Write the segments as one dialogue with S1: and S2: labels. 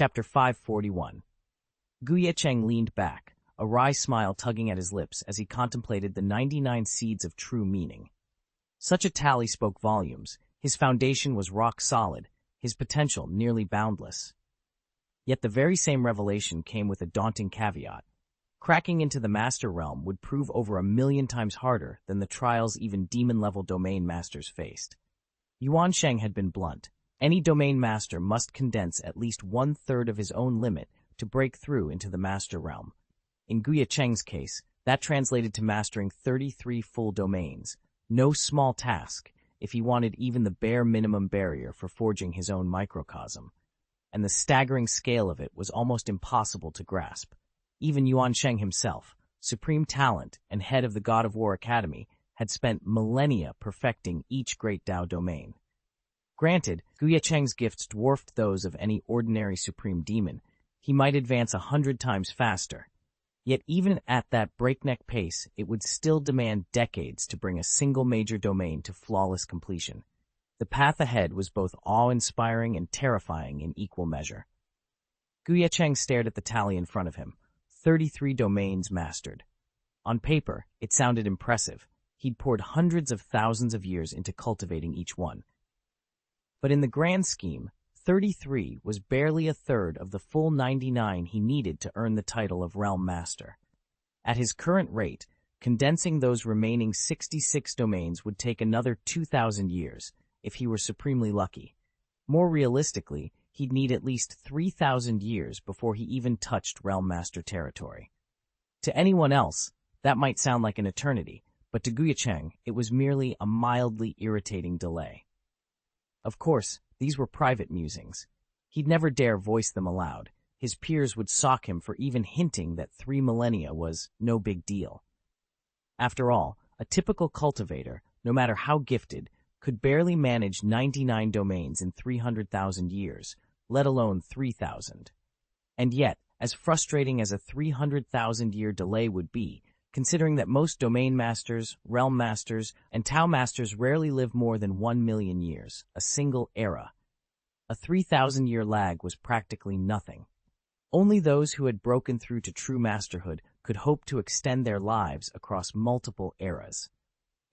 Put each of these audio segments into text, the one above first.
S1: Chapter 541. Ye Cheng leaned back, a wry smile tugging at his lips as he contemplated the 99 seeds of true meaning. Such a tally spoke volumes. His foundation was rock solid, his potential nearly boundless. Yet the very same revelation came with a daunting caveat. Cracking into the master realm would prove over 1,000,000 times harder than the trials even demon-level domain masters faced. Yuan Sheng had been blunt. Any domain master must condense at least 1/3 of his own limit to break through into the master realm. In Ye Cheng's case, that translated to mastering 33 full domains. No small task if he wanted even the bare minimum barrier for forging his own microcosm. And the staggering scale of it was almost impossible to grasp. Even Yuan Sheng himself, supreme talent and head of the God of War Academy, had spent millennia perfecting each great Dao domain. Granted, Ye Cheng's gifts dwarfed those of any ordinary supreme demon. He might advance 100 times faster. Yet even at that breakneck pace, it would still demand decades to bring a single major domain to flawless completion. The path ahead was both awe-inspiring and terrifying in equal measure. Ye Cheng stared at the tally in front of him. 33 domains mastered. On paper, it sounded impressive. He'd poured hundreds of thousands of years into cultivating each one. But in the grand scheme, 33 was barely 1/3 of the full 99 he needed to earn the title of Realm Master. At his current rate, condensing those remaining 66 domains would take another 2,000 years, if he were supremely lucky. More realistically, he'd need at least 3,000 years before he even touched Realm Master territory. To anyone else, that might sound like an eternity, but to Ye Cheng, it was merely a mildly irritating delay. Of course, these were private musings. He'd never dare voice them aloud. His peers would sock him for even hinting that 3 millennia was no big deal. After all, a typical cultivator, no matter how gifted, could barely manage 99 domains in 300,000 years, let alone 3,000. And yet, as frustrating as a 300,000-year delay would be, considering that most domain masters, realm masters, and Tao masters rarely live more than 1,000,000 years, a single era. A 3,000-year lag was practically nothing. Only those who had broken through to true masterhood could hope to extend their lives across multiple eras.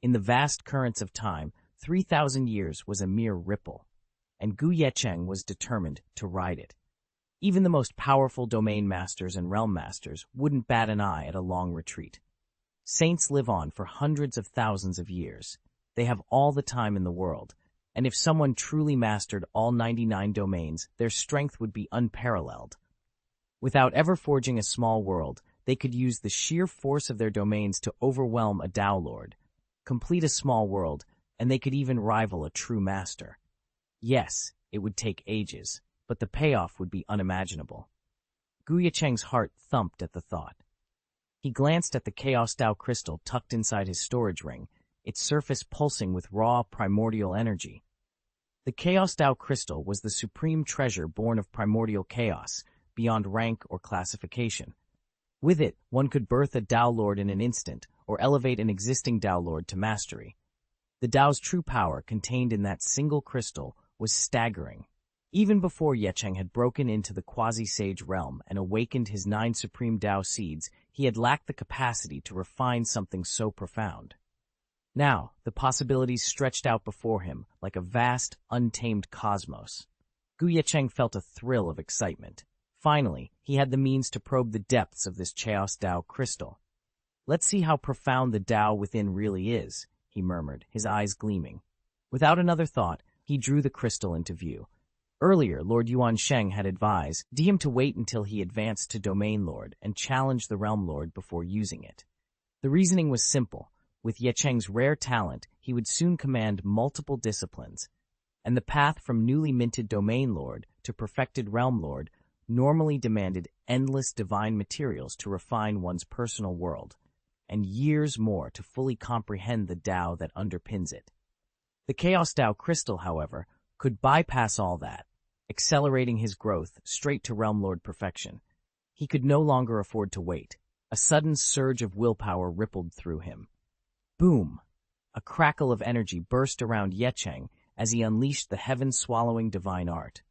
S1: In the vast currents of time, 3,000 years was a mere ripple, and Ye Cheng was determined to ride it. Even the most powerful domain masters and realm masters wouldn't bat an eye at a long retreat. Saints live on for hundreds of thousands of years. They have all the time in the world, and if someone truly mastered all 99 domains, their strength would be unparalleled. Without ever forging a small world, they could use the sheer force of their domains to overwhelm a Dao Lord, complete a small world, and they could even rival a true master. Yes, it would take ages, but the payoff would be unimaginable. Ye Cheng's heart thumped at the thought. He glanced at the Chaos Dao crystal tucked inside his storage ring, its surface pulsing with raw, primordial energy. The Chaos Dao crystal was the supreme treasure born of primordial chaos, beyond rank or classification. With it, one could birth a Dao Lord in an instant, or elevate an existing Dao Lord to mastery. The Dao's true power contained in that single crystal was staggering. Even before Ye Cheng had broken into the quasi-sage realm and awakened his 9 supreme Dao seeds, he had lacked the capacity to refine something so profound. Now, the possibilities stretched out before him like a vast, untamed cosmos. Ye Cheng felt a thrill of excitement. Finally, he had the means to probe the depths of this Chaos Dao crystal. "Let's see how profound the Dao within really is," he murmured, his eyes gleaming. Without another thought, he drew the crystal into view. Earlier, Lord Yuan Sheng had advised him to wait until he advanced to Domain Lord and challenge the Realm Lord before using it. The reasoning was simple. With Ye Cheng's rare talent, he would soon command multiple disciplines, and the path from newly minted Domain Lord to perfected Realm Lord normally demanded endless divine materials to refine one's personal world, and years more to fully comprehend the Dao that underpins it. The Chaos Dao crystal, however, could bypass all that, accelerating his growth straight to Realm Lord perfection. He could no longer afford to wait. A sudden surge of willpower rippled through him. Boom! A crackle of energy burst around Ye Cheng as he unleashed the heaven-swallowing divine art.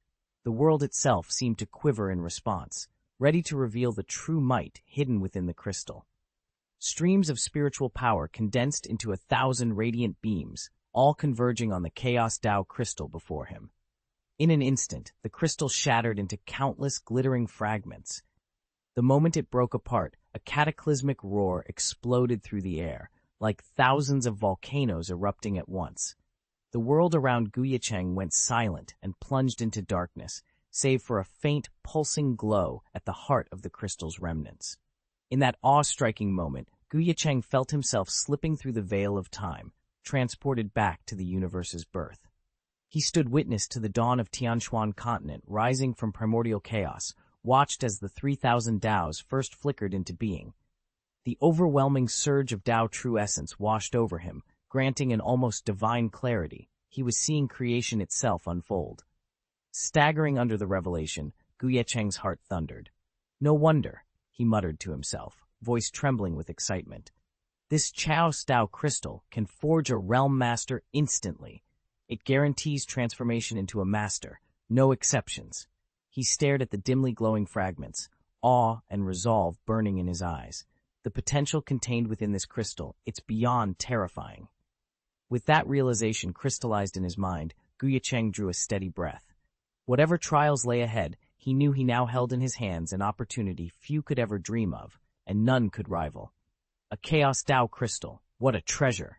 S1: The world itself seemed to quiver in response, ready to reveal the true might hidden within the crystal. Streams of spiritual power condensed into 1,000 radiant beams, all converging on the Chaos Tao crystal before him. In an instant, the crystal shattered into countless glittering fragments. The moment it broke apart, a cataclysmic roar exploded through the air, like thousands of volcanoes erupting at once. The world around Ye Cheng went silent and plunged into darkness, save for a faint, pulsing glow at the heart of the crystal's remnants. In that awe-striking moment, Ye Cheng felt himself slipping through the veil of time, transported back to the universe's birth. He stood witness to the dawn of Tianxuan continent rising from primordial chaos, watched as the 3,000 Daos first flickered into being. The overwhelming surge of Tao true essence washed over him, granting an almost divine clarity. He was seeing creation itself unfold. Staggering under the revelation, Ye Cheng's heart thundered. No wonder, he muttered to himself, voice trembling with excitement. This Chaos Tao crystal can forge a realm master instantly. It guarantees transformation into a master, no exceptions. He stared at the dimly glowing fragments, awe and resolve burning in his eyes. The potential contained within this crystal, it's beyond terrifying. With that realization crystallized in his mind, Ye Cheng drew a steady breath. Whatever trials lay ahead, he knew he now held in his hands an opportunity few could ever dream of, and none could rival. A Chaos Tao crystal, what a treasure!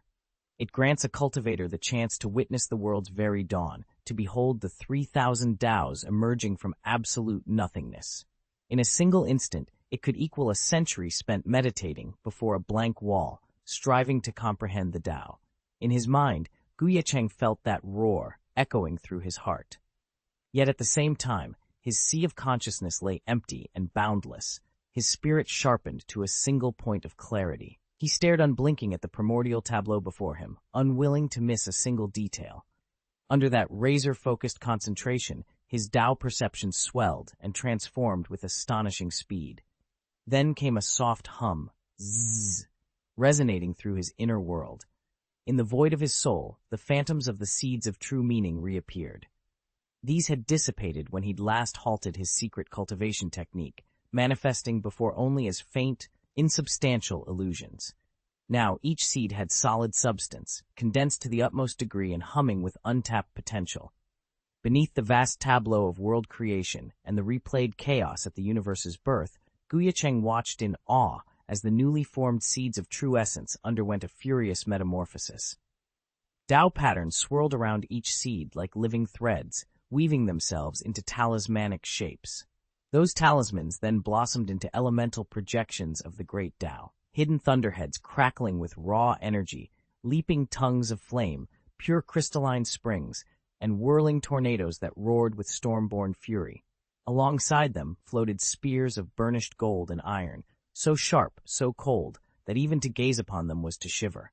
S1: It grants a cultivator the chance to witness the world's very dawn, to behold the 3,000 Daos emerging from absolute nothingness. In a single instant, it could equal a century spent meditating before a blank wall, striving to comprehend the Tao. In his mind, Ye Cheng felt that roar echoing through his heart. Yet at the same time, his sea of consciousness lay empty and boundless, his spirit sharpened to a single point of clarity. He stared unblinking at the primordial tableau before him, unwilling to miss a single detail. Under that razor-focused concentration, his Tao perception swelled and transformed with astonishing speed. Then came a soft hum, zzz, resonating through his inner world. In the void of his soul, the phantoms of the seeds of true meaning reappeared. These had dissipated when he'd last halted his secret cultivation technique, manifesting before only as faint, insubstantial illusions. Now each seed had solid substance, condensed to the utmost degree and humming with untapped potential. Beneath the vast tableau of world creation and the replayed chaos at the universe's birth, Ye Cheng watched in awe as the newly formed seeds of true essence underwent a furious metamorphosis. Tao patterns swirled around each seed like living threads, weaving themselves into talismanic shapes. Those talismans then blossomed into elemental projections of the great Tao, hidden thunderheads crackling with raw energy, leaping tongues of flame, pure crystalline springs, and whirling tornadoes that roared with storm-born fury. Alongside them floated spears of burnished gold and iron, so sharp, so cold, that even to gaze upon them was to shiver.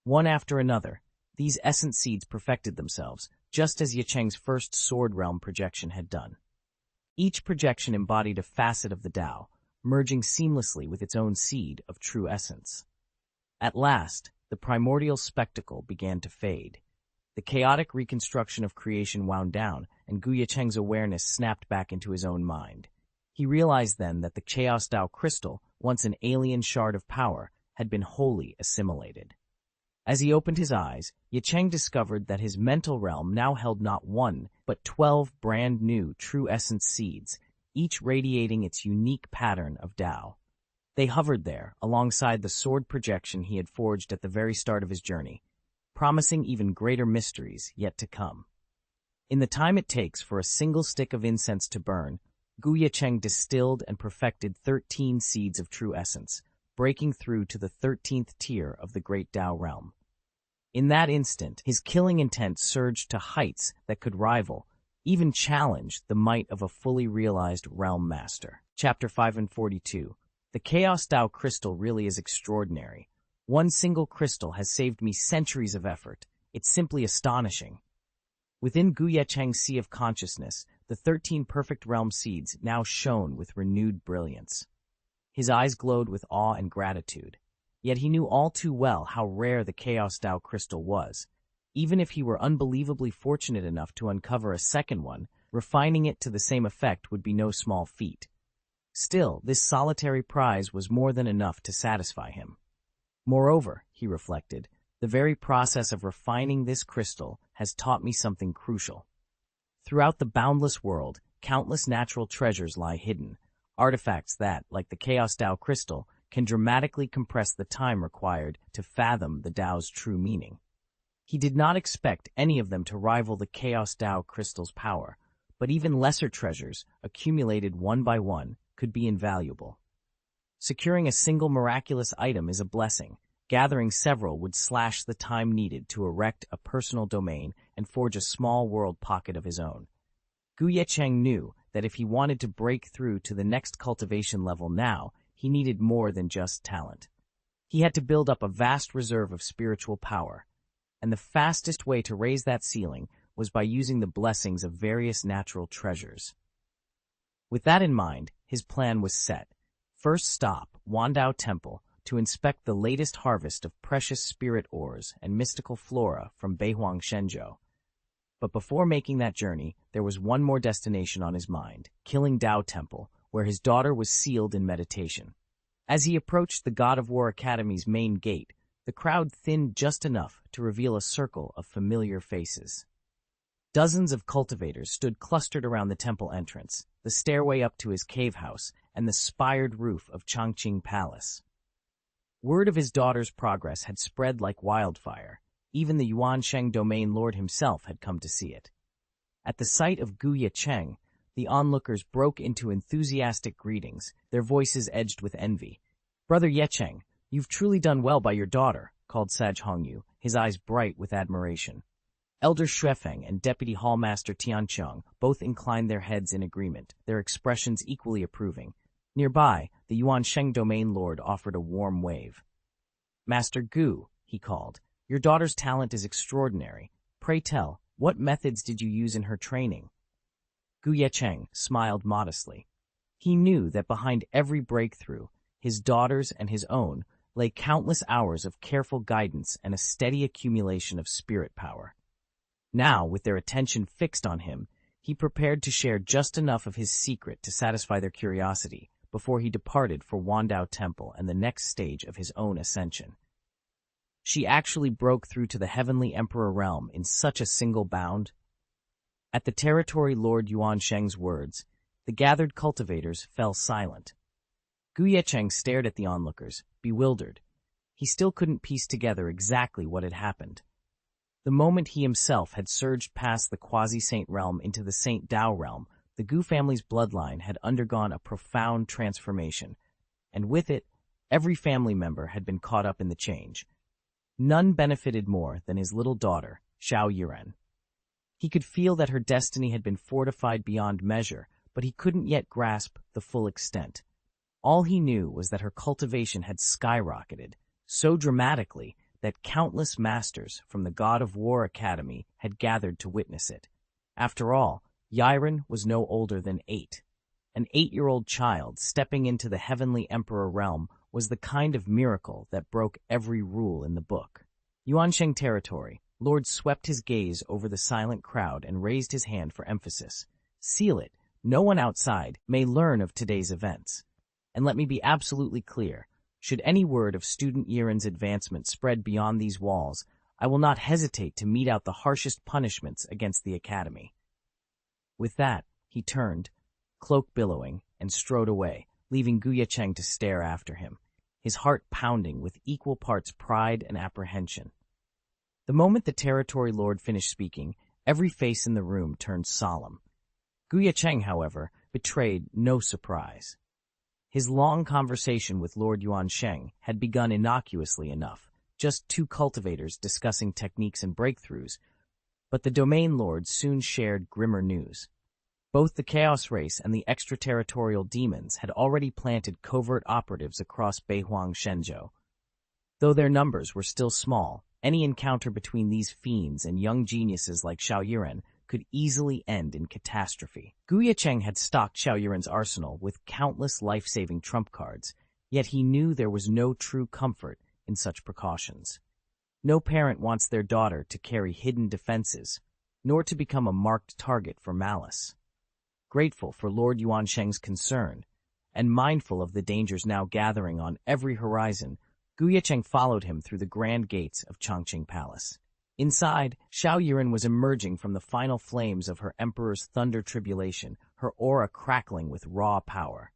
S1: One after another, these essence seeds perfected themselves, just as Ye Cheng's first Sword Realm projection had done. Each projection embodied a facet of the Tao, merging seamlessly with its own seed of true essence. At last, the primordial spectacle began to fade. The chaotic reconstruction of creation wound down, and Ye Cheng's awareness snapped back into his own mind. He realized then that the Chaos Tao crystal, once an alien shard of power, had been wholly assimilated. As he opened his eyes, Ye Cheng discovered that his mental realm now held not one, but 12 brand new true essence seeds, each radiating its unique pattern of Tao. They hovered there, alongside the sword projection he had forged at the very start of his journey, promising even greater mysteries yet to come. In the time it takes for a single stick of incense to burn, Ye Cheng distilled and perfected 13 seeds of true essence, breaking through to the 13th tier of the great Tao realm. In that instant, his killing intent surged to heights that could rival, even challenge, the might of a fully realized realm master. Chapter 5 and 42. The Chaos Tao crystal really is extraordinary. One single crystal has saved me centuries of effort. It's simply astonishing. Within Ye Cheng's sea of consciousness, the 13 perfect realm seeds now shone with renewed brilliance. His eyes glowed with awe and gratitude. Yet he knew all too well how rare the Chaos Tao crystal was. Even if he were unbelievably fortunate enough to uncover a second one, Refining it to the same effect would be no small feat. Still, this solitary prize was more than enough to satisfy him. Moreover, he reflected, the very process of refining this crystal has taught me something crucial. Throughout the boundless world, countless natural treasures lie hidden, artifacts that, like the Chaos Dao crystal, can dramatically compress the time required to fathom the Dao's true meaning. He did not expect any of them to rival the Chaos Dao crystal's power, but even lesser treasures, accumulated one by one, could be invaluable. Securing a single miraculous item is a blessing. Gathering several would slash the time needed to erect a personal domain and forge a small world pocket of his own. Ye Cheng knew that if he wanted to break through to the next cultivation level now, he needed more than just talent. He had to build up a vast reserve of spiritual power, and the fastest way to raise that ceiling was by using the blessings of various natural treasures. With that in mind, his plan was set. First stop, Wandao Temple, to inspect the latest harvest of precious spirit ores and mystical flora from Beihuang Shenzhou. But before making that journey, there was one more destination on his mind, Killing Dao Temple, where his daughter was sealed in meditation. As he approached the God of War Academy's main gate, the crowd thinned just enough to reveal a circle of familiar faces. Dozens of cultivators stood clustered around the temple entrance, the stairway up to his cave house, and the spired roof of Changqing Palace. Word of his daughter's progress had spread like wildfire. Even the Yuansheng domain lord himself had come to see it. At the sight of Ye Cheng, the onlookers broke into enthusiastic greetings, their voices edged with envy. "Brother Ye Cheng, you've truly done well by your daughter," called Sage Hongyu, his eyes bright with admiration. Elder Xuefeng and Deputy Hallmaster Tiancheng both inclined their heads in agreement, their expressions equally approving. Nearby, the Yuansheng domain lord offered a warm wave. "Master Gu," he called, "your daughter's talent is extraordinary. Pray tell, what methods did you use in her training?" Ye Cheng smiled modestly. He knew that behind every breakthrough, his daughter's and his own, lay countless hours of careful guidance and a steady accumulation of spirit power. Now, with their attention fixed on him, he prepared to share just enough of his secret to satisfy their curiosity before he departed for Wandao Temple and the next stage of his own ascension. She actually broke through to the Heavenly Emperor realm in such a single bound. At the territory Lord Yuansheng's words, the gathered cultivators fell silent. Ye Cheng stared at the onlookers, bewildered. He still couldn't piece together exactly what had happened. The moment he himself had surged past the quasi-saint realm into the Saint Dao realm, the Gu family's bloodline had undergone a profound transformation, and with it, every family member had been caught up in the change. None benefited more than his little daughter, Xiaoyiren. He could feel that her destiny had been fortified beyond measure, but he couldn't yet grasp the full extent. All he knew was that her cultivation had skyrocketed, so dramatically that countless masters from the God of War Academy had gathered to witness it. After all, Yiren was no older than 8. An 8-year-old child stepping into the Heavenly Emperor realm was the kind of miracle that broke every rule in the book. Yuansheng territory, Lord swept his gaze over the silent crowd and raised his hand for emphasis. "Seal it. No one outside may learn of today's events. And let me be absolutely clear. Should any word of student Yiren's advancement spread beyond these walls, I will not hesitate to mete out the harshest punishments against the Academy." With that, he turned, cloak billowing, and strode away, leaving Ye Cheng to stare after him, his heart pounding with equal parts pride and apprehension. The moment the territory lord finished speaking, every face in the room turned solemn. Ye Cheng, however, betrayed no surprise. His long conversation with Lord Yuansheng had begun innocuously enough, just 2 cultivators discussing techniques and breakthroughs, but the domain lords soon shared grimmer news. Both the Chaos Race and the extraterritorial demons had already planted covert operatives across Beihuang Shenzhou. Though their numbers were still small, any encounter between these fiends and young geniuses like Xiaoyiren could easily end in catastrophe. Ye Cheng had stocked Xiaoyiren's arsenal with countless life-saving trump cards, yet he knew there was no true comfort in such precautions. No parent wants their daughter to carry hidden defenses, nor to become a marked target for malice. Grateful for Lord Yuansheng's concern, and mindful of the dangers now gathering on every horizon, Ye Cheng followed him through the grand gates of Chongqing Palace. Inside, Xiao Yiren was emerging from the final flames of her emperor's thunder tribulation, her aura crackling with raw power.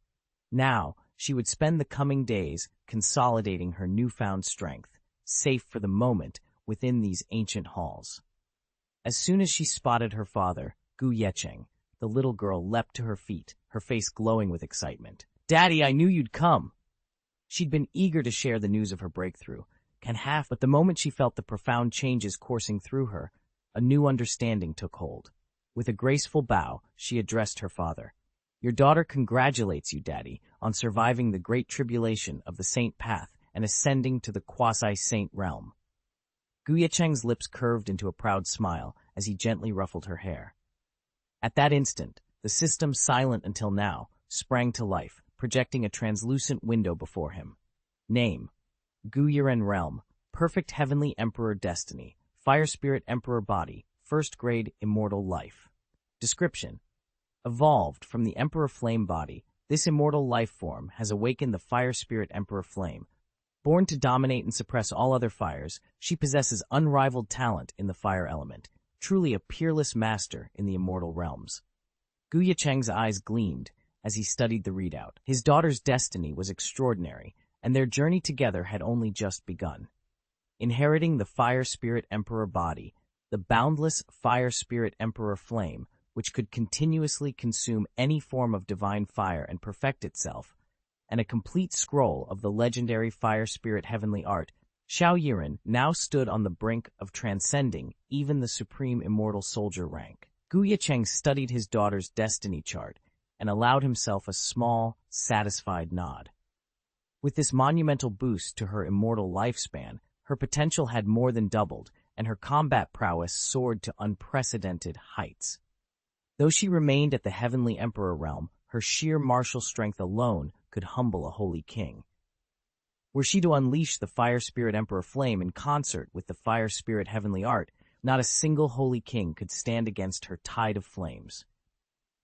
S1: Now, she would spend the coming days consolidating her newfound strength, safe for the moment within these ancient halls. As soon as she spotted her father, Ye Cheng, the little girl leapt to her feet, her face glowing with excitement. "Daddy, I knew you'd come!" She'd been eager to share the news of her breakthrough, but the moment she felt the profound changes coursing through her, a new understanding took hold. With a graceful bow, she addressed her father. "Your daughter congratulates you, Daddy, on surviving the great tribulation of the Saint Path and ascending to the quasi-saint realm." Ye Cheng's lips curved into a proud smile as he gently ruffled her hair. At that instant, the system silent until now sprang to life, projecting a translucent window before him. Name: Guyiren Realm, Perfect Heavenly Emperor Destiny, Fire Spirit Emperor Body, First Grade Immortal Life. Description: Evolved from the Emperor Flame Body, this immortal life form has awakened the Fire Spirit Emperor Flame. Born to dominate and suppress all other fires, she possesses unrivaled talent in the fire element, truly a peerless master in the immortal realms. Ye Cheng's eyes gleamed as he studied the readout. His daughter's destiny was extraordinary, and their journey together had only just begun. Inheriting the Fire Spirit Emperor Body, the boundless Fire Spirit Emperor Flame, which could continuously consume any form of divine fire and perfect itself, and a complete scroll of the legendary Fire Spirit Heavenly Art, Xiao Yiren now stood on the brink of transcending even the supreme immortal soldier rank. Ye Cheng studied his daughter's destiny chart and allowed himself a small, satisfied nod. With this monumental boost to her immortal lifespan, her potential had more than doubled, and her combat prowess soared to unprecedented heights. Though she remained at the Heavenly Emperor realm, her sheer martial strength alone could humble a holy king. Were she to unleash the Fire Spirit Emperor Flame in concert with the Fire Spirit Heavenly Art, not a single holy king could stand against her tide of flames.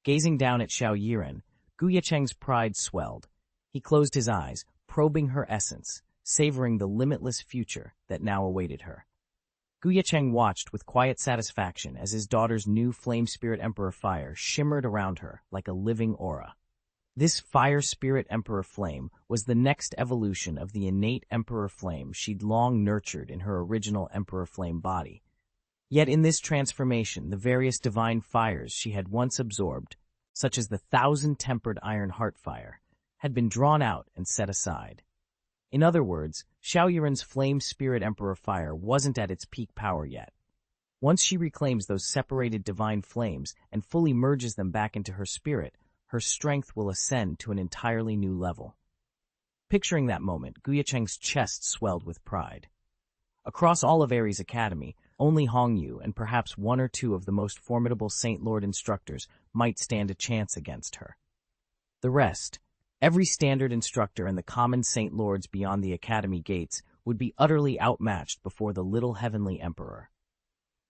S1: Gazing down at Xiao Yiren, Ye Cheng's pride swelled. He closed his eyes, probing her essence, savoring the limitless future that now awaited her. Ye Cheng watched with quiet satisfaction as his daughter's new Flame Spirit Emperor Fire shimmered around her like a living aura. This Fire Spirit Emperor Flame was the next evolution of the innate Emperor Flame she'd long nurtured in her original Emperor Flame body. Yet in this transformation, the various divine fires she had once absorbed, such as the 1,000-tempered Iron Heart Fire, had been drawn out and set aside. In other words, Xiao Yiren's Flame Spirit Emperor Fire wasn't at its peak power yet. Once she reclaims those separated divine flames and fully merges them back into her spirit, her strength will ascend to an entirely new level. Picturing that moment, Ye Cheng's chest swelled with pride. Across all of Ares Academy, only Hongyu and perhaps one or two of the most formidable Saint Lord instructors might stand a chance against her. The rest, every standard instructor and the common Saint Lords beyond the Academy gates, would be utterly outmatched before the little Heavenly Emperor.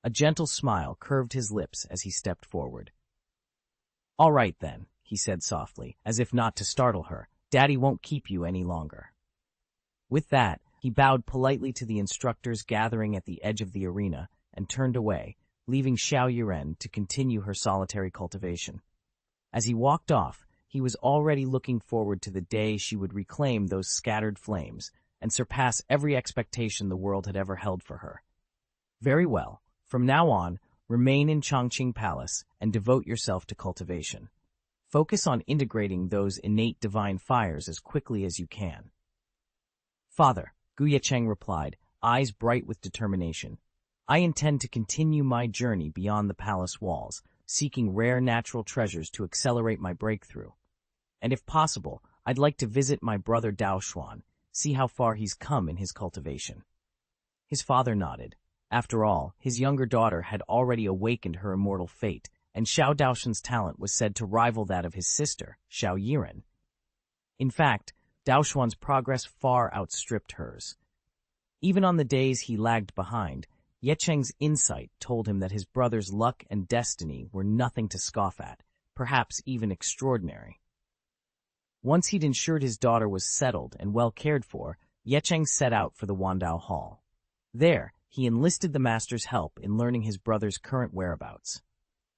S1: A gentle smile curved his lips as he stepped forward. "All right then," he said softly, as if not to startle her. "Daddy won't keep you any longer." With that, he bowed politely to the instructors gathering at the edge of the arena and turned away, leaving Xiao Yiren to continue her solitary cultivation. As he walked off, he was already looking forward to the day she would reclaim those scattered flames and surpass every expectation the world had ever held for her. Very well, from now on, remain in Chongqing Palace and devote yourself to cultivation. Focus on integrating those innate divine fires as quickly as you can. "Father," Ye Cheng replied, eyes bright with determination, "I intend to continue my journey beyond the palace walls, seeking rare natural treasures to accelerate my breakthrough. And if possible, I'd like to visit my brother Daoshuan, see how far he's come in his cultivation." His father nodded. After all, his younger daughter had already awakened her immortal fate, and Xiao Daoshuan's talent was said to rival that of his sister, Xiao Yiren. In fact, Daoshuan's progress far outstripped hers. Even on the days he lagged behind, Ye Cheng's insight told him that his brother's luck and destiny were nothing to scoff at, perhaps even extraordinary. Once he'd ensured his daughter was settled and well cared for, Ye Cheng set out for the Wandao Hall. There, he enlisted the master's help in learning his brother's current whereabouts.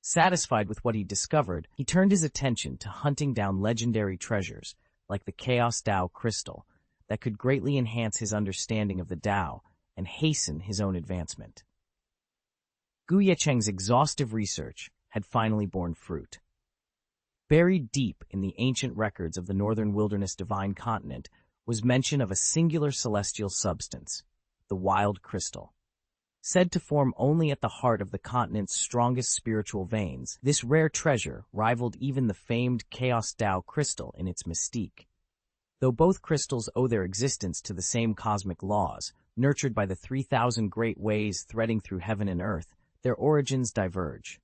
S1: Satisfied with what he discovered, he turned his attention to hunting down legendary treasures, like the Chaos Dao crystal, that could greatly enhance his understanding of the Dao and hasten his own advancement. Ye Cheng's exhaustive research had finally borne fruit. Buried deep in the ancient records of the Northern Wilderness Divine Continent was mention of a singular celestial substance, the Wild Crystal. Said to form only at the heart of the continent's strongest spiritual veins, this rare treasure rivaled even the famed Chaos Dao crystal in its mystique. Though both crystals owe their existence to the same cosmic laws, nurtured by the 3,000 great ways threading through heaven and earth, their origins diverge.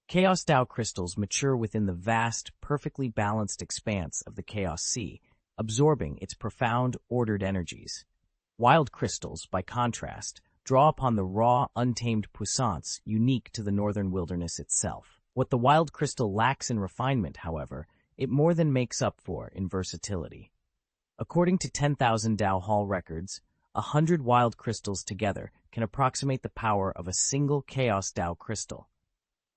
S1: Chaos Dao crystals mature within the vast, perfectly balanced expanse of the Chaos Sea, absorbing its profound, ordered energies. Wild crystals, by contrast, draw upon the raw, untamed puissance unique to the northern wilderness itself. What the wild crystal lacks in refinement, however, it more than makes up for in versatility. According to 10,000 Dao Hall records, 100 wild crystals together can approximate the power of a single Chaos Dao crystal.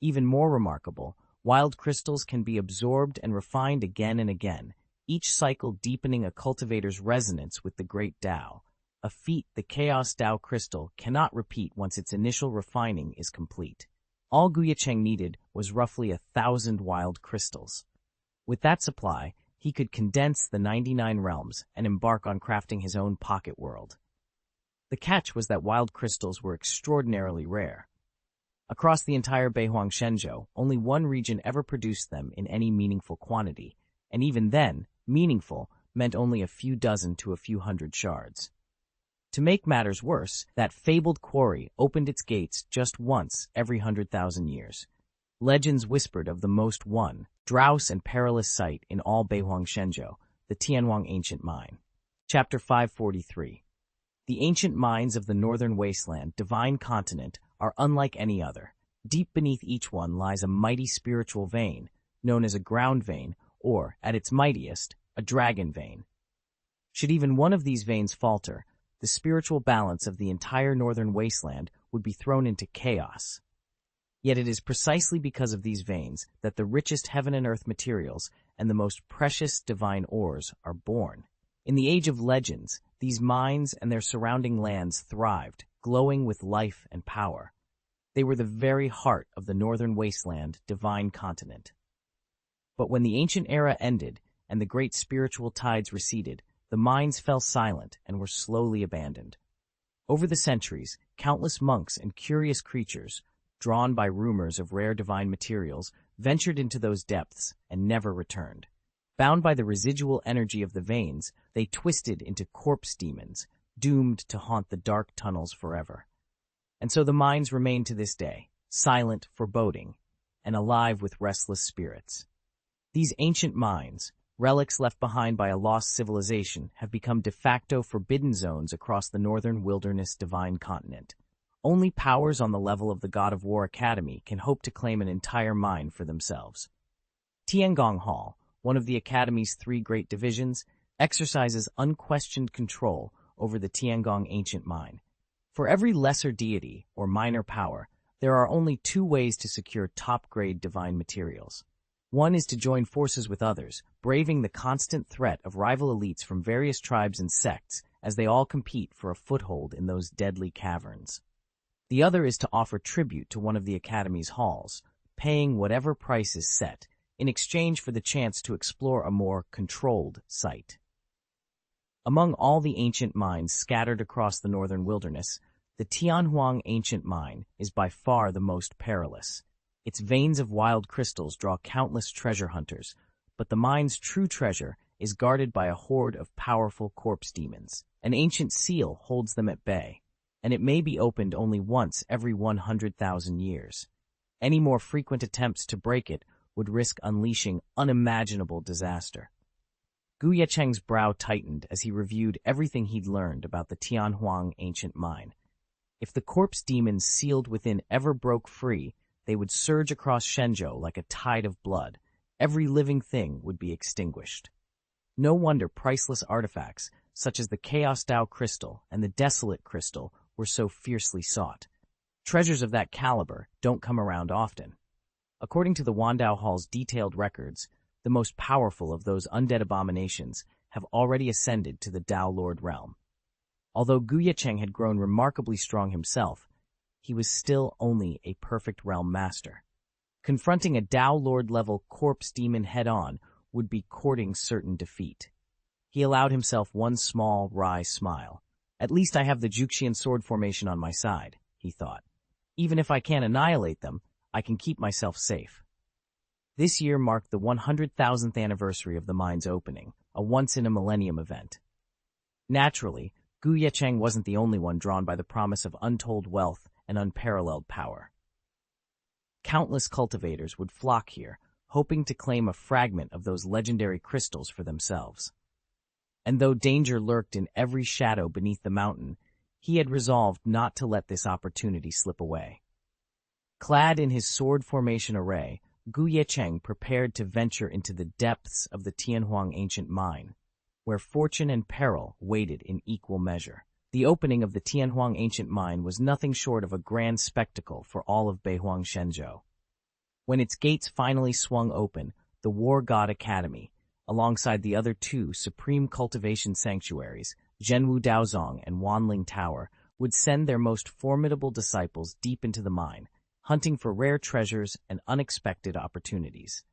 S1: Even more remarkable, wild crystals can be absorbed and refined again and again, each cycle deepening a cultivator's resonance with the great Dao, a feat the Chaos Dao crystal cannot repeat once its initial refining is complete. All Ye Cheng needed was roughly 1,000 wild crystals. With that supply, he could condense the 99 realms and embark on crafting his own pocket world. The catch was that wild crystals were extraordinarily rare. Across the entire Beihuang Shenzhou, only one region ever produced them in any meaningful quantity, and even then, meaningful meant only a few dozen to a few hundred shards. To make matters worse, that fabled quarry opened its gates just once every 100,000 years. Legends whispered of the most drouse and perilous site in all Beihuang Shenzhou, the Tianhuang Ancient Mine. Chapter 543. The ancient mines of the northern wasteland, divine continent, are unlike any other. Deep beneath each one lies a mighty spiritual vein, known as a ground vein, or, at its mightiest, a dragon vein. Should even one of these veins falter, the spiritual balance of the entire northern wasteland would be thrown into chaos. Yet it is precisely because of these veins that the richest heaven and earth materials and the most precious divine ores are born. In the age of legends, these mines and their surrounding lands thrived, glowing with life and power. They were the very heart of the northern wasteland, divine continent. But when the ancient era ended and the great spiritual tides receded, the mines fell silent and were slowly abandoned. Over the centuries, countless monks and curious creatures, drawn by rumors of rare divine materials, ventured into those depths and never returned. Bound by the residual energy of the veins, they twisted into corpse demons, doomed to haunt the dark tunnels forever. And so the mines remain to this day, silent, foreboding, and alive with restless spirits. These ancient mines, relics left behind by a lost civilization, have become de facto forbidden zones across the northern wilderness divine continent. Only powers on the level of the God of War Academy can hope to claim an entire mine for themselves. Tiangong Hall, one of the Academy's 3 great divisions, exercises unquestioned control over the Tiangong ancient mine. For every lesser deity or minor power, there are only 2 ways to secure top-grade divine materials. One is to join forces with others, braving the constant threat of rival elites from various tribes and sects as they all compete for a foothold in those deadly caverns. The other is to offer tribute to one of the Academy's halls, paying whatever price is set, in exchange for the chance to explore a more controlled site. Among all the ancient mines scattered across the northern wilderness, the Tianhuang Ancient Mine is by far the most perilous. Its veins of wild crystals draw countless treasure hunters, but the mine's true treasure is guarded by a horde of powerful corpse demons. An ancient seal holds them at bay, and it may be opened only once every 100,000 years. Any more frequent attempts to break it would risk unleashing unimaginable disaster. Ye Cheng's brow tightened as he reviewed everything he'd learned about the Tianhuang Ancient Mine. If the corpse demons sealed within ever broke free, they would surge across Shenzhou like a tide of blood, Every living thing would be extinguished. No wonder priceless artifacts, such as the Chaos Dao Crystal and the Desolate Crystal, were so fiercely sought. Treasures of that caliber don't come around often. According to the Wandao Hall's detailed records, the most powerful of those undead abominations have already ascended to the Dao Lord realm. Although Ye Cheng had grown remarkably strong himself, he was still only a perfect realm master. Confronting a Dao Lord-level corpse demon head-on would be courting certain defeat. He allowed himself one small, wry smile. At least I have the Juxian sword formation on my side, he thought. Even if I can't annihilate them, I can keep myself safe. This year marked the 100,000th anniversary of the mine's opening, a once-in-a-millennium event. Naturally, Ye Cheng wasn't the only one drawn by the promise of untold wealth and unparalleled power. Countless cultivators would flock here, hoping to claim a fragment of those legendary crystals for themselves. And though danger lurked in every shadow beneath the mountain, he had resolved not to let this opportunity slip away. Clad in his sword formation array, Ye Cheng prepared to venture into the depths of the Tianhuang ancient mine, where fortune and peril waited in equal measure. The opening of the Tianhuang ancient mine was nothing short of a grand spectacle for all of Beihuang Shenzhou. When its gates finally swung open, the War God Academy, alongside the other two supreme cultivation sanctuaries, Zhenwu Daozong and Wanling Tower, would send their most formidable disciples deep into the mine, hunting for rare treasures and unexpected opportunities.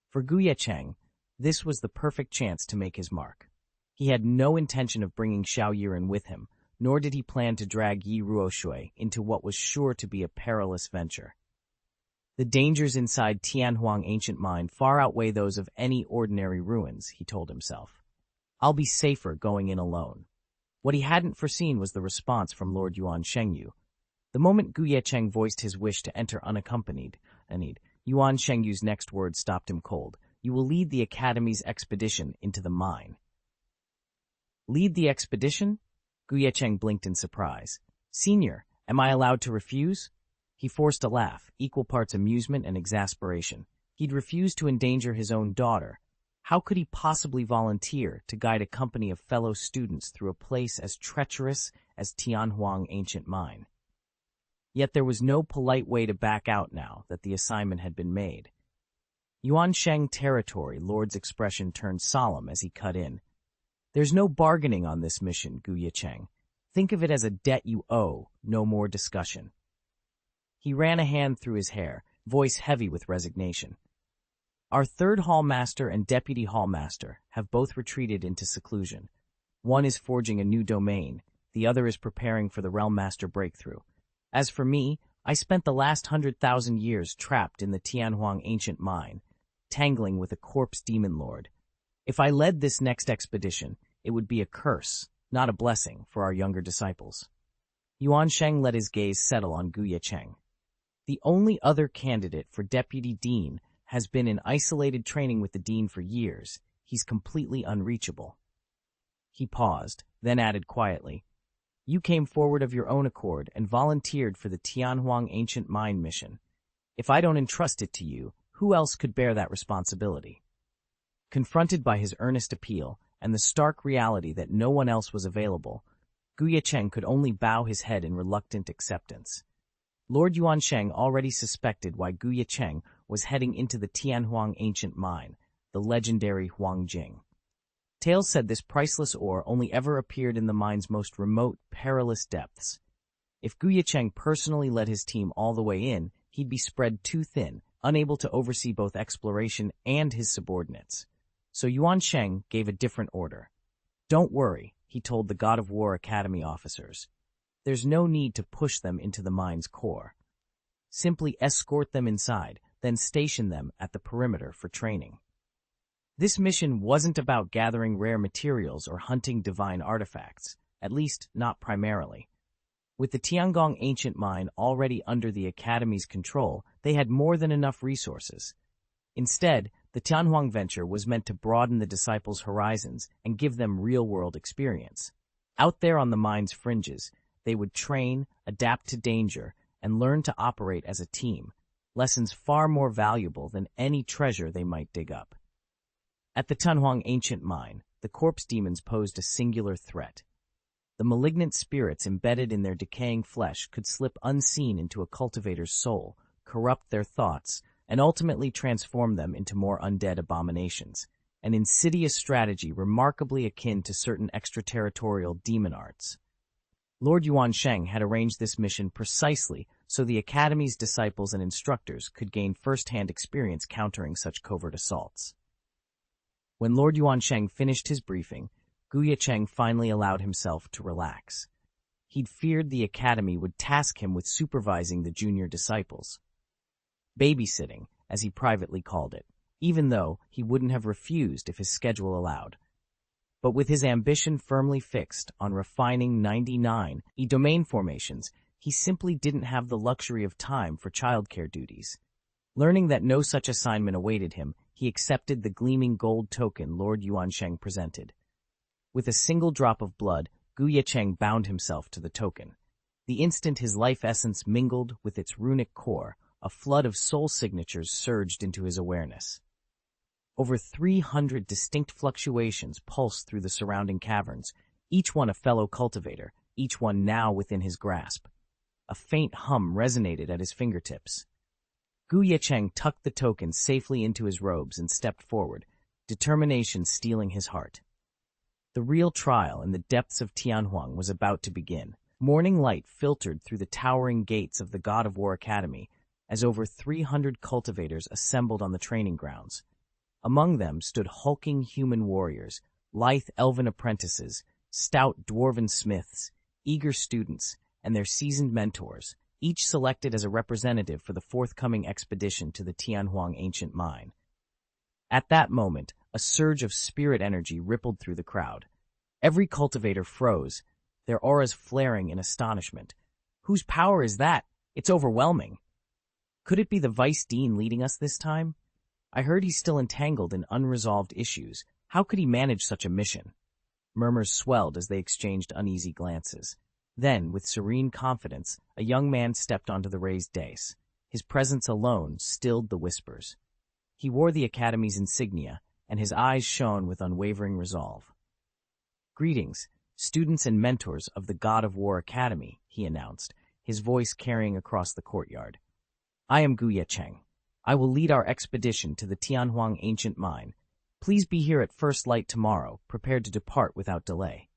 S1: For Ye Cheng, this was the perfect chance to make his mark. He had no intention of bringing Xiao Yiren with him, nor did he plan to drag Yi Ruoshui into what was sure to be a perilous venture. The dangers inside Tianhuang ancient mine far outweigh those of any ordinary ruins, he told himself. I'll be safer going in alone. What he hadn't foreseen was the response from Lord Yuan Shengyu. The moment Ye Cheng voiced his wish to enter unaccompanied, Yuan Shengyu's next words stopped him cold. You will lead the Academy's expedition into the mine. Lead the expedition? Ye Cheng blinked in surprise. Senior, am I allowed to refuse? He forced a laugh, equal parts amusement and exasperation. He'd refused to endanger his own daughter. How could he possibly volunteer to guide a company of fellow students through a place as treacherous as Tianhuang ancient mine? Yet there was no polite way to back out now that the assignment had been made. Yuan Sheng territory, Lord's expression turned solemn as he cut in. There's no bargaining on this mission, Ye Cheng. Think of it as a debt you owe, no more discussion. He ran a hand through his hair, voice heavy with resignation. Our third hallmaster and deputy hallmaster have both retreated into seclusion. One is forging a new domain, the other is preparing for the Realm Master breakthrough. As for me, I spent the last 100,000 years trapped in the Tianhuang ancient mine, tangling with a corpse demon lord. If I led this next expedition, it would be a curse, not a blessing, for our younger disciples. Yuan Sheng let his gaze settle on Ye Cheng. The only other candidate for deputy dean has been in isolated training with the dean for years. He's completely unreachable. He paused, then added quietly, You came forward of your own accord and volunteered for the Tianhuang ancient mine mission. If I don't entrust it to you, who else could bear that responsibility? Confronted by his earnest appeal and the stark reality that no one else was available, Ye Cheng could only bow his head in reluctant acceptance. Lord Yuan Sheng already suspected why Ye Cheng was heading into the Tianhuang ancient mine, the legendary Huangjing. Tales said this priceless ore only ever appeared in the mine's most remote, perilous depths. If Ye Cheng personally led his team all the way in, he'd be spread too thin, unable to oversee both exploration and his subordinates. So Yuan Sheng gave a different order. Don't worry, he told the God of War Academy officers. There's no need to push them into the mine's core. Simply escort them inside, then station them at the perimeter for training. This mission wasn't about gathering rare materials or hunting divine artifacts, at least not primarily. With the Tiangong ancient mine already under the Academy's control, they had more than enough resources. Instead, the Tianhuang venture was meant to broaden the disciples' horizons and give them real-world experience. Out there on the mine's fringes, they would train, adapt to danger, and learn to operate as a team, lessons far more valuable than any treasure they might dig up. At the Tianhuang ancient mine, the corpse demons posed a singular threat. The malignant spirits embedded in their decaying flesh could slip unseen into a cultivator's soul, corrupt their thoughts, and ultimately transform them into more undead abominations, an insidious strategy remarkably akin to certain extraterritorial demon arts. Lord Yuansheng had arranged this mission precisely so the Academy's disciples and instructors could gain first-hand experience countering such covert assaults. When Lord Yuansheng finished his briefing, Ye Cheng finally allowed himself to relax. He'd feared the Academy would task him with supervising the junior disciples. Babysitting, as he privately called it, even though he wouldn't have refused if his schedule allowed. But with his ambition firmly fixed on refining 99 domain formations, he simply didn't have the luxury of time for childcare duties. Learning that no such assignment awaited him, he accepted the gleaming gold token Lord Yuansheng presented. With a single drop of blood, Ye Cheng bound himself to the token. The instant his life essence mingled with its runic core, a flood of soul signatures surged into his awareness. Over 300 distinct fluctuations pulsed through the surrounding caverns, each one a fellow cultivator, each one now within his grasp. A faint hum resonated at his fingertips. Ye Cheng tucked the token safely into his robes and stepped forward, determination stealing his heart. The real trial in the depths of Tianhuang was about to begin. Morning light filtered through the towering gates of the God of War Academy as over 300 cultivators assembled on the training grounds. Among them stood hulking human warriors, lithe elven apprentices, stout dwarven smiths, eager students, and their seasoned mentors, each selected as a representative for the forthcoming expedition to the Tianhuang ancient mine. At that moment, a surge of spirit energy rippled through the crowd. Every cultivator froze, their auras flaring in astonishment. Whose power is that? It's overwhelming. Could it be the Vice Dean leading us this time? I heard he's still entangled in unresolved issues. How could he manage such a mission? Murmurs swelled as they exchanged uneasy glances. Then, with serene confidence, a young man stepped onto the raised dais. His presence alone stilled the whispers. He wore the Academy's insignia, and his eyes shone with unwavering resolve. "Greetings, students and mentors of the God of War Academy," he announced, his voice carrying across the courtyard. "I am Ye Cheng. I will lead our expedition to the Tianhuang ancient mine. Please be here at first light tomorrow, prepared to depart without delay."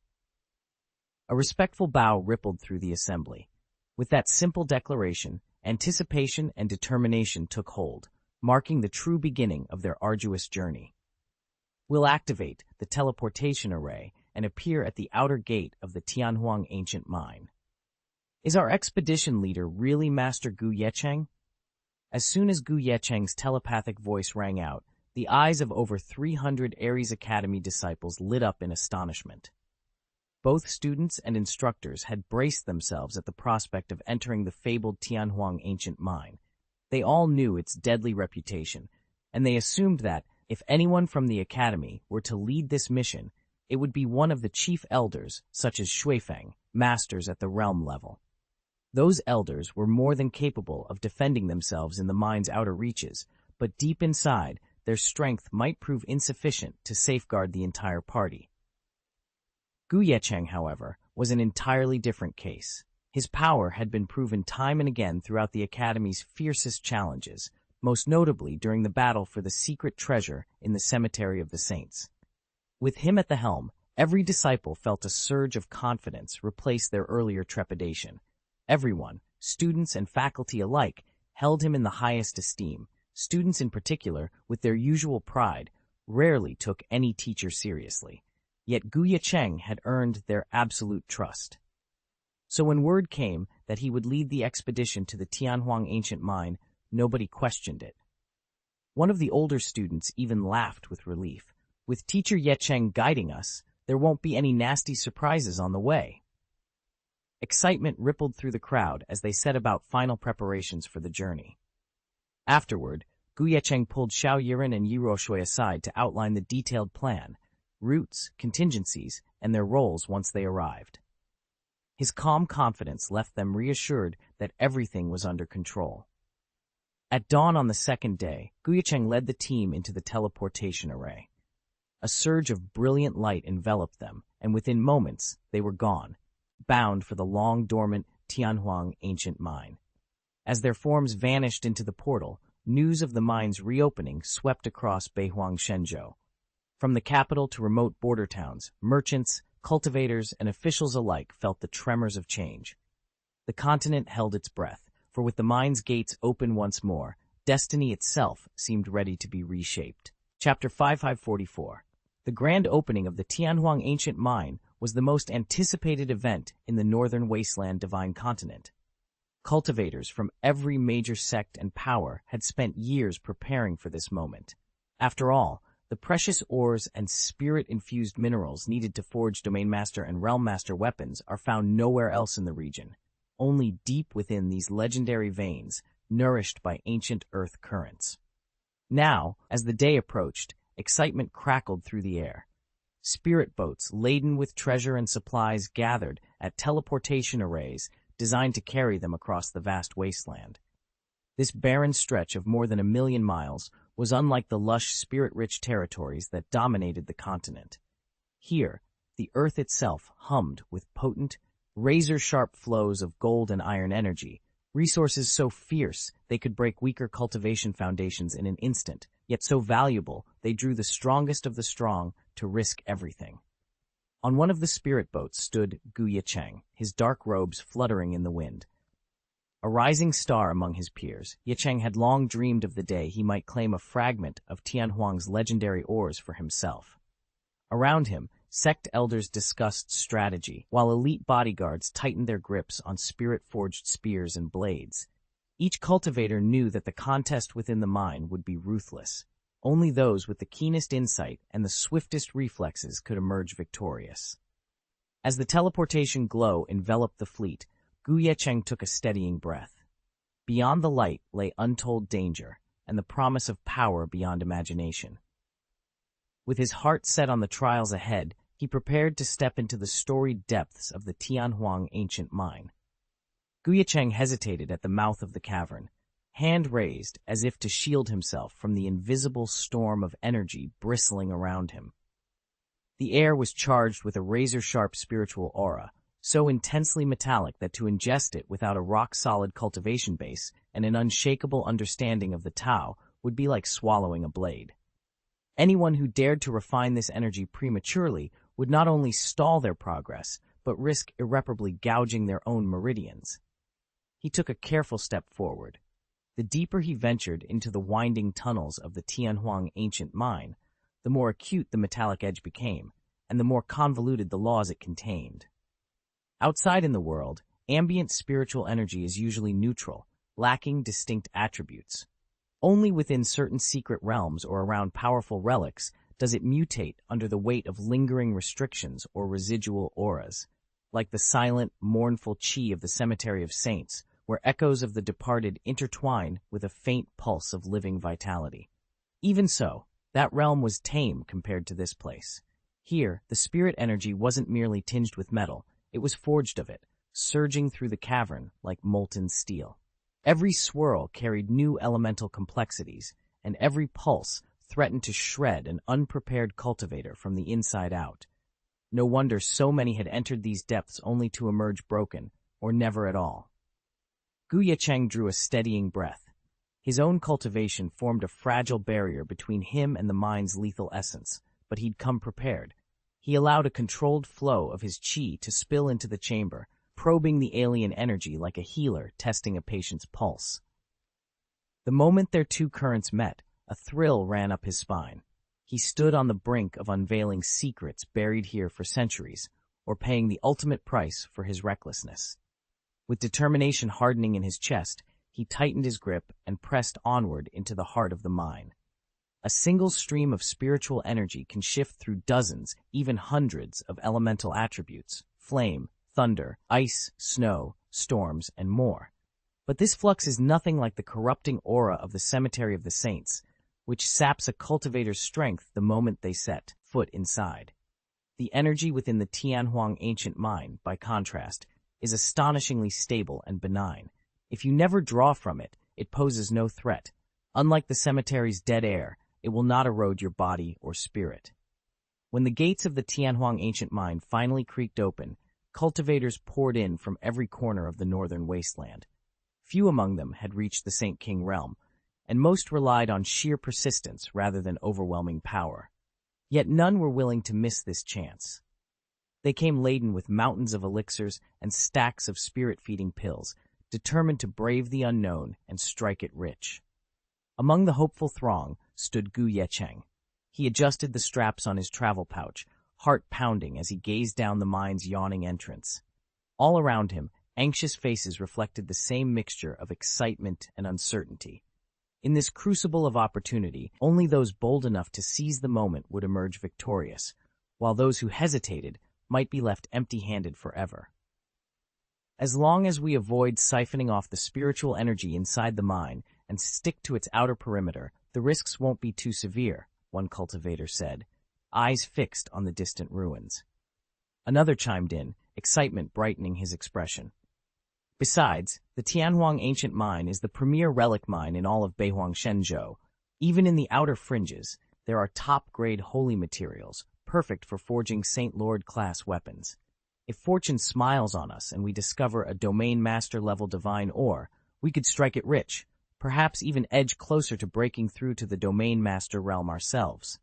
S1: A respectful bow rippled through the assembly. With that simple declaration, anticipation and determination took hold, marking the true beginning of their arduous journey. "We'll activate the teleportation array and appear at the outer gate of the Tianhuang ancient mine." Is our expedition leader really Master Ye Cheng? As soon as Ye Cheng's telepathic voice rang out, the eyes of over 300 Ares Academy disciples lit up in astonishment. Both students and instructors had braced themselves at the prospect of entering the fabled Tianhuang ancient mine. They all knew its deadly reputation, and they assumed that, if anyone from the Academy were to lead this mission, it would be one of the chief elders, such as Xuefeng, masters at the realm level. Those elders were more than capable of defending themselves in the mine's outer reaches, but deep inside, their strength might prove insufficient to safeguard the entire party. Ye Cheng, however, was an entirely different case. His power had been proven time and again throughout the Academy's fiercest challenges, most notably during the battle for the secret treasure in the Cemetery of the Saints. With him at the helm, every disciple felt a surge of confidence replace their earlier trepidation. Everyone, students and faculty alike, held him in the highest esteem. Students in particular, with their usual pride, rarely took any teacher seriously. Yet Ye Cheng had earned their absolute trust. So when word came that he would lead the expedition to the Tianhuang ancient mine, nobody questioned it. One of the older students even laughed with relief. With teacher Ye Cheng guiding us, there won't be any nasty surprises on the way. Excitement rippled through the crowd as they set about final preparations for the journey. Afterward, Ye Cheng pulled Xiao Yiren and Yi Roshui aside to outline the detailed plan, routes, contingencies, and their roles once they arrived. His calm confidence left them reassured that everything was under control. At dawn on the second day, Ye Cheng led the team into the teleportation array. A surge of brilliant light enveloped them, and within moments, they were gone, bound for the long-dormant Tianhuang ancient mine. As their forms vanished into the portal, news of the mine's reopening swept across Beihuang Shenzhou. From the capital to remote border towns, merchants, cultivators, and officials alike felt the tremors of change. The continent held its breath, for with the mine's gates open once more, destiny itself seemed ready to be reshaped. Chapter 5544. The grand opening of the Tianhuang ancient mine was the most anticipated event in the northern wasteland divine continent. Cultivators from every major sect and power had spent years preparing for this moment. After all, the precious ores and spirit-infused minerals needed to forge Domain Master and Realm Master weapons are found nowhere else in the region, only deep within these legendary veins, nourished by ancient earth currents. Now, as the day approached, excitement crackled through the air. Spirit boats laden with treasure and supplies gathered at teleportation arrays designed to carry them across the vast wasteland. This barren stretch of more than 1,000,000 miles was unlike the lush, spirit-rich territories that dominated the continent. Here, the earth itself hummed with potent, razor-sharp flows of gold and iron energy, resources so fierce they could break weaker cultivation foundations in an instant, yet so valuable they drew the strongest of the strong to risk everything. On one of the spirit boats stood Ye Cheng, his dark robes fluttering in the wind. A rising star among his peers, Ye Cheng had long dreamed of the day he might claim a fragment of Tianhuang's legendary ores for himself. Around him, sect elders discussed strategy, while elite bodyguards tightened their grips on spirit-forged spears and blades. Each cultivator knew that the contest within the mine would be ruthless. Only those with the keenest insight and the swiftest reflexes could emerge victorious. As the teleportation glow enveloped the fleet, Ye Cheng took a steadying breath. Beyond the light lay untold danger and the promise of power beyond imagination. With his heart set on the trials ahead, he prepared to step into the storied depths of the Tianhuang ancient mine. Ye Cheng hesitated at the mouth of the cavern, hand raised as if to shield himself from the invisible storm of energy bristling around him. The air was charged with a razor-sharp spiritual aura, so intensely metallic that to ingest it without a rock-solid cultivation base and an unshakable understanding of the Tao would be like swallowing a blade. Anyone who dared to refine this energy prematurely would not only stall their progress, but risk irreparably gouging their own meridians. He took a careful step forward. The deeper he ventured into the winding tunnels of the Tianhuang ancient mine, the more acute the metallic edge became, and the more convoluted the laws it contained. Outside in the world, ambient spiritual energy is usually neutral, lacking distinct attributes. Only within certain secret realms or around powerful relics does it mutate under the weight of lingering restrictions or residual auras, like the silent, mournful chi of the Cemetery of Saints, where echoes of the departed intertwine with a faint pulse of living vitality. Even so, that realm was tame compared to this place. Here, the spirit energy wasn't merely tinged with metal, it was forged of it, surging through the cavern like molten steel. Every swirl carried new elemental complexities, and every pulse threatened to shred an unprepared cultivator from the inside out. No wonder so many had entered these depths only to emerge broken, or never at all. Ye Cheng drew a steadying breath. His own cultivation formed a fragile barrier between him and the mine's lethal essence, but he'd come prepared. He allowed a controlled flow of his chi to spill into the chamber, probing the alien energy like a healer testing a patient's pulse. The moment their two currents met, a thrill ran up his spine. He stood on the brink of unveiling secrets buried here for centuries, or paying the ultimate price for his recklessness. With determination hardening in his chest, he tightened his grip and pressed onward into the heart of the mine. A single stream of spiritual energy can shift through dozens, even hundreds of elemental attributes: flame, thunder, ice, snow, storms, and more. But this flux is nothing like the corrupting aura of the Cemetery of the Saints, which saps a cultivator's strength the moment they set foot inside. The energy within the Tianhuang ancient mine, by contrast, is astonishingly stable and benign. If you never draw from it, it poses no threat. Unlike the cemetery's dead air, it will not erode your body or spirit. When the gates of the Tianhuang ancient mine finally creaked open, cultivators poured in from every corner of the northern wasteland. Few among them had reached the Saint King realm, and most relied on sheer persistence rather than overwhelming power. Yet none were willing to miss this chance. They came laden with mountains of elixirs and stacks of spirit-feeding pills, determined to brave the unknown and strike it rich. Among the hopeful throng stood Ye Cheng. He adjusted the straps on his travel pouch, heart pounding as he gazed down the mine's yawning entrance. All around him, anxious faces reflected the same mixture of excitement and uncertainty. In this crucible of opportunity, only those bold enough to seize the moment would emerge victorious, while those who hesitated might be left empty-handed forever. As long as we avoid siphoning off the spiritual energy inside the mine and stick to its outer perimeter, the risks won't be too severe, one cultivator said, eyes fixed on the distant ruins. Another chimed in, excitement brightening his expression. Besides, the Tianhuang ancient mine is the premier relic mine in all of Beihuang Shenzhou. Even in the outer fringes, there are top-grade holy materials, perfect for forging Saint Lord-class weapons. If fortune smiles on us and we discover a domain master-level divine ore, we could strike it rich, perhaps even edge closer to breaking through to the domain master realm ourselves.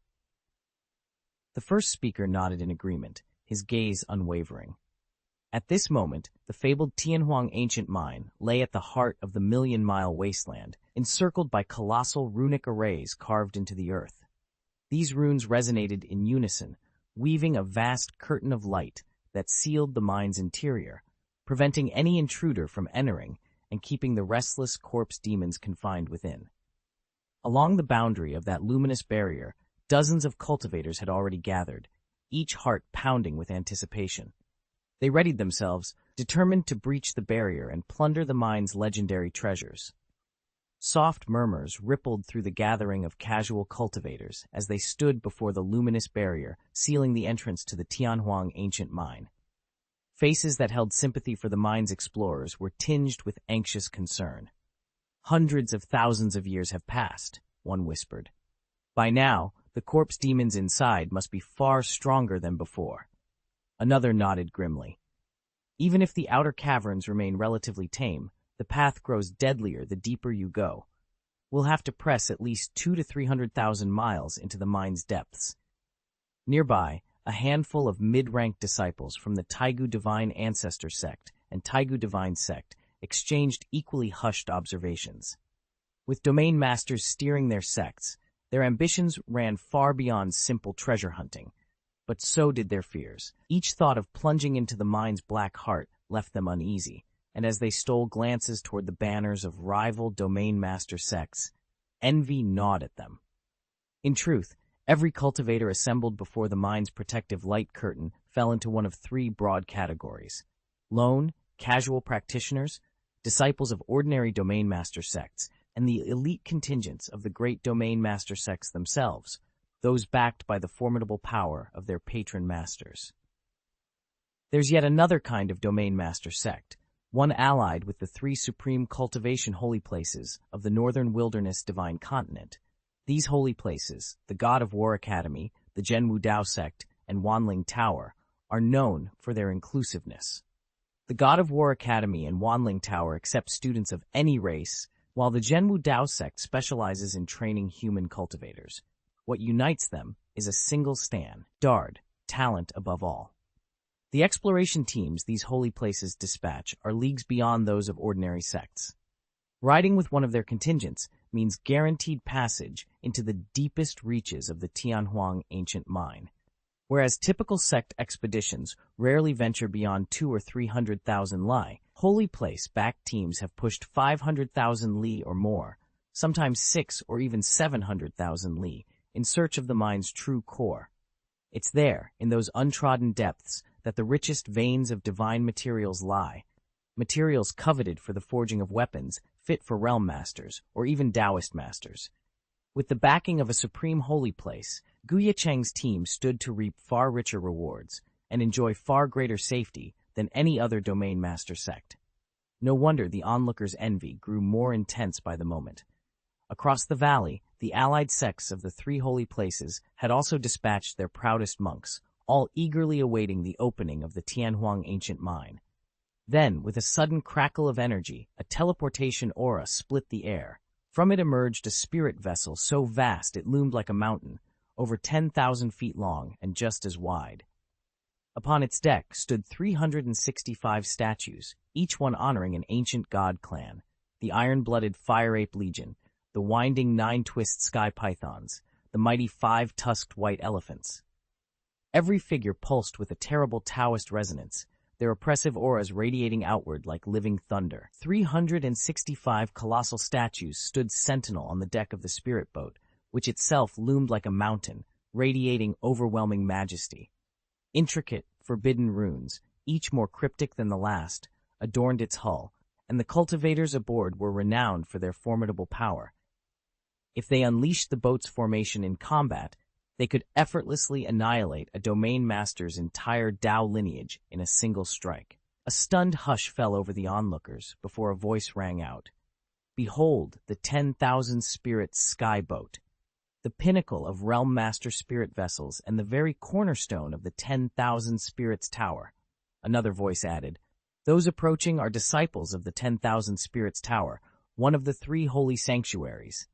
S1: The first speaker nodded in agreement, his gaze unwavering. At this moment, the fabled Tianhuang ancient mine lay at the heart of the million-mile wasteland, encircled by colossal runic arrays carved into the earth. These runes resonated in unison, weaving a vast curtain of light that sealed the mine's interior, preventing any intruder from entering and keeping the restless corpse demons confined within. Along the boundary of that luminous barrier, dozens of cultivators had already gathered, each heart pounding with anticipation. They readied themselves, determined to breach the barrier and plunder the mine's legendary treasures. Soft murmurs rippled through the gathering of casual cultivators as they stood before the luminous barrier, sealing the entrance to the Tianhuang ancient mine. Faces that held sympathy for the mine's explorers were tinged with anxious concern. "Hundreds of thousands of years have passed," one whispered. "By now, the corpse demons inside must be far stronger than before." Another nodded grimly. "Even if the outer caverns remain relatively tame, the path grows deadlier the deeper you go. We'll have to press at least 200,000 to 300,000 miles into the mine's depths." Nearby, a handful of mid-ranked disciples from the Taigu Divine Ancestor Sect and Taigu Divine Sect exchanged equally hushed observations. With domain masters steering their sects, their ambitions ran far beyond simple treasure hunting. But so did their fears. Each thought of plunging into the mine's black heart left them uneasy, and as they stole glances toward the banners of rival domain master sects, envy gnawed at them. In truth, every cultivator assembled before the mine's protective light curtain fell into one of three broad categories: lone, casual practitioners, disciples of ordinary domain master sects, and the elite contingents of the great domain master sects themselves, those backed by the formidable power of their patron masters. There's yet another kind of domain master sect, one allied with the three supreme cultivation holy places of the northern wilderness divine continent. These holy places, the God of War Academy, the Zhenwu Dao sect, and Wanling Tower, are known for their inclusiveness. The God of War Academy and Wanling Tower accept students of any race, while the Zhenwu Dao sect specializes in training human cultivators. What unites them is a single standard: talent above all. The exploration teams these holy places dispatch are leagues beyond those of ordinary sects. Riding with one of their contingents means guaranteed passage into the deepest reaches of the Tianhuang ancient mine. Whereas typical sect expeditions rarely venture beyond 200,000 or 300,000 li, holy place-backed teams have pushed 500,000 li or more, sometimes 600,000 or even 700,000 li, in search of the mine's true core. It's there, in those untrodden depths, that the richest veins of divine materials lie, materials coveted for the forging of weapons fit for realm masters or even Taoist masters. With the backing of a supreme holy place, Ye Cheng's team stood to reap far richer rewards and enjoy far greater safety than any other domain master sect. No wonder the onlookers' envy grew more intense by the moment. Across the valley, the allied sects of the three holy places had also dispatched their proudest monks, all eagerly awaiting the opening of the Tianhuang ancient mine. Then, with a sudden crackle of energy, a teleportation aura split the air. From it emerged a spirit vessel so vast it loomed like a mountain, over 10,000 feet long and just as wide. Upon its deck stood 365 statues, each one honoring an ancient god clan, the iron-blooded Fire Ape Legion, the winding nine-twist sky pythons, the mighty five-tusked white elephants. Every figure pulsed with a terrible Taoist resonance, their oppressive auras radiating outward like living thunder. 365 colossal statues stood sentinel on the deck of the spirit boat, which itself loomed like a mountain, radiating overwhelming majesty. Intricate, forbidden runes, each more cryptic than the last, adorned its hull, and the cultivators aboard were renowned for their formidable power. If they unleashed the boat's formation in combat, they could effortlessly annihilate a domain master's entire Dao lineage in a single strike. A stunned hush fell over the onlookers before a voice rang out. "Behold the 10,000 spirits sky boat, the pinnacle of Realm Master spirit vessels and the very cornerstone of the 10,000 spirits tower." Another voice added, "Those approaching are disciples of the 10,000 spirits tower, one of the three holy sanctuaries."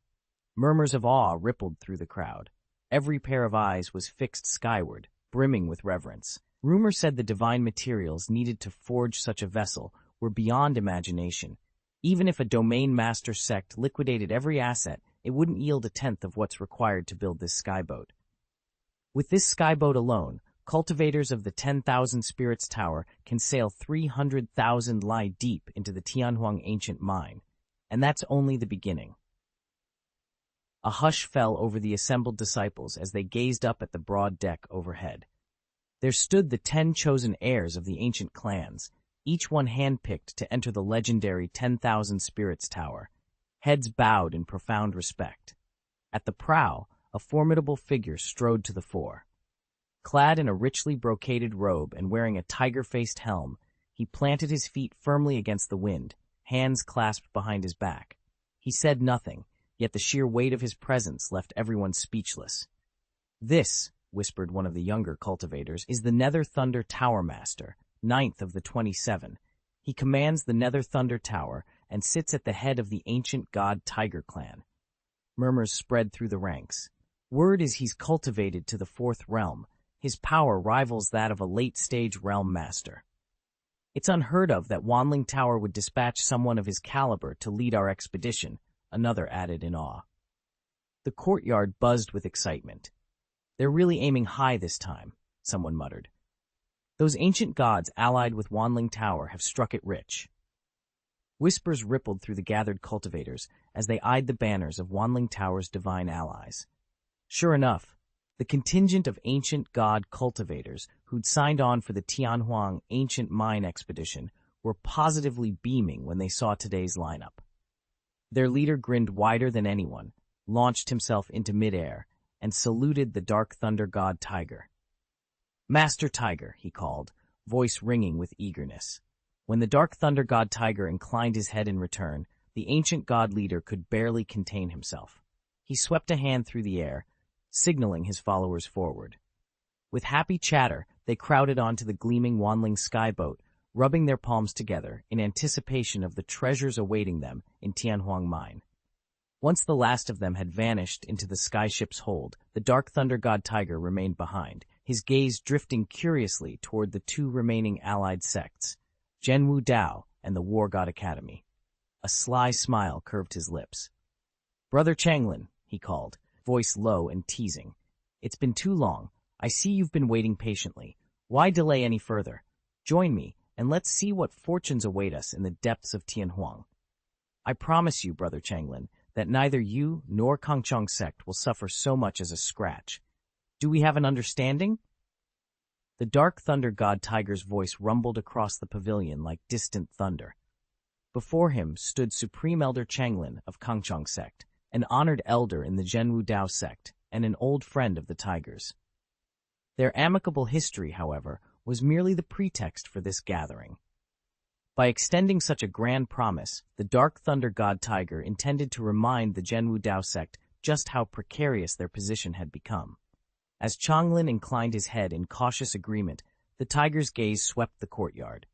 S1: Murmurs of awe rippled through the crowd. Every pair of eyes was fixed skyward, brimming with reverence. Rumor said the divine materials needed to forge such a vessel were beyond imagination. Even if a domain master sect liquidated every asset, it wouldn't yield a tenth of what's required to build this skyboat. With this skyboat alone, cultivators of the 10,000 Spirits Tower can sail 300,000 lie deep into the Tianhuang ancient mine, and that's only the beginning. A hush fell over the assembled disciples as they gazed up at the broad deck overhead. There stood the 10 chosen heirs of the ancient clans, each one handpicked to enter the legendary 10,000 Spirits Tower, heads bowed in profound respect. At the prow, a formidable figure strode to the fore. Clad in a richly brocaded robe and wearing a tiger-faced helm, he planted his feet firmly against the wind, hands clasped behind his back. He said nothing, yet the sheer weight of his presence left everyone speechless. "This," whispered one of the younger cultivators, "is the Nether Thunder Tower Master, 9th of the 27. He commands the Nether Thunder Tower and sits at the head of the ancient god Tiger Clan." Murmurs spread through the ranks. Word is he's cultivated to the 4th realm. His power rivals that of a late-stage realm master. "It's unheard of that Wanling Tower would dispatch someone of his caliber to lead our expedition," another added in awe. The courtyard buzzed with excitement. "They're really aiming high this time," someone muttered. "Those ancient gods allied with Wanling Tower have struck it rich." Whispers rippled through the gathered cultivators as they eyed the banners of Wanling Tower's divine allies. Sure enough, the contingent of ancient god cultivators who'd signed on for the Tianhuang ancient mine expedition were positively beaming when they saw today's lineup. Their leader grinned wider than anyone, launched himself into midair, and saluted the Dark Thunder God Tiger. "Master Tiger," he called, voice ringing with eagerness. When the Dark Thunder God Tiger inclined his head in return, the ancient god leader could barely contain himself. He swept a hand through the air, signaling his followers forward. With happy chatter, they crowded onto the gleaming Wanling skyboat, rubbing their palms together in anticipation of the treasures awaiting them in Tianhuang Mine. Once the last of them had vanished into the skyship's hold, the Dark Thunder God Tiger remained behind, his gaze drifting curiously toward the 2 remaining allied sects, Zhenwu Dao and the War God Academy. A sly smile curved his lips. "Brother Changlin," he called, voice low and teasing. "It's been too long. I see you've been waiting patiently. Why delay any further? Join me, and let's see what fortunes await us in the depths of Tianhuang. I promise you, Brother Changlin, that neither you nor Kangchong sect will suffer so much as a scratch. Do we have an understanding?" The Dark Thunder God Tiger's voice rumbled across the pavilion like distant thunder. Before him stood Supreme Elder Changlin of Kangchong sect, an honored elder in the Zhenwu Dao sect, and an old friend of the Tigers. Their amicable history, however, was merely the pretext for this gathering. By extending such a grand promise, the Dark Thunder God Tiger intended to remind the Zhenwu Dao sect just how precarious their position had become. As Changlin inclined his head in cautious agreement, the tiger's gaze swept the courtyard.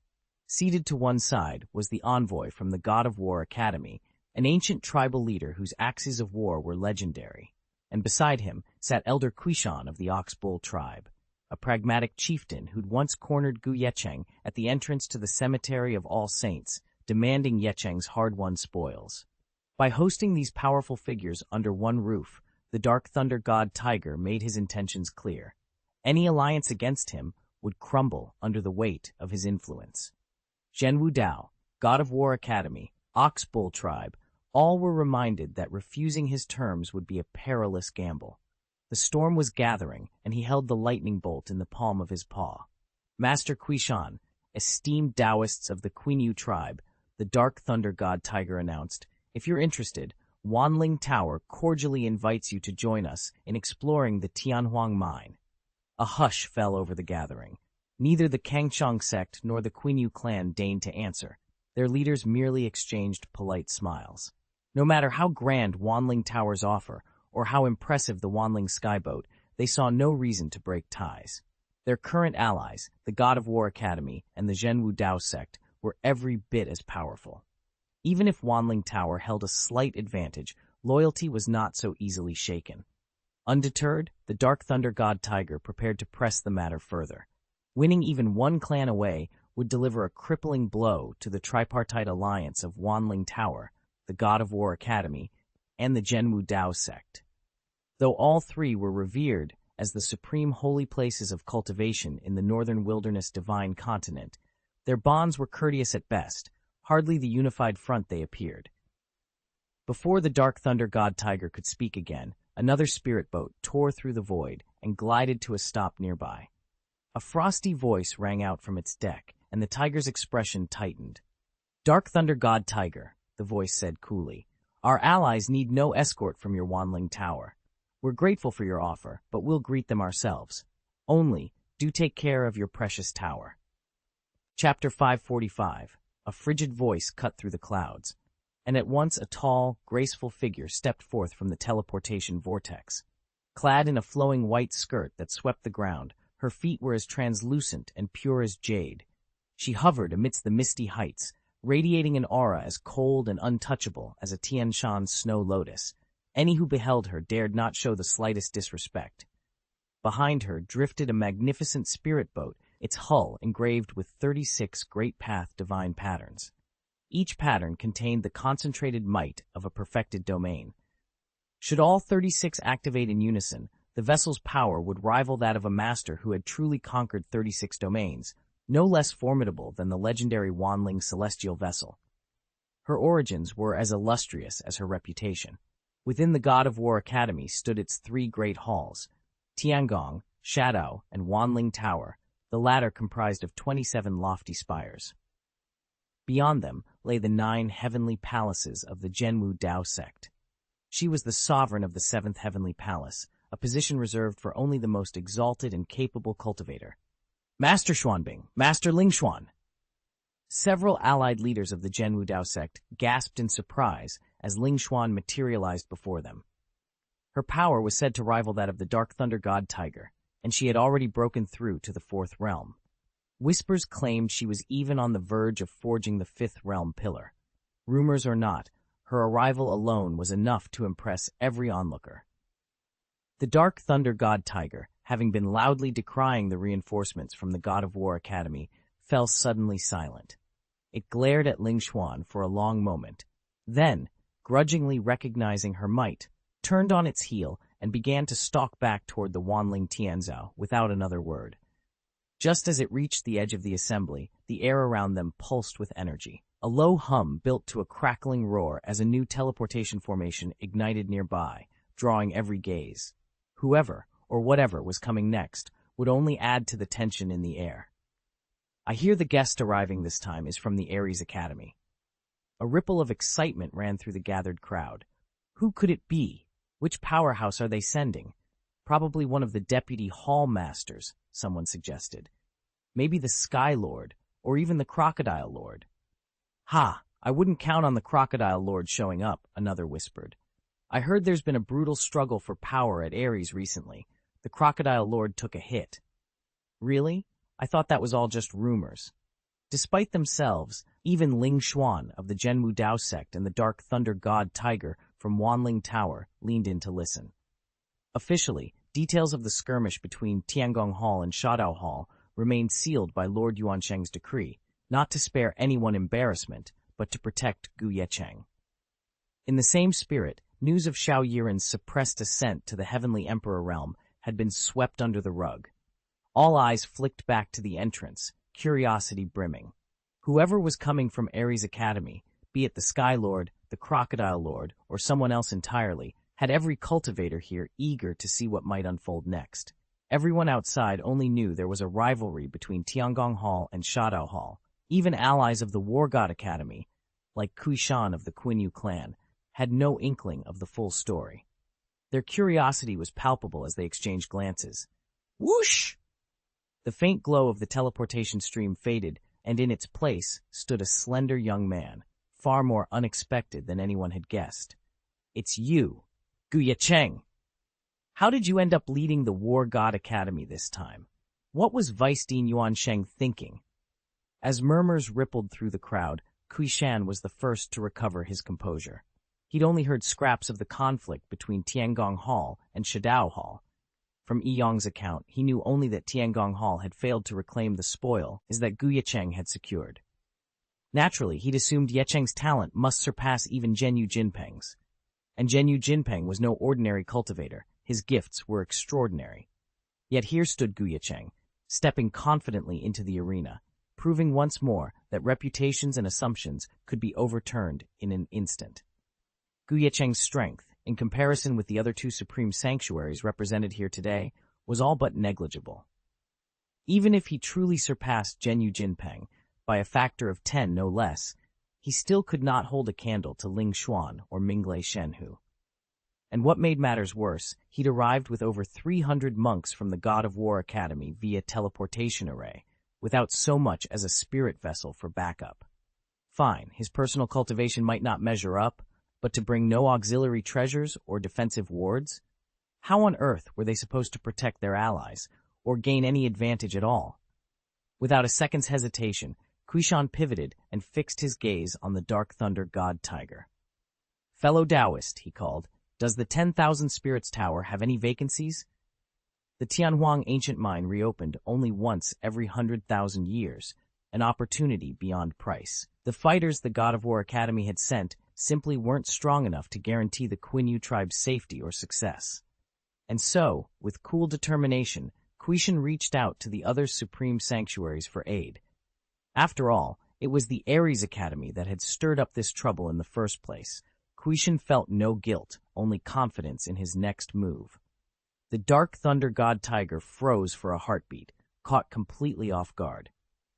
S1: Seated to one side was the envoy from the God of War Academy, an ancient tribal leader whose axes of war were legendary, and beside him sat Elder Quishan of the Ox Bull tribe, a pragmatic chieftain who'd once cornered Ye Cheng at the entrance to the Cemetery of All Saints, demanding Ye Cheng's hard-won spoils. By hosting these powerful figures under one roof, the Dark Thunder God Tiger made his intentions clear. Any alliance against him would crumble under the weight of his influence. Zhenwu Dao, God of War Academy, Ox Bull tribe, all were reminded that refusing his terms would be a perilous gamble. The storm was gathering, and he held the lightning bolt in the palm of his paw. Master Quishan, esteemed Taoists of the Quinyu tribe, the Dark Thunder God Tiger announced, "If you're interested, Wanling Tower cordially invites you to join us in exploring the Tianhuang mine." A hush fell over the gathering. Neither the Kangchong sect nor the Quinyu clan deigned to answer. Their leaders merely exchanged polite smiles. No matter how grand Wanling Tower's offer, or how impressive the Wanling skyboat, they saw no reason to break ties. Their current allies, the God of War Academy and the Zhenwu Dao sect, were every bit as powerful. Even if Wanling Tower held a slight advantage, loyalty was not so easily shaken. Undeterred, the Dark Thunder God Tiger prepared to press the matter further. Winning even one clan away would deliver a crippling blow to the tripartite alliance of Wanling Tower, the God of War Academy, and the Zhenwu Dao sect. Though all three were revered as the supreme holy places of cultivation in the northern wilderness divine continent, their bonds were courteous at best, hardly the unified front they appeared. Before the Dark Thunder God Tiger could speak again, another spirit boat tore through the void and glided to a stop nearby. A frosty voice rang out from its deck, and the tiger's expression tightened. "Dark Thunder God Tiger," the voice said coolly, "our allies need no escort from your Wanling Tower. We're grateful for your offer, but we'll greet them ourselves. Only, do take care of your precious tower." Chapter 545. A frigid voice cut through the clouds, and at once a tall, graceful figure stepped forth from the teleportation vortex. Clad in a flowing white skirt that swept the ground, her feet were as translucent and pure as jade. She hovered amidst the misty heights, radiating an aura as cold and untouchable as a Tian Shan snow lotus. Any who beheld her dared not show the slightest disrespect. Behind her drifted a magnificent spirit boat, its hull engraved with 36 Great Path divine patterns. Each pattern contained the concentrated might of a perfected domain. Should all 36 activate in unison, the vessel's power would rival that of a master who had truly conquered 36 domains, no less formidable than the legendary Wanling celestial vessel. Her origins were as illustrious as her reputation. Within the God of War Academy stood its three great halls, Tiangong, Shadow, and Wanling Tower, the latter comprised of 27 lofty spires. Beyond them lay the 9 heavenly palaces of the Zhenwu Dao sect. She was the sovereign of the 7th heavenly palace, a position reserved for only the most exalted and capable cultivator. "Master Xuanbing, Master Lingxuan!" Several allied leaders of the Zhenwu Dao sect gasped in surprise as Lingxuan materialized before them. Her power was said to rival that of the Dark Thunder God Tiger, and she had already broken through to the 4th realm. Whispers claimed she was even on the verge of forging the 5th realm pillar. Rumors or not, her arrival alone was enough to impress every onlooker. The Dark Thunder God Tiger, having been loudly decrying the reinforcements from the God of War Academy, fell suddenly silent. It glared at Lingxuan for a long moment, then, grudgingly recognizing her might, turned on its heel and began to stalk back toward the Wanling Tianzhou without another word. Just as it reached the edge of the assembly, the air around them pulsed with energy. A low hum built to a crackling roar as a new teleportation formation ignited nearby, drawing every gaze. Whoever, or whatever was coming next, would only add to the tension in the air. "I hear the guest arriving this time is from the Ares Academy." A ripple of excitement ran through the gathered crowd. Who could it be? Which powerhouse are they sending? Probably one of the deputy hall masters, someone suggested. Maybe the Sky Lord, or even the Crocodile Lord. Ha! I wouldn't count on the Crocodile Lord showing up, another whispered. I heard there's been a brutal struggle for power at Ares recently. The Crocodile Lord took a hit. Really? I thought that was all just rumors. Despite themselves, even Ling Xuan of the Zhenwu Dao sect and the Dark Thunder God Tiger from Wanling Tower leaned in to listen. Officially, details of the skirmish between Tiangong Hall and Shadao Hall remained sealed by Lord Yuansheng's decree, not to spare anyone embarrassment, but to protect Ye Cheng. In the same spirit, news of Xiao Yiren's suppressed ascent to the Heavenly Emperor realm had been swept under the rug. All eyes flicked back to the entrance, curiosity brimming. Whoever was coming from Ares Academy, be it the Sky Lord, the Crocodile Lord, or someone else entirely, had every cultivator here eager to see what might unfold next. Everyone outside only knew there was a rivalry between Tiangong Hall and Shadao Hall. Even allies of the War God Academy, like Kuishan of the Quinyu clan, had no inkling of the full story. Their curiosity was palpable as they exchanged glances. Whoosh! The faint glow of the teleportation stream faded, and in its place stood a slender young man, far more unexpected than anyone had guessed. It's you, Ye Cheng. How did you end up leading the War God Academy this time? What was Vice Dean Yuansheng thinking? As murmurs rippled through the crowd, Kuishan was the first to recover his composure. He'd only heard scraps of the conflict between Tiangong Hall and Shadao Hall. From Yong's account, he knew only that Tiangong Hall had failed to reclaim the spoil that Ye Cheng had secured. Naturally, he'd assumed Ye Cheng's talent must surpass even Zhenyu Jinpeng's. And Zhenyu Jinpeng was no ordinary cultivator. His gifts were extraordinary. Yet here stood Ye Cheng, stepping confidently into the arena, proving once more that reputations and assumptions could be overturned in an instant. Ye Cheng's strength, in comparison with the other two supreme sanctuaries represented here today, was all but negligible. Even if he truly surpassed Zhenyu Jinpeng, by a factor of 10 no less, he still could not hold a candle to Ling Xuan or Minglei Shenhu. And what made matters worse, he'd arrived with over 300 monks from the God of War Academy via teleportation array, without so much as a spirit vessel for backup. Fine, his personal cultivation might not measure up, but to bring no auxiliary treasures or defensive wards? How on earth were they supposed to protect their allies, or gain any advantage at all? Without a second's hesitation, Kuishan pivoted and fixed his gaze on the Dark Thunder God Tiger. Fellow Taoist, he called, does the 10,000 Spirits Tower have any vacancies? The Tianhuang ancient mine reopened only once every 100,000 years, an opportunity beyond price. The fighters the God of War Academy had sent simply weren't strong enough to guarantee the Quinyu tribe's safety or success. And so, with cool determination, Kuishan reached out to the other supreme sanctuaries for aid. After all, it was the Ares Academy that had stirred up this trouble in the first place. Kuishan felt no guilt, only confidence in his next move. The Dark Thunder God Tiger froze for a heartbeat, caught completely off guard.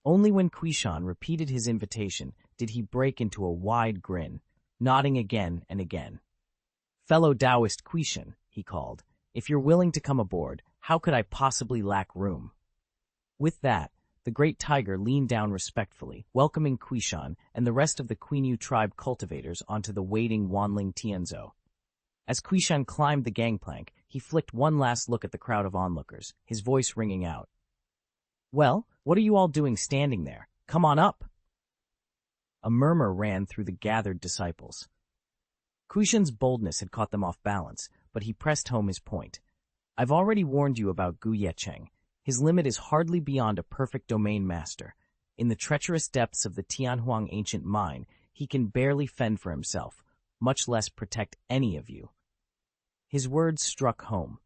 S1: Only when Kuishan repeated his invitation did he break into a wide grin, nodding again and again. Fellow Taoist Kuishan, he called, if you're willing to come aboard, how could I possibly lack room? With that, the great tiger leaned down respectfully, welcoming Kuishan and the rest of the Quinyu tribe cultivators onto the waiting Wanling Tianzhou. As Kuishan climbed the gangplank, he flicked one last look at the crowd of onlookers, his voice ringing out. Well, what are you all doing standing there? Come on up! A murmur ran through the gathered disciples. Kuishan's boldness had caught them off balance, but he pressed home his point. I've already warned you about Ye Cheng. His limit is hardly beyond a perfect domain master. In the treacherous depths of the Tianhuang ancient mine, he can barely fend for himself, much less protect any of you. His words struck home.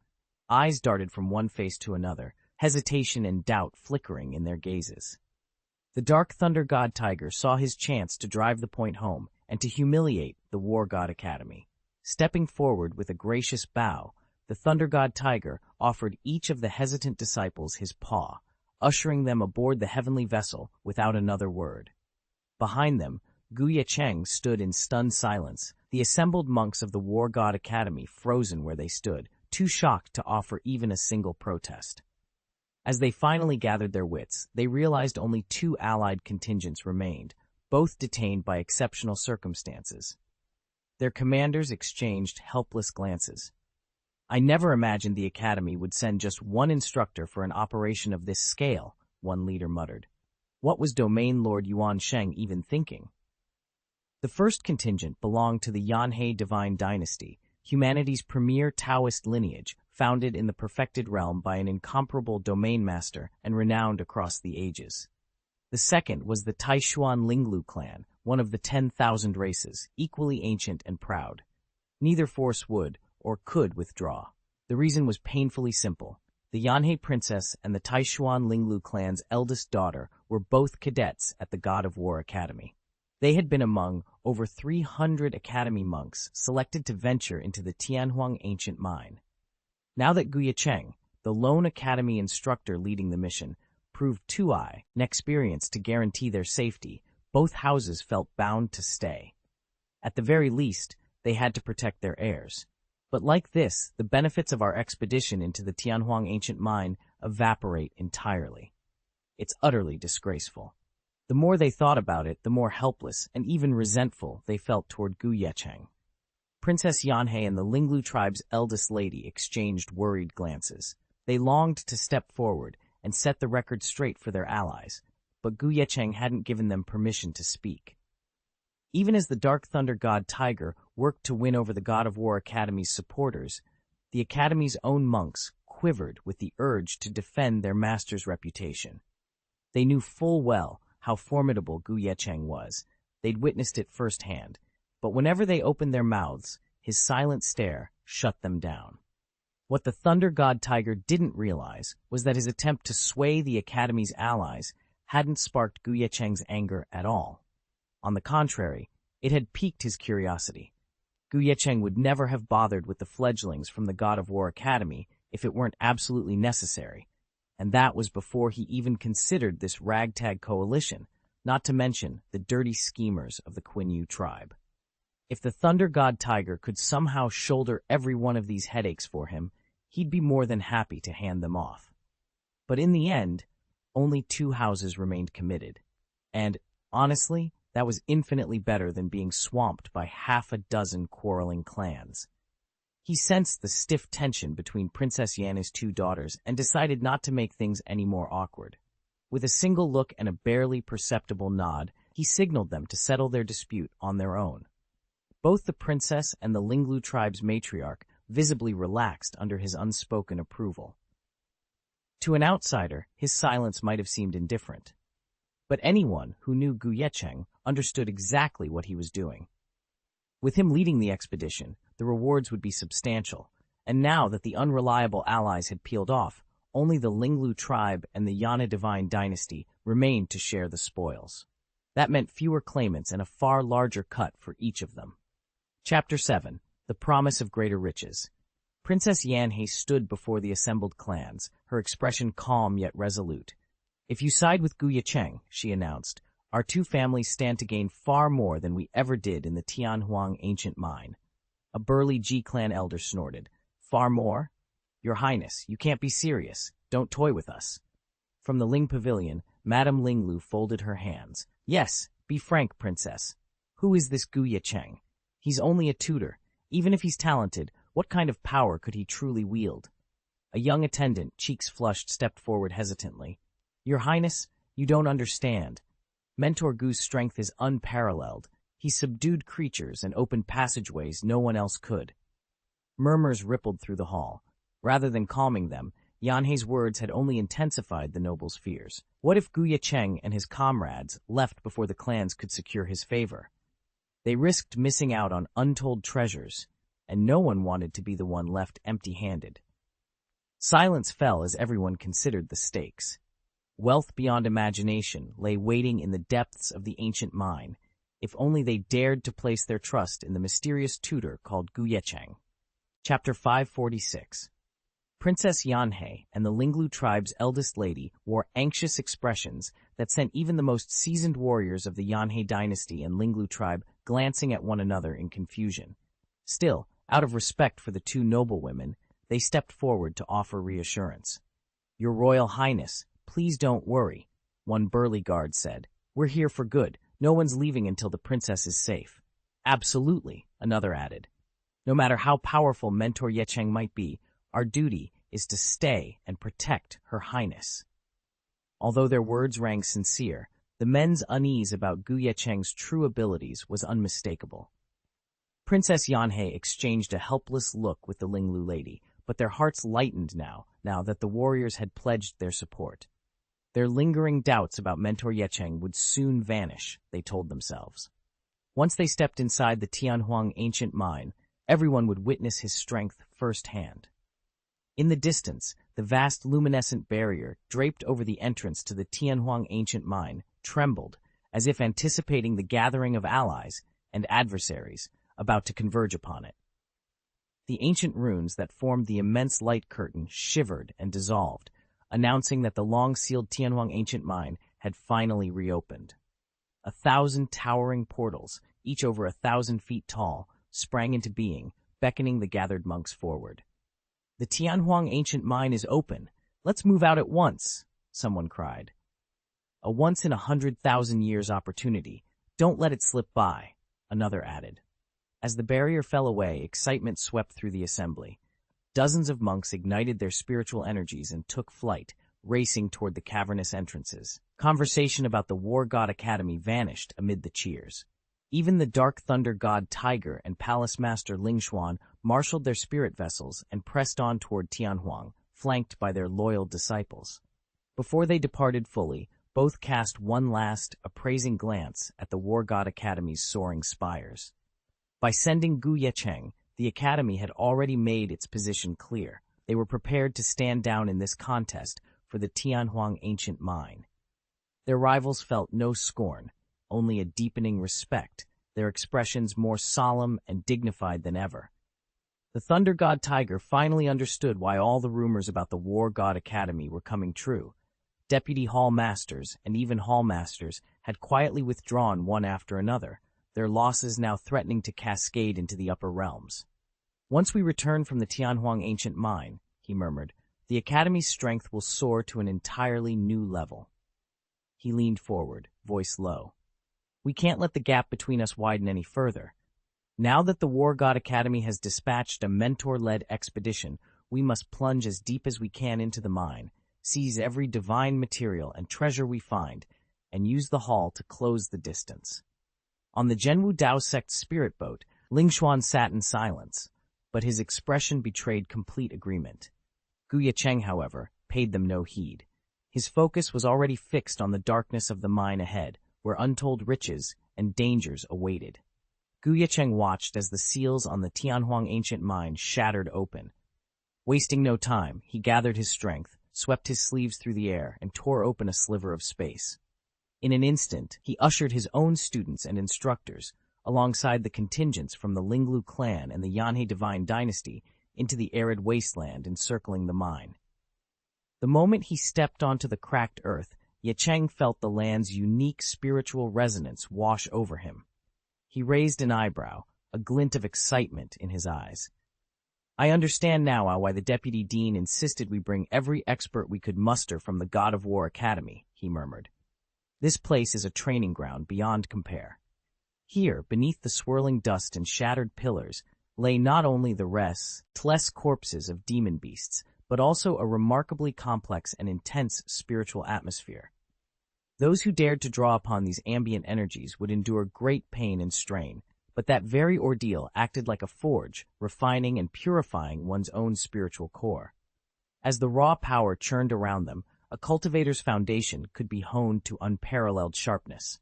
S1: Eyes darted from one face to another, hesitation and doubt flickering in their gazes. The Dark Thunder God Tiger saw his chance to drive the point home and to humiliate the War God Academy. Stepping forward with a gracious bow, the Thunder God Tiger offered each of the hesitant disciples his paw, ushering them aboard the heavenly vessel without another word. Behind them, Ye Cheng stood in stunned silence, the assembled monks of the War God Academy frozen where they stood, too shocked to offer even a single protest. As they finally gathered their wits, they realized only two allied contingents remained, both detained by exceptional circumstances. Their commanders exchanged helpless glances. "I never imagined the Academy would send just one instructor for an operation of this scale," one leader muttered. What was Domain Lord Yuan Sheng even thinking? The first contingent belonged to the Yanhe Divine Dynasty, humanity's premier Taoist lineage, founded in the perfected realm by an incomparable domain master and renowned across the ages. The second was the Taishuan Linglu clan, one of the 10,000 races, equally ancient and proud. Neither force would, or could, withdraw. The reason was painfully simple. The Yanhe princess and the Taishuan Linglu clan's eldest daughter were both cadets at the God of War Academy. They had been among over 300 academy monks selected to venture into the Tianhuang ancient mine. Now that Ye Cheng, the lone academy instructor leading the mission, proved too inexperienced to guarantee their safety, both houses felt bound to stay. At the very least, they had to protect their heirs. But like this, the benefits of our expedition into the Tianhuang ancient mine evaporate entirely. It's utterly disgraceful. The more they thought about it, the more helpless and even resentful they felt toward Ye Cheng. Princess Yanhe and the Linglu tribe's eldest lady exchanged worried glances. They longed to step forward and set the record straight for their allies, but Ye Cheng hadn't given them permission to speak. Even as the Dark Thunder God Tiger worked to win over the God of War Academy's supporters, the Academy's own monks quivered with the urge to defend their master's reputation. They knew full well how formidable Ye Cheng was. They'd witnessed it firsthand, but whenever they opened their mouths, his silent stare shut them down. What the Thunder God Tiger didn't realize was that his attempt to sway the Academy's allies hadn't sparked Ye Cheng's anger at all. On the contrary, it had piqued his curiosity. Ye Cheng would never have bothered with the fledglings from the God of War Academy if it weren't absolutely necessary, and that was before he even considered this ragtag coalition, not to mention the dirty schemers of the Quinyu tribe. If the Thunder God Tiger could somehow shoulder every one of these headaches for him, he'd be more than happy to hand them off. But in the end, only 2 houses remained committed, and, honestly, that was infinitely better than being swamped by half a dozen quarreling clans. He sensed the stiff tension between Princess Yanhe's 2 daughters and decided not to make things any more awkward. With a single look and a barely perceptible nod, he signaled them to settle their dispute on their own. Both the princess and the Linglu tribe's matriarch visibly relaxed under his unspoken approval. To an outsider, his silence might have seemed indifferent. But anyone who knew Ye Cheng understood exactly what he was doing. With him leading the expedition, the rewards would be substantial, and now that the unreliable allies had peeled off, only the Linglu tribe and the Yanhe Divine Dynasty remained to share the spoils. That meant fewer claimants and a far larger cut for each of them. Chapter 7. The Promise of Greater Riches. Princess Yanhe stood before the assembled clans, her expression calm yet resolute. "If you side with Ye Cheng," she announced, "our 2 families stand to gain far more than we ever did in the Tianhuang ancient mine." A burly G-clan elder snorted. "Far more? Your Highness, you can't be serious. Don't toy with us." From the Ling Pavilion, Madame Linglu folded her hands. "Yes, be frank, Princess. Who is this Ye Cheng? He's only a tutor. Even if he's talented, what kind of power could he truly wield?" A young attendant, cheeks flushed, stepped forward hesitantly. "Your Highness, you don't understand. Mentor Gu's strength is unparalleled. He subdued creatures and opened passageways no one else could." Murmurs rippled through the hall. Rather than calming them, Yanhe's words had only intensified the noble's fears. What if Ye Cheng and his comrades left before the clans could secure his favor? They risked missing out on untold treasures, and no one wanted to be the one left empty-handed. Silence fell as everyone considered the stakes. Wealth beyond imagination lay waiting in the depths of the ancient mine, if only they dared to place their trust in the mysterious tutor called Ye Cheng. Chapter 546. Princess Yanhe and the Linglu tribe's eldest lady wore anxious expressions that sent even the most seasoned warriors of the Yanhe dynasty and Linglu tribe glancing at one another in confusion. Still, out of respect for the 2 noblewomen, they stepped forward to offer reassurance. "Your Royal Highness, please don't worry," one burly guard said. "We're here for good, No one's leaving until the princess is safe. Absolutely, another added. No matter how powerful Mentor Ye Cheng might be, our duty is to stay and protect Her Highness. Although their words rang sincere, the men's unease about Gu Ye Cheng's true abilities was unmistakable. Princess Yanhei exchanged a helpless look with the Linglu lady, but their hearts lightened now that the warriors had pledged their support. Their lingering doubts about Mentor Ye Cheng would soon vanish, they told themselves. Once they stepped inside the Tianhuang ancient mine, everyone would witness his strength firsthand. In the distance, the vast luminescent barrier draped over the entrance to the Tianhuang ancient mine trembled, as if anticipating the gathering of allies and adversaries about to converge upon it. The ancient runes that formed the immense light curtain shivered and dissolved, announcing that the long-sealed Tianhuang ancient mine had finally reopened. 1,000 towering portals, each over 1,000 feet tall, sprang into being, beckoning the gathered monks forward. "The Tianhuang ancient mine is open. Let's move out at once," someone cried. "A once-in-100,000 years opportunity. Don't let it slip by," another added. As the barrier fell away, excitement swept through the assembly. Dozens of monks ignited their spiritual energies and took flight, racing toward the cavernous entrances. Conversation about the War God Academy vanished amid the cheers. Even the Dark Thunder God Tiger and Palace Master Lingshuan marshaled their spirit vessels and pressed on toward Tianhuang, flanked by their loyal disciples. Before they departed fully, both cast one last, appraising glance at the War God Academy's soaring spires. By sending Gu Ye Cheng, the Academy had already made its position clear. They were prepared to stand down in this contest for the Tianhuang ancient mine. Their rivals felt no scorn, only a deepening respect, their expressions more solemn and dignified than ever. The Thunder God Tiger finally understood why all the rumors about the War God Academy were coming true. Deputy Hall Masters and even Hall Masters had quietly withdrawn one after another, their losses now threatening to cascade into the upper realms. "Once we return from the Tianhuang ancient mine," he murmured, "the Academy's strength will soar to an entirely new level." He leaned forward, voice low. "We can't let the gap between us widen any further. Now that the War God Academy has dispatched a mentor-led expedition, we must plunge as deep as we can into the mine, seize every divine material and treasure we find, and use the hall to close the distance." On the Zhenwu Dao sect spirit boat, Lingshuan sat in silence, but his expression betrayed complete agreement. Gu Ye Cheng, however, paid them no heed. His focus was already fixed on the darkness of the mine ahead, where untold riches and dangers awaited. Gu Ye Cheng watched as the seals on the Tianhuang ancient mine shattered open. Wasting no time, he gathered his strength, swept his sleeves through the air, and tore open a sliver of space. In an instant, he ushered his own students and instructors, alongside the contingents from the Linglu clan and the Yanhei divine dynasty, into the arid wasteland encircling the mine. The moment he stepped onto the cracked earth, Ye Cheng felt the land's unique spiritual resonance wash over him. He raised an eyebrow, a glint of excitement in his eyes. "I understand now why the Deputy Dean insisted we bring every expert we could muster from the God of War Academy," he murmured. "This place is a training ground beyond compare." Here, beneath the swirling dust and shattered pillars, lay not only the restless corpses of demon beasts, but also a remarkably complex and intense spiritual atmosphere. Those who dared to draw upon these ambient energies would endure great pain and strain, but that very ordeal acted like a forge, refining and purifying one's own spiritual core. As the raw power churned around them, a cultivator's foundation could be honed to unparalleled sharpness.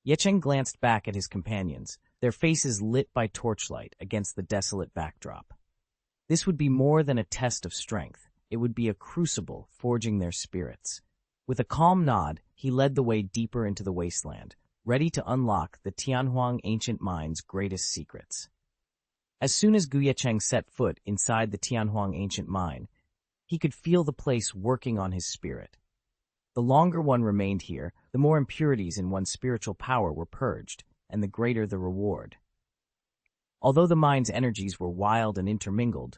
S1: Ye Cheng glanced back at his companions, their faces lit by torchlight against the desolate backdrop. This would be more than a test of strength. It would be a crucible forging their spirits. With a calm nod, he led the way deeper into the wasteland, ready to unlock the Tianhuang ancient mine's greatest secrets. As soon as Gu Ye Cheng set foot inside the Tianhuang ancient mine, he could feel the place working on his spirit. The longer one remained here, the more impurities in one's spiritual power were purged, and the greater the reward. Although the mine's energies were wild and intermingled,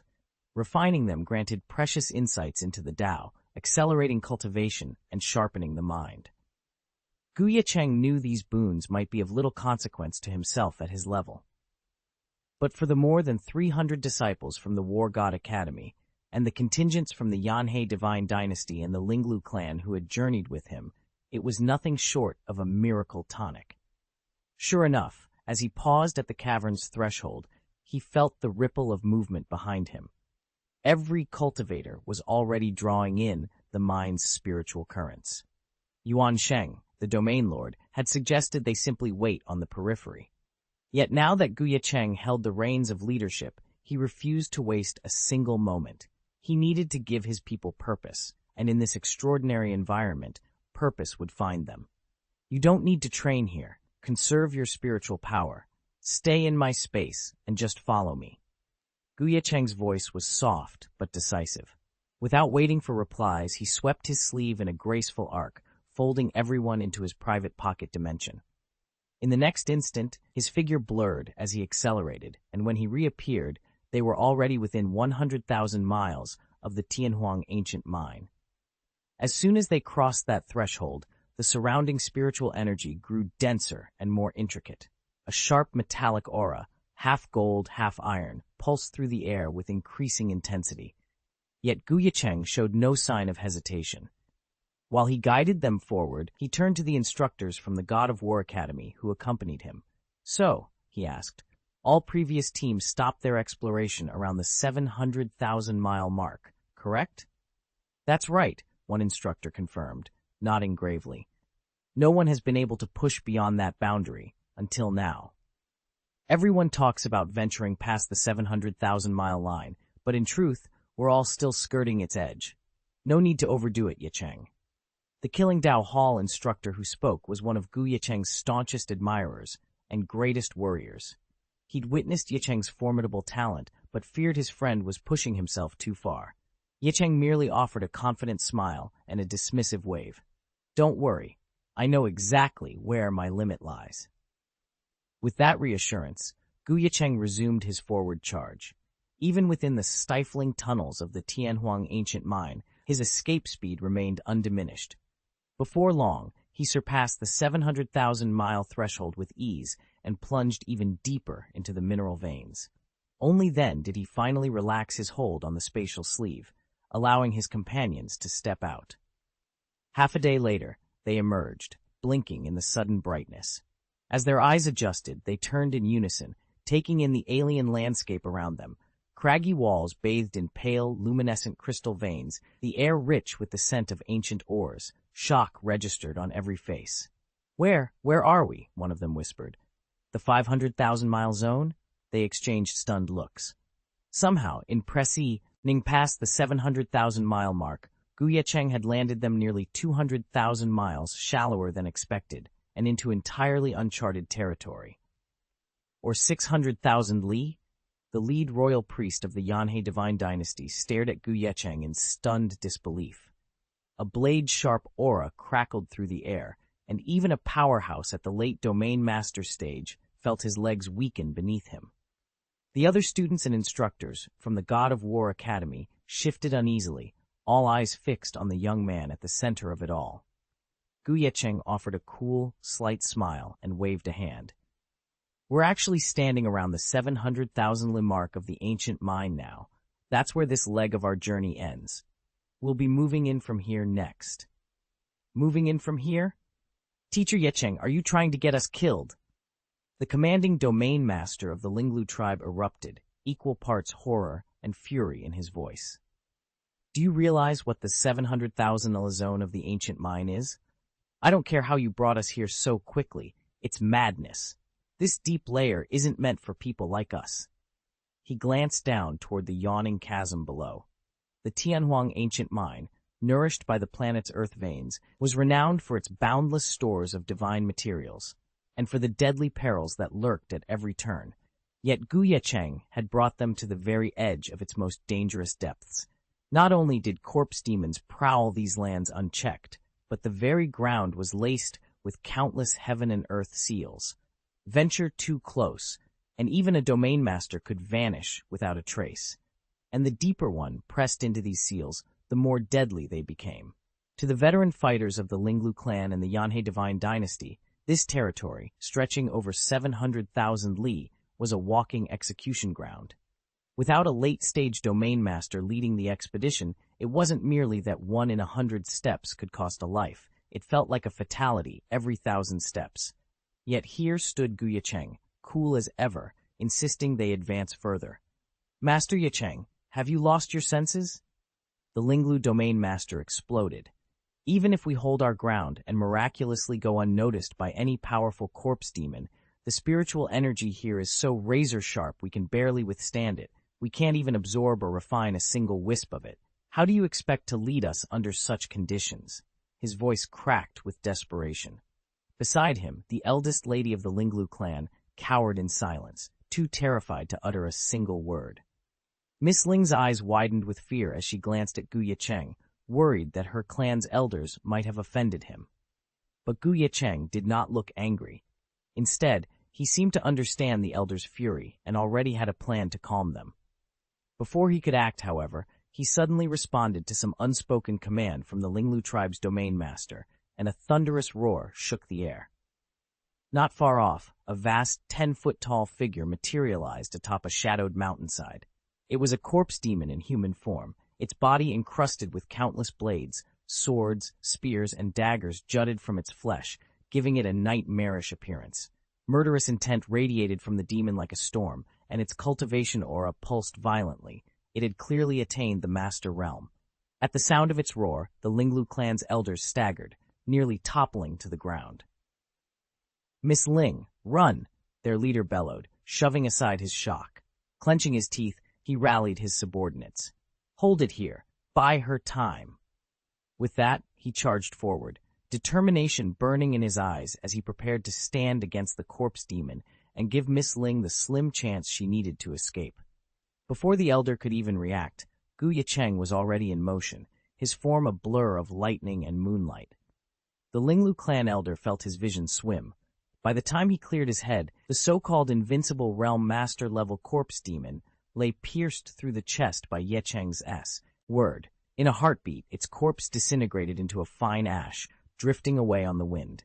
S1: refining them granted precious insights into the Tao, accelerating cultivation and sharpening the mind. Ye Cheng knew these boons might be of little consequence to himself at his level. But for the more than 300 disciples from the War God Academy, and the contingents from the Yanhei Divine Dynasty and the Linglu clan who had journeyed with him, it was nothing short of a miracle tonic. Sure enough, as he paused at the cavern's threshold, he felt the ripple of movement behind him. Every cultivator was already drawing in the mind's spiritual currents. Yuan Sheng, the domain lord, had suggested they simply wait on the periphery. Yet now that Ye Cheng held the reins of leadership, he refused to waste a single moment. He needed to give his people purpose, and in this extraordinary environment, purpose would find them. You don't need to train here. Conserve your spiritual power. Stay in my space and just follow me. Ye Cheng's voice was soft but decisive. Without waiting for replies, he swept his sleeve in a graceful arc, folding everyone into his private pocket dimension. In the next instant, his figure blurred as he accelerated, and when he reappeared, they were already within 100,000 miles of the Tianhuang ancient mine. As soon as they crossed that threshold, the surrounding spiritual energy grew denser and more intricate. A sharp metallic aura, half gold, half iron, pulsed through the air with increasing intensity. Yet Ye Cheng showed no sign of hesitation. While he guided them forward, he turned to the instructors from the God of War Academy who accompanied him. So, he asked, all previous teams stopped their exploration around the 700,000-mile mark, correct? That's right, one instructor confirmed, nodding gravely. No one has been able to push beyond that boundary, until now. Everyone talks about venturing past the 700,000-mile line, but in truth, we're all still skirting its edge. No need to overdo it, Ye Cheng. The Killing Dao Hall instructor who spoke was one of Ye Cheng's staunchest admirers and greatest warriors. He'd witnessed Ye Cheng's formidable talent, but feared his friend was pushing himself too far. Ye Cheng merely offered a confident smile and a dismissive wave. Don't worry, I know exactly where my limit lies. With that reassurance, Ye Cheng resumed his forward charge. Even within the stifling tunnels of the Tianhuang ancient mine, his escape speed remained undiminished. Before long, he surpassed the 700,000-mile threshold with ease and plunged even deeper into the mineral veins. Only then did he finally relax his hold on the spatial sleeve, allowing his companions to step out. Half a day later, they emerged, blinking in the sudden brightness. As their eyes adjusted, they turned in unison, taking in the alien landscape around them. Craggy walls bathed in pale, luminescent crystal veins, the air rich with the scent of ancient ores. Shock registered on every face. Where are we? One of them whispered. The 500,000-mile zone? They exchanged stunned looks. Somehow, in Pressy, past the 700,000-mile mark, Ye Cheng had landed them nearly 200,000 miles shallower than expected, and into entirely uncharted territory. Or 600,000 li? The lead royal priest of the Yanhei Divine Dynasty stared at Ye Cheng in stunned disbelief. A blade-sharp aura crackled through the air, and even a powerhouse at the late Domain Master stage felt his legs weaken beneath him. The other students and instructors from the God of War Academy shifted uneasily, all eyes fixed on the young man at the center of it all. Ye Cheng offered a cool, slight smile and waved a hand. We're actually standing around the 700,000 li mark of the ancient mine now. That's where this leg of our journey ends. We'll be moving in from here next. Moving in from here? Teacher Ye Cheng, are you trying to get us killed? The commanding domain master of the Linglu tribe erupted, equal parts horror and fury in his voice. Do you realize what the 700,000 li zone of the ancient mine is? I don't care how you brought us here so quickly. It's madness. This deep layer isn't meant for people like us. He glanced down toward the yawning chasm below. The Tianhuang ancient mine, nourished by the planet's earth veins, was renowned for its boundless stores of divine materials, and for the deadly perils that lurked at every turn. Yet Ye Cheng had brought them to the very edge of its most dangerous depths. Not only did corpse demons prowl these lands unchecked, but the very ground was laced with countless heaven and earth seals. Venture too close, and even a domain master could vanish without a trace. And the deeper one pressed into these seals, the more deadly they became. To the veteran fighters of the Linglu clan and the Yanhei Divine Dynasty, this territory, stretching over 700,000 li, was a walking execution ground. Without a late-stage domain master leading the expedition, it wasn't merely that 1 in 100 steps could cost a life. It felt like a fatality every 1,000 steps. Yet here stood Ye Cheng, cool as ever, insisting they advance further. "Master Ye Cheng, have you lost your senses?" The Linglu domain master exploded. "Even if we hold our ground and miraculously go unnoticed by any powerful corpse demon, the spiritual energy here is so razor-sharp we can barely withstand it. We can't even absorb or refine a single wisp of it. How do you expect to lead us under such conditions?" His voice cracked with desperation. Beside him, the eldest lady of the Linglu clan cowered in silence, too terrified to utter a single word. Miss Ling's eyes widened with fear as she glanced at Ye Cheng, worried that her clan's elders might have offended him. But Ye Cheng did not look angry. Instead, he seemed to understand the elders' fury and already had a plan to calm them. Before he could act, however, he suddenly responded to some unspoken command from the Linglu tribe's domain master, and a thunderous roar shook the air. Not far off, a vast 10-foot-tall figure materialized atop a shadowed mountainside. It was a corpse demon in human form, its body encrusted with countless blades, swords, spears, and daggers jutted from its flesh, giving it a nightmarish appearance. Murderous intent radiated from the demon like a storm, and its cultivation aura pulsed violently. It had clearly attained the master realm. At the sound of its roar, the Linglu clan's elders staggered, nearly toppling to the ground. "Miss Ling, run!" their leader bellowed, shoving aside his shock. Clenching his teeth, he rallied his subordinates. "Hold it here. Buy her time." With that, he charged forward, determination burning in his eyes as he prepared to stand against the corpse demon and give Miss Ling the slim chance she needed to escape. Before the elder could even react, Ye Cheng was already in motion, his form a blur of lightning and moonlight. The Linglu clan elder felt his vision swim. By the time he cleared his head, the so-called Invincible Realm Master-level corpse demon lay pierced through the chest by Ye Cheng's word. In a heartbeat, its corpse disintegrated into a fine ash, drifting away on the wind.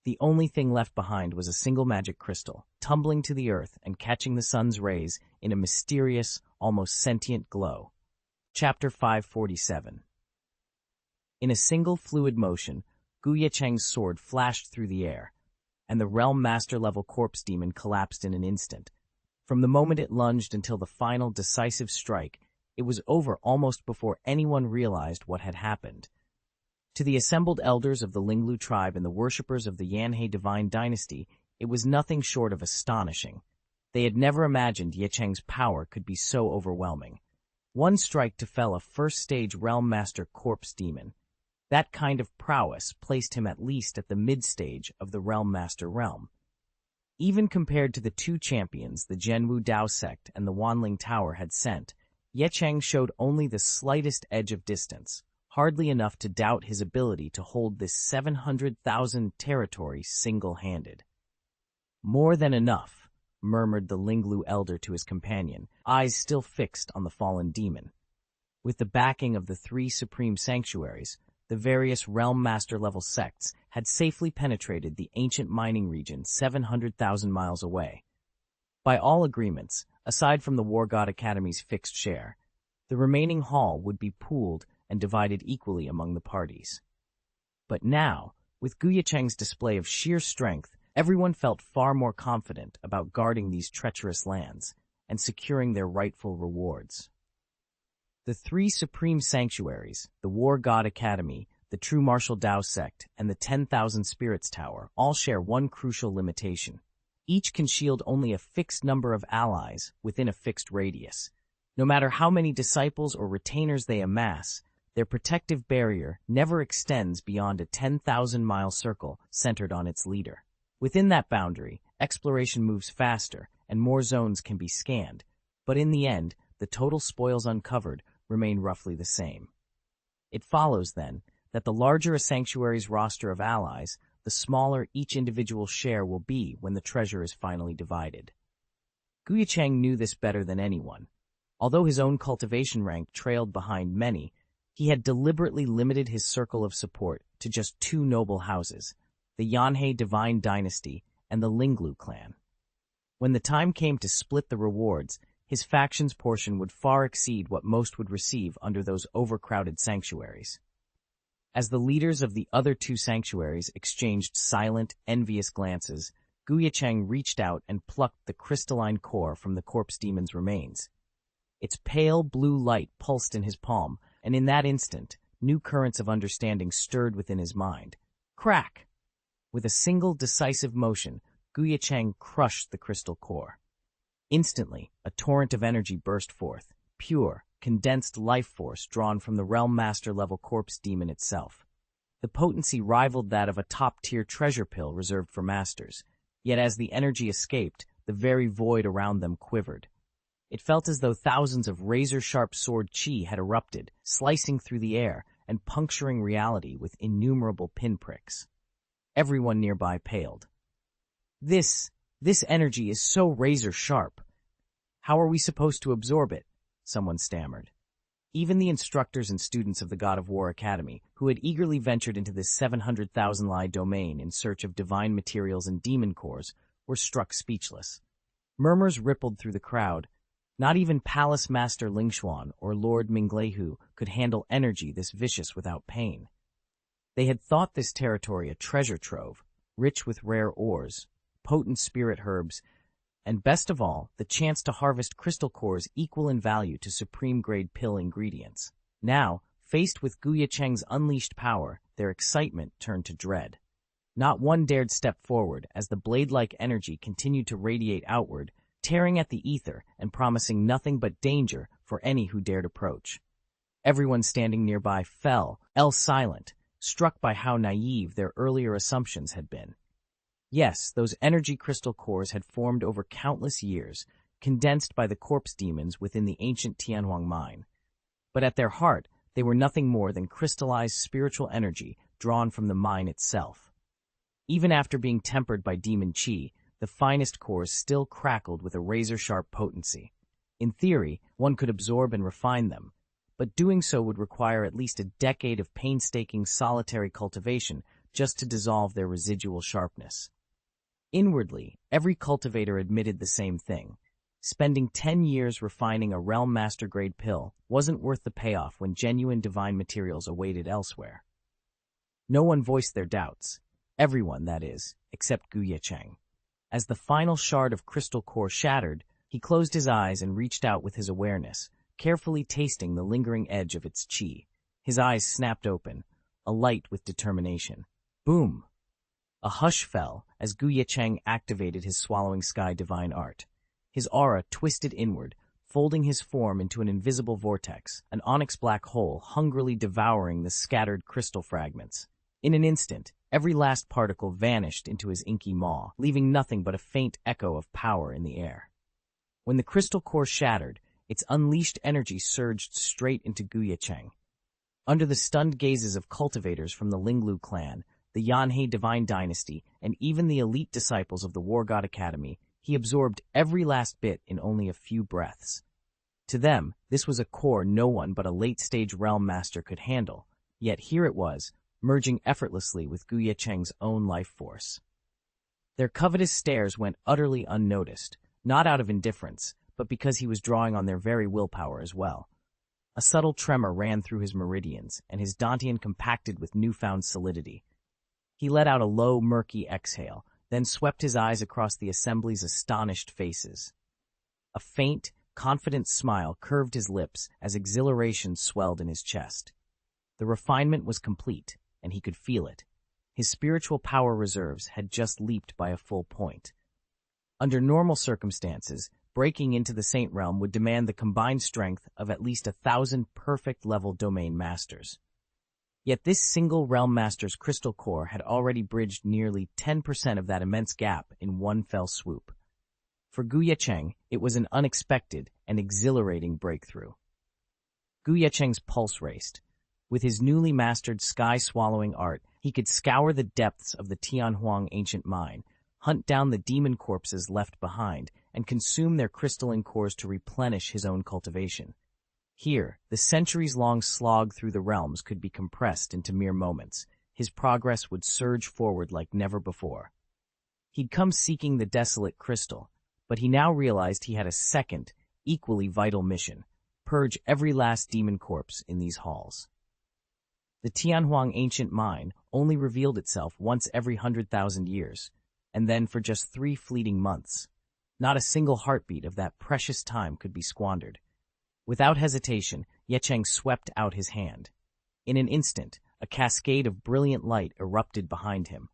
S1: The only thing left behind was a single magic crystal, tumbling to the earth and catching the sun's rays in a mysterious, almost sentient glow. Chapter 547. In a single fluid motion, Ye Cheng's sword flashed through the air, and the Realm Master-level corpse demon collapsed in an instant. From the moment it lunged until the final decisive strike, it was over almost before anyone realized what had happened. To the assembled elders of the Linglu tribe and the worshippers of the Yanhei Divine Dynasty, it was nothing short of astonishing. They had never imagined Ye Cheng's power could be so overwhelming. One strike to fell a first-stage Realm Master corpse demon. That kind of prowess placed him at least at the mid-stage of the Realm Master realm. Even compared to the two champions the Zhenwu Dao sect and the Wanling Tower had sent, Ye Cheng showed only the slightest edge of distance, hardly enough to doubt his ability to hold this 700,000 territory single-handed. "More than enough," murmured the Linglu elder to his companion, eyes still fixed on the fallen demon. With the backing of the 3 supreme sanctuaries, the various Realm Master-level sects had safely penetrated the ancient mining region 700,000 miles away. By all agreements, aside from the War God Academy's fixed share, the remaining haul would be pooled and divided equally among the parties. But now, with Ye Cheng's display of sheer strength, everyone felt far more confident about guarding these treacherous lands and securing their rightful rewards. The 3 supreme sanctuaries, the War God Academy, the True Martial Dao sect, and the 10,000 Spirits Tower all share one crucial limitation. Each can shield only a fixed number of allies within a fixed radius. No matter how many disciples or retainers they amass, their protective barrier never extends beyond a 10,000-mile circle centered on its leader. Within that boundary, exploration moves faster and more zones can be scanned, but in the end, the total spoils uncovered remain roughly the same. It follows, then, that the larger a sanctuary's roster of allies, the smaller each individual share will be when the treasure is finally divided. Ye Cheng knew this better than anyone. Although his own cultivation rank trailed behind many, He had deliberately limited his circle of support to just two noble houses, the Yanhei Divine Dynasty and the Linglu clan. When the time came to split the rewards, his faction's portion would far exceed what most would receive under those overcrowded sanctuaries. As the leaders of the other two sanctuaries exchanged silent, envious glances, Ye Cheng reached out and plucked the crystalline core from the corpse demon's remains. Its pale blue light pulsed in his palm, and in that instant, new currents of understanding stirred within his mind. Crack! With a single decisive motion, Ye Cheng crushed the crystal core. Instantly, a torrent of energy burst forth, pure, condensed life force drawn from the Realm Master-level corpse demon itself. The potency rivaled that of a top-tier treasure pill reserved for masters, yet as the energy escaped, the very void around them quivered. It felt as though thousands of razor-sharp sword chi had erupted, slicing through the air and puncturing reality with innumerable pinpricks. Everyone nearby paled. This energy is so razor-sharp. How are we supposed to absorb it? Someone stammered. Even the instructors and students of the God of War Academy, who had eagerly ventured into this 700,000 li domain in search of divine materials and demon cores, were struck speechless. Murmurs rippled through the crowd. Not even Palace Master Lingxuan or Lord Mingleihu could handle energy this vicious without pain. They had thought this territory a treasure trove, rich with rare ores, potent spirit herbs, and best of all, the chance to harvest crystal cores equal in value to supreme-grade pill ingredients. Now, faced with Ye Cheng's unleashed power, their excitement turned to dread. Not one dared step forward as the blade-like energy continued to radiate outward, tearing at the ether and promising nothing but danger for any who dared approach. Everyone standing nearby fell, silent, struck by how naive their earlier assumptions had been. Yes, those energy crystal cores had formed over countless years, condensed by the corpse demons within the ancient Tianhuang mine. But at their heart, they were nothing more than crystallized spiritual energy drawn from the mine itself. Even after being tempered by demon chi, the finest cores still crackled with a razor-sharp potency. In theory, one could absorb and refine them, but doing so would require at least a decade of painstaking solitary cultivation just to dissolve their residual sharpness. Inwardly, every cultivator admitted the same thing. Spending 10 years refining a Realm Master-grade pill wasn't worth the payoff when genuine divine materials awaited elsewhere. No one voiced their doubts. Everyone, that is, except Ye Cheng. As the final shard of crystal core shattered, he closed his eyes and reached out with his awareness, carefully tasting the lingering edge of its chi. His eyes snapped open, alight with determination. Boom! A hush fell as Ye Cheng activated his swallowing sky divine art. His aura twisted inward, folding his form into an invisible vortex, an onyx black hole hungrily devouring the scattered crystal fragments. In an instant, every last particle vanished into his inky maw, leaving nothing but a faint echo of power in the air. When the crystal core shattered, its unleashed energy surged straight into Ye Cheng. Under the stunned gazes of cultivators from the Linglu clan, the Yanhei Divine Dynasty, and even the elite disciples of the War God Academy, he absorbed every last bit in only a few breaths. To them, this was a core no one but a late-stage Realm Master could handle, yet here it was, merging effortlessly with Ye Cheng's own life force. Their covetous stares went utterly unnoticed, not out of indifference, but because he was drawing on their very willpower as well. A subtle tremor ran through his meridians, and his dantian compacted with newfound solidity. He let out a low, murky exhale, then swept his eyes across the assembly's astonished faces. A faint, confident smile curved his lips as exhilaration swelled in his chest. The refinement was complete, and he could feel it. His spiritual power reserves had just leaped by a full point. Under normal circumstances, breaking into the Saint Realm would demand the combined strength of at least 1,000 perfect-level domain masters. Yet this single Realm Master's crystal core had already bridged nearly 10% of that immense gap in one fell swoop. For Ye Cheng, it was an unexpected and exhilarating breakthrough. Ye Cheng's pulse raced. With his newly mastered sky-swallowing art, he could scour the depths of the Tianhuang ancient mine, hunt down the demon corpses left behind, and consume their crystalline cores to replenish his own cultivation. Here, the centuries-long slog through the realms could be compressed into mere moments. His progress would surge forward like never before. He'd come seeking the desolate crystal, but he now realized he had a second, equally vital mission: purge every last demon corpse in these halls. The Tianhuang ancient mine only revealed itself once every 100,000 years, and then for just 3 fleeting months. Not a single heartbeat of that precious time could be squandered. Without hesitation, Ye Cheng swept out his hand. In an instant, a cascade of brilliant light erupted behind him.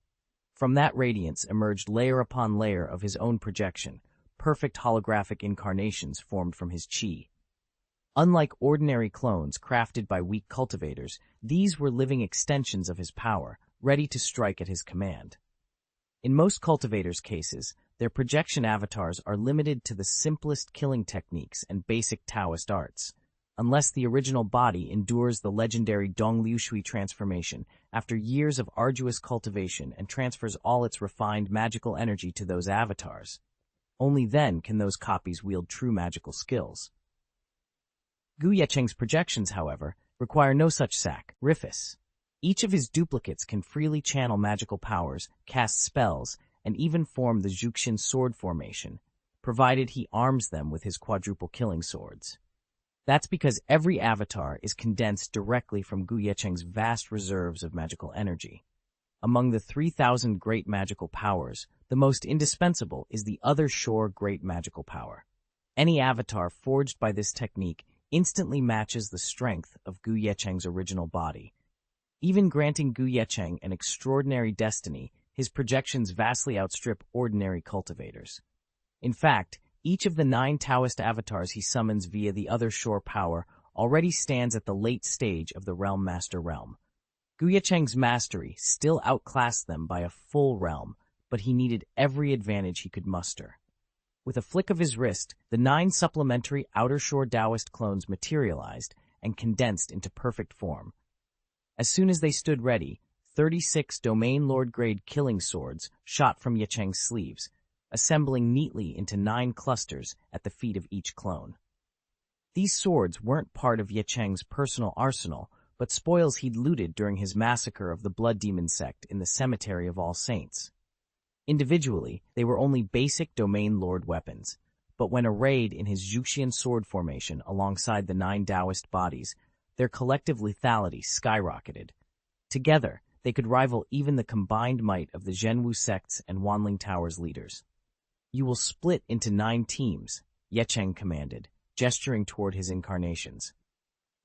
S1: From that radiance emerged layer upon layer of his own projection, perfect holographic incarnations formed from his chi. Unlike ordinary clones crafted by weak cultivators, these were living extensions of his power, ready to strike at his command. In most cultivators' cases, their projection avatars are limited to the simplest killing techniques and basic Taoist arts, unless the original body endures the legendary Dongliushui transformation after years of arduous cultivation and transfers all its refined magical energy to those avatars. Only then can those copies wield true magical skills. Ye Cheng's projections, however, require no such sacrifice. Each of his duplicates can freely channel magical powers, cast spells, and even form the Zhuxian sword formation, provided he arms them with his quadruple killing swords. That's because every avatar is condensed directly from Ye Cheng's vast reserves of magical energy. Among the 3,000 great magical powers, the most indispensable is the Other Shore Great Magical Power. Any avatar forged by this technique instantly matches the strength of Ye Cheng's original body. Even granting Ye Cheng an extraordinary destiny, his projections vastly outstrip ordinary cultivators. In fact, each of the 9 Taoist avatars he summons via the Other Shore power already stands at the late stage of the Realm Master realm. Ye Cheng's mastery still outclassed them by a full realm, but he needed every advantage he could muster. With a flick of his wrist, the 9 supplementary Outer Shore Taoist clones materialized and condensed into perfect form. As soon as they stood ready, 36 Domain Lord-grade killing swords shot from Ye Cheng's sleeves, assembling neatly into 9 clusters at the feet of each clone. These swords weren't part of Ye Cheng's personal arsenal, but spoils he'd looted during his massacre of the Blood Demon sect in the Cemetery of All Saints. Individually, they were only basic Domain Lord weapons, but when arrayed in his Zhuxian sword formation alongside the 9 Taoist bodies, their collective lethality skyrocketed. Together, they could rival even the combined might of the Zhenwu sects and Wanling Tower's leaders. "You will split into 9 teams," Ye Cheng commanded, gesturing toward his incarnations.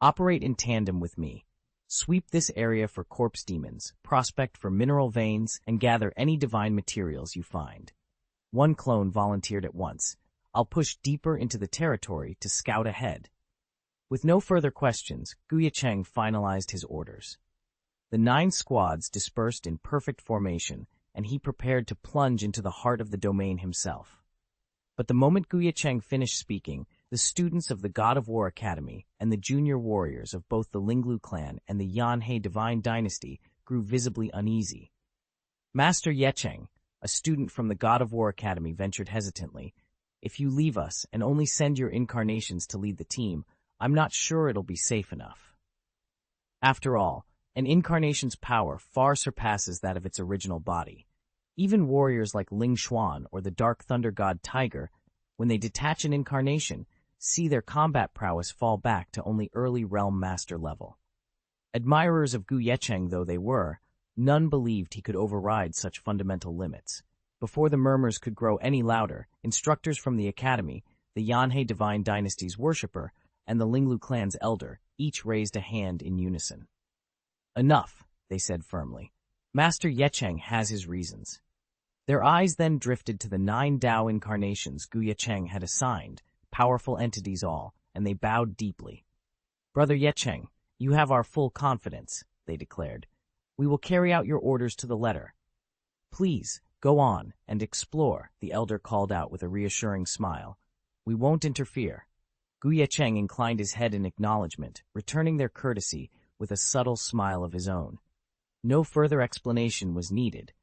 S1: "Operate in tandem with me. Sweep this area for corpse demons, prospect for mineral veins, and gather any divine materials you find." One clone volunteered at once. "I'll push deeper into the territory to scout ahead." With no further questions, Ye Cheng finalized his orders. The 9 squads dispersed in perfect formation, and he prepared to plunge into the heart of the domain himself. But the moment Ye Cheng finished speaking, the students of the God of War Academy and the junior warriors of both the Linglu clan and the Yanhe Divine Dynasty grew visibly uneasy. Master Ye Cheng, a student from the God of War Academy, ventured hesitantly, "If you leave us and only send your incarnations to lead the team, I'm not sure it'll be safe enough." After all, an incarnation's power far surpasses that of its original body. Even warriors like Ling Xuan or the Dark Thunder God Tiger, when they detach an incarnation, see their combat prowess fall back to only early Realm Master level. Admirers of Ye Cheng though they were, none believed he could override such fundamental limits. Before the murmurs could grow any louder, instructors from the Academy, the Yanhe Divine Dynasty's worshipper, and the Linglu clan's elder each raised a hand in unison. "Enough," they said firmly. "Master Ye Cheng has his reasons." Their eyes then drifted to the 9 Tao incarnations Ye Cheng had assigned, powerful entities all, and they bowed deeply. "Brother Ye Cheng, you have our full confidence," they declared. "We will carry out your orders to the letter." "Please, go on and explore," the elder called out with a reassuring smile. "We won't interfere." Ye Cheng inclined his head in acknowledgement, returning their courtesy with a subtle smile of his own. No further explanation was needed.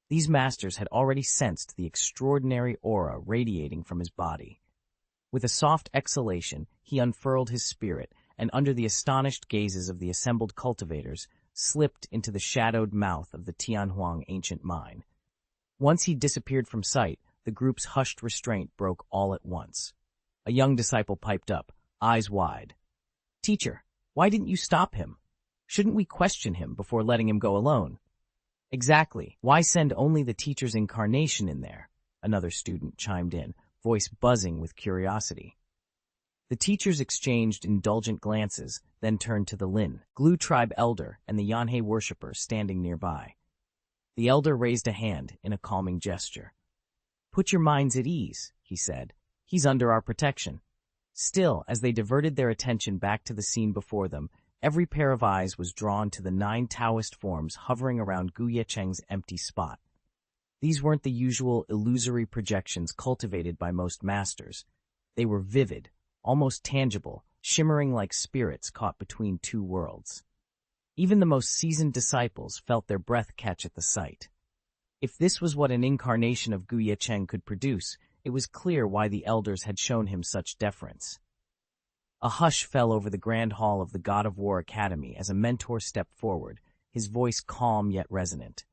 S1: These masters had already sensed the extraordinary aura radiating from his body. With a soft exhalation, he unfurled his spirit and under the astonished gazes of the assembled cultivators, slipped into the shadowed mouth of the Tianhuang ancient mine. Once he disappeared from sight, the group's hushed restraint broke all at once. A young disciple piped up, eyes wide. "Teacher, why didn't you stop him? Shouldn't we question him before letting him go alone?" "Exactly. Why send only the teacher's incarnation in there?" Another student chimed in, voice buzzing with curiosity. The teachers exchanged indulgent glances, then turned to the Lin, Glue tribe elder, and the Yanhei worshipper standing nearby. The elder raised a hand in a calming gesture. "Put your minds at ease," he said. "He's under our protection." Still, as they diverted their attention back to the scene before them, every pair of eyes was drawn to the 9 Taoist forms hovering around Ye Cheng's empty spot. These weren't the usual illusory projections cultivated by most masters. They were vivid, almost tangible, shimmering like spirits caught between two worlds. Even the most seasoned disciples felt their breath catch at the sight. If this was what an incarnation of Ye Cheng could produce, it was clear why the elders had shown him such deference. A hush fell over the grand hall of the God of War Academy as a mentor stepped forward, his voice calm yet resonant.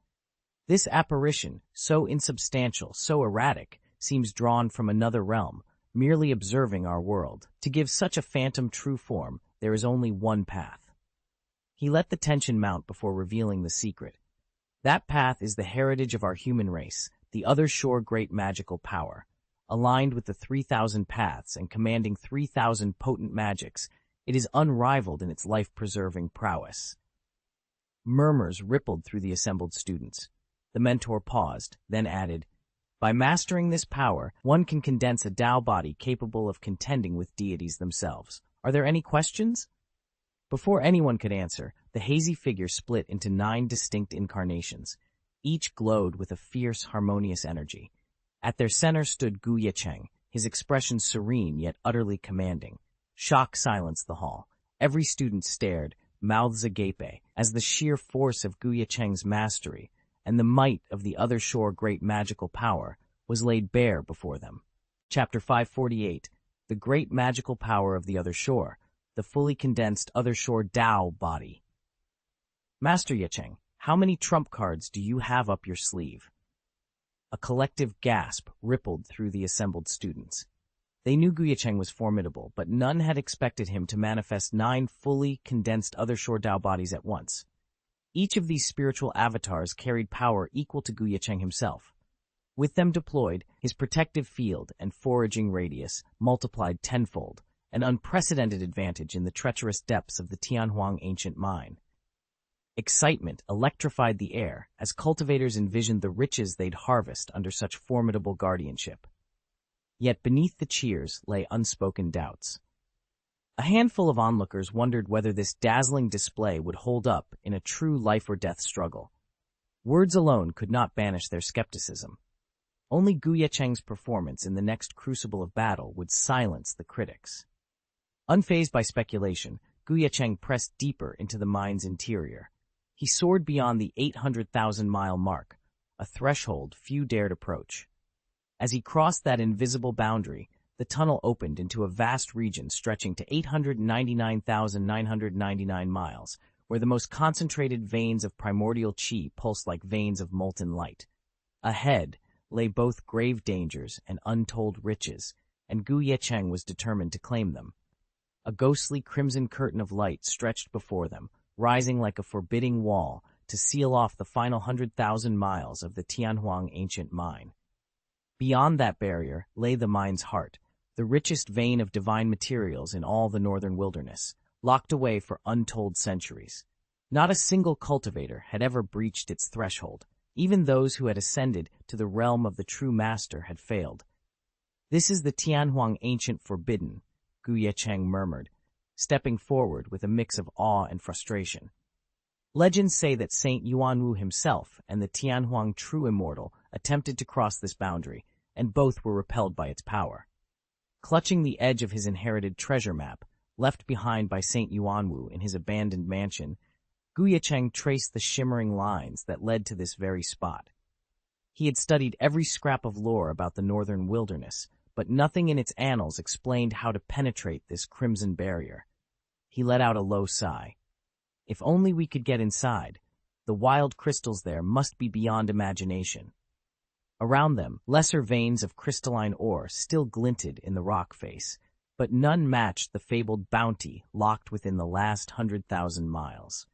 S1: "This apparition, so insubstantial, so erratic, seems drawn from another realm, merely observing our world. To give such a phantom true form, there is only one path." He let the tension mount before revealing the secret. That path is the heritage of our human race, the other shore great magical power. Aligned with the 3,000 paths and commanding 3,000 potent magics, it is unrivaled in its life-preserving prowess. Murmurs rippled through the assembled students. The mentor paused, then added, "By mastering this power, one can condense a Tao body capable of contending with deities themselves. Are there any questions?" Before anyone could answer, the hazy figure split into 9 distinct incarnations. Each glowed with a fierce, harmonious energy. At their center stood Ye Cheng, his expression serene yet utterly commanding. Shock silenced the hall. Every student stared, mouths agape, as the sheer force of Ye Cheng's mastery and the might of the other shore great magical power was laid bare before them. Chapter 548, The Great Magical Power of the Other Shore, the fully condensed Other Shore Tao body. "Master Ye Cheng, how many trump cards do you have up your sleeve?" A collective gasp rippled through the assembled students. They knew Ye Cheng was formidable, but none had expected him to manifest 9 fully condensed Other Shore Tao bodies at once. Each of these spiritual avatars carried power equal to Ye Cheng himself. With them deployed, his protective field and foraging radius multiplied tenfold, an unprecedented advantage in the treacherous depths of the Tianhuang ancient mine. Excitement electrified the air as cultivators envisioned the riches they'd harvest under such formidable guardianship. Yet beneath the cheers lay unspoken doubts. A handful of onlookers wondered whether this dazzling display would hold up in a true life-or-death struggle. Words alone could not banish their skepticism. Only Ye Cheng's performance in the next crucible of battle would silence the critics. Unfazed by speculation, Ye Cheng pressed deeper into the mine's interior. He soared beyond the 800,000-mile mark, a threshold few dared approach. As he crossed that invisible boundary, the tunnel opened into a vast region stretching to 899,999 miles, where the most concentrated veins of primordial qi pulsed like veins of molten light. Ahead lay both grave dangers and untold riches, and Ye Cheng was determined to claim them. A ghostly crimson curtain of light stretched before them, rising like a forbidding wall to seal off the final 100,000 miles of the Tianhuang ancient mine. Beyond that barrier lay the mine's heart, the richest vein of divine materials in all the northern wilderness, locked away for untold centuries. Not a single cultivator had ever breached its threshold. Even those who had ascended to the realm of the true master had failed. "This is the Tianhuang ancient forbidden," Ye Cheng murmured, stepping forward with a mix of awe and frustration. Legends say that Saint Yuanwu himself and the Tianhuang true immortal attempted to cross this boundary, and both were repelled by its power. Clutching the edge of his inherited treasure map, left behind by Saint Yuanwu in his abandoned mansion, Ye Cheng traced the shimmering lines that led to this very spot. He had studied every scrap of lore about the northern wilderness, but nothing in its annals explained how to penetrate this crimson barrier. He let out a low sigh. If only we could get inside. The wild crystals there must be beyond imagination. Around them, lesser veins of crystalline ore still glinted in the rock face, but none matched the fabled bounty locked within the last 100,000 miles.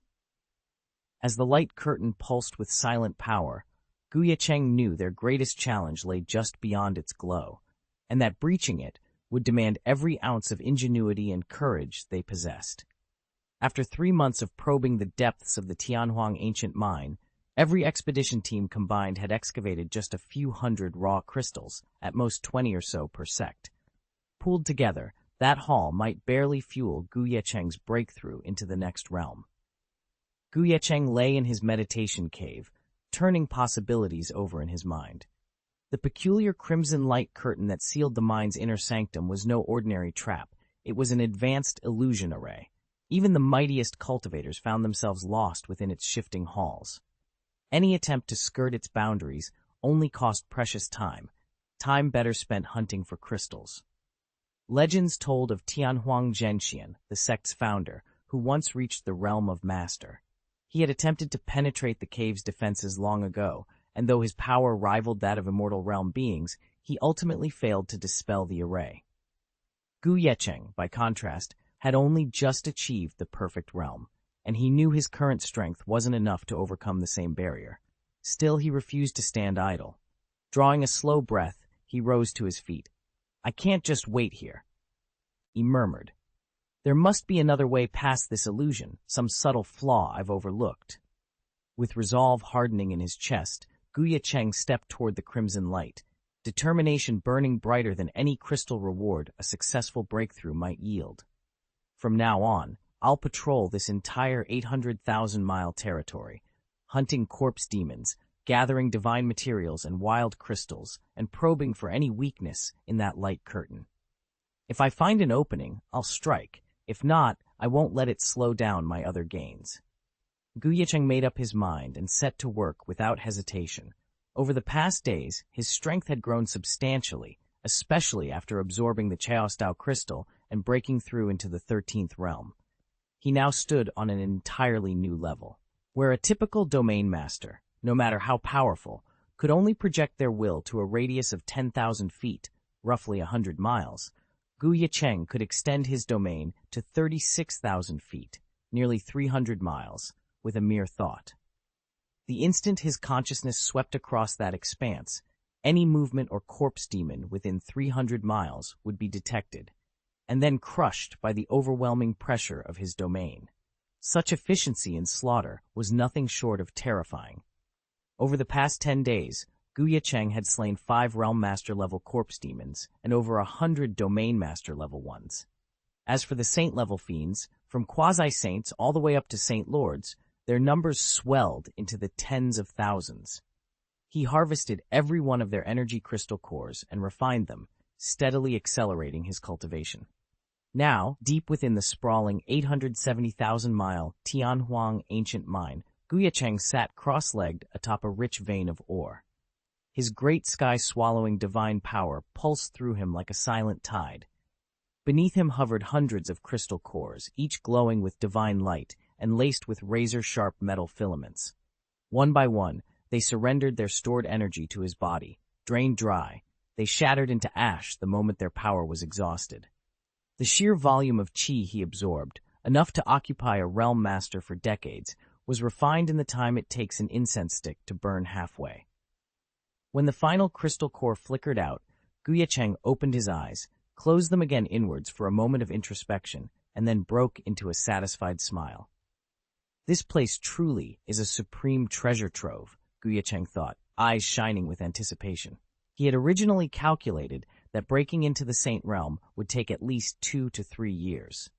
S1: As the light curtain pulsed with silent power, Ye Cheng knew their greatest challenge lay just beyond its glow, and that breaching it would demand every ounce of ingenuity and courage they possessed. After 3 months of probing the depths of the Tianhuang ancient mine, every expedition team combined had excavated just a few hundred raw crystals, at most 20 or so per sect. Pooled together, that haul might barely fuel Ye Cheng's breakthrough into the next realm. Ye Cheng lay in his meditation cave, turning possibilities over in his mind. The peculiar crimson light curtain that sealed the mine's inner sanctum was no ordinary trap. It was an advanced illusion array. Even the mightiest cultivators found themselves lost within its shifting halls. Any attempt to skirt its boundaries only cost precious time better spent hunting for crystals. Legends told of Tianhuang Zhenxian, the sect's founder, who once reached the realm of master. He had attempted to penetrate the cave's defenses long ago, and though his power rivaled that of immortal realm beings, he ultimately failed to dispel the array. Ye Cheng, by contrast, had only just achieved the perfect realm, and he knew his current strength wasn't enough to overcome the same barrier. Still, he refused to stand idle. Drawing a slow breath, he rose to his feet. "I can't just wait here," he murmured. "There must be another way past this illusion, some subtle flaw I've overlooked." With resolve hardening in his chest, Ye Cheng stepped toward the crimson light, determination burning brighter than any crystal reward a successful breakthrough might yield. From now on, I'll patrol this entire 800,000-mile territory, hunting corpse demons, gathering divine materials and wild crystals, and probing for any weakness in that light curtain. If I find an opening, I'll strike. If not, I won't let it slow down my other gains. Ye Cheng made up his mind and set to work without hesitation. Over the past days, his strength had grown substantially, especially after absorbing the Chaostao crystal and breaking through into the 13th realm. He now stood on an entirely new level, where a typical domain master, no matter how powerful, could only project their will to a radius of 10,000 feet, roughly 100 miles. Ye Cheng could extend his domain to 36,000 feet, nearly 300 miles, with a mere thought. The instant his consciousness swept across that expanse, any movement or corpse demon within 300 miles would be detected, and then crushed by the overwhelming pressure of his domain. Such efficiency in slaughter was nothing short of terrifying. Over the past 10 days, Ye Cheng had slain 5 Realm Master-level corpse demons and over 100 Domain Master-level ones. As for the Saint-level fiends, from quasi-saints all the way up to Saint Lords, their numbers swelled into the tens of thousands. He harvested every one of their energy crystal cores and refined them, steadily accelerating his cultivation. Now, deep within the sprawling 870,000-mile Tianhuang ancient mine, Ye Cheng sat cross-legged atop a rich vein of ore. His great sky-swallowing divine power pulsed through him like a silent tide. Beneath him hovered hundreds of crystal cores, each glowing with divine light and laced with razor-sharp metal filaments. One by one, they surrendered their stored energy to his body. Drained dry, they shattered into ash the moment their power was exhausted. The sheer volume of qi he absorbed, enough to occupy a realm master for decades, was refined in the time it takes an incense stick to burn halfway. When the final crystal core flickered out, Ye Cheng opened his eyes, closed them again inwards for a moment of introspection, and then broke into a satisfied smile. This place truly is a supreme treasure trove, Ye Cheng thought, eyes shining with anticipation. He had originally calculated that breaking into the Saint Realm would take at least 2 to 3 years.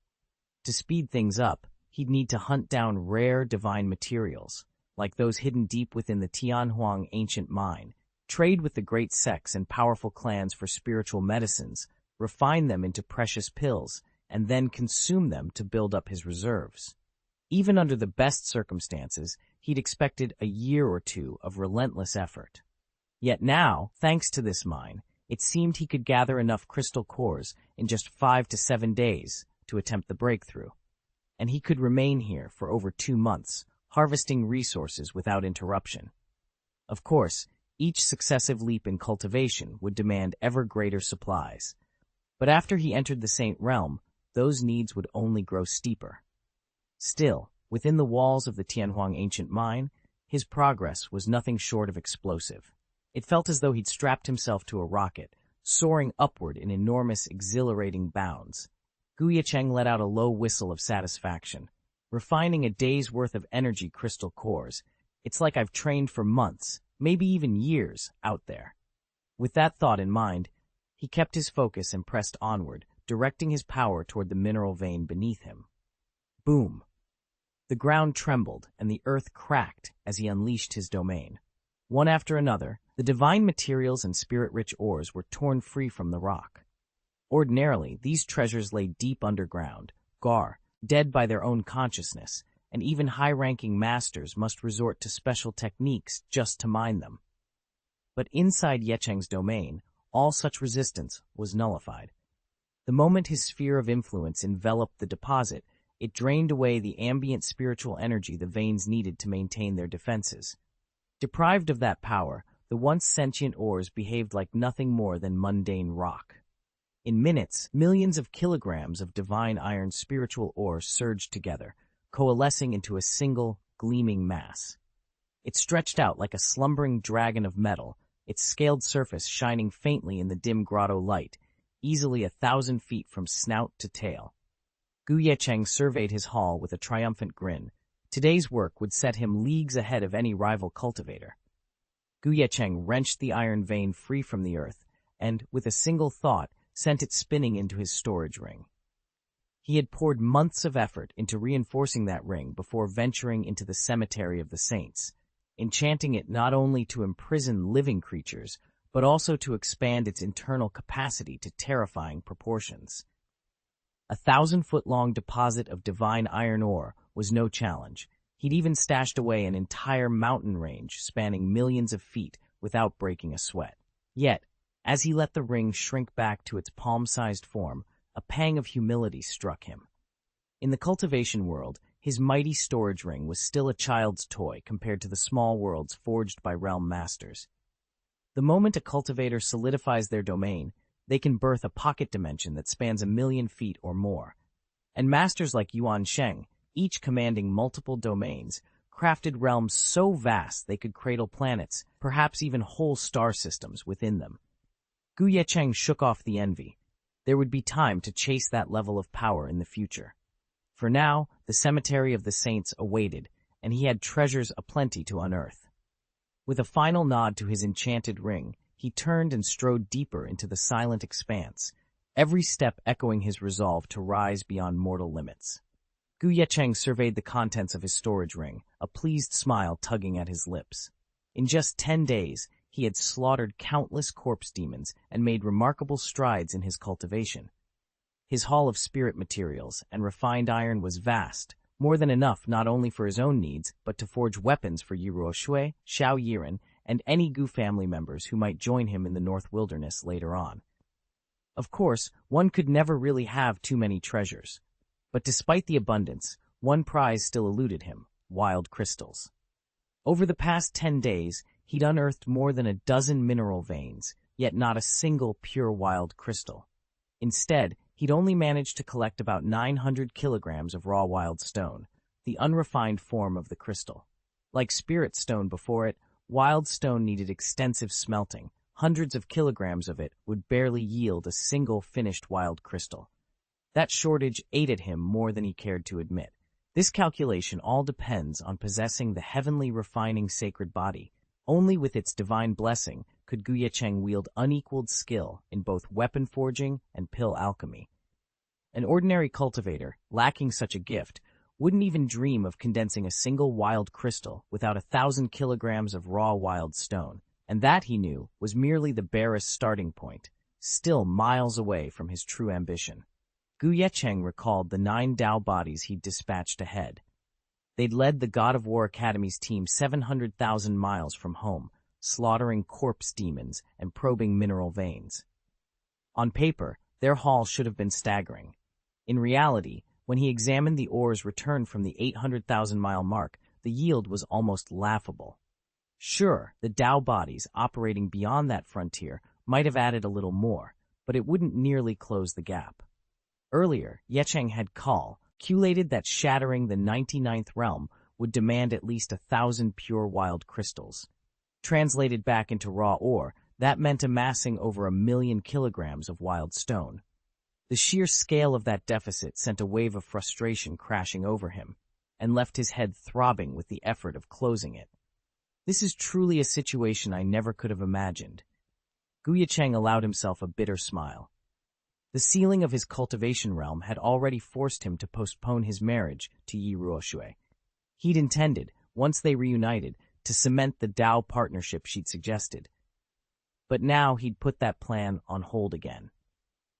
S1: To speed things up, he'd need to hunt down rare divine materials, like those hidden deep within the Tianhuang ancient mine, trade with the great sects and powerful clans for spiritual medicines, refine them into precious pills, and then consume them to build up his reserves. Even under the best circumstances, he'd expected a year or 2 of relentless effort. Yet now, thanks to this mine, it seemed he could gather enough crystal cores in just 5 to 7 days to attempt the breakthrough. and he could remain here for over 2 months, harvesting resources without interruption. Of course, each successive leap in cultivation would demand ever greater supplies. But after he entered the Saint Realm, those needs would only grow steeper. Still, within the walls of the Tianhuang ancient mine, his progress was nothing short of explosive. It felt as though he'd strapped himself to a rocket, soaring upward in enormous, exhilarating bounds. Ye Cheng let out a low whistle of satisfaction. Refining a day's worth of energy crystal cores. It's like I've trained for months, maybe even years, out there. With that thought in mind, he kept his focus and pressed onward, directing his power toward the mineral vein beneath him. Boom! The ground trembled, and the earth cracked as he unleashed his domain. One after another, the divine materials and spirit-rich ores were torn free from the rock. Ordinarily, these treasures lay deep underground, dead by their own consciousness, and even high-ranking masters must resort to special techniques just to mine them. But inside Ye Cheng's domain, all such resistance was nullified. The moment his sphere of influence enveloped the deposit, it drained away the ambient spiritual energy the veins needed to maintain their defenses. Deprived of that power, the once sentient ores behaved like nothing more than mundane rock. In minutes, millions of kilograms of divine iron spiritual ore surged together, coalescing into a single, gleaming mass. It stretched out like a slumbering dragon of metal, its scaled surface shining faintly in the dim grotto light, easily 1,000 feet from snout to tail. Ye Cheng surveyed his haul with a triumphant grin. Today's work would set him leagues ahead of any rival cultivator. Ye Cheng wrenched the iron vein free from the earth, and, with a single thought, sent it spinning into his storage ring. He had poured months of effort into reinforcing that ring before venturing into the cemetery of the saints, enchanting it not only to imprison living creatures, but also to expand its internal capacity to terrifying proportions. 1,000-foot-long deposit of divine iron ore was no challenge. He'd even stashed away an entire mountain range spanning millions of feet without breaking a sweat. Yet, as he let the ring shrink back to its palm-sized form, a pang of humility struck him. In the cultivation world, his mighty storage ring was still a child's toy compared to the small worlds forged by realm masters. The moment a cultivator solidifies their domain, they can birth a pocket dimension that spans 1,000,000 feet or more. And masters like Yuan Sheng, each commanding multiple domains, crafted realms so vast they could cradle planets, perhaps even whole star systems within them. Ye Cheng shook off the envy. There would be time to chase that level of power in the future. For now, the cemetery of the saints awaited, and he had treasures aplenty to unearth. With a final nod to his enchanted ring, he turned and strode deeper into the silent expanse, every step echoing his resolve to rise beyond mortal limits. Ye Cheng surveyed the contents of his storage ring, a pleased smile tugging at his lips. In just 10 days, he had slaughtered countless corpse demons and made remarkable strides in his cultivation. His haul of spirit materials and refined iron was vast, more than enough not only for his own needs, but to forge weapons for Yiruo Shui, Xiao Yiren, and any Gu family members who might join him in the North Wilderness later on. Of course, one could never really have too many treasures. But despite the abundance, one prize still eluded him: wild crystals. Over the past 10 days, he'd unearthed more than a dozen mineral veins, yet not a single pure wild crystal. Instead, he'd only managed to collect about 900 kilograms of raw wild stone, the unrefined form of the crystal. Like spirit stone before it, wild stone needed extensive smelting. Hundreds of kilograms of it would barely yield a single finished wild crystal. That shortage ate at him more than he cared to admit. This calculation all depends on possessing the heavenly refining sacred body. Only with its divine blessing could Ye Cheng wield unequaled skill in both weapon forging and pill alchemy. An ordinary cultivator, lacking such a gift, wouldn't even dream of condensing a single wild crystal without 1,000 kilograms of raw wild stone, and that, he knew, was merely the barest starting point, still miles away from his true ambition. Ye Cheng recalled the 9 Dao bodies he'd dispatched ahead. They'd led the God of War Academy's team 700,000 miles from home, slaughtering corpse demons and probing mineral veins. On paper, their haul should have been staggering. In reality, When he examined the ores returned from the 800,000-mile mark, the yield was almost laughable. Sure, the Tao bodies operating beyond that frontier might have added a little more, but it wouldn't nearly close the gap. Earlier, Ye Cheng had calculated that shattering the 99th realm would demand at least 1,000 pure wild crystals. Translated back into raw ore, that meant amassing over 1,000,000 kilograms of wild stone. The sheer scale of that deficit sent a wave of frustration crashing over him, and left his head throbbing with the effort of closing it. This is truly a situation I never could have imagined. Ye Cheng allowed himself a bitter smile. The ceiling of his cultivation realm had already forced him to postpone his marriage to Yi Ruoshui. He'd intended, once they reunited, to cement the Tao partnership she'd suggested. But now he'd put that plan on hold again.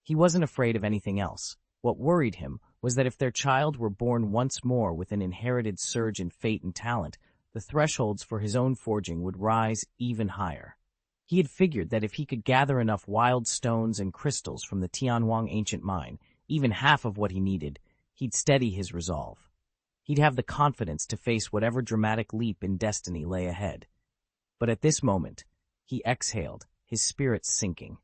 S1: He wasn't afraid of anything else. What worried him was that if their child were born once more with an inherited surge in fate and talent, the thresholds for his own forging would rise even higher. He had figured that if he could gather enough wild stones and crystals from the Tianhuang ancient mine, even half of what he needed, he'd steady his resolve. He'd have the confidence to face whatever dramatic leap in destiny lay ahead. But at this moment, he exhaled, his spirits sinking.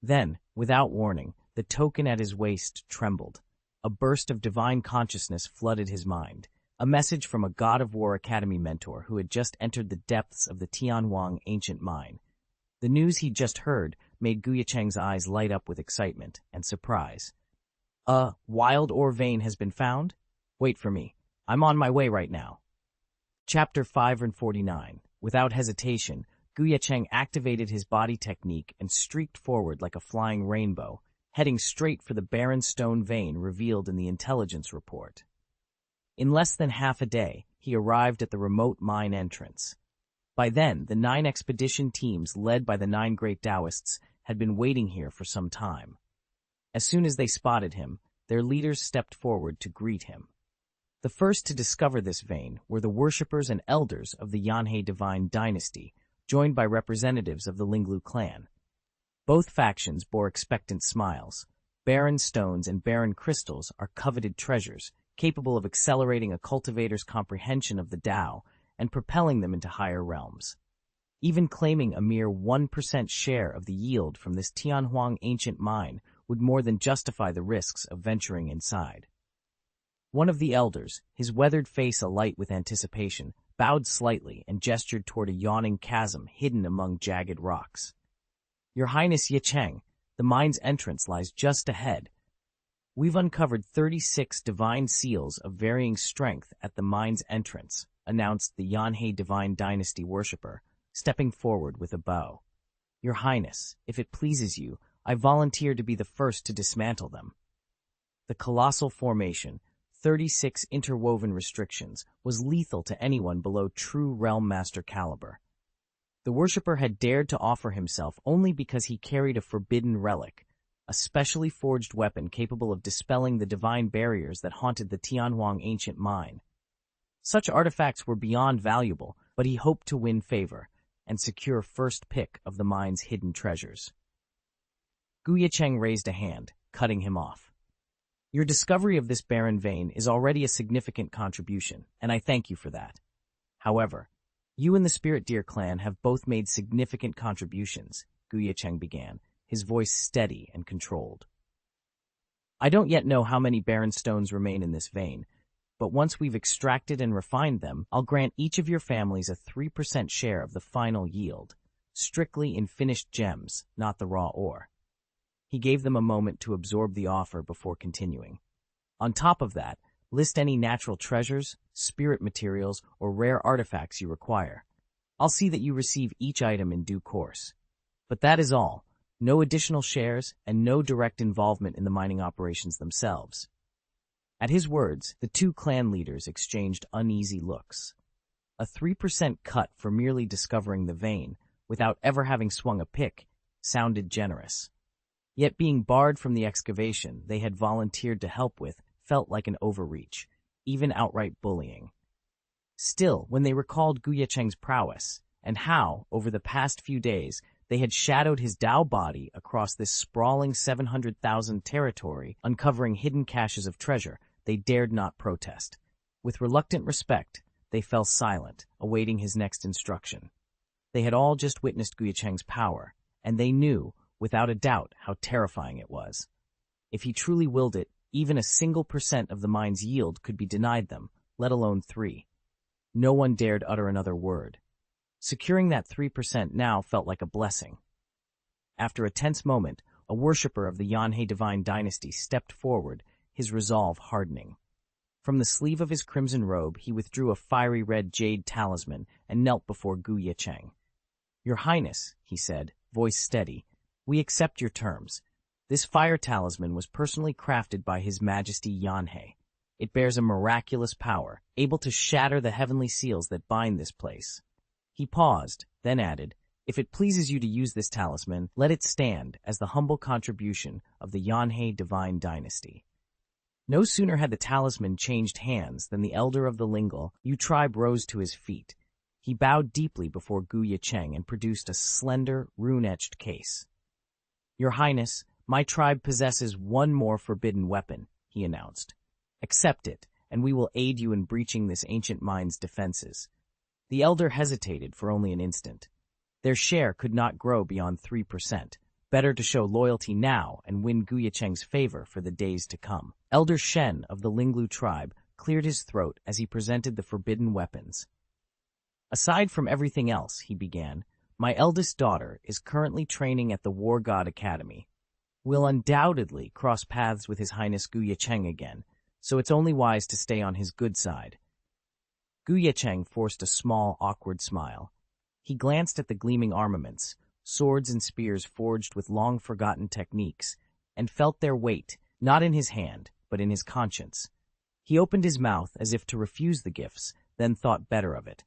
S1: Then, without warning, the token at his waist trembled. A burst of divine consciousness flooded his mind, a message from a God of War Academy mentor who had just entered the depths of the Tianhuang ancient mine. The news he'd just heard made Ye Cheng's eyes light up with excitement and surprise. "A wild ore vein has been found? Wait for me. I'm on my way right now." Chapter 549. Without hesitation, Ye Cheng activated his body technique and streaked forward like a flying rainbow, heading straight for the barren stone vein revealed in the intelligence report. In less than half a day, he arrived at the remote mine entrance. By then, the 9 expedition teams led by the 9 great Taoists had been waiting here for some time. As soon as they spotted him, their leaders stepped forward to greet him. The first to discover this vein were the worshippers and elders of the Yanhei divine dynasty, joined by representatives of the Linglu clan. Both factions bore expectant smiles. Barren stones and barren crystals are coveted treasures, capable of accelerating a cultivator's comprehension of the Tao and propelling them into higher realms. Even claiming a mere 1% share of the yield from this Tianhuang ancient mine would more than justify the risks of venturing inside. One of the elders, his weathered face alight with anticipation, bowed slightly and gestured toward a yawning chasm hidden among jagged rocks. "Your Highness Ye Cheng, the mine's entrance lies just ahead. We've uncovered 36 divine seals of varying strength at the mine's entrance," announced the Yanhei divine dynasty worshipper, stepping forward with a bow. "Your Highness, if it pleases you, I volunteer to be the first to dismantle them." The colossal formation, 36 interwoven restrictions, was lethal to anyone below true Realm Master caliber. The worshipper had dared to offer himself only because he carried a forbidden relic, a specially forged weapon capable of dispelling the divine barriers that haunted the Tianhuang ancient mine. Such artifacts were beyond valuable, but he hoped to win favor and secure first pick of the mine's hidden treasures. Ye Cheng raised a hand, cutting him off. "Your discovery of this barren vein is already a significant contribution, and I thank you for that. However, you and the Spirit Deer clan have both made significant contributions," Ye Cheng began, his voice steady and controlled. "I don't yet know how many barren stones remain in this vein, but once we've extracted and refined them, I'll grant each of your families a 3% share of the final yield, strictly in finished gems, not the raw ore." He gave them a moment to absorb the offer before continuing. "On top of that, list any natural treasures, spirit materials, or rare artifacts you require. I'll see that you receive each item in due course. But that is all. No additional shares and no direct involvement in the mining operations themselves." At his words, the 2 clan leaders exchanged uneasy looks. A 3% cut for merely discovering the vein, without ever having swung a pick, sounded generous. Yet being barred from the excavation they had volunteered to help with felt like an overreach, even outright bullying. Still, when they recalled Ye Cheng's prowess, and how, over the past few days, they had shadowed his Tao body across this sprawling 700,000 territory, uncovering hidden caches of treasure, they dared not protest. With reluctant respect, they fell silent, awaiting his next instruction. They had all just witnessed Ye Cheng's power, and they knew, without a doubt, how terrifying it was. If he truly willed it, even a single % of the mine's yield could be denied them, let alone 3. No one dared utter another word. Securing that 3% now felt like a blessing. After a tense moment, a worshipper of the Xianxia divine dynasty stepped forward, his resolve hardening. From the sleeve of his crimson robe, he withdrew a fiery red jade talisman and knelt before Ye Cheng. "Your Highness," he said, voice steady, "we accept your terms. This fire talisman was personally crafted by His Majesty Xianxia. It bears a miraculous power, able to shatter the heavenly seals that bind this place." He paused, then added, "If it pleases you to use this talisman, let it stand as the humble contribution of the Xianxia divine dynasty." No sooner had the talisman changed hands than the elder of the Lingle Yu tribe rose to his feet. He bowed deeply before Ye Cheng and produced a slender, rune-etched case. "Your Highness, my tribe possesses one more forbidden weapon," he announced. "Accept it, and we will aid you in breaching this ancient mine's defenses." The elder hesitated for only an instant. Their share could not grow beyond 3%. Better to show loyalty now and win Ye Cheng's favor for the days to come. Elder Shen of the Linglu tribe cleared his throat as he presented the forbidden weapons. "Aside from everything else," he began, "my eldest daughter is currently training at the War God Academy. We'll undoubtedly cross paths with His Highness Ye Cheng again, so it's only wise to stay on his good side." Ye Cheng forced a small, awkward smile. He glanced at the gleaming armaments, swords and spears forged with long-forgotten techniques, and felt their weight, not in his hand, but in his conscience. He opened his mouth as if to refuse the gifts, then thought better of it.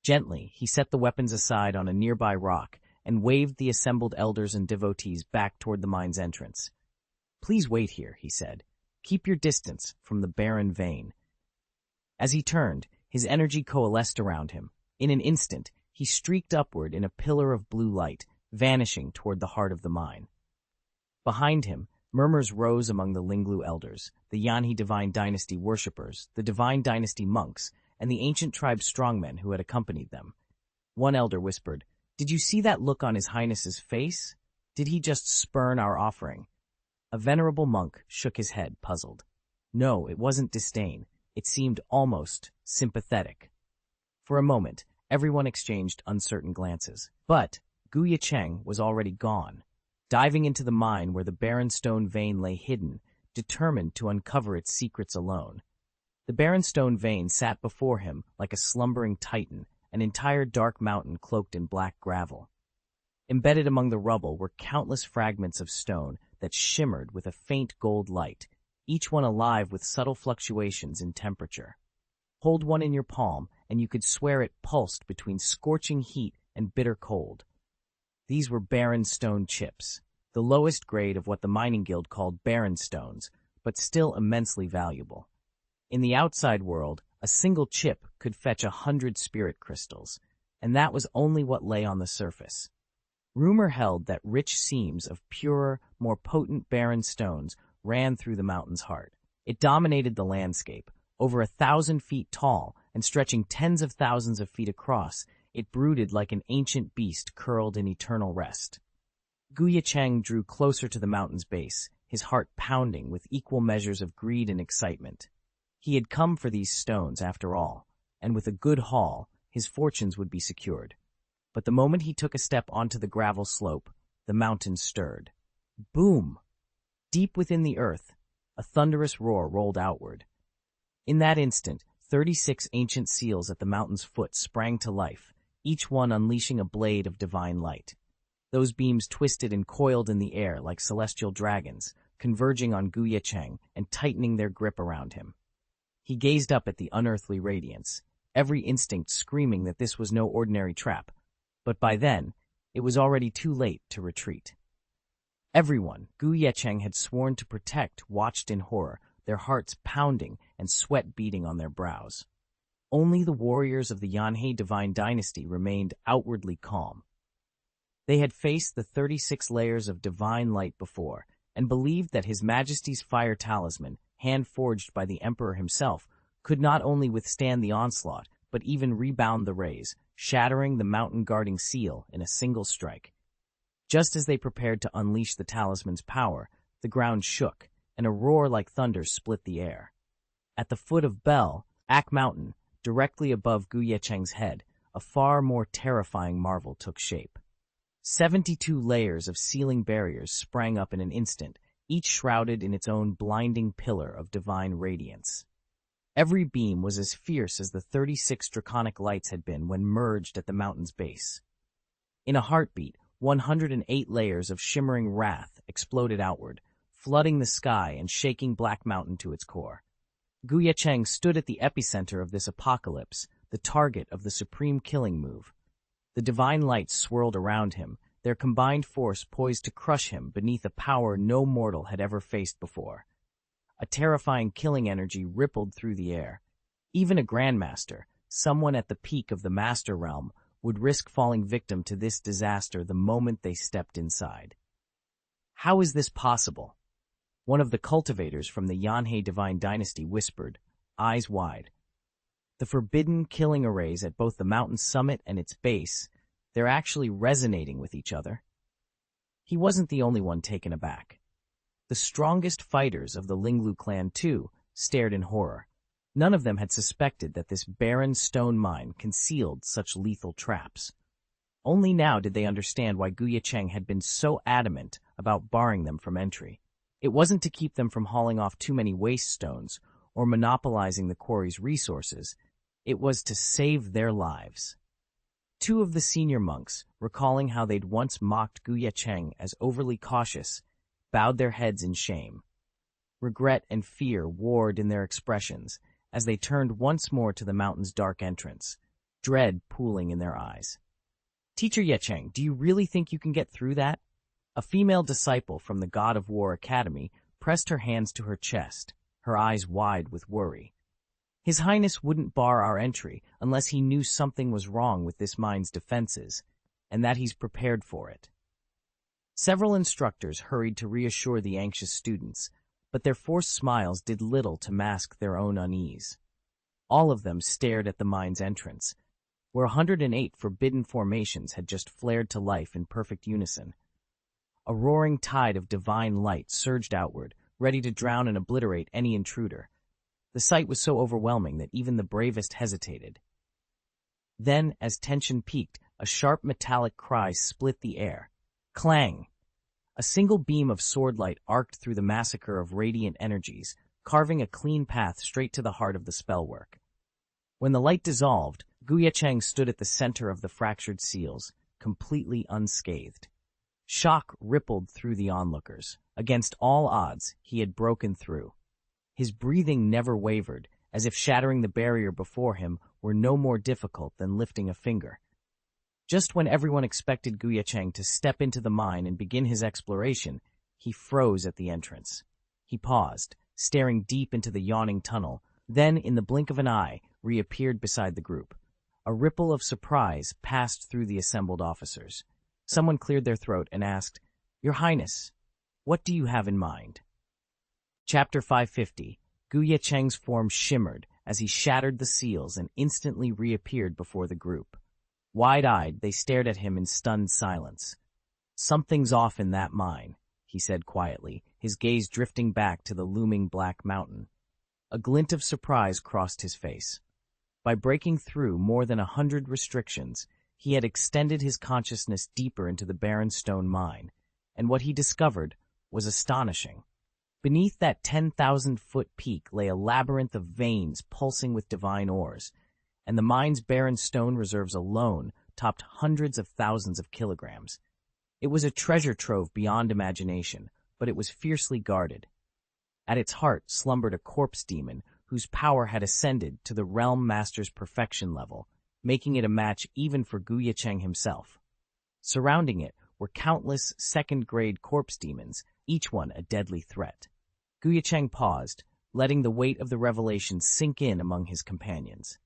S1: Gently, he set the weapons aside on a nearby rock and waved the assembled elders and devotees back toward the mine's entrance. "Please wait here," he said. "Keep your distance from the barren vein." As he turned, his energy coalesced around him. In an instant, he streaked upward in a pillar of blue light, vanishing toward the heart of the mine. Behind him, murmurs rose among the Linglu elders, the Xianxia divine dynasty worshippers, the divine dynasty monks, and the ancient tribe strongmen who had accompanied them. One elder whispered, "Did you see that look on His Highness's face? Did he just spurn our offering?" A venerable monk shook his head, puzzled. No, it wasn't disdain. It seemed almost sympathetic. For a moment, everyone exchanged uncertain glances. But Ye Cheng was already gone, diving into the mine where the barren stone vein lay hidden, determined to uncover its secrets alone. The barren stone vein sat before him like a slumbering titan, an entire dark mountain cloaked in black gravel. Embedded among the rubble were countless fragments of stone that shimmered with a faint gold light, each one alive with subtle fluctuations in temperature. Hold one in your palm, and you could swear it pulsed between scorching heat and bitter cold. These were barren stone chips, the lowest grade of what the mining guild called barren stones, but still immensely valuable. In the outside world, a single chip could fetch 100 spirit crystals, and that was only what lay on the surface. Rumor held that rich seams of purer, more potent barren stones ran through the mountain's heart. It dominated the landscape. Over 1,000 feet tall and stretching tens of thousands of feet across, it brooded like an ancient beast curled in eternal rest. Ye Cheng drew closer to the mountain's base, his heart pounding with equal measures of greed and excitement. He had come for these stones, after all, and with a good haul, his fortunes would be secured. But the moment he took a step onto the gravel slope, the mountain stirred. Boom! Deep within the earth, a thunderous roar rolled outward. In that instant, 36 ancient seals at the mountain's foot sprang to life, each one unleashing a blade of divine light. Those beams twisted and coiled in the air like celestial dragons, converging on Ye Cheng and tightening their grip around him. He gazed up at the unearthly radiance, every instinct screaming that this was no ordinary trap, but by then, it was already too late to retreat. Everyone Ye Cheng had sworn to protect watched in horror, their hearts pounding and sweat beading on their brows. Only the warriors of the Xianxia divine dynasty remained outwardly calm. They had faced the 36 layers of divine light before, and believed that His Majesty's fire talisman hand-forged by the Emperor himself, could not only withstand the onslaught, but even rebound the rays, shattering the mountain-guarding seal in a single strike. Just as they prepared to unleash the talisman's power, the ground shook, and a roar like thunder split the air. At the foot of Bell, Ak Mountain, directly above Ye Cheng's head, a far more terrifying marvel took shape. 72 layers of sealing barriers sprang up in an instant, each shrouded in its own blinding pillar of divine radiance. Every beam was as fierce as the 36 draconic lights had been when merged at the mountain's base. In a heartbeat, 108 layers of shimmering wrath exploded outward, flooding the sky and shaking Black Mountain to its core. Ye Cheng stood at the epicenter of this apocalypse, the target of the supreme killing move. The divine lights swirled around him, their combined force poised to crush him beneath a power no mortal had ever faced before. A terrifying killing energy rippled through the air. Even a grandmaster, someone at the peak of the master realm, would risk falling victim to this disaster the moment they stepped inside. How is this possible? One of the cultivators from the Xianxia divine dynasty whispered, eyes wide. The forbidden killing arrays at both the mountain's summit and its base, they're actually resonating with each other. He wasn't the only one taken aback. The strongest fighters of the Linglu clan, too, stared in horror. None of them had suspected that this barren stone mine concealed such lethal traps. Only now did they understand why Ye Cheng had been so adamant about barring them from entry. It wasn't to keep them from hauling off too many waste stones or monopolizing the quarry's resources. It was to save their lives. Two of the senior monks, recalling how they'd once mocked Ye Cheng as overly cautious, bowed their heads in shame. Regret and fear warred in their expressions as they turned once more to the mountain's dark entrance, dread pooling in their eyes. Teacher Ye Cheng, do you really think you can get through that? A female disciple from the God of War Academy pressed her hands to her chest, her eyes wide with worry. His Highness wouldn't bar our entry unless he knew something was wrong with this mine's defenses, and that he's prepared for it. Several instructors hurried to reassure the anxious students, but their forced smiles did little to mask their own unease. All of them stared at the mine's entrance, where 108 forbidden formations had just flared to life in perfect unison. A roaring tide of divine light surged outward, ready to drown and obliterate any intruder. The sight was so overwhelming that even the bravest hesitated. Then, as tension peaked, a sharp metallic cry split the air. Clang! A single beam of swordlight arced through the massacre of radiant energies, carving a clean path straight to the heart of the spellwork. When the light dissolved, Ye Cheng stood at the center of the fractured seals, completely unscathed. Shock rippled through the onlookers. Against all odds, he had broken through. His breathing never wavered, as if shattering the barrier before him were no more difficult than lifting a finger. Just when everyone expected Ye Cheng to step into the mine and begin his exploration, he froze at the entrance. He paused, staring deep into the yawning tunnel, then, in the blink of an eye, reappeared beside the group. A ripple of surprise passed through the assembled officers. Someone cleared their throat and asked, "Your Highness, what do you have in mind?" Chapter 550. Ye Cheng's form shimmered as he shattered the seals and instantly reappeared before the group. Wide-eyed, they stared at him in stunned silence. "Something's off in that mine," he said quietly, his gaze drifting back to the looming Black Mountain. A glint of surprise crossed his face. By breaking through more than 100 restrictions, he had extended his consciousness deeper into the barren stone mine, and what he discovered was astonishing. Beneath that 10,000-foot peak lay a labyrinth of veins pulsing with divine ores, and the mine's barren stone reserves alone topped hundreds of thousands of kilograms. It was a treasure trove beyond imagination, but it was fiercely guarded. At its heart slumbered a corpse demon whose power had ascended to the realm master's perfection level, making it a match even for Ye Cheng himself. Surrounding it were countless second-grade corpse demons, each one a deadly threat. Ye Cheng paused, letting the weight of the revelation sink in among his companions.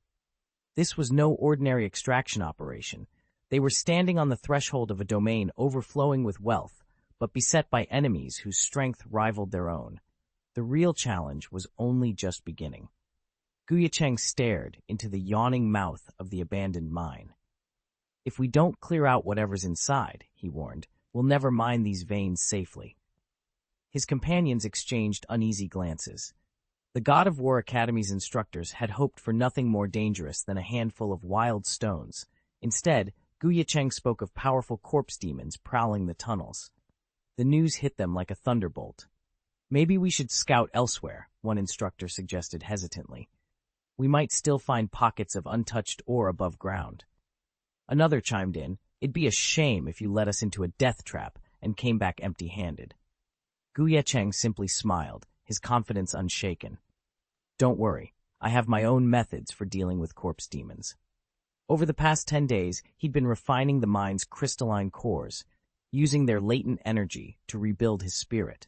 S1: This was no ordinary extraction operation. They were standing on the threshold of a domain overflowing with wealth, but beset by enemies whose strength rivaled their own. The real challenge was only just beginning. Ye Cheng stared into the yawning mouth of the abandoned mine. "If we don't clear out whatever's inside," he warned, "we'll never mine these veins safely." His companions exchanged uneasy glances. The God of War Academy's instructors had hoped for nothing more dangerous than a handful of wild stones. Instead, Ye Cheng spoke of powerful corpse demons prowling the tunnels. The news hit them like a thunderbolt. "Maybe we should scout elsewhere," one instructor suggested hesitantly. "We might still find pockets of untouched ore above ground." Another chimed in, "It'd be a shame if you led us into a death trap and came back empty-handed." Ye Cheng simply smiled, his confidence unshaken. "Don't worry, I have my own methods for dealing with corpse demons." Over the past 10 days, he'd been refining the mine's crystalline cores, using their latent energy to rebuild his spirit.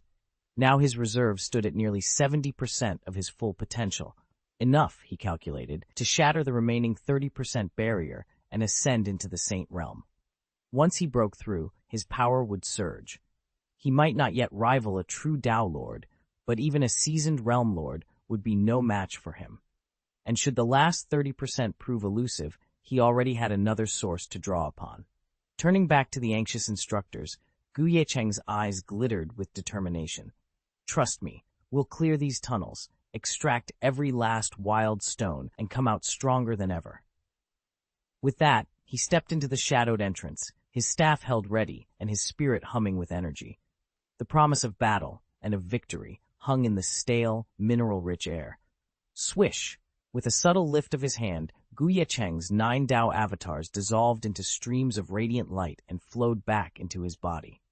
S1: Now his reserves stood at nearly 70% of his full potential, enough, he calculated, to shatter the remaining 30% barrier and ascend into the Saint Realm. Once he broke through, his power would surge. He might not yet rival a true Tao Lord, but even a seasoned Realm Lord would be no match for him. And should the last 30% prove elusive, he already had another source to draw upon. Turning back to the anxious instructors, Ye Cheng's eyes glittered with determination. "Trust me, we'll clear these tunnels, extract every last wild stone, and come out stronger than ever." With that, he stepped into the shadowed entrance, his staff held ready and his spirit humming with energy. The promise of battle and of victory hung in the stale, mineral-rich air. Swish! With a subtle lift of his hand, Ye Cheng's 9 Tao avatars dissolved into streams of radiant light and flowed back into his body.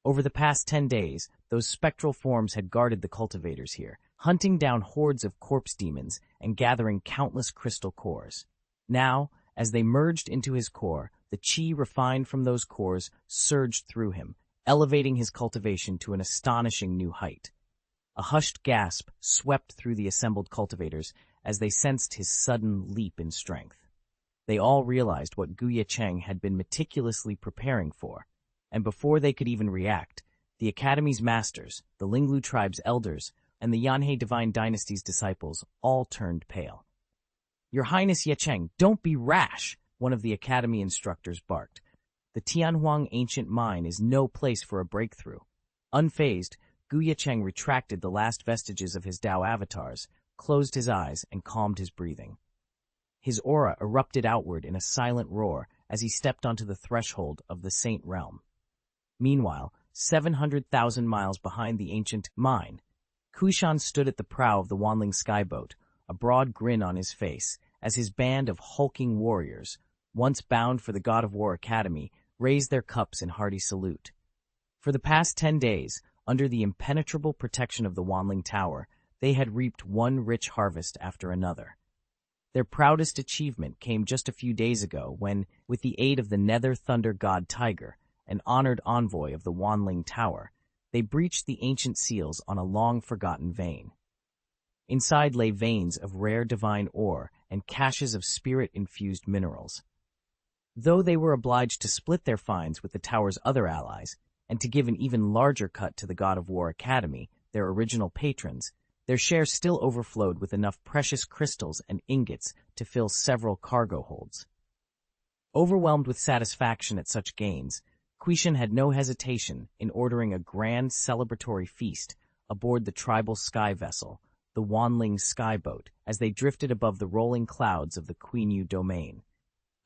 S1: Over the past 10 days, those spectral forms had guarded the cultivators here, hunting down hordes of corpse demons and gathering countless crystal cores. Now, as they merged into his core, the chi refined from those cores surged through him, elevating his cultivation to an astonishing new height. A hushed gasp swept through the assembled cultivators as they sensed his sudden leap in strength. They all realized what Ye Cheng had been meticulously preparing for, and before they could even react, the Academy's masters, the Linglu tribe's elders, and the Yanhe Divine Dynasty's disciples all turned pale. "Your Highness Ye Cheng, don't be rash!" one of the Academy instructors barked. "The Tianhuang ancient mine is no place for a breakthrough." Unfazed, Ye Cheng retracted the last vestiges of his Tao avatars, closed his eyes, and calmed his breathing. His aura erupted outward in a silent roar as he stepped onto the threshold of the Saint Realm. Meanwhile, 700,000 miles behind the ancient mine, Kushan stood at the prow of the Wanling skyboat, a broad grin on his face, as his band of hulking warriors, once bound for the God of War Academy, raised their cups in hearty salute. For the past 10 days, under the impenetrable protection of the Wanling Tower, they had reaped one rich harvest after another. Their proudest achievement came just a few days ago when, with the aid of the Nether Thunder God Tiger, an honored envoy of the Wanling Tower, they breached the ancient seals on a long-forgotten vein. Inside lay veins of rare divine ore and caches of spirit-infused minerals. Though they were obliged to split their finds with the Tower's other allies, and to give an even larger cut to the God of War Academy, their original patrons, their share still overflowed with enough precious crystals and ingots to fill several cargo holds. Overwhelmed with satisfaction at such gains, Kushan had no hesitation in ordering a grand celebratory feast aboard the tribal sky vessel, the Wanling Skyboat, as they drifted above the rolling clouds of the Queenyu domain.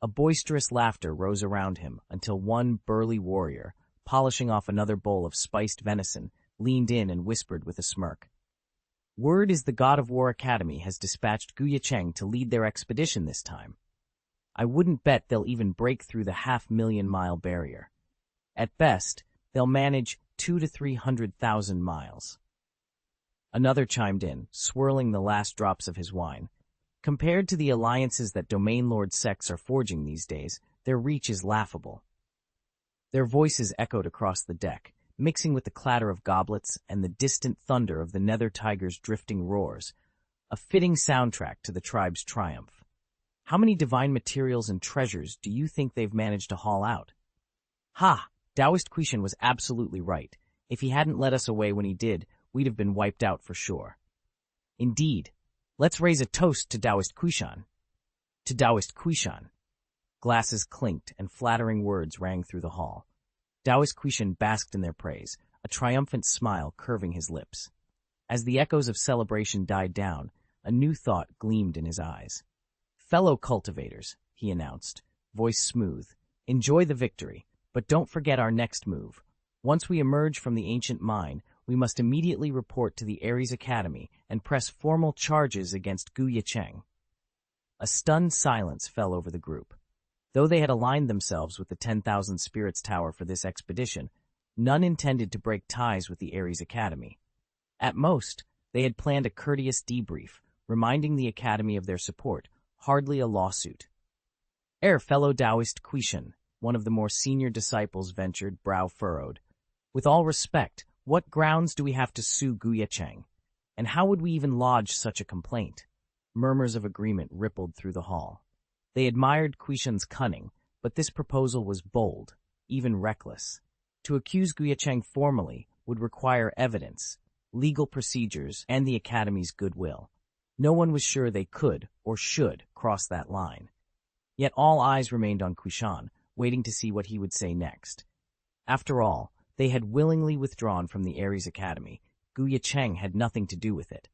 S1: A boisterous laughter rose around him until one burly warrior, polishing off another bowl of spiced venison, leaned in and whispered with a smirk. "Word is the God of War Academy has dispatched Ye Cheng to lead their expedition this time. I wouldn't bet they'll even break through the 500,000-mile barrier. At best, they'll manage 200,000 to 300,000 miles." Another chimed in, swirling the last drops of his wine. Compared to the alliances that Domain Lord sects are forging these days, their reach is laughable. Their voices echoed across the deck, mixing with the clatter of goblets and the distant thunder of the Nether Tiger's drifting roars, a fitting soundtrack to the tribe's triumph. "How many divine materials and treasures do you think they've managed to haul out?" "Ha! Taoist Kushan was absolutely right. If he hadn't led us away when he did, we'd have been wiped out for sure. Indeed. Let's raise a toast to Taoist Kuishan. To Taoist Kuishan. Glasses clinked and flattering words rang through the hall. Taoist Kuishan basked in their praise, a triumphant smile curving his lips. As the echoes of celebration died down, a new thought gleamed in his eyes. Fellow cultivators, he announced, voice smooth, enjoy the victory, but don't forget our next move. Once we emerge from the ancient mine, we must immediately report to the Ares Academy and press formal charges against Ye Cheng. A stunned silence fell over the group. Though they had aligned themselves with the 10,000 Spirits Tower for this expedition, none intended to break ties with the Ares Academy. At most, they had planned a courteous debrief, reminding the Academy of their support, hardly a lawsuit. Fellow Taoist Kuishan, one of the more senior disciples ventured, brow furrowed. With all respect, what grounds do we have to sue Ye Cheng? And how would we even lodge such a complaint? Murmurs of agreement rippled through the hall. They admired Kuishan's cunning, but this proposal was bold, even reckless. To accuse Ye Cheng formally would require evidence, legal procedures, and the Academy's goodwill. No one was sure they could or should cross that line. Yet all eyes remained on Kuishan, waiting to see what he would say next. After all, they had willingly withdrawn from the Ares Academy. Ye Cheng had nothing to do with it.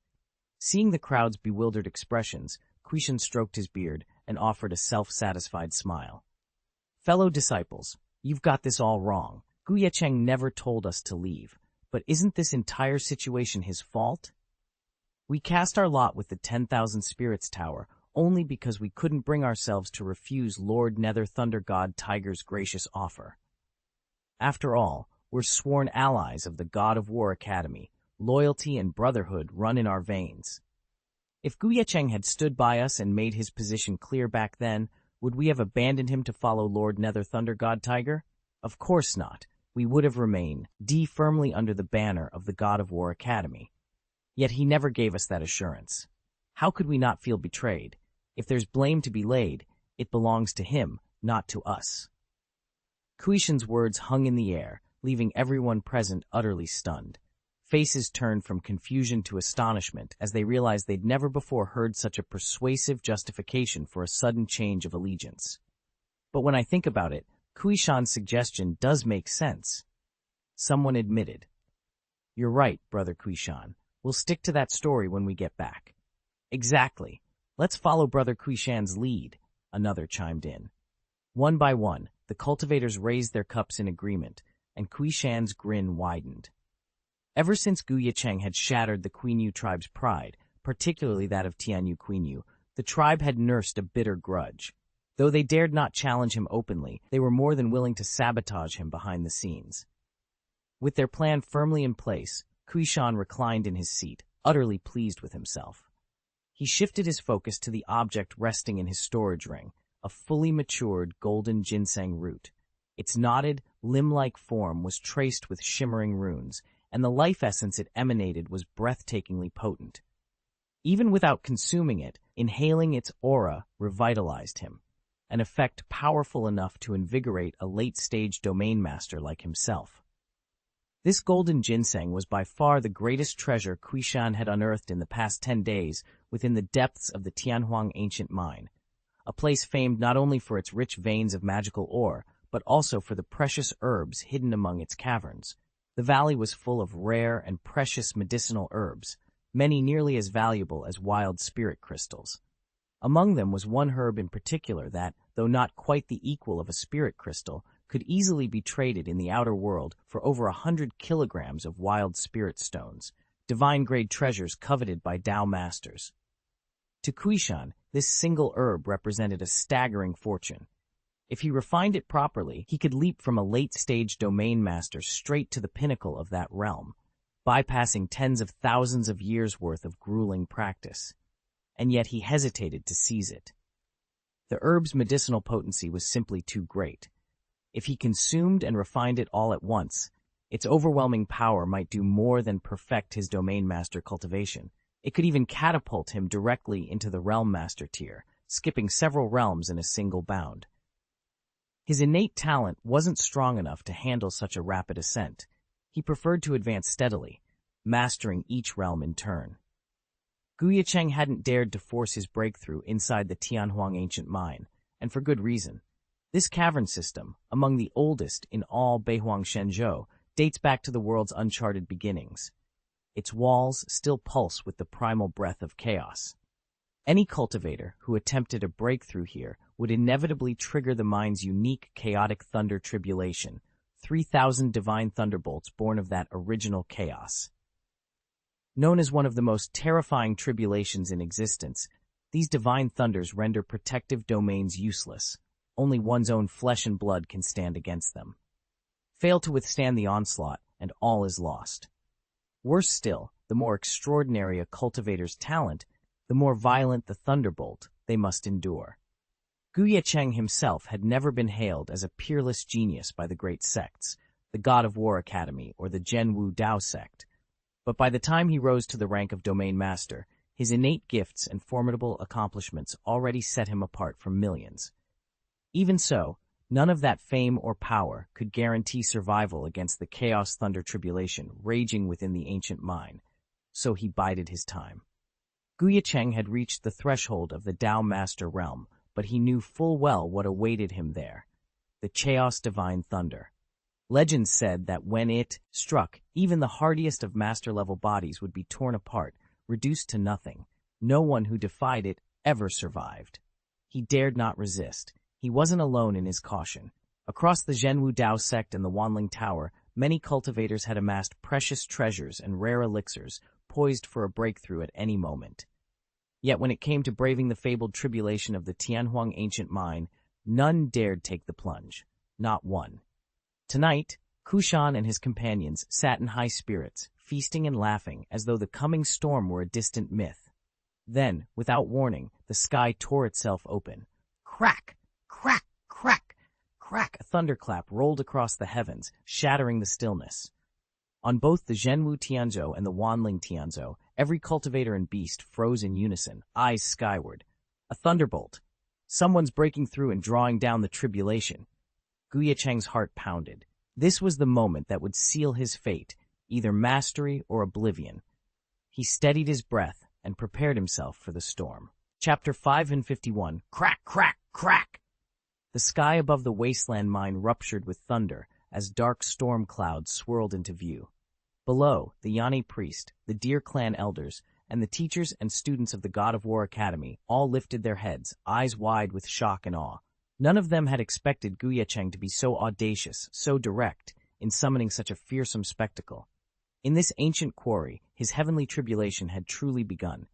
S1: Seeing the crowd's bewildered expressions, Kuishan stroked his beard and offered a self-satisfied smile. Fellow disciples, you've got this all wrong. Ye Cheng never told us to leave, but isn't this entire situation his fault? We cast our lot with the 10,000 Spirits Tower only because we couldn't bring ourselves to refuse Lord Nether Thunder God Tiger's gracious offer. After all, we're sworn allies of the God of War Academy. Loyalty and brotherhood run in our veins. If Ye Cheng had stood by us and made his position clear back then, would we have abandoned him to follow Lord Nether Thunder God Tiger? Of course not. We would have remained firmly under the banner of the God of War Academy. Yet he never gave us that assurance. How could we not feel betrayed? If there's blame to be laid, it belongs to him, not to us. Kuishan's words hung in the air, leaving everyone present utterly stunned. Faces turned from confusion to astonishment as they realized they'd never before heard such a persuasive justification for a sudden change of allegiance. But when I think about it, Kuishan's suggestion does make sense. Someone admitted. You're right, Brother Kuishan. We'll stick to that story when we get back. Exactly. Let's follow Brother Kuishan's lead, another chimed in. One by one, the cultivators raised their cups in agreement, and Kuishan's grin widened. Ever since Ye Cheng had shattered the Queenyu tribe's pride, particularly that of Tianyu Queenyu, the tribe had nursed a bitter grudge. Though they dared not challenge him openly, they were more than willing to sabotage him behind the scenes. With their plan firmly in place, Kuishan reclined in his seat, utterly pleased with himself. He shifted his focus to the object resting in his storage ring, a fully matured golden ginseng root. Its knotted, limb-like form was traced with shimmering runes, and the life essence it emanated was breathtakingly potent. Even without consuming it, inhaling its aura revitalized him, an effect powerful enough to invigorate a late-stage domain master like himself. This golden ginseng was by far the greatest treasure Kuishan had unearthed in the past 10 days within the depths of the Tianhuang ancient mine, a place famed not only for its rich veins of magical ore, but also for the precious herbs hidden among its caverns. The valley was full of rare and precious medicinal herbs, many nearly as valuable as wild spirit crystals. Among them was one herb in particular that, though not quite the equal of a spirit crystal, could easily be traded in the outer world for over 100 kilograms of wild spirit stones, divine-grade treasures coveted by Tao masters. To Kuishan, this single herb represented a staggering fortune. If he refined it properly, he could leap from a late-stage domain master straight to the pinnacle of that realm, bypassing tens of thousands of years' worth of grueling practice. And yet he hesitated to seize it. The herb's medicinal potency was simply too great. If he consumed and refined it all at once, its overwhelming power might do more than perfect his domain master cultivation. It could even catapult him directly into the realm master tier, skipping several realms in a single bound. His innate talent wasn't strong enough to handle such a rapid ascent. He preferred to advance steadily, mastering each realm in turn. Ye Cheng hadn't dared to force his breakthrough inside the Tianhuang ancient mine, and for good reason. This cavern system, among the oldest in all Beihuang Shenzhou, dates back to the world's uncharted beginnings. Its walls still pulse with the primal breath of chaos. Any cultivator who attempted a breakthrough here would inevitably trigger the mine's unique chaotic thunder tribulation, 3,000 divine thunderbolts born of that original chaos. Known as one of the most terrifying tribulations in existence, these divine thunders render protective domains useless. Only one's own flesh and blood can stand against them. Fail to withstand the onslaught, and all is lost. Worse still, the more extraordinary a cultivator's talent, the more violent the thunderbolt they must endure. Ye Cheng himself had never been hailed as a peerless genius by the great sects, the God of War Academy or the Zhenwu Dao sect. But by the time he rose to the rank of domain master, his innate gifts and formidable accomplishments already set him apart from millions. Even so, none of that fame or power could guarantee survival against the chaos thunder tribulation raging within the ancient mine, so he bided his time. Ye Cheng had reached the threshold of the Dao Master realm, but he knew full well what awaited him there, the Chaos Divine Thunder. Legends said that when it struck, even the hardiest of master-level bodies would be torn apart, reduced to nothing. No one who defied it ever survived. He dared not resist. He wasn't alone in his caution. Across the Zhenwu Dao sect and the Wanling Tower, many cultivators had amassed precious treasures and rare elixirs, poised for a breakthrough at any moment. Yet when it came to braving the fabled tribulation of the Tianhuang ancient mine, none dared take the plunge. Not one. Tonight, Kushan and his companions sat in high spirits, feasting and laughing as though the coming storm were a distant myth. Then, without warning, the sky tore itself open. Crack! Crack! Crack! Crack! A thunderclap rolled across the heavens, shattering the stillness. On both the Zhenwu Tianzhou and the Wanling Tianzhou, every cultivator and beast froze in unison, eyes skyward. A thunderbolt! Someone's breaking through and drawing down the tribulation. Ye Cheng's heart pounded. This was the moment that would seal his fate, either mastery or oblivion. He steadied his breath and prepared himself for the storm. Chapter 551. Crack! Crack! Crack! The sky above the wasteland mine ruptured with thunder as dark storm clouds swirled into view. Below, the Yanni priest, the Deer clan elders, and the teachers and students of the God of War Academy all lifted their heads, eyes wide with shock and awe. None of them had expected Ye Cheng to be so audacious, so direct, in summoning such a fearsome spectacle. In this ancient quarry, his heavenly tribulation had truly begun.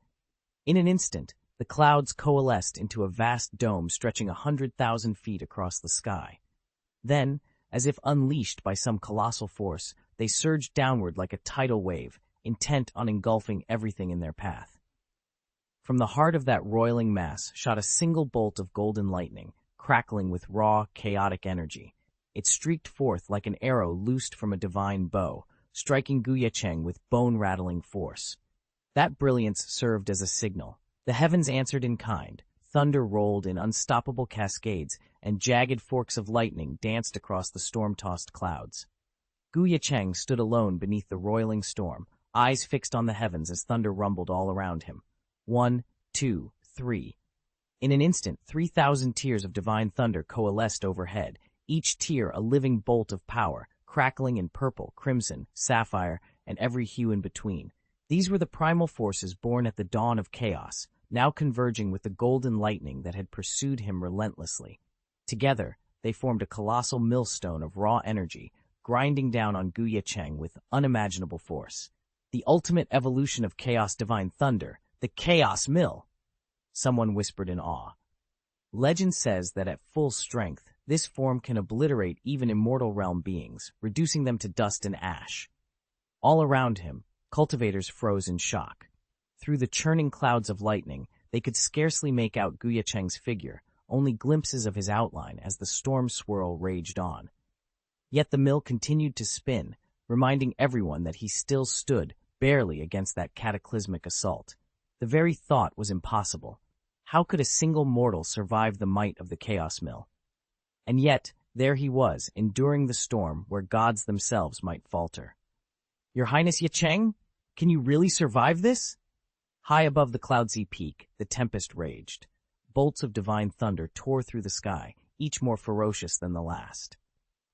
S1: In an instant, the clouds coalesced into a vast dome stretching 100,000 feet across the sky. Then, as if unleashed by some colossal force, they surged downward like a tidal wave, intent on engulfing everything in their path. From the heart of that roiling mass shot a single bolt of golden lightning, crackling with raw, chaotic energy. It streaked forth like an arrow loosed from a divine bow, striking Ye Cheng with bone-rattling force. That brilliance served as a signal. The heavens answered in kind. Thunder rolled in unstoppable cascades, and jagged forks of lightning danced across the storm-tossed clouds. Ye Cheng stood alone beneath the roiling storm, eyes fixed on the heavens as thunder rumbled all around him. 1, 2, 3. In an instant, 3,000 tiers of divine thunder coalesced overhead, each tier a living bolt of power, crackling in purple, crimson, sapphire, and every hue in between. These were the primal forces born at the dawn of chaos, now converging with the golden lightning that had pursued him relentlessly. Together, they formed a colossal millstone of raw energy, grinding down on Ye Cheng with unimaginable force. The ultimate evolution of chaos divine thunder, the Chaos Mill! Someone whispered in awe. Legend says that at full strength, this form can obliterate even immortal realm beings, reducing them to dust and ash. All around him, cultivators froze in shock. Through the churning clouds of lightning, they could scarcely make out Ye Cheng's figure, only glimpses of his outline as the storm swirl raged on. Yet the mill continued to spin, reminding everyone that he still stood, barely against that cataclysmic assault. The very thought was impossible. How could a single mortal survive the might of the Chaos Mill? And yet, there he was, enduring the storm where gods themselves might falter. "Your Highness Ye Cheng?" Can you really survive this? High above the cloudsy peak, the tempest raged. Bolts of divine thunder tore through the sky, each more ferocious than the last.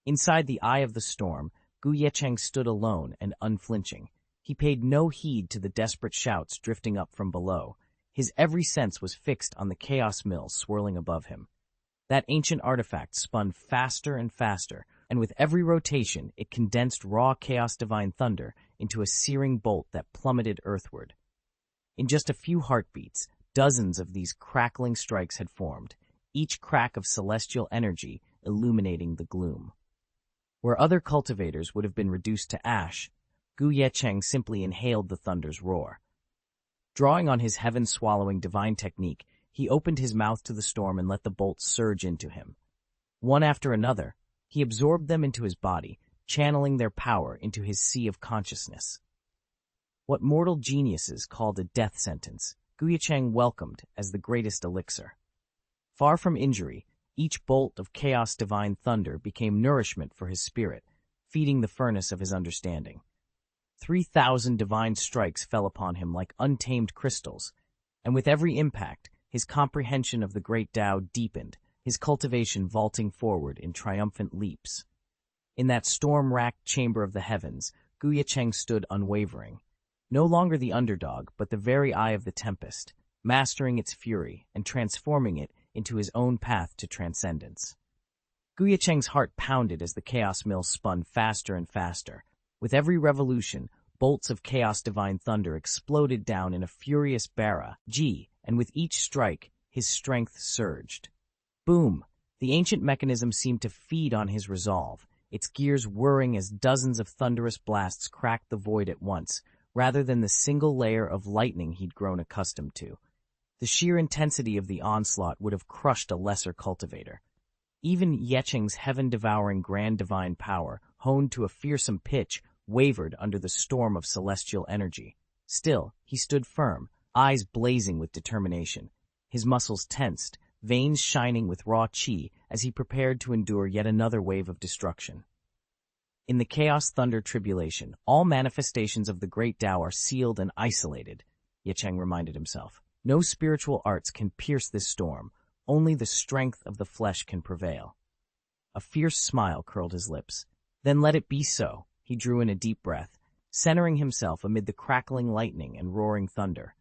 S1: Inside the eye of the storm, Ye Cheng stood alone and unflinching. He paid no heed to the desperate shouts drifting up from below. His every sense was fixed on the chaos mill swirling above him. That ancient artifact spun faster and faster, and with every rotation it condensed raw chaos divine thunder into a searing bolt that plummeted earthward. In just a few heartbeats, dozens of these crackling strikes had formed, each crack of celestial energy illuminating the gloom. Where other cultivators would have been reduced to ash, Ye Cheng simply inhaled the thunder's roar. Drawing on his heaven-swallowing divine technique, he opened his mouth to the storm and let the bolts surge into him. One after another, he absorbed them into his body, channeling their power into his sea of consciousness. What mortal geniuses called a death sentence, Ye Cheng welcomed as the greatest elixir. Far from injury, each bolt of chaos divine thunder became nourishment for his spirit, feeding the furnace of his understanding. 3,000 divine strikes fell upon him like untamed crystals, and with every impact, his comprehension of the great Tao deepened, his cultivation vaulting forward in triumphant leaps. In that storm-racked chamber of the heavens, Ye Cheng stood unwavering. No longer the underdog, but the very eye of the tempest, mastering its fury and transforming it into his own path to transcendence. Ye Cheng's heart pounded as the chaos mill spun faster and faster. With every revolution, bolts of chaos divine thunder exploded down in a furious barrage, and with each strike, his strength surged. Boom! The ancient mechanism seemed to feed on his resolve, its gears whirring as dozens of thunderous blasts cracked the void at once, rather than the single layer of lightning he'd grown accustomed to. The sheer intensity of the onslaught would have crushed a lesser cultivator. Even Ye Cheng's heaven-devouring grand divine power, honed to a fearsome pitch, wavered under the storm of celestial energy. Still, he stood firm, eyes blazing with determination. His muscles tensed, veins shining with raw qi as he prepared to endure yet another wave of destruction. In the chaos thunder tribulation, all manifestations of the great Tao are sealed and isolated, Ye Cheng reminded himself. No spiritual arts can pierce this storm, only the strength of the flesh can prevail. A fierce smile curled his lips. Then let it be so, he drew in a deep breath, centering himself amid the crackling lightning and roaring thunder.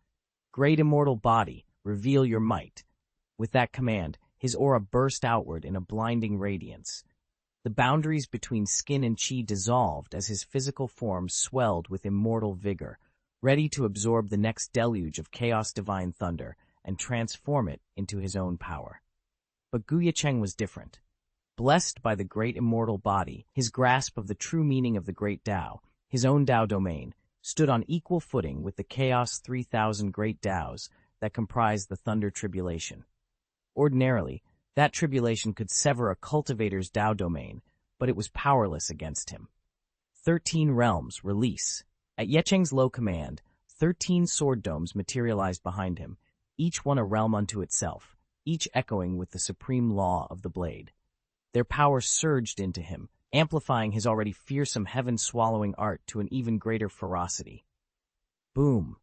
S1: Great immortal body, reveal your might. With that command, his aura burst outward in a blinding radiance. The boundaries between skin and qi dissolved as his physical form swelled with immortal vigor, ready to absorb the next deluge of chaos divine thunder and transform it into his own power. But Ye Cheng was different. Blessed by the great immortal body, his grasp of the true meaning of the great Tao, his own Tao domain, stood on equal footing with the chaos 3,000 great Taos that comprised the thunder tribulation. Ordinarily, that tribulation could sever a cultivator's Tao domain, but it was powerless against him. 13 realms, release. At Ye Cheng's low command, 13 sword domes materialized behind him, each one a realm unto itself, each echoing with the supreme law of the blade. Their power surged into him, amplifying his already fearsome heaven-swallowing art to an even greater ferocity. Boom!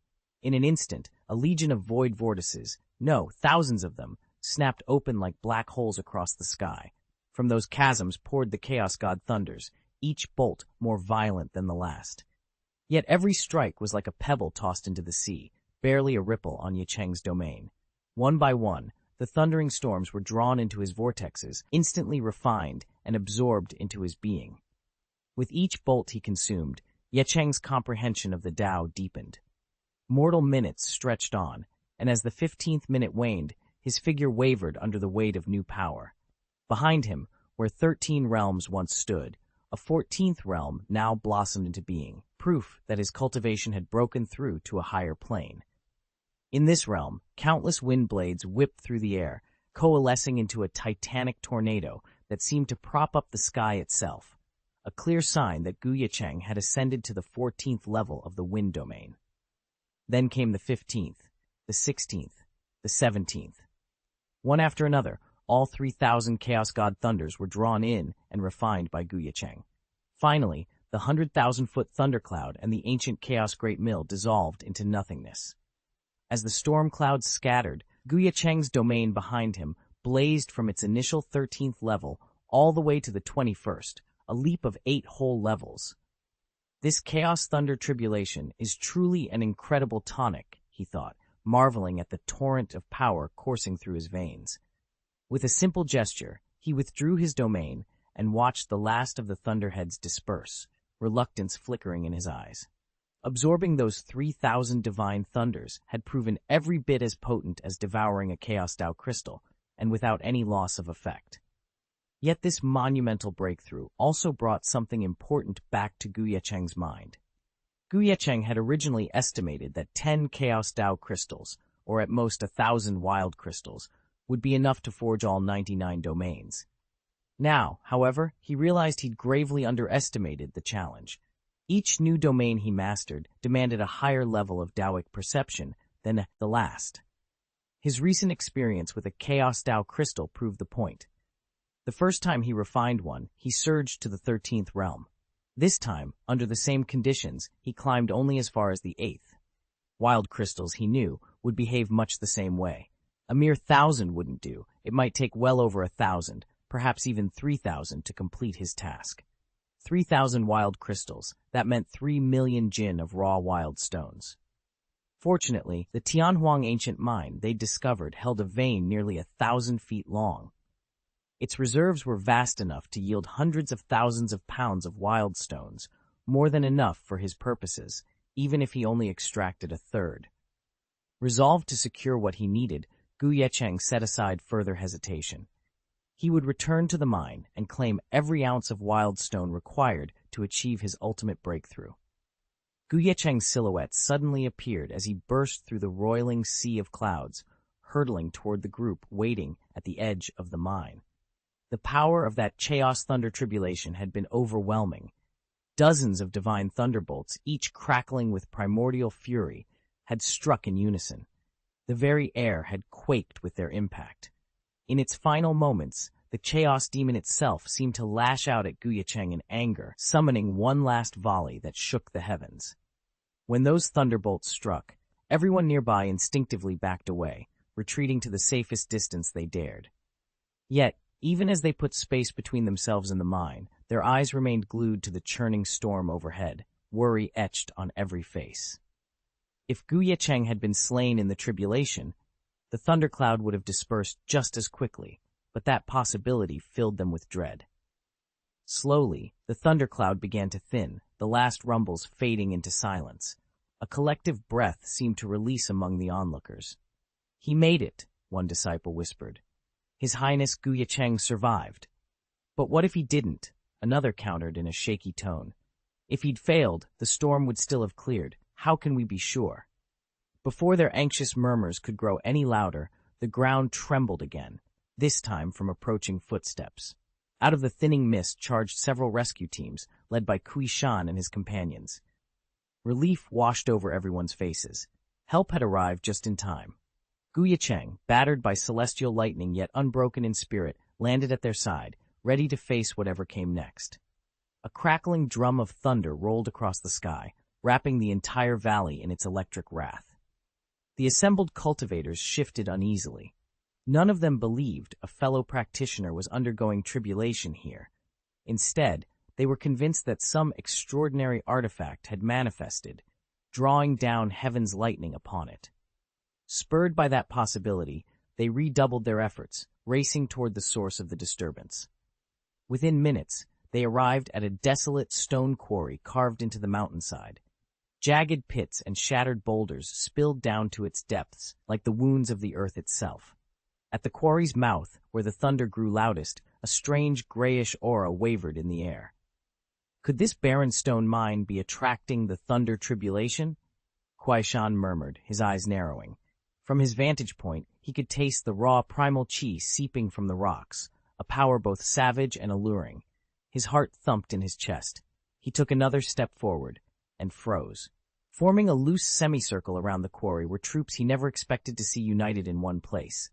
S1: In an instant, a legion of void vortices, no, thousands of them, snapped open like black holes across the sky. From those chasms poured the chaos god thunders, each bolt more violent than the last. Yet every strike was like a pebble tossed into the sea, barely a ripple on Ye Cheng's domain. One by one, the thundering storms were drawn into his vortexes, instantly refined and absorbed into his being. With each bolt he consumed, Ye Cheng's comprehension of the Tao deepened. Mortal minutes stretched on, and as the 15th minute waned, his figure wavered under the weight of new power. Behind him, where 13 realms once stood, a 14th realm now blossomed into being, proof that his cultivation had broken through to a higher plane. In this realm, countless wind blades whipped through the air, coalescing into a titanic tornado that seemed to prop up the sky itself, a clear sign that Ye Cheng had ascended to the 14th level of the wind domain. Then came the 15th, the 16th, the 17th. One after another, all 3,000 Chaos God Thunders were drawn in and refined by Ye Cheng. Finally, the 100,000-foot thundercloud and the ancient Chaos Great Mill dissolved into nothingness. As the storm clouds scattered, Ye Cheng's domain behind him blazed from its initial 13th level all the way to the 21st, a leap of 8 whole levels. This Chaos Thunder Tribulation is truly an incredible tonic, he thought, marveling at the torrent of power coursing through his veins. With a simple gesture, he withdrew his domain and watched the last of the thunderheads disperse, reluctance flickering in his eyes. Absorbing those 3,000 divine thunders had proven every bit as potent as devouring a Chaos Dao crystal, and without any loss of effect. Yet this monumental breakthrough also brought something important back to Ye Cheng's mind. Ye Cheng had originally estimated that 10 Chaos Dao crystals, or at most 1,000 wild crystals, would be enough to forge all 99 domains. Now, however, he realized he'd gravely underestimated the challenge. Each new domain he mastered demanded a higher level of Daoic perception than the last. His recent experience with a Chaos Dao crystal proved the point. The first time he refined one, he surged to the 13th realm. This time, under the same conditions, he climbed only as far as the 8th. Wild crystals, he knew, would behave much the same way. A mere 1,000 wouldn't do. It might take well over 1,000, perhaps even 3,000 to complete his task. 3,000 wild crystals, that meant 3 million jin of raw wild stones. Fortunately, the Tianhuang ancient mine they'd discovered held a vein nearly 1,000 feet long. Its reserves were vast enough to yield hundreds of thousands of pounds of wild stones, more than enough for his purposes, even if he only extracted a third. Resolved to secure what he needed, Ye Cheng set aside further hesitation. He would return to the mine and claim every ounce of wild stone required to achieve his ultimate breakthrough. Ye Cheng's silhouette suddenly appeared as he burst through the roiling sea of clouds, hurtling toward the group waiting at the edge of the mine. The power of that Chaos Thunder Tribulation had been overwhelming. Dozens of divine thunderbolts, each crackling with primordial fury, had struck in unison. The very air had quaked with their impact. In its final moments, the Chaos Demon itself seemed to lash out at Ye Cheng in anger, summoning one last volley that shook the heavens. When those thunderbolts struck, everyone nearby instinctively backed away, retreating to the safest distance they dared. Yet, even as they put space between themselves and the mine, their eyes remained glued to the churning storm overhead, worry etched on every face. If Ye Cheng had been slain in the tribulation, the thundercloud would have dispersed just as quickly, but that possibility filled them with dread. Slowly, the thundercloud began to thin, the last rumbles fading into silence. A collective breath seemed to release among the onlookers. "He made it," one disciple whispered. "His Highness Ye Cheng survived." "But what if he didn't?" another countered in a shaky tone. "If he'd failed, the storm would still have cleared. How can we be sure?" Before their anxious murmurs could grow any louder, the ground trembled again, this time from approaching footsteps. Out of the thinning mist charged several rescue teams, led by Shan and his companions. Relief washed over everyone's faces. Help had arrived just in time. Ye Cheng, battered by celestial lightning yet unbroken in spirit, landed at their side, ready to face whatever came next. A crackling drum of thunder rolled across the sky, wrapping the entire valley in its electric wrath. The assembled cultivators shifted uneasily. None of them believed a fellow practitioner was undergoing tribulation here. Instead, they were convinced that some extraordinary artifact had manifested, drawing down heaven's lightning upon it. Spurred by that possibility, they redoubled their efforts, racing toward the source of the disturbance. Within minutes, they arrived at a desolate stone quarry carved into the mountainside. Jagged pits and shattered boulders spilled down to its depths, like the wounds of the earth itself. At the quarry's mouth, where the thunder grew loudest, a strange grayish aura wavered in the air. Could this barren stone mine be attracting the thunder tribulation? Shan murmured, his eyes narrowing. From his vantage point, he could taste the raw primal chi seeping from the rocks, a power both savage and alluring. His heart thumped in his chest. He took another step forward, and froze. Forming a loose semicircle around the quarry were troops he never expected to see united in one place.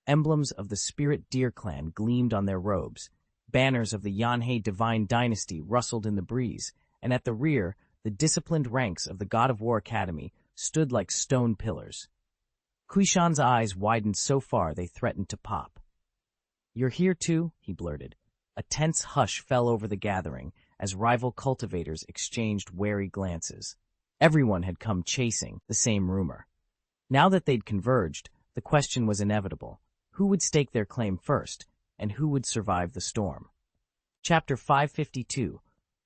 S1: Emblems of the Spirit Deer Clan gleamed on their robes. Banners of the Yanhei divine dynasty rustled in the breeze, and at the rear, the disciplined ranks of the God of War Academy stood like stone pillars. Kuishan's eyes widened so far they threatened to pop. "You're here too?" he blurted. A tense hush fell over the gathering as rival cultivators exchanged wary glances. Everyone had come chasing the same rumor. Now that they'd converged, the question was inevitable. Who would stake their claim first, and who would survive the storm? Chapter 552.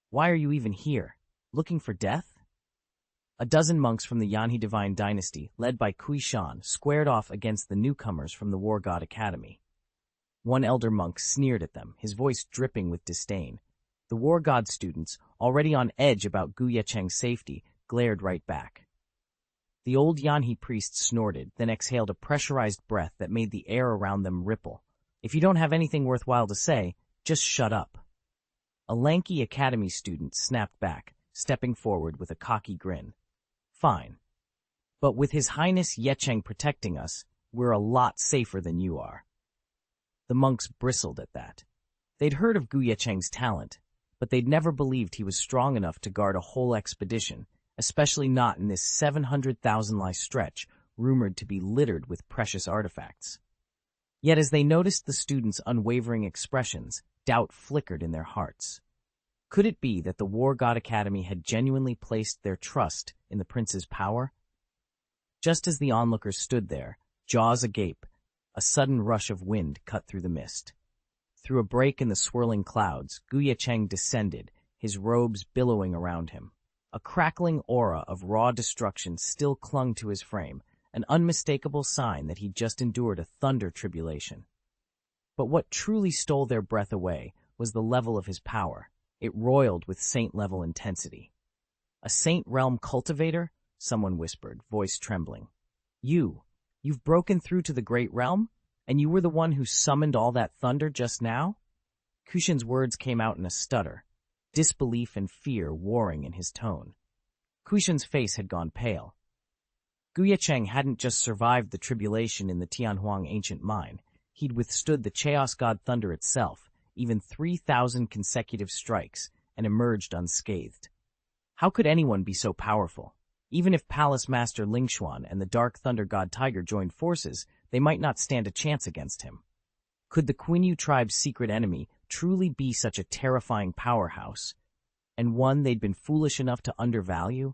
S1: Why are you even here? Looking for death? A dozen monks from the Yanhe Divine Dynasty, led by Kuishan, squared off against the newcomers from the War God Academy. One elder monk sneered at them, his voice dripping with disdain. The War God students, already on edge about Ye Cheng's safety, glared right back. The old Yanhe priest snorted, then exhaled a pressurized breath that made the air around them ripple. "If you don't have anything worthwhile to say, just shut up." A lanky academy student snapped back, stepping forward with a cocky grin. "Fine. But with His Highness Ye Cheng protecting us, we're a lot safer than you are." The monks bristled at that. They'd heard of Ye Cheng's talent, but they'd never believed he was strong enough to guard a whole expedition, especially not in this 700,000-li stretch rumored to be littered with precious artifacts. Yet as they noticed the students' unwavering expressions, doubt flickered in their hearts. Could it be that the War God Academy had genuinely placed their trust in the prince's power? Just as the onlookers stood there, jaws agape, a sudden rush of wind cut through the mist. Through a break in the swirling clouds, Ye Cheng descended, his robes billowing around him. A crackling aura of raw destruction still clung to his frame, an unmistakable sign that he'd just endured a thunder tribulation. But what truly stole their breath away was the level of his power. It roiled with saint-level intensity. "A saint realm cultivator?" someone whispered, voice trembling. You've broken through to the great realm? And you were the one who summoned all that thunder just now?" Kushin's words came out in a stutter, disbelief and fear warring in his tone. Kushin's face had gone pale. Ye Cheng hadn't just survived the tribulation in the Tianhuang ancient mine. He'd withstood the Chaos God Thunder itself, even 3,000 consecutive strikes, and emerged unscathed. How could anyone be so powerful? Even if Palace Master Lingxuan and the Dark Thunder God Tiger joined forces, they might not stand a chance against him. Could the Quinyu tribe's secret enemy truly be such a terrifying powerhouse, and one they'd been foolish enough to undervalue?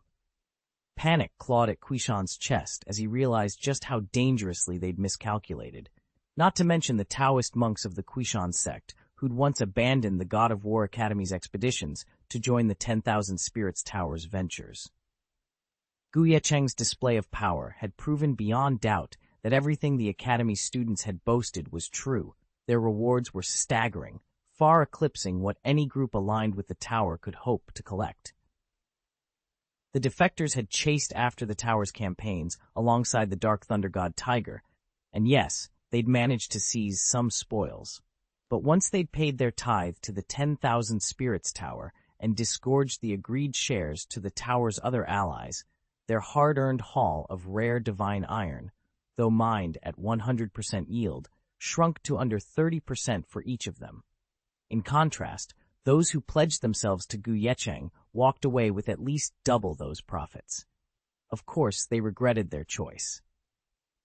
S1: Panic clawed at Kuishan's chest as he realized just how dangerously they'd miscalculated, not to mention the Taoist monks of the Kuishan sect, who'd once abandoned the God of War Academy's expeditions to join the 10,000 Spirits Tower's ventures. Ye Cheng's display of power had proven beyond doubt that everything the Academy students had boasted was true. Their rewards were staggering, far eclipsing what any group aligned with the tower could hope to collect. The defectors had chased after the tower's campaigns alongside the Dark Thunder God Tiger, and yes, they'd managed to seize some spoils. But once they'd paid their tithe to the 10,000 Spirits Tower and disgorged the agreed shares to the tower's other allies, their hard-earned haul of rare divine iron, though mined at 100% yield, shrunk to under 30% for each of them. In contrast, those who pledged themselves to Ye Cheng walked away with at least double those profits. Of course, they regretted their choice.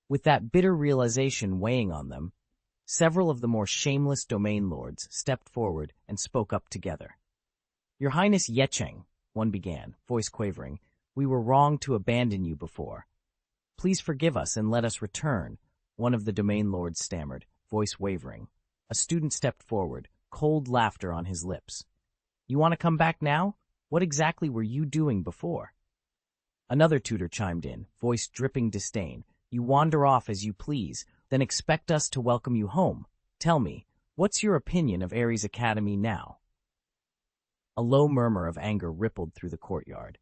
S1: With that bitter realization weighing on them, several of the more shameless domain lords stepped forward and spoke up together. "Your Highness Ye Cheng," one began, voice quavering, "we were wrong to abandon you before. Please forgive us and let us return," one of the domain lords stammered, voice wavering. A student stepped forward, cold laughter on his lips. "You want to come back now? What exactly were you doing before?" Another tutor chimed in, voice dripping disdain. "You wander off as you please, then expect us to welcome you home. Tell me, what's your opinion of Ares Academy now?" A low murmur of anger rippled through the courtyard.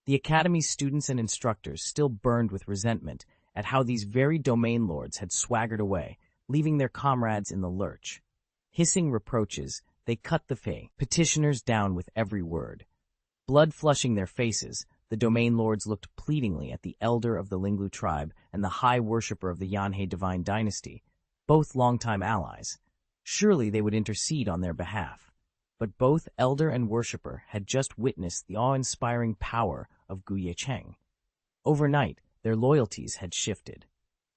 S1: The Academy's students and instructors still burned with resentment at how these very domain lords had swaggered away, leaving their comrades in the lurch. Hissing reproaches, they cut the petitioners down with every word. Blood flushing their faces, the domain lords looked pleadingly at the elder of the Linglu tribe and the high worshipper of the Yanhe Divine Dynasty, both longtime allies. Surely they would intercede on their behalf. but both elder and worshipper had just witnessed the awe-inspiring power of Ye Cheng. Overnight, their loyalties had shifted.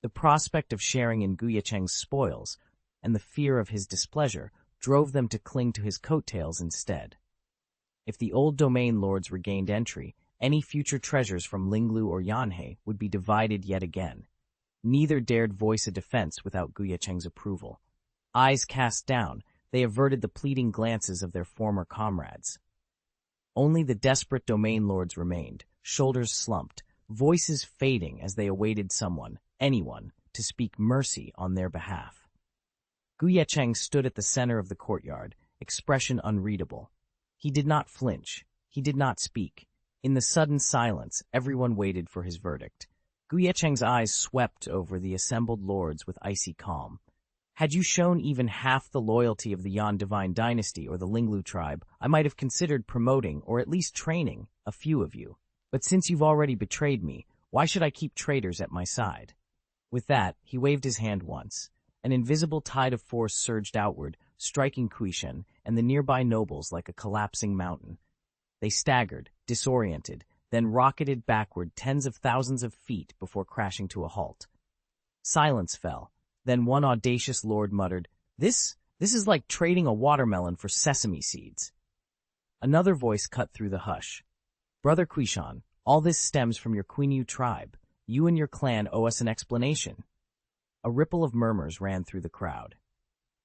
S1: The prospect of sharing in Ye Cheng's spoils and the fear of his displeasure drove them to cling to his coattails instead. If the old domain lords regained entry, any future treasures from Linglu or Yanhe would be divided yet again. Neither dared voice a defense without Ye Cheng's approval. Eyes cast down, they averted the pleading glances of their former comrades. Only the desperate domain lords remained, shoulders slumped, voices fading as they awaited someone, anyone, to speak mercy on their behalf. Ye Cheng stood at the center of the courtyard, expression unreadable. He did not flinch. He did not speak. In the sudden silence, everyone waited for his verdict. Ye Cheng's eyes swept over the assembled lords with icy calm. Had you shown even half the loyalty of the Yan Divine Dynasty or the Linglu tribe, I might have considered promoting or at least training a few of you. But since you've already betrayed me, why should I keep traitors at my side? With that, he waved his hand once. An invisible tide of force surged outward, striking Xianxia and the nearby nobles like a collapsing mountain. They staggered, disoriented, then rocketed backward tens of thousands of feet before crashing to a halt. Silence fell. Then one audacious lord muttered, This is like trading a watermelon for sesame seeds." Another voice cut through the hush. "Brother Xianxia, all this stems from your Quinyu tribe. You and your clan owe us an explanation." A ripple of murmurs ran through the crowd.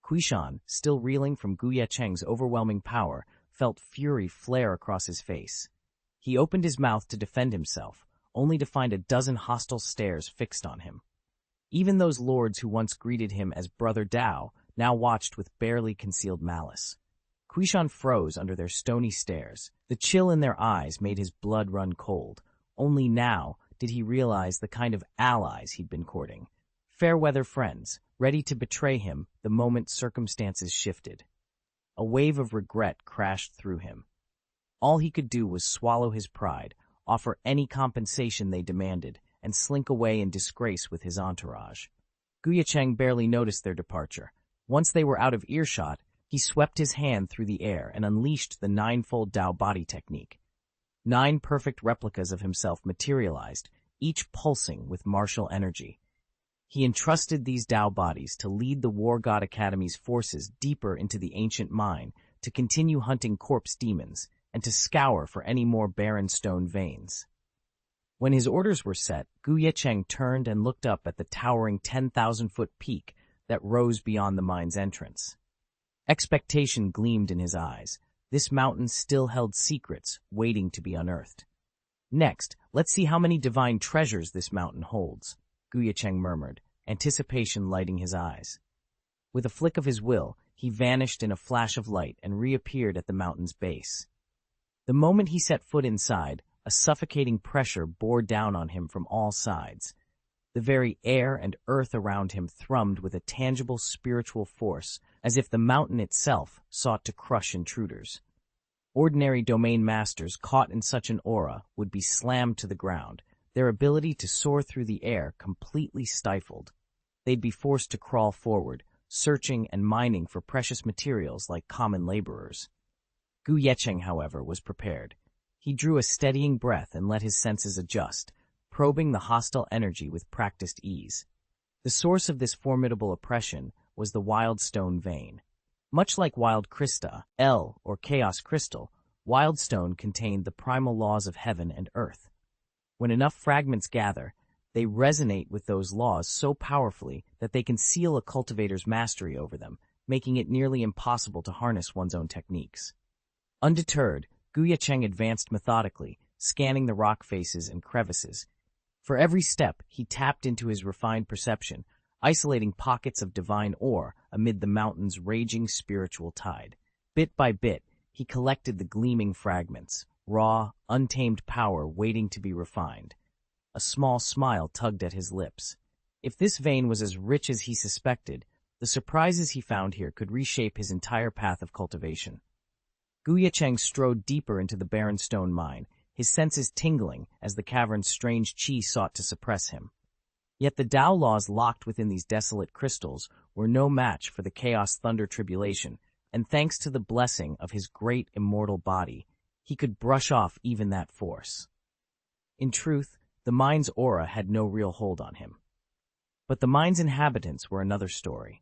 S1: Xianxia, still reeling from Ye Cheng's overwhelming power, felt fury flare across his face. He opened his mouth to defend himself, only to find a dozen hostile stares fixed on him. Even those lords who once greeted him as Brother Dao now watched with barely concealed malice. Xianxia froze under their stony stares. The chill in their eyes made his blood run cold. Only now did he realize the kind of allies he'd been courting. Fair-weather friends, ready to betray him the moment circumstances shifted. A wave of regret crashed through him. All he could do was swallow his pride, offer any compensation they demanded, and slink away in disgrace with his entourage. Ye Cheng barely noticed their departure. Once they were out of earshot, he swept his hand through the air and unleashed the ninefold Dao body technique. 9 perfect replicas of himself materialized, each pulsing with martial energy. He entrusted these Dao bodies to lead the War God Academy's forces deeper into the ancient mine, to continue hunting corpse demons, and to scour for any more barren stone veins. When his orders were set, Ye Cheng turned and looked up at the towering 10,000-foot peak that rose beyond the mine's entrance. Expectation gleamed in his eyes. This mountain still held secrets waiting to be unearthed. "Next, let's see how many divine treasures this mountain holds," Ye Cheng murmured, anticipation lighting his eyes. With a flick of his will, he vanished in a flash of light and reappeared at the mountain's base. The moment he set foot inside, a suffocating pressure bore down on him from all sides. The very air and earth around him thrummed with a tangible spiritual force, as if the mountain itself sought to crush intruders. Ordinary domain masters caught in such an aura would be slammed to the ground, their ability to soar through the air completely stifled. They'd be forced to crawl forward, searching and mining for precious materials like common laborers. Ye Cheng, however, was prepared. He drew a steadying breath and let his senses adjust, probing the hostile energy with practiced ease. The source of this formidable oppression was the Wild Stone vein. Much like Wild Crystal, or Chaos Crystal, Wild Stone contained the primal laws of heaven and earth. When enough fragments gather, they resonate with those laws so powerfully that they can seal a cultivator's mastery over them, making it nearly impossible to harness one's own techniques. Undeterred, Ye Cheng advanced methodically, scanning the rock faces and crevices. For every step, he tapped into his refined perception, isolating pockets of divine ore amid the mountain's raging spiritual tide. Bit by bit, he collected the gleaming fragments, raw, untamed power waiting to be refined. A small smile tugged at his lips. If this vein was as rich as he suspected, the surprises he found here could reshape his entire path of cultivation. Ye Cheng strode deeper into the barren stone mine, his senses tingling as the cavern's strange qi sought to suppress him. Yet the Tao laws locked within these desolate crystals were no match for the chaos thunder tribulation, and thanks to the blessing of his great immortal body, he could brush off even that force. In truth, the mine's aura had no real hold on him. But the mine's inhabitants were another story.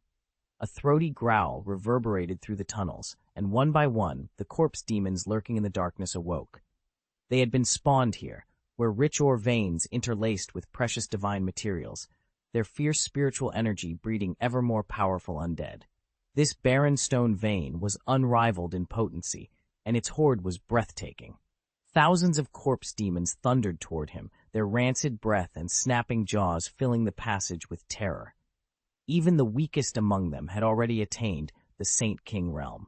S1: A throaty growl reverberated through the tunnels, and one by one, the corpse demons lurking in the darkness awoke. They had been spawned here, where rich ore veins interlaced with precious divine materials, their fierce spiritual energy breeding ever more powerful undead. This barren stone vein was unrivaled in potency, and its horde was breathtaking. Thousands of corpse demons thundered toward him, their rancid breath and snapping jaws filling the passage with terror. Even the weakest among them had already attained the Saint King realm.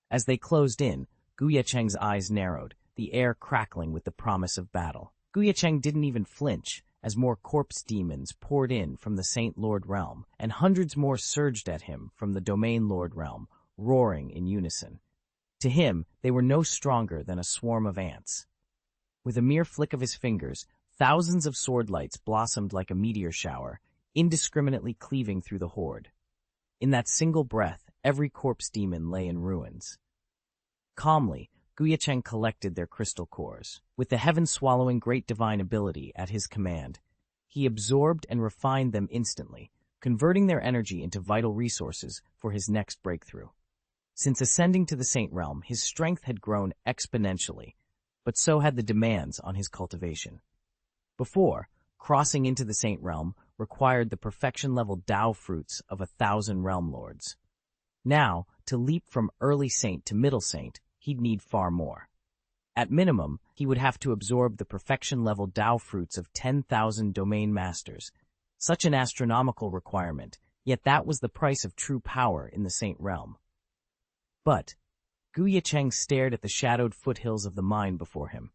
S1: As they closed in, Ye Cheng's eyes narrowed, the air crackling with the promise of battle. Ye Cheng didn't even flinch, as more corpse demons poured in from the Saint Lord realm, and hundreds more surged at him from the Domain Lord realm, roaring in unison. To him, they were no stronger than a swarm of ants. With a mere flick of his fingers, thousands of sword lights blossomed like a meteor shower, indiscriminately cleaving through the horde. In that single breath, every corpse demon lay in ruins. Calmly, Ye Cheng collected their crystal cores. With the heaven-swallowing great divine ability at his command, he absorbed and refined them instantly, converting their energy into vital resources for his next breakthrough. Since ascending to the Saint Realm, his strength had grown exponentially, but so had the demands on his cultivation. Before, crossing into the Saint Realm required the perfection-level Tao fruits of 1,000 Realm Lords. Now, to leap from early Saint to middle Saint, he'd need far more. At minimum, he would have to absorb the perfection-level Tao fruits of 10,000 Domain Masters, such an astronomical requirement, yet that was the price of true power in the Saint Realm. But Ye Cheng stared at the shadowed foothills of the mine before him.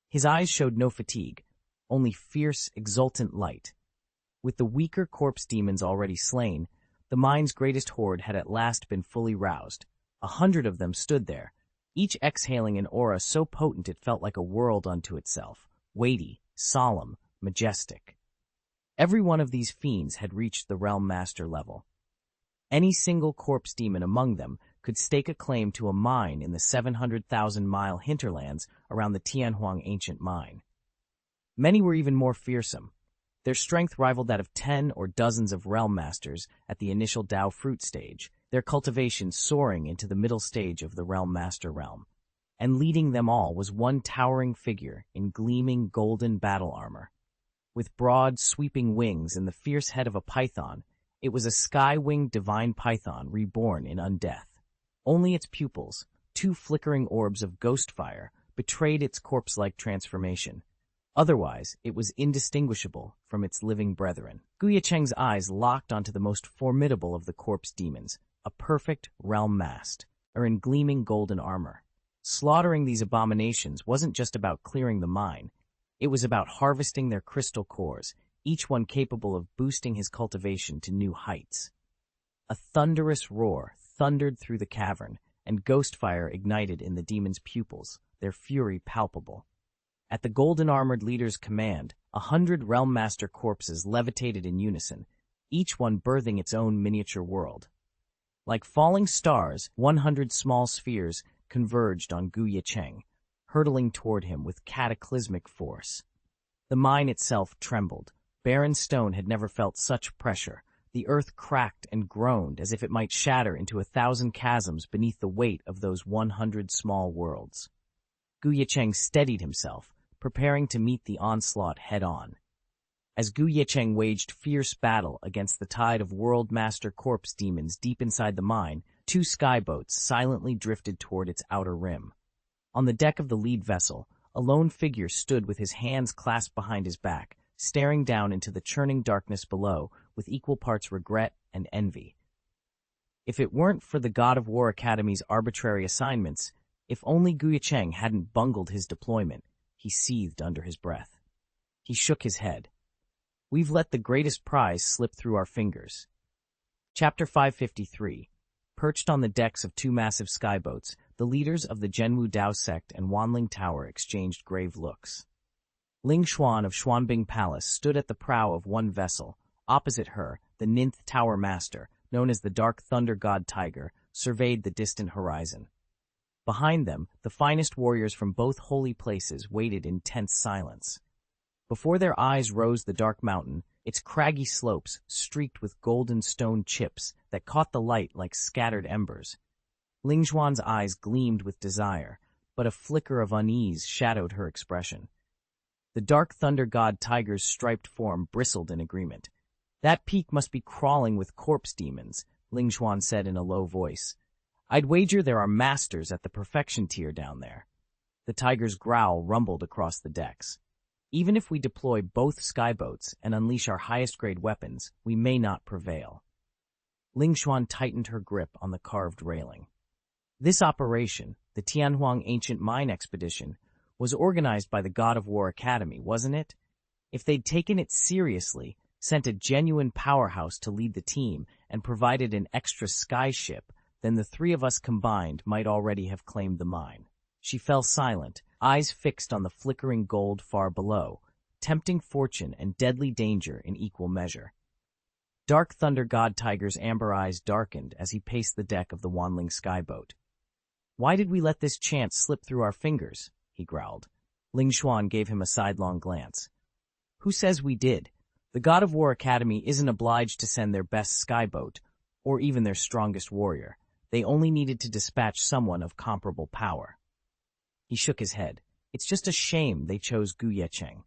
S1: His eyes showed no fatigue, only fierce, exultant light. With the weaker corpse demons already slain, the mine's greatest horde had at last been fully roused. 100 of them stood there, each exhaling an aura so potent it felt like a world unto itself, weighty, solemn, majestic. Every one of these fiends had reached the Realm Master level. Any single corpse demon among them could stake a claim to a mine in the 700,000-mile hinterlands around the Tianhuang ancient mine. Many were even more fearsome. Their strength rivaled that of 10 or dozens of Realm Masters at the initial Tao fruit stage, their cultivation soaring into the middle stage of the Realm Master realm. And leading them all was one towering figure in gleaming golden battle armor. With broad, sweeping wings and the fierce head of a python, it was a sky-winged divine python reborn in undeath. Only its pupils, 2 flickering orbs of ghost fire, betrayed its corpse-like transformation. Otherwise, it was indistinguishable from its living brethren. Ye Cheng's eyes locked onto the most formidable of the corpse demons, a perfect realm mast, or in gleaming golden armor. Slaughtering these abominations wasn't just about clearing the mine. It was about harvesting their crystal cores, each one capable of boosting his cultivation to new heights. A thunderous roar thundered through the cavern, and ghost fire ignited in the demon's pupils, their fury palpable. At the golden-armored leader's command, 100 Realm Master corpses levitated in unison, each one birthing its own miniature world. Like falling stars, 100 small spheres converged on Ye Cheng, hurtling toward him with cataclysmic force. The mine itself trembled. Barren stone had never felt such pressure. The earth cracked and groaned as if it might shatter into 1,000 chasms beneath the weight of those 100 small worlds. Ye Cheng steadied himself, preparing to meet the onslaught head-on. As Ye Cheng waged fierce battle against the tide of World Master corpse demons deep inside the mine, 2 skyboats silently drifted toward its outer rim. On the deck of the lead vessel, a lone figure stood with his hands clasped behind his back, staring down into the churning darkness below with equal parts regret and envy. If it weren't for the God of War Academy's arbitrary assignments, if only Ye Cheng hadn't bungled his deployment, he seethed under his breath. He shook his head. We've let the greatest prize slip through our fingers. Chapter 553. Perched on the decks of 2 massive skyboats, the leaders of the Zhenwu Dao sect and Wanling Tower exchanged grave looks. Ling Xuan of Xuanbing Palace stood at the prow of one vessel. Opposite her, the Ninth Tower Master, known as the Dark Thunder God Tiger, surveyed the distant horizon. Behind them, the finest warriors from both holy places waited in tense silence. Before their eyes rose the dark mountain, its craggy slopes streaked with golden stone chips that caught the light like scattered embers. Ling Xuan's eyes gleamed with desire, but a flicker of unease shadowed her expression. The dark thunder god tiger's striped form bristled in agreement. "That peak must be crawling with corpse demons," Ling Xuan said in a low voice. "I'd wager there are masters at the perfection tier down there." The tiger's growl rumbled across the decks. "Even if we deploy both skyboats and unleash our highest-grade weapons, we may not prevail." Ling Xuan tightened her grip on the carved railing. This operation, the Tianhuang Ancient Mine Expedition, was organized by the God of War Academy, wasn't it? If they'd taken it seriously, sent a genuine powerhouse to lead the team, and provided an extra skyship, then the three of us combined might already have claimed the mine. She fell silent, eyes fixed on the flickering gold far below, tempting fortune and deadly danger in equal measure. Dark Thunder God Tiger's amber eyes darkened as he paced the deck of the Wanling skyboat. "Why did we let this chance slip through our fingers?" he growled. Ling Xuan gave him a sidelong glance. "Who says we did? The God of War Academy isn't obliged to send their best skyboat, or even their strongest warrior. They only needed to dispatch someone of comparable power." He shook his head. "It's just a shame they chose Ye Cheng."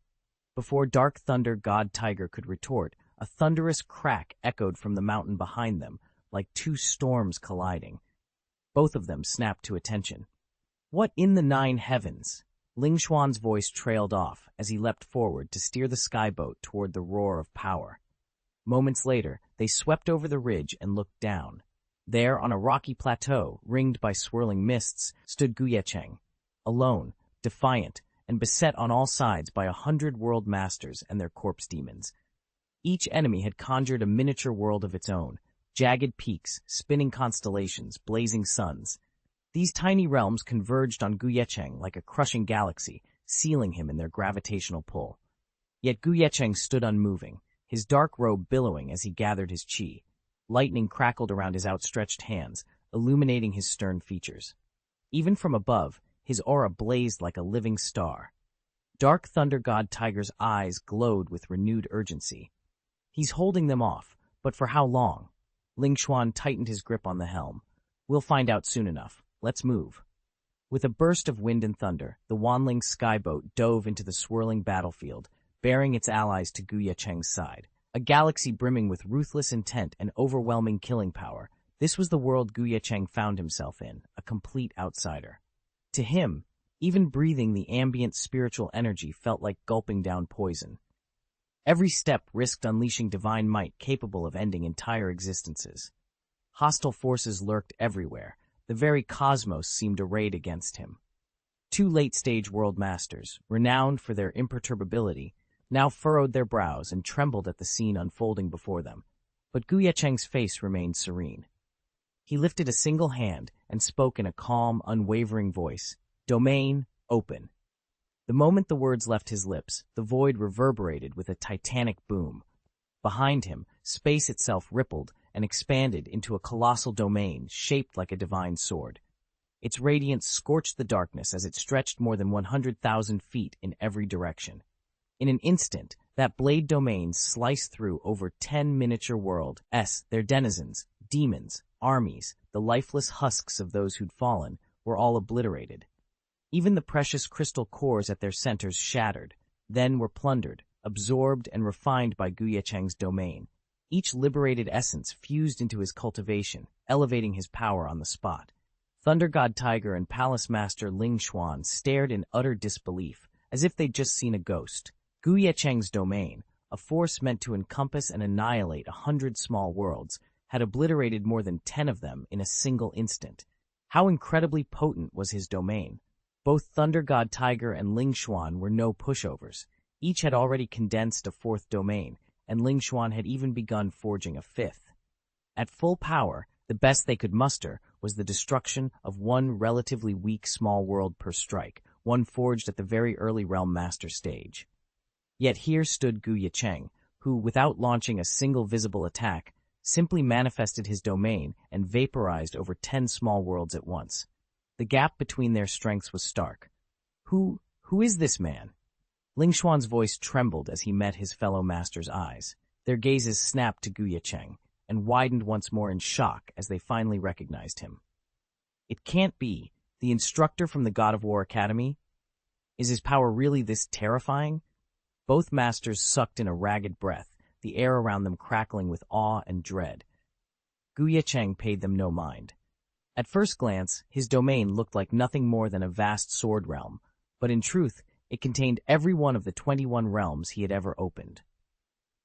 S1: Before Dark Thunder God Tiger could retort, a thunderous crack echoed from the mountain behind them, like two storms colliding. Both of them snapped to attention. "What in the nine heavens?" Ling Xuan's voice trailed off as he leapt forward to steer the skyboat toward the roar of power. Moments later, they swept over the ridge and looked down. There, on a rocky plateau, ringed by swirling mists, stood Ye Cheng, alone, defiant, and beset on all sides by 100 world masters and their corpse demons. Each enemy had conjured a miniature world of its own, jagged peaks, spinning constellations, blazing suns. These tiny realms converged on Ye Cheng like a crushing galaxy, sealing him in their gravitational pull. Yet Ye Cheng stood unmoving, his dark robe billowing as he gathered his chi. Lightning crackled around his outstretched hands, illuminating his stern features. Even from above, his aura blazed like a living star. Dark Thunder God Tiger's eyes glowed with renewed urgency. "He's holding them off, but for how long?" Ling Xuan tightened his grip on the helm. "We'll find out soon enough. Let's move." With a burst of wind and thunder, the Wanling skyboat dove into the swirling battlefield, bearing its allies to Ye Cheng's side. A galaxy brimming with ruthless intent and overwhelming killing power, this was the world Ye Cheng found himself in, a complete outsider. To him, even breathing the ambient spiritual energy felt like gulping down poison. Every step risked unleashing divine might capable of ending entire existences. Hostile forces lurked everywhere. The very cosmos seemed arrayed against him. Two late-stage world masters, renowned for their imperturbability, now furrowed their brows and trembled at the scene unfolding before them. But Ye Cheng's face remained serene. He lifted a single hand and spoke in a calm, unwavering voice. "Domain, open." The moment the words left his lips, the void reverberated with a titanic boom. Behind him, space itself rippled and expanded into a colossal domain shaped like a divine sword. Its radiance scorched the darkness as it stretched more than 100,000 feet in every direction. In an instant, that blade domain sliced through over 10 miniature worlds, their denizens, demons, armies, the lifeless husks of those who'd fallen, were all obliterated. Even the precious crystal cores at their centers shattered, then were plundered, absorbed and refined by Ye Cheng's domain. Each liberated essence fused into his cultivation, elevating his power on the spot. Thunder God Tiger and Palace Master Ling Xuan stared in utter disbelief, as if they'd just seen a ghost. Ye Cheng's domain, a force meant to encompass and annihilate 100 small worlds, had obliterated more than 10 of them in a single instant. How incredibly potent was his domain! Both Thunder God Tiger and Ling Xuan were no pushovers. Each had already condensed a fourth domain, and Ling Xuan had even begun forging a fifth. At full power, the best they could muster was the destruction of one relatively weak small world per strike, one forged at the very early Realm Master stage. Yet here stood Ye Cheng, who, without launching a single visible attack, simply manifested his domain and vaporized over 10 small worlds at once. The gap between their strengths was stark. Who is this man? Lingxuan's voice trembled as he met his fellow master's eyes. Their gazes snapped to Ye Cheng and widened once more in shock as they finally recognized him. It can't be. The instructor from the God of War Academy? Is his power really this terrifying? Both masters sucked in a ragged breath, the air around them crackling with awe and dread. Ye Cheng paid them no mind. At first glance, his domain looked like nothing more than a vast sword realm, but in truth, it contained every one of the 21 realms he had ever opened.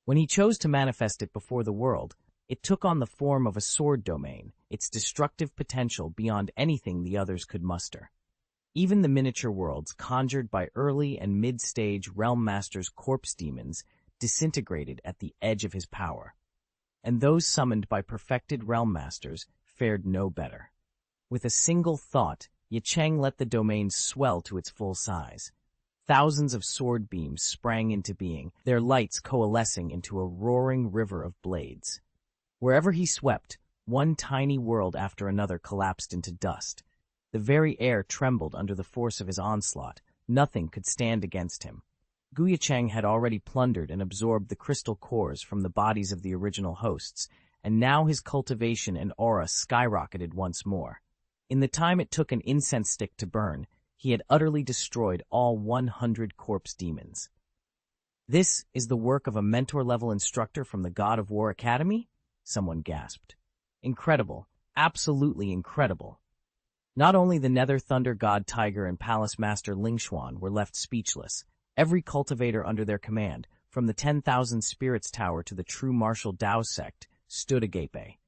S1: When he chose to manifest it before the world, it took on the form of a sword domain, its destructive potential beyond anything the others could muster. Even the miniature worlds conjured by early and mid-stage realm masters' corpse demons disintegrated at the edge of his power, and those summoned by perfected realm masters fared no better. With a single thought, Ye Cheng let the domain swell to its full size. Thousands of sword beams sprang into being, their lights coalescing into a roaring river of blades. Wherever he swept, one tiny world after another collapsed into dust. The very air trembled under the force of his onslaught. Nothing could stand against him. Ye Cheng had already plundered and absorbed the crystal cores from the bodies of the original hosts, and now his cultivation and aura skyrocketed once more. In the time it took an incense stick to burn, he had utterly destroyed all 100 corpse demons. This is the work of a mentor-level instructor from the God of War Academy? Someone gasped. Incredible. Absolutely incredible. Not only the Nether Thunder God Tiger and Palace Master Lingxuan were left speechless, every cultivator under their command, from the 10,000 Spirits Tower to the true martial Dao sect, stood agape.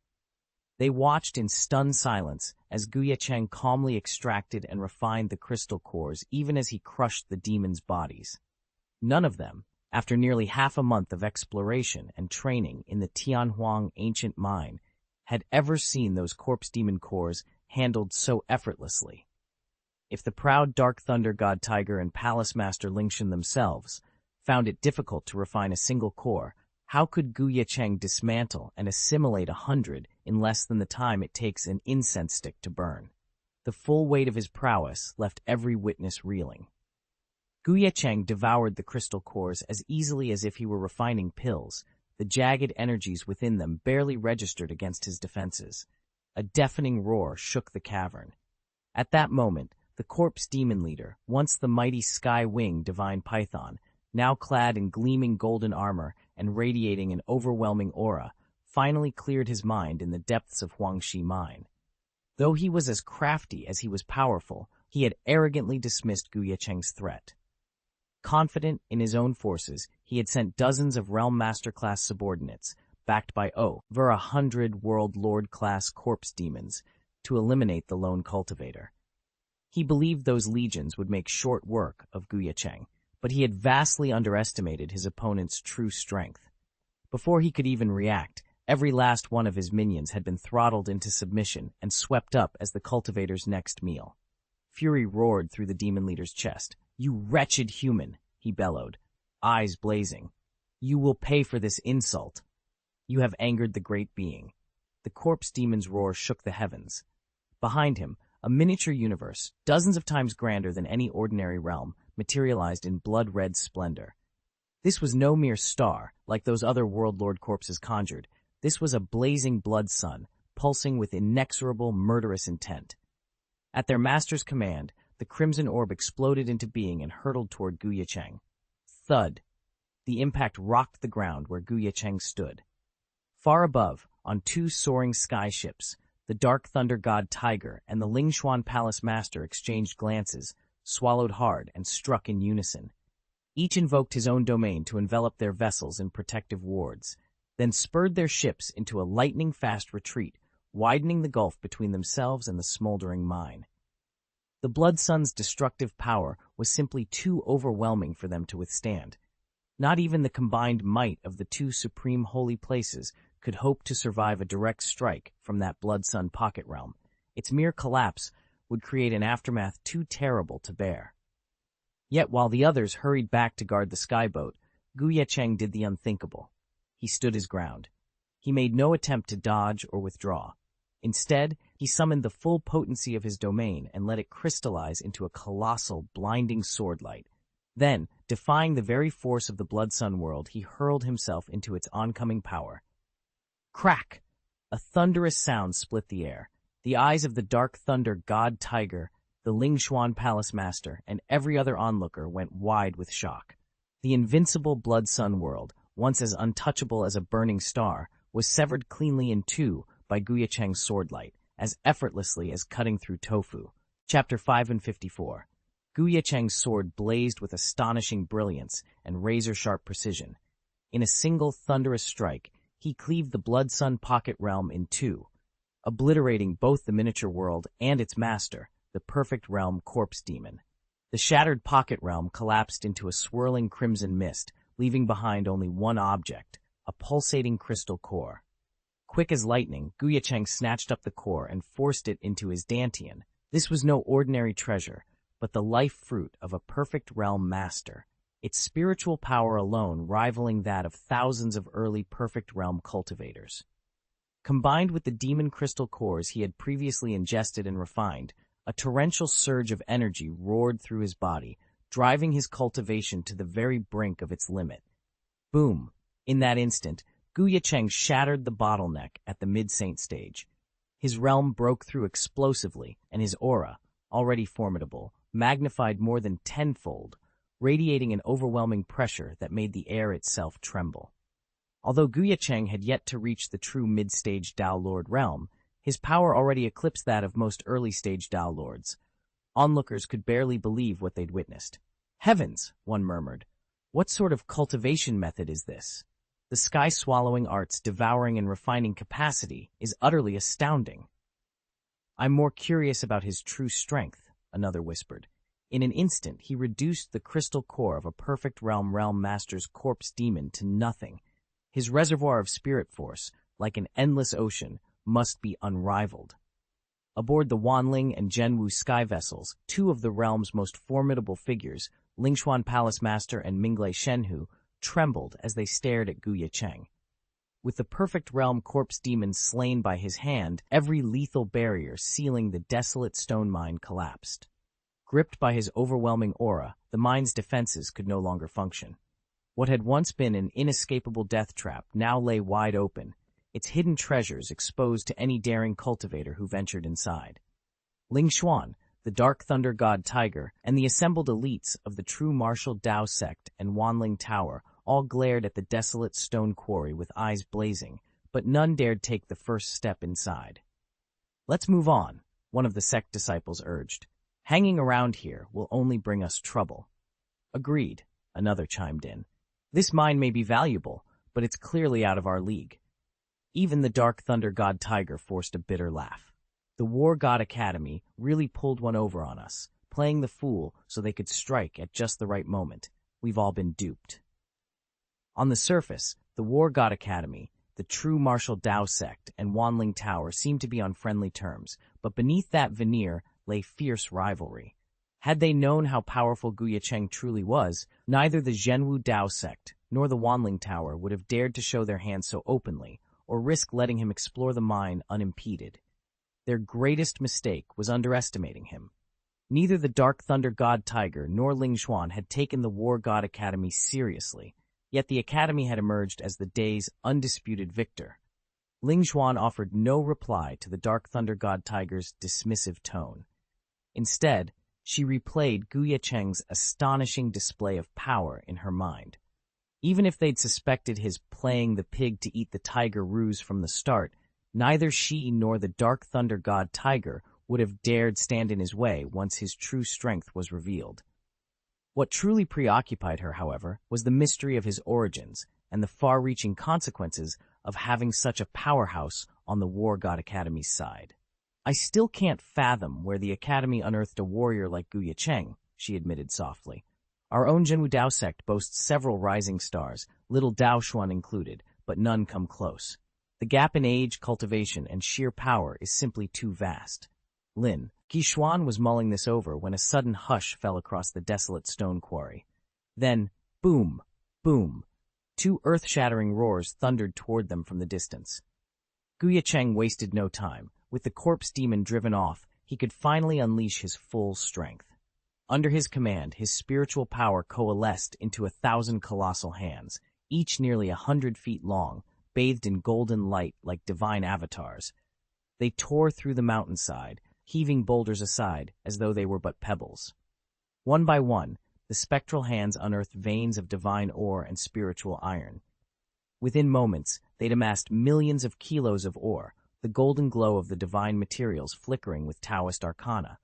S1: They watched in stunned silence as Ye Cheng calmly extracted and refined the crystal cores even as he crushed the demons' bodies. None of them, after nearly half a month of exploration and training in the Tianhuang ancient mine, had ever seen those corpse demon cores handled so effortlessly. If the proud Dark Thunder God Tiger and Palace Master Lingxuan themselves found it difficult to refine a single core, how could Ye Cheng dismantle and assimilate 100 in less than the time it takes an incense stick to burn? The full weight of his prowess left every witness reeling. Ye Cheng devoured the crystal cores as easily as if he were refining pills. The jagged energies within them barely registered against his defenses. A deafening roar shook the cavern. At that moment, the corpse demon leader, once the mighty sky-wing divine python, now clad in gleaming golden armor and radiating an overwhelming aura, finally cleared his mind in the depths of Huangxi Mine. Though he was as crafty as he was powerful, he had arrogantly dismissed Ye Cheng's threat. Confident in his own forces, he had sent dozens of Realm Master-class subordinates, backed by over 100 World Lord-class corpse demons, to eliminate the lone cultivator. He believed those legions would make short work of Ye Cheng, but he had vastly underestimated his opponent's true strength. Before he could even react, every last one of his minions had been throttled into submission and swept up as the cultivator's next meal. Fury roared through the demon leader's chest. "You wretched human," he bellowed, eyes blazing. "You will pay for this insult. You have angered the great being." The corpse demon's roar shook the heavens. Behind him, a miniature universe, dozens of times grander than any ordinary realm, materialized in blood-red splendor. This was no mere star, like those other World Lord corpses conjured. This was a blazing blood sun, pulsing with inexorable, murderous intent. At their master's command, the crimson orb exploded into being and hurtled toward Ye Cheng. Thud! The impact rocked the ground where Ye Cheng stood. Far above, on two soaring skyships, the Dark Thunder God Tiger and the Lingxuan Palace Master exchanged glances, swallowed hard, and struck in unison. Each invoked his own domain to envelop their vessels in protective wards, then spurred their ships into a lightning-fast retreat, widening the gulf between themselves and the smoldering mine. The Blood Sun's destructive power was simply too overwhelming for them to withstand. Not even the combined might of the two supreme holy places could hope to survive a direct strike from that Blood Sun pocket realm. Its mere collapse would create an aftermath too terrible to bear. Yet while the others hurried back to guard the skyboat, Ye Cheng did the unthinkable. He stood his ground. He made no attempt to dodge or withdraw. Instead, he summoned the full potency of his domain and let it crystallize into a colossal, blinding swordlight. Then, defying the very force of the Blood Sun world, he hurled himself into its oncoming power. Crack! A thunderous sound split the air. The eyes of the Dark Thunder God Tiger, the Lingshuan Palace Master, and every other onlooker went wide with shock. The invincible Blood Sun world, once as untouchable as a burning star, was severed cleanly in two by Ye Cheng's swordlight, as effortlessly as cutting through tofu. Chapter 5 and 54. Ye Cheng's sword blazed with astonishing brilliance and razor-sharp precision. In a single thunderous strike, he cleaved the Blood Sun pocket realm in two, obliterating both the miniature world and its master, the perfect realm corpse demon. The shattered pocket realm collapsed into a swirling crimson mist, leaving behind only one object, a pulsating crystal core. Quick as lightning, Ye Cheng snatched up the core and forced it into his dantian. This was no ordinary treasure, but the life fruit of a perfect realm master, its spiritual power alone rivaling that of thousands of early perfect realm cultivators. Combined with the demon crystal cores he had previously ingested and refined, a torrential surge of energy roared through his body, driving his cultivation to the very brink of its limit. Boom! In that instant, Ye Cheng shattered the bottleneck at the mid-saint stage. His realm broke through explosively, and his aura, already formidable, magnified more than tenfold, radiating an overwhelming pressure that made the air itself tremble. Although Ye Cheng had yet to reach the true mid-stage Dao Lord realm, his power already eclipsed that of most early-stage Dao Lords. Onlookers could barely believe what they'd witnessed. Heavens, one murmured. What sort of cultivation method is this? The sky-swallowing art's devouring and refining capacity is utterly astounding. I'm more curious about his true strength, another whispered. In an instant, he reduced the crystal core of a perfect realm master's corpse demon to nothing. His reservoir of spirit force, like an endless ocean, must be unrivaled. Aboard the Wanling and Zhenwu sky vessels, two of the realm's most formidable figures, Lingshuan Palace Master and Minglei Shenhu, trembled as they stared at Ye Cheng. With the perfect realm corpse demon slain by his hand, every lethal barrier sealing the desolate stone mine collapsed. Gripped by his overwhelming aura, the mine's defenses could no longer function. What had once been an inescapable death trap now lay wide open, its hidden treasures exposed to any daring cultivator who ventured inside. Lingshuan, the Dark Thunder God Tiger, and the assembled elites of the true martial Dao sect and Wanling Tower all glared at the desolate stone quarry with eyes blazing, but none dared take the first step inside. Let's move on, one of the sect disciples urged. Hanging around here will only bring us trouble. Agreed, another chimed in. This mine may be valuable, but it's clearly out of our league. Even the Dark Thunder God Tiger forced a bitter laugh. The War God Academy really pulled one over on us, playing the fool so they could strike at just the right moment. We've all been duped. On the surface, the War God Academy, the true martial Dao sect, and Wanling Tower seemed to be on friendly terms, but beneath that veneer lay fierce rivalry. Had they known how powerful Ye Cheng truly was, neither the Zhenwu Dao sect nor the Wanling Tower would have dared to show their hands so openly, or risk letting him explore the mine unimpeded. Their greatest mistake was underestimating him. Neither the Dark Thunder God Tiger nor Lingshuan had taken the War God Academy seriously, yet the Academy had emerged as the day's undisputed victor. Lingshuan offered no reply to the Dark Thunder God Tiger's dismissive tone. Instead, she replayed Ye Cheng's astonishing display of power in her mind. Even if they'd suspected his playing the pig to eat the tiger ruse from the start, neither she nor the Dark Thunder God Tiger would have dared stand in his way once his true strength was revealed. What truly preoccupied her, however, was the mystery of his origins and the far-reaching consequences of having such a powerhouse on the War God Academy's side. I still can't fathom where the Academy unearthed a warrior like Ye Cheng, she admitted softly. Our own Zhenwu Dao sect boasts several rising stars, little Dao Xuan included, but none come close. The gap in age, cultivation, and sheer power is simply too vast. Lin Xuan was mulling this over when a sudden hush fell across the desolate stone quarry. Then, boom, boom. Two earth-shattering roars thundered toward them from the distance. Ye Cheng wasted no time. With the corpse demon driven off, he could finally unleash his full strength. Under his command, his spiritual power coalesced into 1,000 colossal hands, each nearly 100 feet long, bathed in golden light like divine avatars. They tore through the mountainside, heaving boulders aside as though they were but pebbles. One by one, the spectral hands unearthed veins of divine ore and spiritual iron. Within moments, they'd amassed millions of kilos of ore, the golden glow of the divine materials flickering with Taoist arcana.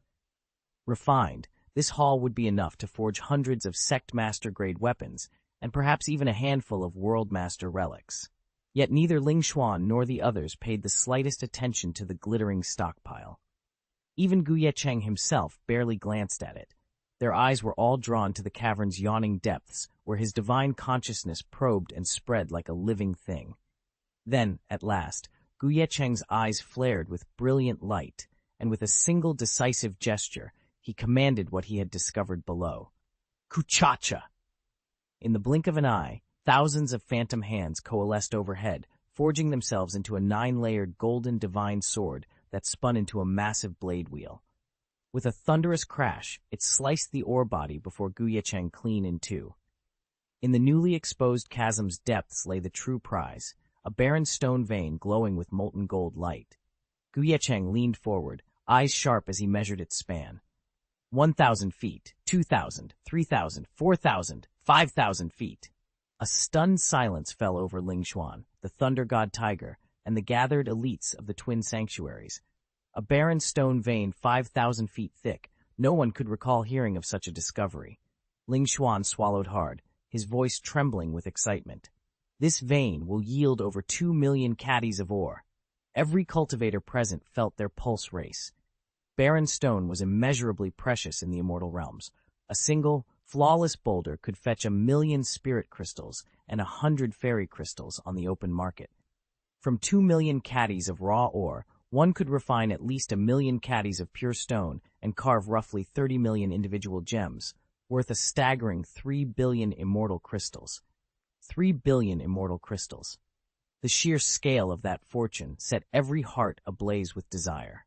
S1: Refined, this haul would be enough to forge hundreds of sect master-grade weapons, and perhaps even a handful of world master relics. Yet neither Ling Xuan nor the others paid the slightest attention to the glittering stockpile. Even Ye Cheng himself barely glanced at it. Their eyes were all drawn to the cavern's yawning depths, where his divine consciousness probed and spread like a living thing. Then, at last, Ye Cheng's eyes flared with brilliant light, and with a single decisive gesture, he commanded what he had discovered below. Kuchacha! In the blink of an eye, thousands of phantom hands coalesced overhead, forging themselves into a 9-layered golden divine sword that spun into a massive blade wheel. With a thunderous crash, it sliced the ore body before Ye Cheng clean in two. In the newly exposed chasm's depths lay the true prize, a barren stone vein glowing with molten gold light. Ye Cheng leaned forward, eyes sharp as he measured its span. 1,000 feet, 2,000, 3,000, 4,000, 5,000 feet. A stunned silence fell over Ling Xuan, the Thunder God Tiger, and the gathered elites of the twin sanctuaries. A barren stone vein 5,000 feet thick, no one could recall hearing of such a discovery. Ling Xuan swallowed hard, his voice trembling with excitement. This vein will yield over 2 million caddies of ore. Every cultivator present felt their pulse race. Barren stone was immeasurably precious in the immortal realms. A single, flawless boulder could fetch 1 million spirit crystals and 100 fairy crystals on the open market. From 2 million caddies of raw ore, one could refine at least 1 million caddies of pure stone and carve roughly 30 million individual gems, worth a staggering 3 billion immortal crystals. 3 billion immortal crystals. The sheer scale of that fortune set every heart ablaze with desire.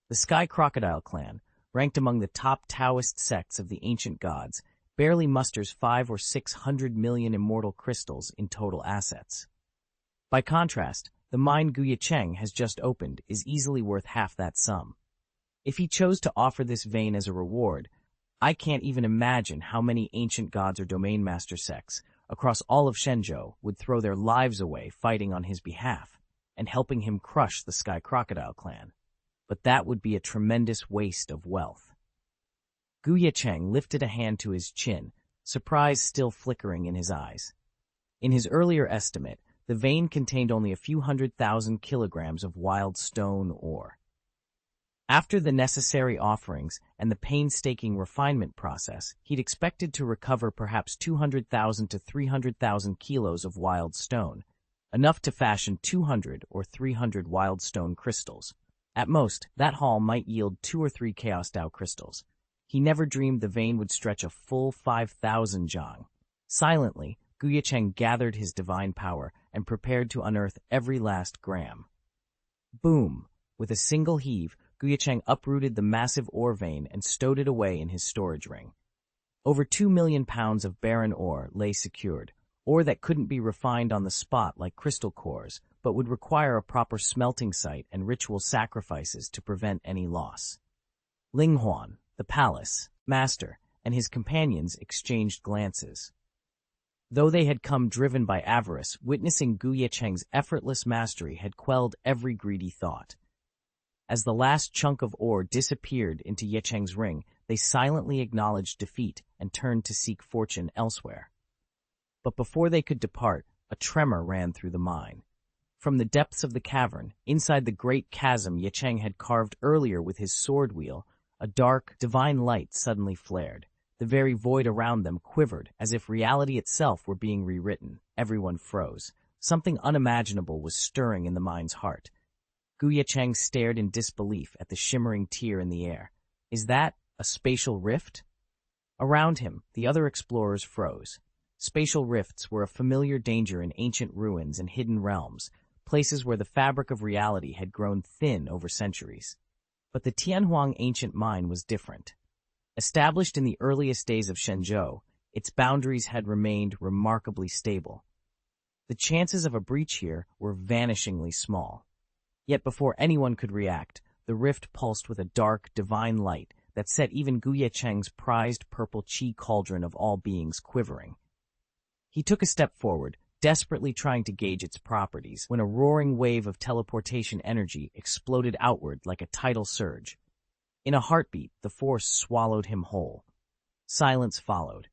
S1: The Sky Crocodile clan, ranked among the top Taoist sects of the ancient gods, barely musters 500 or 600 million immortal crystals in total assets. By contrast, the mine Ye Cheng has just opened is easily worth half that sum. If he chose to offer this vein as a reward, I can't even imagine how many ancient gods or domain master sects across all of Shenzhou would throw their lives away fighting on his behalf and helping him crush the Sky Crocodile clan. But that would be a tremendous waste of wealth. Ye Cheng lifted a hand to his chin, surprise still flickering in his eyes. In his earlier estimate, the vein contained only a few 100,000 kilograms of wild stone ore. After the necessary offerings and the painstaking refinement process, he'd expected to recover perhaps 200,000 to 300,000 kilos of wild stone, enough to fashion 200 or 300 wild stone crystals. At most, that haul might yield 2 or 3 Chaos Dao crystals. He never dreamed the vein would stretch a full 5,000 zhang. Silently, Ye Cheng gathered his divine power and prepared to unearth every last gram. Boom! With a single heave, Ye Cheng uprooted the massive ore vein and stowed it away in his storage ring. Over 2 million pounds of barren ore lay secured, ore that couldn't be refined on the spot like crystal cores, but would require a proper smelting site and ritual sacrifices to prevent any loss. Ling Huan, the palace master, and his companions exchanged glances. Though they had come driven by avarice, witnessing Ye Cheng's effortless mastery had quelled every greedy thought. As the last chunk of ore disappeared into Ye Cheng's ring, they silently acknowledged defeat and turned to seek fortune elsewhere. But before they could depart, a tremor ran through the mine. From the depths of the cavern, inside the great chasm Ye Cheng had carved earlier with his sword wheel, a dark, divine light suddenly flared. The very void around them quivered, as if reality itself were being rewritten. Everyone froze. Something unimaginable was stirring in the mine's heart. Ye Cheng stared in disbelief at the shimmering tear in the air. Is that a spatial rift? Around him, the other explorers froze. Spatial rifts were a familiar danger in ancient ruins and hidden realms, places where the fabric of reality had grown thin over centuries. But the Tianhuang ancient mine was different. Established in the earliest days of Shenzhou, its boundaries had remained remarkably stable. The chances of a breach here were vanishingly small. Yet before anyone could react, the rift pulsed with a dark, divine light that set even Ye Cheng's prized purple qi cauldron of all beings quivering. He took a step forward, desperately trying to gauge its properties, when a roaring wave of teleportation energy exploded outward like a tidal surge. In a heartbeat, the force swallowed him whole. Silence followed.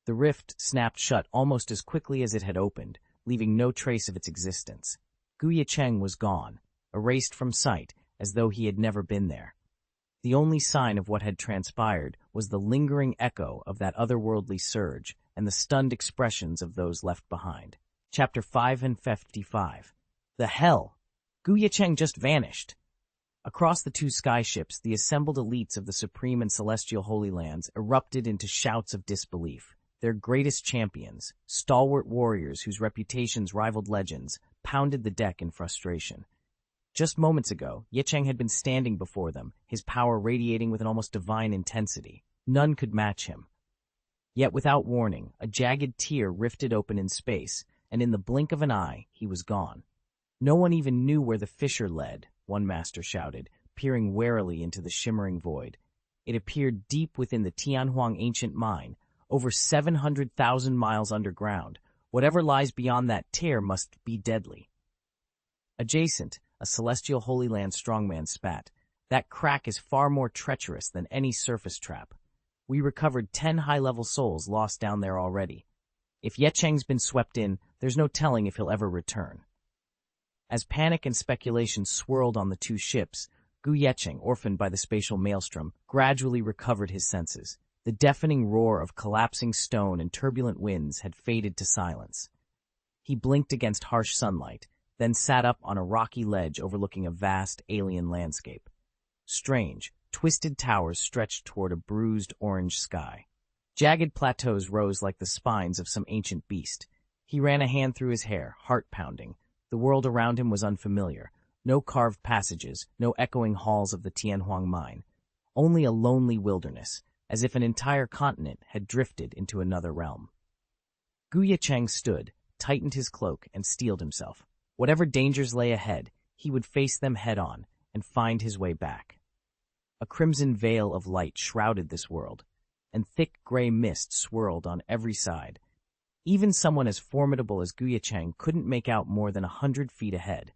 S1: The rift snapped shut almost as quickly as it had opened, leaving no trace of its existence. Ye Cheng was gone, erased from sight, as though he had never been there. The only sign of what had transpired was the lingering echo of that otherworldly surge and the stunned expressions of those left behind. Chapter 555. The hell! Ye Cheng just vanished. Across the two skyships, the assembled elites of the Supreme and Celestial Holy Lands erupted into shouts of disbelief. Their greatest champions, stalwart warriors whose reputations rivaled legends, pounded the deck in frustration. Just moments ago, Ye Cheng had been standing before them, his power radiating with an almost divine intensity. None could match him. Yet without warning, a jagged tear rifted open in space, and in the blink of an eye, he was gone. No one even knew where the fissure led, one master shouted, peering warily into the shimmering void. It appeared deep within the Tianhuang ancient mine, over 700,000 miles underground. Whatever lies beyond that tear must be deadly. Adjacent, a Celestial Holy Land strongman spat. That crack is far more treacherous than any surface trap. We recovered 10 high-level souls lost down there already. If Ye Cheng's been swept in, there's no telling if he'll ever return. As panic and speculation swirled on the two ships, Ye Cheng, orphaned by the spatial maelstrom, gradually recovered his senses. The deafening roar of collapsing stone and turbulent winds had faded to silence. He blinked against harsh sunlight, then sat up on a rocky ledge overlooking a vast alien landscape. Strange, twisted towers stretched toward a bruised orange sky. Jagged plateaus rose like the spines of some ancient beast. He ran a hand through his hair, heart pounding. The world around him was unfamiliar. No carved passages, no echoing halls of the Tianhuang mine. Only a lonely wilderness, as if an entire continent had drifted into another realm. Ye Cheng stood, tightened his cloak, and steeled himself. Whatever dangers lay ahead, he would face them head-on and find his way back. A crimson veil of light shrouded this world, and thick gray mist swirled on every side. Even someone as formidable as Ye Cheng couldn't make out more than 100 feet ahead.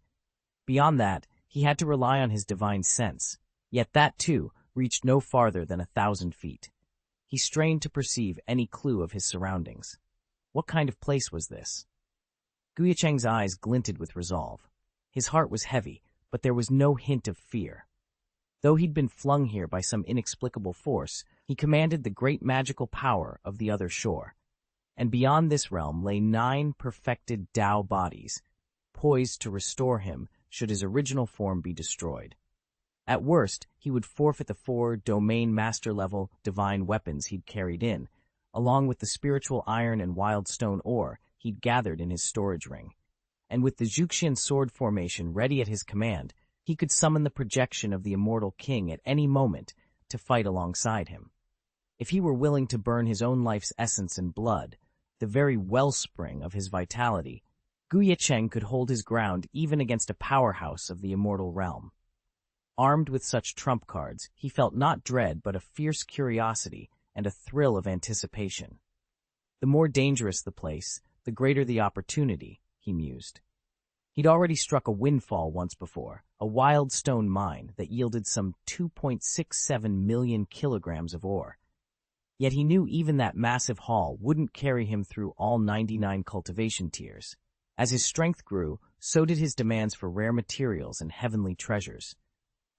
S1: Beyond that, he had to rely on his divine sense, yet that, too, reached no farther than 1,000 feet. He strained to perceive any clue of his surroundings. What kind of place was this? Ye Cheng's eyes glinted with resolve. His heart was heavy, but there was no hint of fear. Though he'd been flung here by some inexplicable force, he commanded the great magical power of the other shore. And beyond this realm lay 9 perfected Tao bodies, poised to restore him should his original form be destroyed. At worst, he would forfeit the 4 domain master-level divine weapons he'd carried in, along with the spiritual iron and wild stone ore he'd gathered in his storage ring. And with the Xianxia sword formation ready at his command, he could summon the projection of the immortal king at any moment to fight alongside him. If he were willing to burn his own life's essence and blood, the very wellspring of his vitality, Ye Cheng could hold his ground even against a powerhouse of the immortal realm. Armed with such trump cards, he felt not dread but a fierce curiosity and a thrill of anticipation. The more dangerous the place, the greater the opportunity, he mused. He'd already struck a windfall once before, a wild stone mine that yielded some 2.67 million kilograms of ore. Yet he knew even that massive haul wouldn't carry him through all 99 cultivation tiers. As his strength grew, so did his demands for rare materials and heavenly treasures.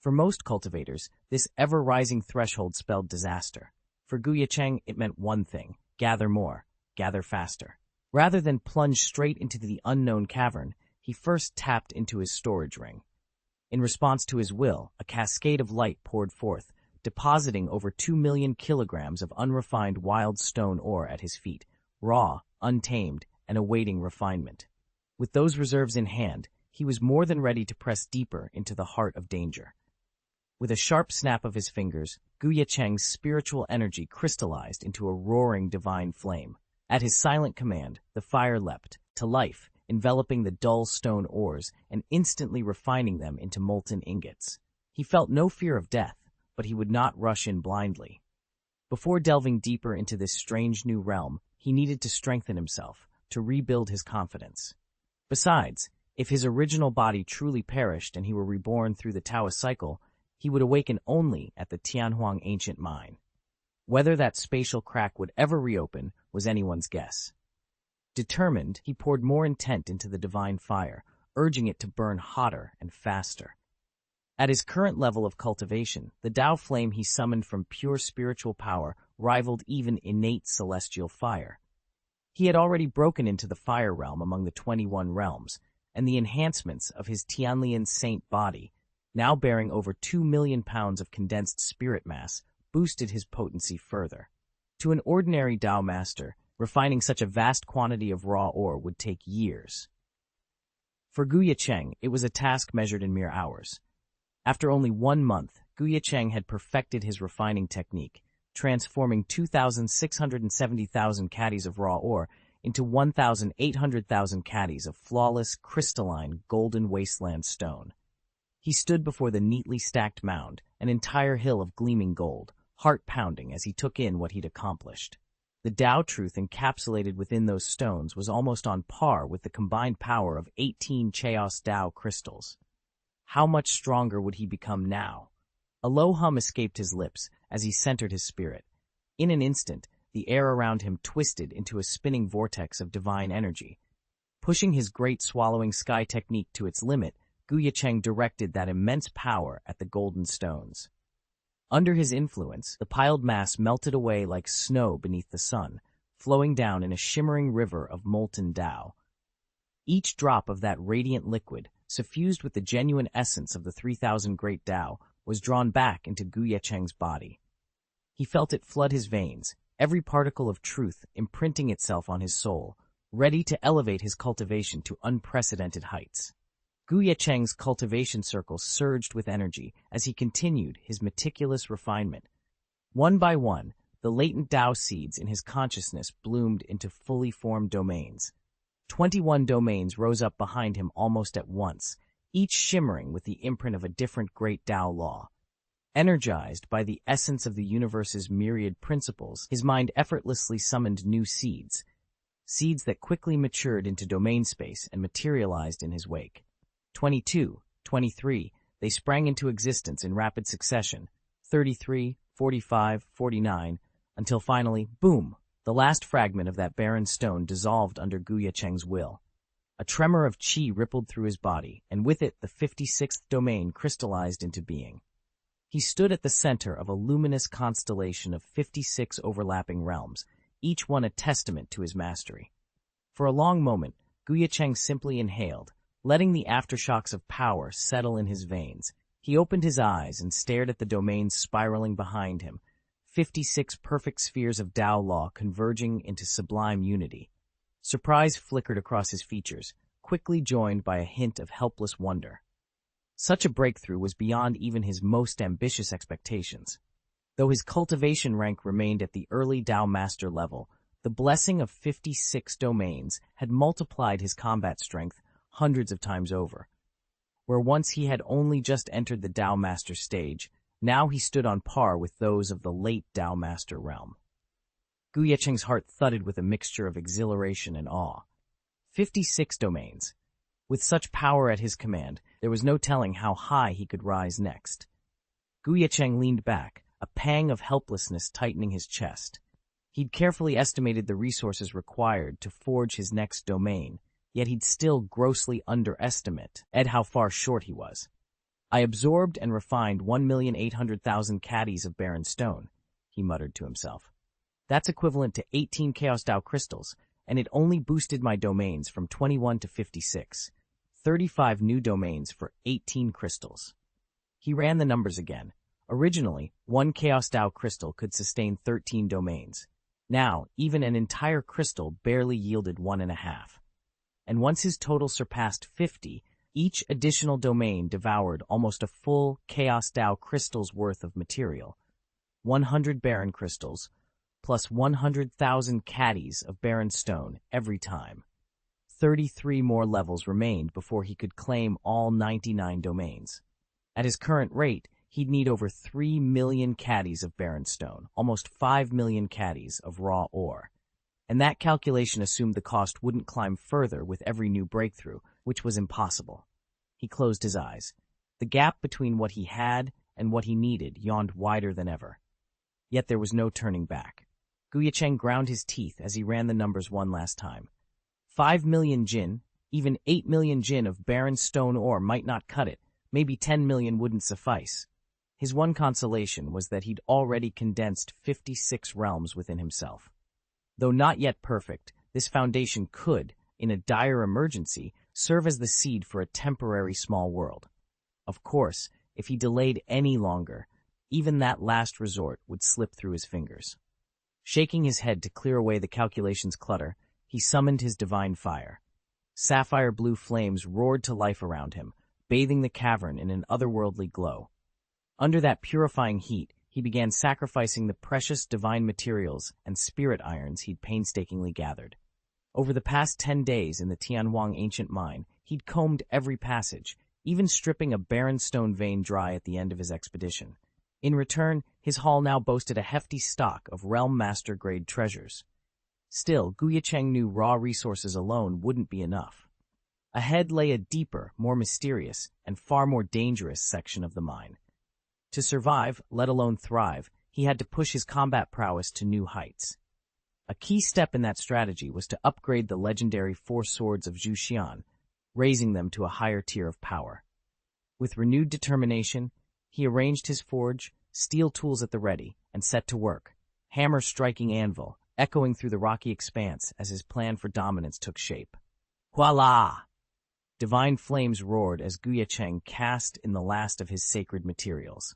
S1: For most cultivators, this ever-rising threshold spelled disaster. For Ye Cheng, it meant one thing: gather more, gather faster. Rather than plunge straight into the unknown cavern, he first tapped into his storage ring. In response to his will, a cascade of light poured forth, depositing over 2 million kilograms of unrefined wild stone ore at his feet, raw, untamed, and awaiting refinement. With those reserves in hand, he was more than ready to press deeper into the heart of danger. With a sharp snap of his fingers, Ye Cheng's spiritual energy crystallized into a roaring divine flame. At his silent command, the fire leapt to life, enveloping the dull stone ores and instantly refining them into molten ingots. He felt no fear of death, but he would not rush in blindly. Before delving deeper into this strange new realm, he needed to strengthen himself, to rebuild his confidence. Besides, if his original body truly perished and he were reborn through the Taoist cycle, he would awaken only at the Tianhuang ancient mine. Whether that spatial crack would ever reopen was anyone's guess. Determined, he poured more intent into the divine fire, urging it to burn hotter and faster. At his current level of cultivation, the Tao flame he summoned from pure spiritual power rivaled even innate celestial fire. He had already broken into the fire realm among the 21 realms, and the enhancements of his Tianlian saint body, now bearing over 2 million pounds of condensed spirit mass, boosted his potency further. To an ordinary Tao master, refining such a vast quantity of raw ore would take years. For Ye Cheng, it was a task measured in mere hours. After only 1 month, Ye Cheng had perfected his refining technique, transforming 2,670,000 caddies of raw ore into 1,800,000 caddies of flawless, crystalline, golden wasteland stone. He stood before the neatly stacked mound, an entire hill of gleaming gold, heart-pounding as he took in what he'd accomplished. The Tao truth encapsulated within those stones was almost on par with the combined power of 18 Chaos Tao crystals. How much stronger would he become now? A low hum escaped his lips as he centered his spirit. In an instant, the air around him twisted into a spinning vortex of divine energy. Pushing his great swallowing sky technique to its limit, Ye Cheng directed that immense power at the golden stones. Under his influence, the piled mass melted away like snow beneath the sun, flowing down in a shimmering river of molten Tao. Each drop of that radiant liquid, suffused with the genuine essence of the 3,000 great Tao, was drawn back into Ye Cheng's body. He felt it flood his veins, every particle of truth imprinting itself on his soul, ready to elevate his cultivation to unprecedented heights. Ye Cheng's cultivation circle surged with energy as he continued his meticulous refinement. One by one, the latent Tao seeds in his consciousness bloomed into fully formed domains. 21 domains rose up behind him almost at once, each shimmering with the imprint of a different great Tao law. Energized by the essence of the universe's myriad principles, his mind effortlessly summoned new seeds that quickly matured into domain space and materialized in his wake. 22, 23, they sprang into existence in rapid succession, 33, 45, 49, until finally, boom, the last fragment of that barren stone dissolved under Ye Cheng's will. A tremor of qi rippled through his body, and with it the 56th domain crystallized into being. He stood at the center of a luminous constellation of 56 overlapping realms, each one a testament to his mastery. For a long moment, Ye Cheng simply inhaled, letting the aftershocks of power settle in his veins. He opened his eyes and stared at the domains spiraling behind him, 56 perfect spheres of Tao law converging into sublime unity. Surprise flickered across his features, quickly joined by a hint of helpless wonder. Such a breakthrough was beyond even his most ambitious expectations. Though his cultivation rank remained at the early Tao master level, the blessing of 56 domains had multiplied his combat strength hundreds of times over. Where once he had only just entered the Tao master stage, now he stood on par with those of the late Tao master realm. Ye Cheng's heart thudded with a mixture of exhilaration and awe. 56 domains. With such power at his command, there was no telling how high he could rise next. Ye Cheng leaned back, a pang of helplessness tightening his chest. He'd carefully estimated the resources required to forge his next domain, yet he'd still grossly underestimated how far short he was. I absorbed and refined 1,800,000 caddies of barren stone, he muttered to himself. That's equivalent to 18 Chaos Tao crystals, and it only boosted my domains from 21 to 56. 35 new domains for 18 crystals. He ran the numbers again. Originally, 1 Chaos Tao crystal could sustain 13 domains. Now, even an entire crystal barely yielded 1.5. And once his total surpassed 50, each additional domain devoured almost a full Chaos Dao crystal's worth of material. 100 barren crystals, plus 100,000 caddies of barren stone every time. 33 more levels remained before he could claim all 99 domains. At his current rate, he'd need over 3 million caddies of barren stone, almost 5 million caddies of raw ore. And that calculation assumed the cost wouldn't climb further with every new breakthrough, which was impossible. He closed his eyes. The gap between what he had and what he needed yawned wider than ever. Yet there was no turning back. Ye Cheng ground his teeth as he ran the numbers one last time. 5 million jin, even 8 million jin of barren stone ore might not cut it. Maybe 10 million wouldn't suffice. His one consolation was that he'd already condensed 56 realms within himself. Though not yet perfect, this foundation could, in a dire emergency, serve as the seed for a temporary small world. Of course, if he delayed any longer, even that last resort would slip through his fingers. Shaking his head to clear away the calculation's clutter, he summoned his divine fire. Sapphire blue flames roared to life around him, bathing the cavern in an otherworldly glow. Under that purifying heat, he began sacrificing the precious divine materials and spirit irons he'd painstakingly gathered. Over the past 10 days in the Tianhuang ancient mine, he'd combed every passage, even stripping a barren stone vein dry at the end of his expedition. In return, his haul now boasted a hefty stock of Realm Master-grade treasures. Still, Ye Cheng knew raw resources alone wouldn't be enough. Ahead lay a deeper, more mysterious, and far more dangerous section of the mine. To survive, let alone thrive, he had to push his combat prowess to new heights. A key step in that strategy was to upgrade the legendary 4 swords of Zhu Xian, raising them to a higher tier of power. With renewed determination, he arranged his forge, steel tools at the ready, and set to work, hammer striking anvil, echoing through the rocky expanse as his plan for dominance took shape. Voila! Divine flames roared as Ye Cheng cast in the last of his sacred materials.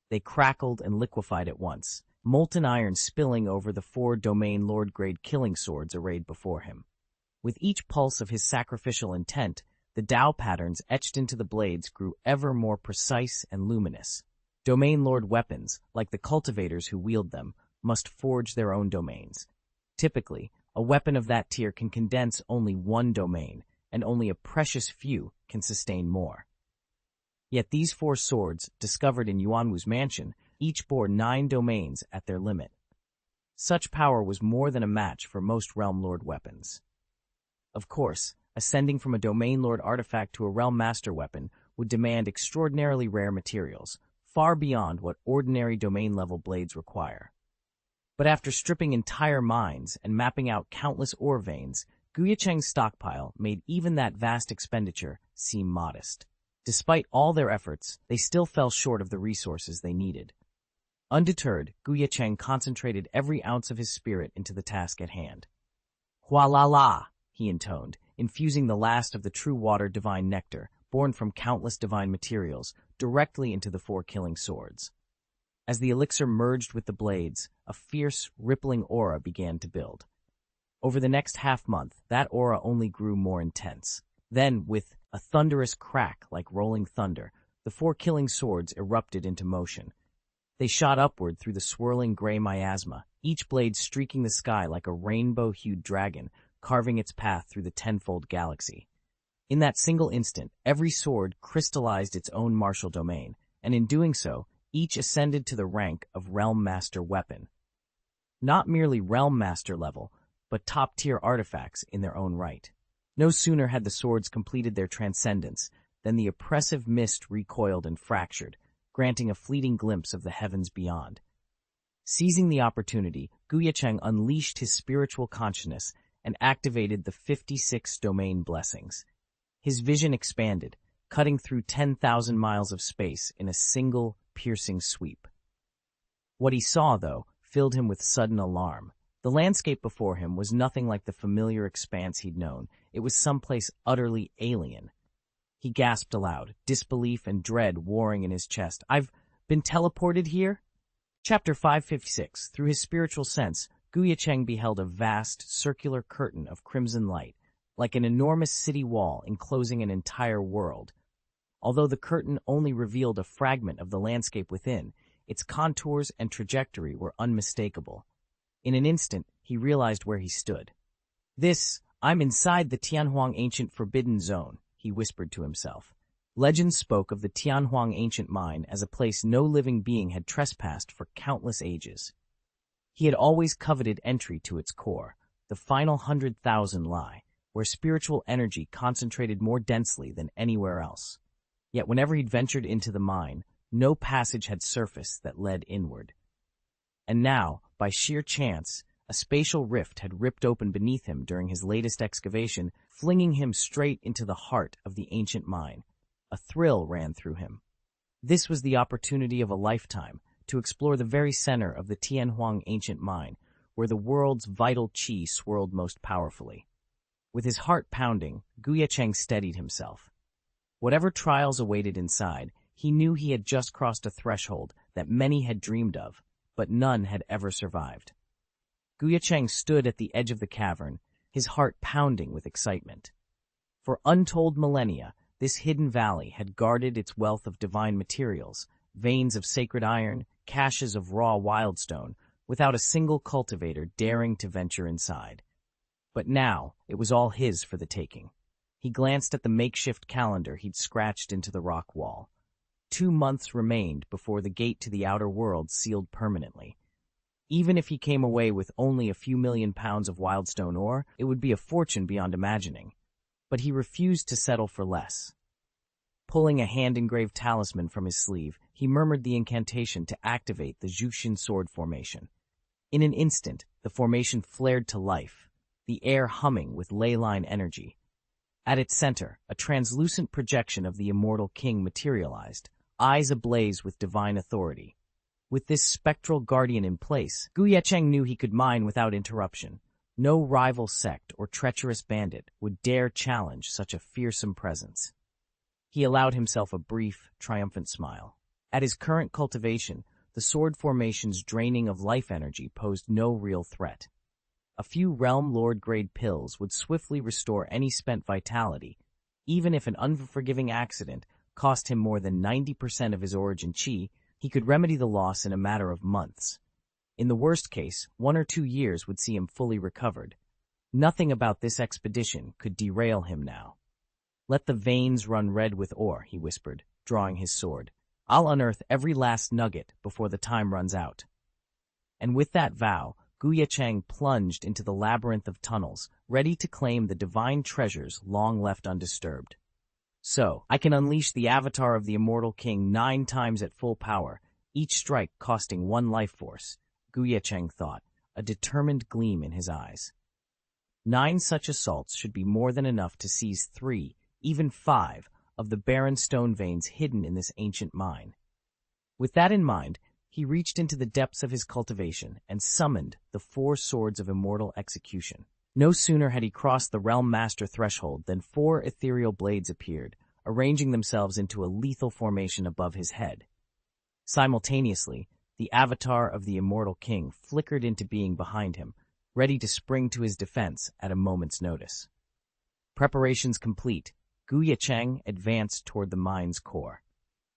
S1: They crackled and liquefied at once, molten iron spilling over the 4 domain lord-grade killing swords arrayed before him. With each pulse of his sacrificial intent, the Dao patterns etched into the blades grew ever more precise and luminous. Domain lord weapons, like the cultivators who wield them, must forge their own domains. Typically, a weapon of that tier can condense only 1 domain, and only a precious few can sustain more. Yet these 4 swords, discovered in Yuanwu's mansion, each bore 9 domains at their limit. Such power was more than a match for most Realm Lord weapons. Of course, ascending from a Domain Lord artifact to a Realm Master weapon would demand extraordinarily rare materials, far beyond what ordinary domain-level blades require. But after stripping entire mines and mapping out countless ore veins, Ye Cheng's stockpile made even that vast expenditure seem modest. Despite all their efforts, they still fell short of the resources they needed. Undeterred, Ye Cheng concentrated every ounce of his spirit into the task at hand. Hua-la-la, he intoned, infusing the last of the true water divine nectar, born from countless divine materials, directly into the 4 killing swords. As the elixir merged with the blades, a fierce, rippling aura began to build. Over the next half-month, that aura only grew more intense. Then, with a thunderous crack like rolling thunder, the 4 killing swords erupted into motion. They shot upward through the swirling gray miasma, each blade streaking the sky like a rainbow-hued dragon, carving its path through the tenfold galaxy. In that single instant, every sword crystallized its own martial domain, and in doing so, each ascended to the rank of Realm Master weapon. Not merely Realm Master level, but top-tier artifacts in their own right. No sooner had the swords completed their transcendence than the oppressive mist recoiled and fractured, granting a fleeting glimpse of the heavens beyond. Seizing the opportunity, Ye Cheng unleashed his spiritual consciousness and activated the 56 domain blessings. His vision expanded, cutting through 10,000 miles of space in a single, piercing sweep. What he saw, though, filled him with sudden alarm. The landscape before him was nothing like the familiar expanse he'd known. It was someplace utterly alien. He gasped aloud, disbelief and dread warring in his chest. "I've been teleported here?" Chapter 556. Through his spiritual sense, Ye Cheng beheld a vast, circular curtain of crimson light, like an enormous city wall enclosing an entire world. Although the curtain only revealed a fragment of the landscape within, its contours and trajectory were unmistakable. In an instant, he realized where he stood. I'm inside the Tianhuang Ancient Forbidden Zone, he whispered to himself. Legends spoke of the Tianhuang Ancient Mine as a place no living being had trespassed for countless ages. He had always coveted entry to its core, the final 100,000 lie, where spiritual energy concentrated more densely than anywhere else. Yet whenever he'd ventured into the mine, no passage had surfaced that led inward. And now, by sheer chance, a spatial rift had ripped open beneath him during his latest excavation, flinging him straight into the heart of the ancient mine. A thrill ran through him. This was the opportunity of a lifetime to explore the very center of the Tianhuang Ancient Mine, where the world's vital qi swirled most powerfully. With his heart pounding, Ye Cheng steadied himself. Whatever trials awaited inside, he knew he had just crossed a threshold that many had dreamed of, but none had ever survived. Ye Cheng stood at the edge of the cavern, his heart pounding with excitement. For untold millennia, this hidden valley had guarded its wealth of divine materials, veins of sacred iron, caches of raw wildstone, without a single cultivator daring to venture inside. But now, it was all his for the taking. He glanced at the makeshift calendar he'd scratched into the rock wall. 2 months remained before the gate to the outer world sealed permanently. Even if he came away with only a few million pounds of wildstone ore, it would be a fortune beyond imagining. But he refused to settle for less. Pulling a hand-engraved talisman from his sleeve, he murmured the incantation to activate the Zhuxin sword formation. In an instant, the formation flared to life, the air humming with ley line energy. At its center, a translucent projection of the immortal king materialized, eyes ablaze with divine authority. With this spectral guardian in place, Ye Cheng knew he could mine without interruption. No rival sect or treacherous bandit would dare challenge such a fearsome presence. He allowed himself a brief, triumphant smile. At his current cultivation, the sword formation's draining of life energy posed no real threat. A few Realm Lord-grade pills would swiftly restore any spent vitality, even if an unforgiving accident cost him more than 90% of his origin chi. He could remedy the loss in a matter of months. In the worst case, 1 or 2 years would see him fully recovered. Nothing about this expedition could derail him now. "Let the veins run red with ore," he whispered, drawing his sword. "I'll unearth every last nugget before the time runs out." And with that vow, Ye Cheng plunged into the labyrinth of tunnels, ready to claim the divine treasures long left undisturbed. So, I can unleash the avatar of the immortal king 9 times at full power, each strike costing 1 life force, Ye Cheng thought, a determined gleam in his eyes. 9 such assaults should be more than enough to seize 3, even 5, of the barren stone veins hidden in this ancient mine. With that in mind, he reached into the depths of his cultivation and summoned the 4 swords of immortal execution. No sooner had he crossed the Realm Master threshold than 4 ethereal blades appeared, arranging themselves into a lethal formation above his head. Simultaneously, the avatar of the immortal king flickered into being behind him, ready to spring to his defense at a moment's notice. Preparations complete, Ye Cheng advanced toward the mine's core.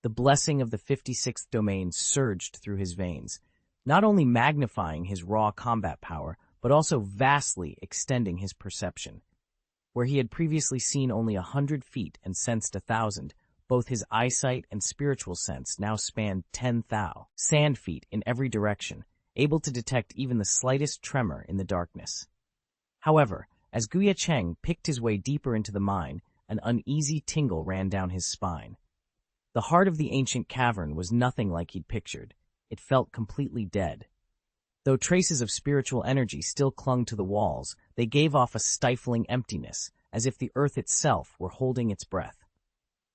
S1: The blessing of the 56th domain surged through his veins, not only magnifying his raw combat power, but also vastly extending his perception. Where he had previously seen only 100 feet and sensed 1,000, both his eyesight and spiritual sense now spanned 10,000 sand feet in every direction, able to detect even the slightest tremor in the darkness. However, as Ye Cheng picked his way deeper into the mine, an uneasy tingle ran down his spine. The heart of the ancient cavern was nothing like he'd pictured. It felt completely dead. Though traces of spiritual energy still clung to the walls, they gave off a stifling emptiness, as if the earth itself were holding its breath.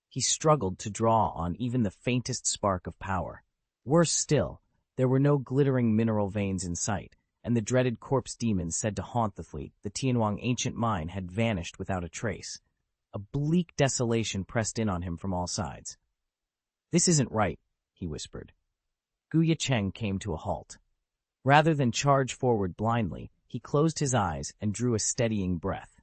S1: He struggled to draw on even the faintest spark of power. Worse still, there were no glittering mineral veins in sight, and the dreaded corpse demons said to haunt the fleet, the Tianhuang ancient mine, had vanished without a trace. A bleak desolation pressed in on him from all sides. "This isn't right," he whispered. Ye Cheng came to a halt. Rather than charge forward blindly, he closed his eyes and drew a steadying breath.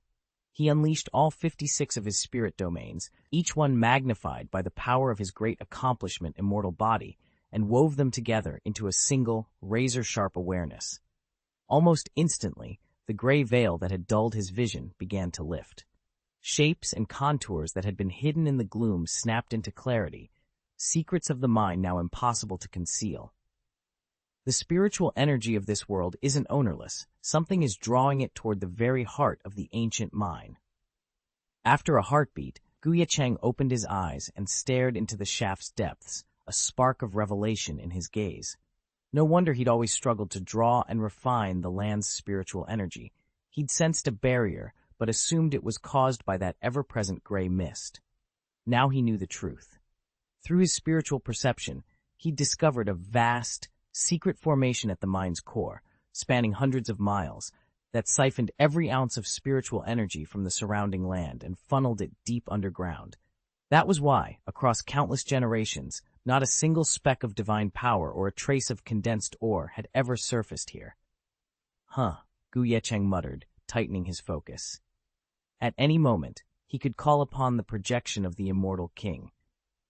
S1: He unleashed all 56 of his spirit domains, each one magnified by the power of his great accomplishment immortal body, and wove them together into a single, razor-sharp awareness. Almost instantly, the gray veil that had dulled his vision began to lift. Shapes and contours that had been hidden in the gloom snapped into clarity, secrets of the mind now impossible to conceal. The spiritual energy of this world isn't ownerless. Something is drawing it toward the very heart of the ancient mine. After a heartbeat, Ye Cheng opened his eyes and stared into the shaft's depths, a spark of revelation in his gaze. No wonder he'd always struggled to draw and refine the land's spiritual energy. He'd sensed a barrier, but assumed it was caused by that ever-present gray mist. Now he knew the truth. Through his spiritual perception, he'd discovered a vast, secret formation at the mine's core, spanning hundreds of miles, that siphoned every ounce of spiritual energy from the surrounding land and funneled it deep underground. That was why, across countless generations, not a single speck of divine power or a trace of condensed ore had ever surfaced here. Ye Cheng muttered, tightening his focus. At any moment, he could call upon the projection of the immortal king.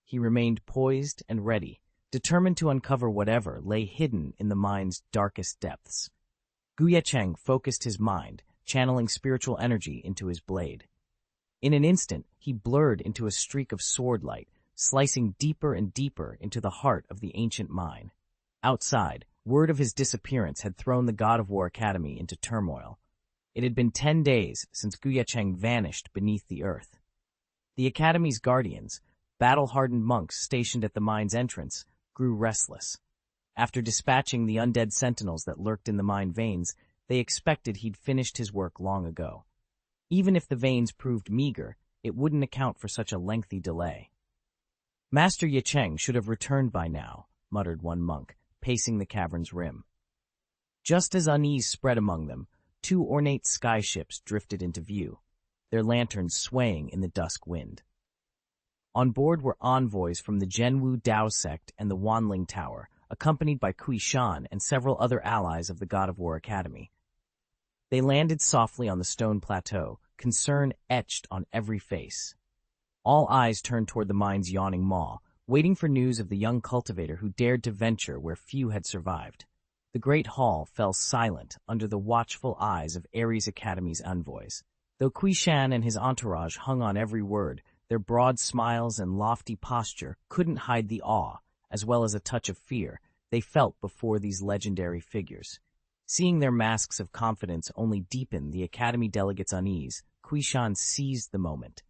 S1: He remained poised and ready, determined to uncover whatever lay hidden in the mine's darkest depths. Ye Cheng focused his mind, channeling spiritual energy into his blade. In an instant, he blurred into a streak of sword light, slicing deeper and deeper into the heart of the ancient mine. Outside, word of his disappearance had thrown the God of War Academy into turmoil. It had been 10 days since Ye Cheng vanished beneath the earth. The Academy's guardians, battle-hardened monks stationed at the mine's entrance, grew restless. After dispatching the undead sentinels that lurked in the mine veins, they expected he'd finished his work long ago. Even if the veins proved meager, it wouldn't account for such a lengthy delay. Master Ye Cheng should have returned by now, muttered one monk, pacing the cavern's rim. Just as unease spread among them, 2 ornate skyships drifted into view, their lanterns swaying in the dusk wind. On board were envoys from the Zhenwu Dao sect and the Wanling Tower, accompanied by Shan and several other allies of the God of War Academy. They landed softly on the stone plateau, concern etched on every face. All eyes turned toward the mine's yawning maw, waiting for news of the young cultivator who dared to venture where few had survived. The great hall fell silent under the watchful eyes of Ares Academy's envoys. Though Shan and his entourage hung on every word, their broad smiles and lofty posture couldn't hide the awe, as well as a touch of fear, they felt before these legendary figures. Seeing their masks of confidence only deepen the Academy delegates' unease, Shan seized the moment.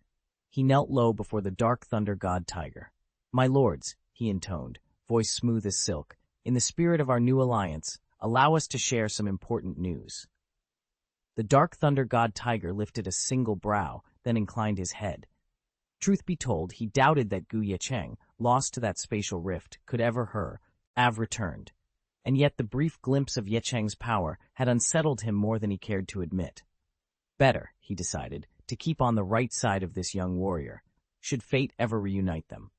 S1: He knelt low before the Dark Thunder God Tiger. "My lords," he intoned, voice smooth as silk, "in the spirit of our new alliance, allow us to share some important news." The Dark Thunder God Tiger lifted a single brow, then inclined his head. Truth be told, he doubted that Ye Cheng, lost to that spatial rift, could ever have returned. And yet the brief glimpse of Ye Cheng's power had unsettled him more than he cared to admit. Better, he decided, to keep on the right side of this young warrior, should fate ever reunite them.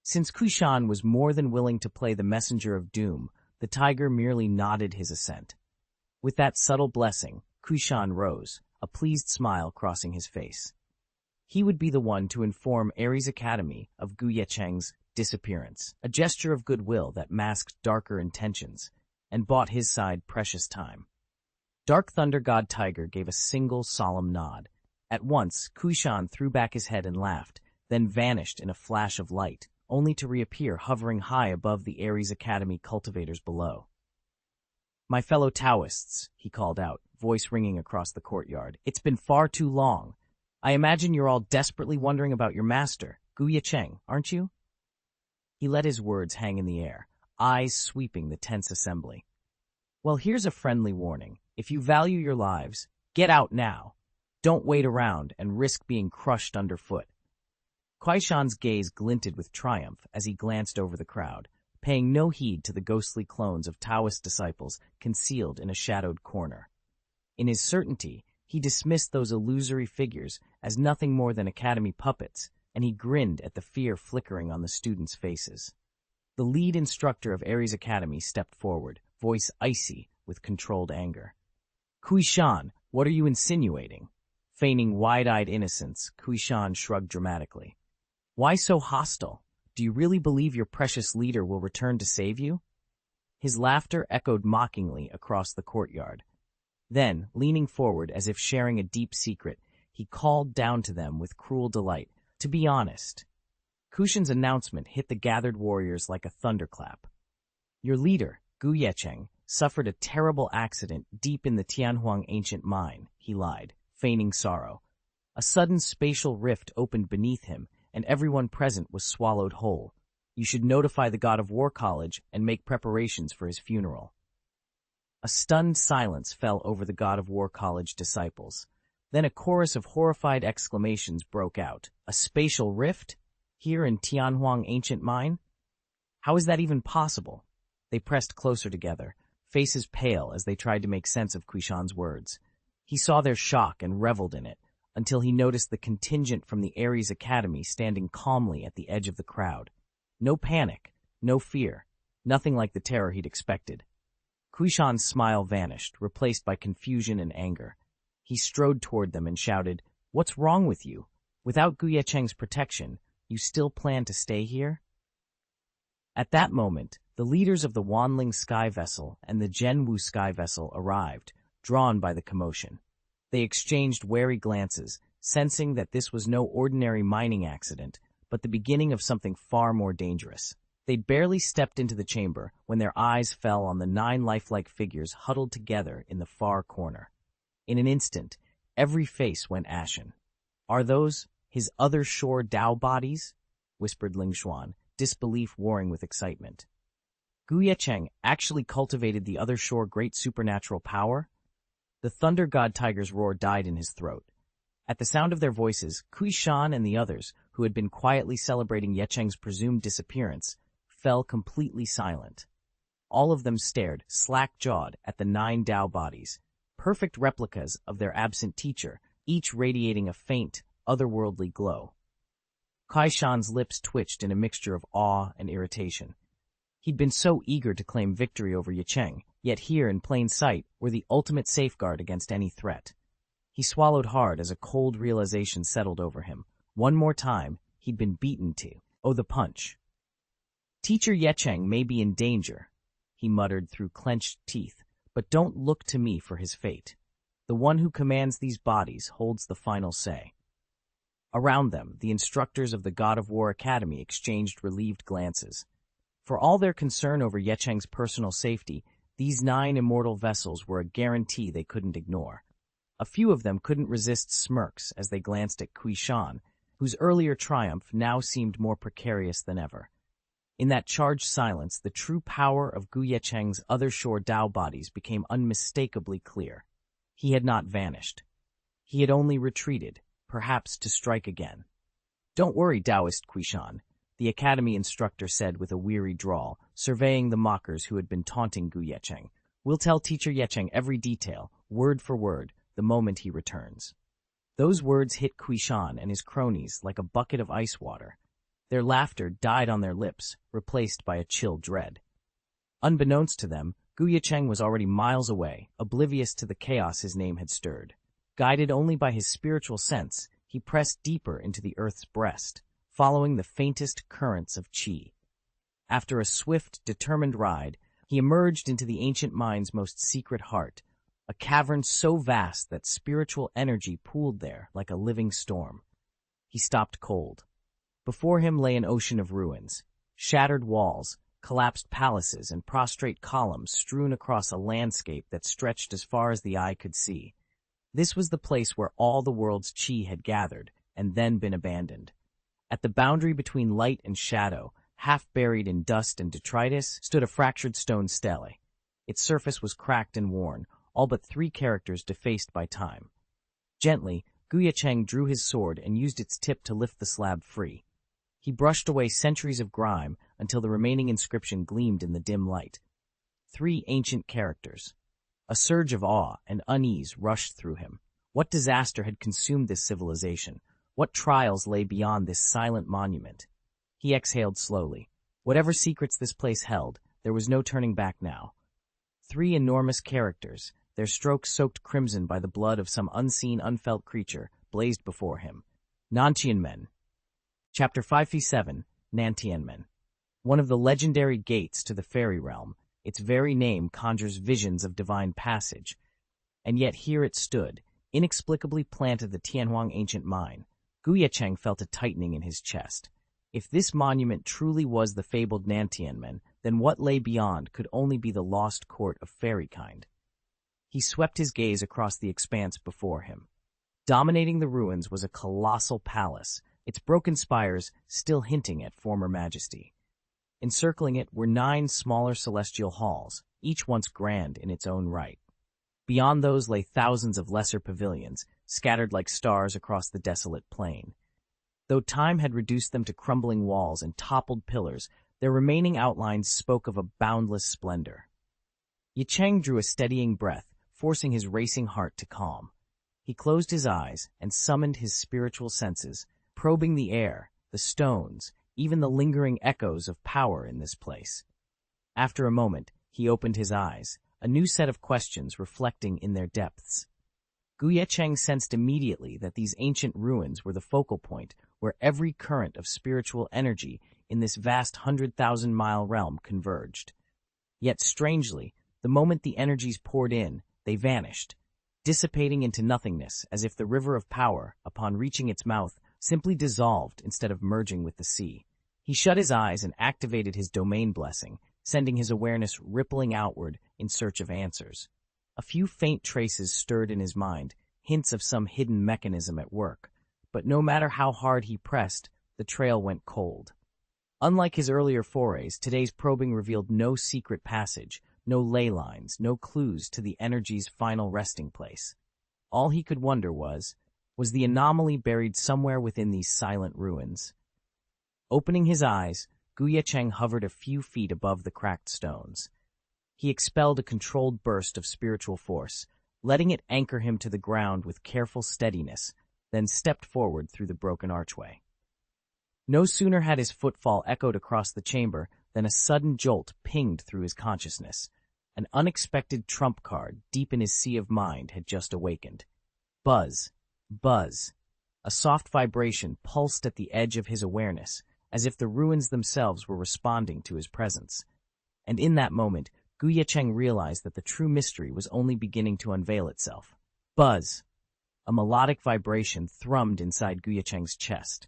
S1: Since Shan was more than willing to play the messenger of doom, the tiger merely nodded his assent. With that subtle blessing, Shan rose, a pleased smile crossing his face. He would be the one to inform Ares Academy of Ye Cheng's disappearance, a gesture of goodwill that masked darker intentions, and bought his side precious time. Dark Thunder God Tiger gave a single solemn nod. At once, Shan threw back his head and laughed, then vanished in a flash of light, only to reappear hovering high above the Ares Academy cultivators below. "My fellow Taoists," he called out, voice ringing across the courtyard, "it's been far too long. I imagine you're all desperately wondering about your master, Ye Cheng, aren't you?" He let his words hang in the air, eyes sweeping the tense assembly. "Well, here's a friendly warning. If you value your lives, get out now. Don't wait around and risk being crushed underfoot." Shan's gaze glinted with triumph as he glanced over the crowd, paying no heed to the ghostly clones of Taoist disciples concealed in a shadowed corner. In his certainty, he dismissed those illusory figures as nothing more than academy puppets, and he grinned at the fear flickering on the students' faces. The lead instructor of Ares Academy stepped forward, voice icy with controlled anger. Kuishan, what are you insinuating? Feigning wide-eyed innocence, Kuishan shrugged dramatically. Why so hostile? Do you really believe your precious leader will return to save you? His laughter echoed mockingly across the courtyard. Then, leaning forward as if sharing a deep secret, he called down to them with cruel delight, to be honest. Kushan's announcement hit the gathered warriors like a thunderclap. Your leader, Ye Cheng, suffered a terrible accident deep in the Tianhuang ancient mine, he lied, feigning sorrow. A sudden spatial rift opened beneath him, and everyone present was swallowed whole. You should notify the God of War College and make preparations for his funeral. A stunned silence fell over the God of War College disciples. Then a chorus of horrified exclamations broke out. A spatial rift? Here in Tianhuang ancient mine? How is that even possible? They pressed closer together, faces pale as they tried to make sense of Kuishan's words. He saw their shock and reveled in it, until he noticed the contingent from the Ares Academy standing calmly at the edge of the crowd. No panic, no fear, nothing like the terror he'd expected. Kuishan's smile vanished, replaced by confusion and anger. He strode toward them and shouted, What's wrong with you? Without Ye Cheng's protection, you still plan to stay here? At that moment, the leaders of the Wanling sky vessel and the Zhenwu sky vessel arrived, drawn by the commotion. They exchanged wary glances, sensing that this was no ordinary mining accident, but the beginning of something far more dangerous. They'd barely stepped into the chamber when their eyes fell on the 9 lifelike figures huddled together in the far corner. In an instant, every face went ashen. Are those his other shore Dao bodies? Whispered Ling Xuan, disbelief warring with excitement. Ye Cheng actually cultivated the other shore great supernatural power? The thunder god tiger's roar died in his throat. At the sound of their voices, Kuishan and the others, who had been quietly celebrating Ye Cheng's presumed disappearance, fell completely silent. All of them stared, slack-jawed, at the 9 Dao bodies, perfect replicas of their absent teacher, each radiating a faint, otherworldly glow. Kuishan's lips twitched in a mixture of awe and irritation. He'd been so eager to claim victory over Ye Cheng, yet here in plain sight were the ultimate safeguard against any threat. He swallowed hard as a cold realization settled over him. One more time, he'd been beaten to. Oh, the punch. Teacher Ye Cheng may be in danger, he muttered through clenched teeth, but don't look to me for his fate. The one who commands these bodies holds the final say. Around them, the instructors of the God of War Academy exchanged relieved glances. For all their concern over Ye Cheng's personal safety, these 9 immortal vessels were a guarantee they couldn't ignore. A few of them couldn't resist smirks as they glanced at Kuishan, whose earlier triumph now seemed more precarious than ever. In that charged silence, the true power of Ye Cheng's other shore Dao bodies became unmistakably clear. He had not vanished. He had only retreated, perhaps to strike again. Don't worry, Taoist Kuishan, the academy instructor said with a weary drawl, surveying the mockers who had been taunting Ye Cheng. We'll tell teacher Ye Cheng every detail, word for word, the moment he returns. Those words hit Kuishan and his cronies like a bucket of ice water. Their laughter died on their lips, replaced by a chill dread. Unbeknownst to them, Ye Cheng was already miles away, oblivious to the chaos his name had stirred. Guided only by his spiritual sense, he pressed deeper into the earth's breast, following the faintest currents of qi. After a swift, determined ride, he emerged into the ancient mine's most secret heart, a cavern so vast that spiritual energy pooled there like a living storm. He stopped cold. Before him lay an ocean of ruins, shattered walls, collapsed palaces, and prostrate columns strewn across a landscape that stretched as far as the eye could see. This was the place where all the world's qi had gathered, and then been abandoned. At the boundary between light and shadow, half buried in dust and detritus, stood a fractured stone stele. Its surface was cracked and worn, all but 3 characters defaced by time. Gently, Ye Cheng drew his sword and used its tip to lift the slab free. He brushed away centuries of grime until the remaining inscription gleamed in the dim light. 3 ancient characters. A surge of awe and unease rushed through him. What disaster had consumed this civilization? What trials lay beyond this silent monument? He exhaled slowly. Whatever secrets this place held, there was no turning back now. Three enormous characters, their strokes soaked crimson by the blood of some unseen, unfelt creature, blazed before him. Nantianmen. Chapter 557, Nantianmen. One of the legendary gates to the fairy realm, its very name conjures visions of divine passage. And yet here it stood, inexplicably planted the Tianhuang ancient mine. Ye Cheng felt a tightening in his chest. If this monument truly was the fabled Nantianmen, then what lay beyond could only be the lost court of fairy kind. He swept his gaze across the expanse before him. Dominating the ruins was a colossal palace, its broken spires still hinting at former majesty. Encircling it were 9 smaller celestial halls, each once grand in its own right. Beyond those lay thousands of lesser pavilions, scattered like stars across the desolate plain. Though time had reduced them to crumbling walls and toppled pillars, their remaining outlines spoke of a boundless splendor. Ye Cheng drew a steadying breath, forcing his racing heart to calm. He closed his eyes and summoned his spiritual senses, probing the air, the stones, even the lingering echoes of power in this place. After a moment, he opened his eyes, a new set of questions reflecting in their depths. Ye Cheng sensed immediately that these ancient ruins were the focal point where every current of spiritual energy in this vast 100,000-mile realm converged. Yet strangely, the moment the energies poured in, they vanished, dissipating into nothingness as if the river of power, upon reaching its mouth, simply dissolved instead of merging with the sea. He shut his eyes and activated his domain blessing, sending his awareness rippling outward in search of answers. A few faint traces stirred in his mind, hints of some hidden mechanism at work, but no matter how hard he pressed, the trail went cold. Unlike his earlier forays, today's probing revealed no secret passage, no ley lines, no clues to the energy's final resting place. All he could wonder was the anomaly buried somewhere within these silent ruins? Opening his eyes, Ye Cheng hovered a few feet above the cracked stones. He expelled a controlled burst of spiritual force, letting it anchor him to the ground with careful steadiness, then stepped forward through the broken archway. No sooner had his footfall echoed across the chamber than a sudden jolt pinged through his consciousness. An unexpected trump card deep in his sea of mind had just awakened. Buzz, buzz. A soft vibration pulsed at the edge of his awareness, as if the ruins themselves were responding to his presence. And in that moment, Ye Cheng realized that the true mystery was only beginning to unveil itself. Buzz! A melodic vibration thrummed inside Ye Cheng's chest.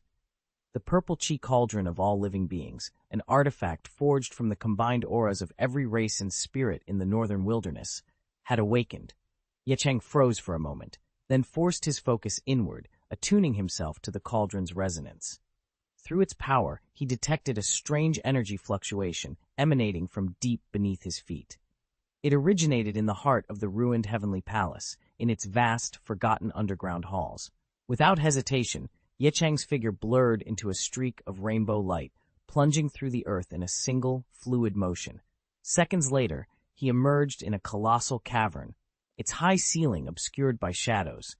S1: The purple chi cauldron of all living beings, an artifact forged from the combined auras of every race and spirit in the northern wilderness, had awakened. Ye Cheng froze for a moment, then forced his focus inward, attuning himself to the cauldron's resonance. Through its power, he detected a strange energy fluctuation emanating from deep beneath his feet. It originated in the heart of the ruined heavenly palace, in its vast, forgotten underground halls. Without hesitation, Ye Cheng's figure blurred into a streak of rainbow light, plunging through the earth in a single, fluid motion. Seconds later, he emerged in a colossal cavern, its high ceiling obscured by shadows.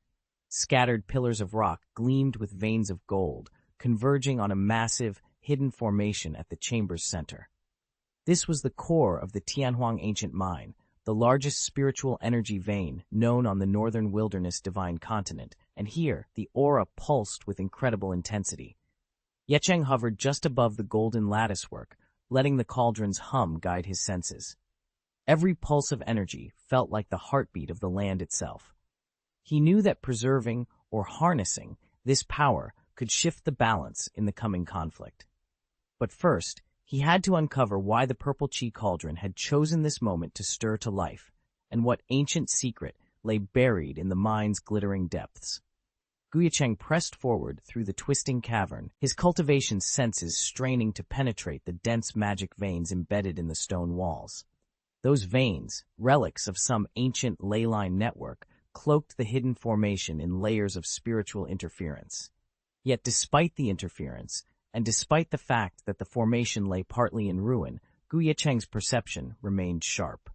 S1: Scattered pillars of rock gleamed with veins of gold, converging on a massive, hidden formation at the chamber's center. This was the core of the Tianhuang ancient mine, the largest spiritual energy vein known on the northern wilderness divine continent, and here the aura pulsed with incredible intensity. Ye Cheng hovered just above the golden latticework, letting the cauldron's hum guide his senses. Every pulse of energy felt like the heartbeat of the land itself. He knew that preserving or harnessing this power could shift the balance in the coming conflict. But first, he had to uncover why the purple chi cauldron had chosen this moment to stir to life, and what ancient secret lay buried in the mine's glittering depths. Ye Cheng pressed forward through the twisting cavern, his cultivation senses straining to penetrate the dense magic veins embedded in the stone walls. Those veins, relics of some ancient ley line network, cloaked the hidden formation in layers of spiritual interference. Yet despite the interference, and despite the fact that the formation lay partly in ruin, Ye Cheng's perception remained sharp.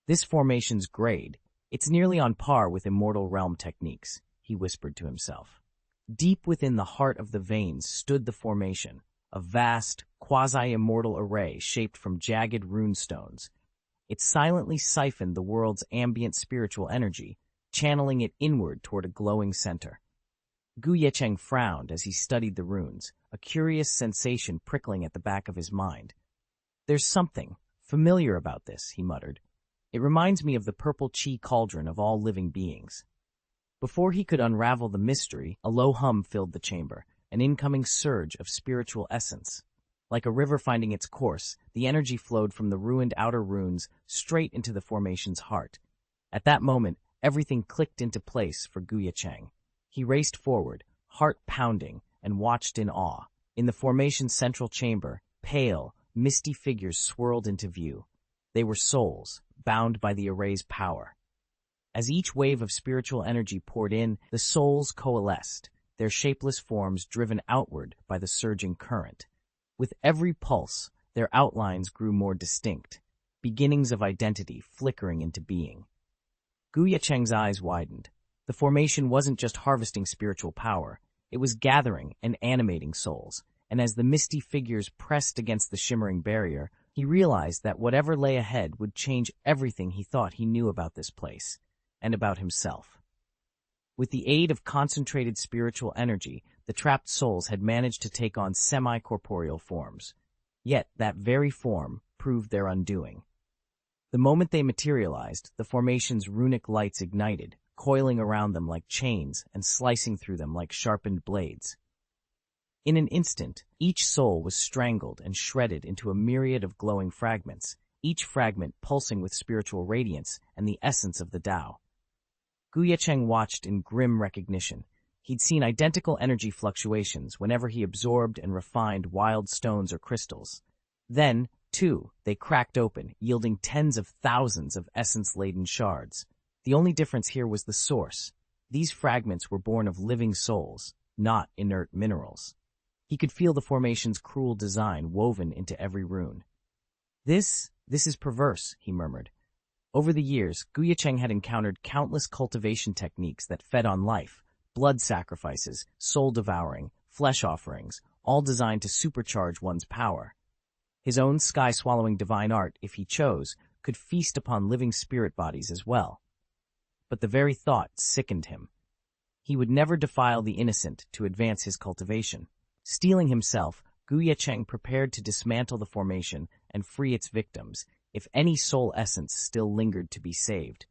S1: This formation's grade, it's nearly on par with immortal realm techniques, he whispered to himself. Deep within the heart of the veins stood the formation, a vast, quasi-immortal array shaped from jagged runestones. It silently siphoned the world's ambient spiritual energy, channeling it inward toward a glowing center. Ye Cheng frowned as he studied the runes, a curious sensation prickling at the back of his mind. "There's something familiar about this," he muttered. "It reminds me of the purple chi cauldron of all living beings." Before he could unravel the mystery, a low hum filled the chamber, an incoming surge of spiritual essence. Like a river finding its course, the energy flowed from the ruined outer runes straight into the formation's heart. At that moment, everything clicked into place for Ye Cheng. He raced forward, heart pounding, and watched in awe. In the formation's central chamber, pale, misty figures swirled into view. They were souls, bound by the array's power. As each wave of spiritual energy poured in, the souls coalesced, their shapeless forms driven outward by the surging current. With every pulse, their outlines grew more distinct, beginnings of identity flickering into being. Ye Cheng's eyes widened. The formation wasn't just harvesting spiritual power, it was gathering and animating souls, and as the misty figures pressed against the shimmering barrier, he realized that whatever lay ahead would change everything he thought he knew about this place, and about himself. With the aid of concentrated spiritual energy, the trapped souls had managed to take on semi-corporeal forms. Yet that very form proved their undoing. The moment they materialized, the formation's runic lights ignited, coiling around them like chains and slicing through them like sharpened blades. In an instant, each soul was strangled and shredded into a myriad of glowing fragments, each fragment pulsing with spiritual radiance and the essence of the Tao. Ye Cheng watched in grim recognition. He'd seen identical energy fluctuations whenever he absorbed and refined wild stones or crystals. Then, too, they cracked open, yielding tens of thousands of essence-laden shards. The only difference here was the source. These fragments were born of living souls, not inert minerals. He could feel the formation's cruel design woven into every rune. This is perverse," he murmured. Over the years, Ye Cheng had encountered countless cultivation techniques that fed on life, blood sacrifices, soul-devouring, flesh offerings, all designed to supercharge one's power. His own sky-swallowing divine art, if he chose, could feast upon living spirit bodies as well. But the very thought sickened him. He would never defile the innocent to advance his cultivation. Steeling himself, Ye Cheng prepared to dismantle the formation and free its victims, if any soul essence still lingered to be saved.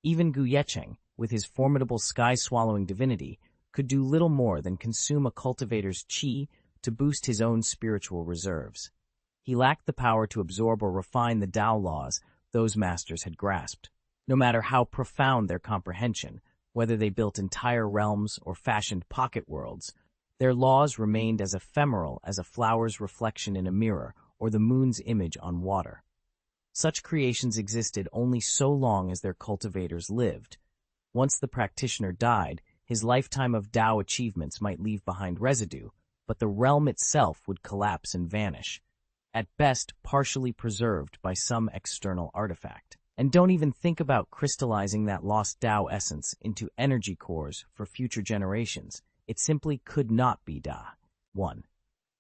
S1: Even Ye Cheng, with his formidable sky-swallowing divinity, could do little more than consume a cultivator's chi to boost his own spiritual reserves. He lacked the power to absorb or refine the Tao laws those masters had grasped. No matter how profound their comprehension, whether they built entire realms or fashioned pocket worlds, their laws remained as ephemeral as a flower's reflection in a mirror or the moon's image on water. Such creations existed only so long as their cultivators lived. Once the practitioner died, his lifetime of Tao achievements might leave behind residue, but the realm itself would collapse and vanish, at best partially preserved by some external artifact. And don't even think about crystallizing that lost Tao essence into energy cores for future generations. It simply could not be Da. 1.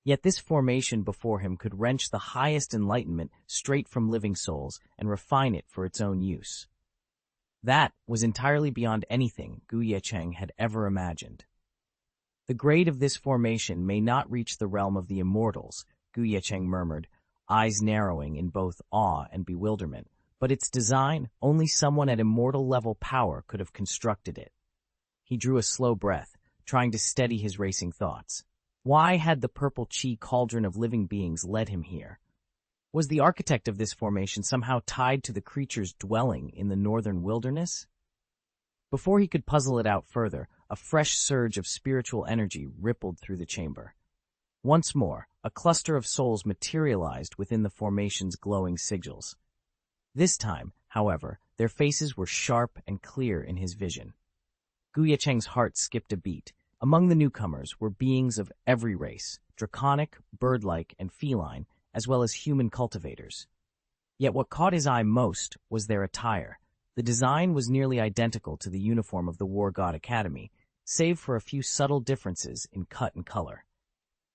S1: Yet this formation before him could wrench the highest enlightenment straight from living souls and refine it for its own use. That was entirely beyond anything Ye Cheng had ever imagined. The grade of this formation may not reach the realm of the immortals, Ye Cheng murmured, eyes narrowing in both awe and bewilderment, but its design, only someone at immortal-level power could have constructed it. He drew a slow breath, trying to steady his racing thoughts. Why had the purple chi cauldron of living beings led him here? Was the architect of this formation somehow tied to the creature's dwelling in the northern wilderness? Before he could puzzle it out further, a fresh surge of spiritual energy rippled through the chamber. Once more, a cluster of souls materialized within the formation's glowing sigils. This time, however, their faces were sharp and clear in his vision. Ye Cheng's heart skipped a beat. Among the newcomers were beings of every race, draconic, bird-like, and feline, as well as human cultivators. Yet what caught his eye most was their attire. The design was nearly identical to the uniform of the War God Academy, save for a few subtle differences in cut and color.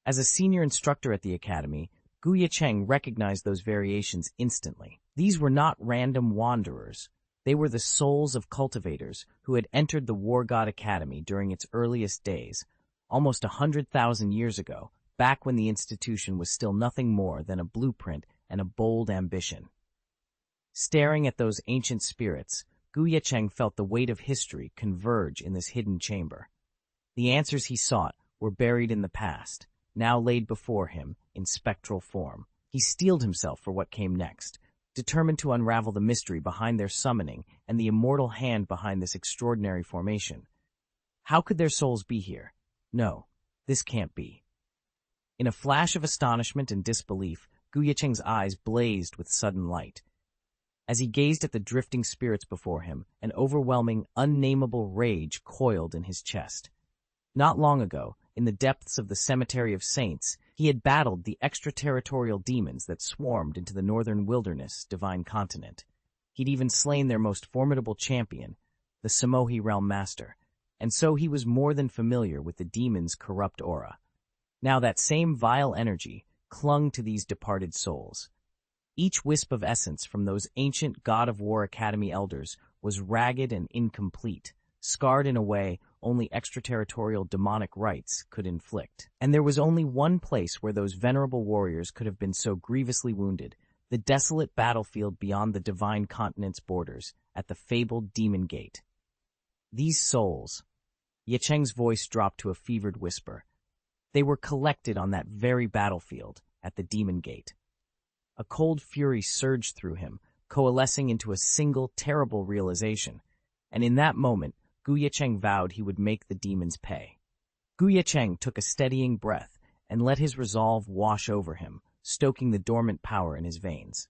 S1: As a senior instructor at the academy, Ye Cheng recognized those variations instantly. These were not random wanderers. They were the souls of cultivators who had entered the War God Academy during its earliest days, almost 100,000 years ago, back when the institution was still nothing more than a blueprint and a bold ambition. Staring at those ancient spirits, Ye Cheng felt the weight of history converge in this hidden chamber. The answers he sought were buried in the past, now laid before him in spectral form. He steeled himself for what came next, determined to unravel the mystery behind their summoning and the immortal hand behind this extraordinary formation. How could their souls be here? No, this can't be. In a flash of astonishment and disbelief, Ye Cheng's eyes blazed with sudden light. As he gazed at the drifting spirits before him, an overwhelming, unnameable rage coiled in his chest. Not long ago, in the depths of the Cemetery of Saints, he had battled the extraterritorial demons that swarmed into the northern wilderness divine continent. He'd even slain their most formidable champion, the Samohi Realm Master, and so he was more than familiar with the demon's corrupt aura. Now that same vile energy clung to these departed souls. Each wisp of essence from those ancient God of War Academy elders was ragged and incomplete, scarred in a way only extraterritorial demonic rites could inflict. And there was only one place where those venerable warriors could have been so grievously wounded, the desolate battlefield beyond the divine continent's borders, at the fabled Demon Gate. These souls, Ye Cheng's voice dropped to a fevered whisper, they were collected on that very battlefield at the Demon Gate. A cold fury surged through him, coalescing into a single terrible realization, and in that moment, Ye Cheng vowed he would make the demons pay. Ye Cheng took a steadying breath and let his resolve wash over him, stoking the dormant power in his veins.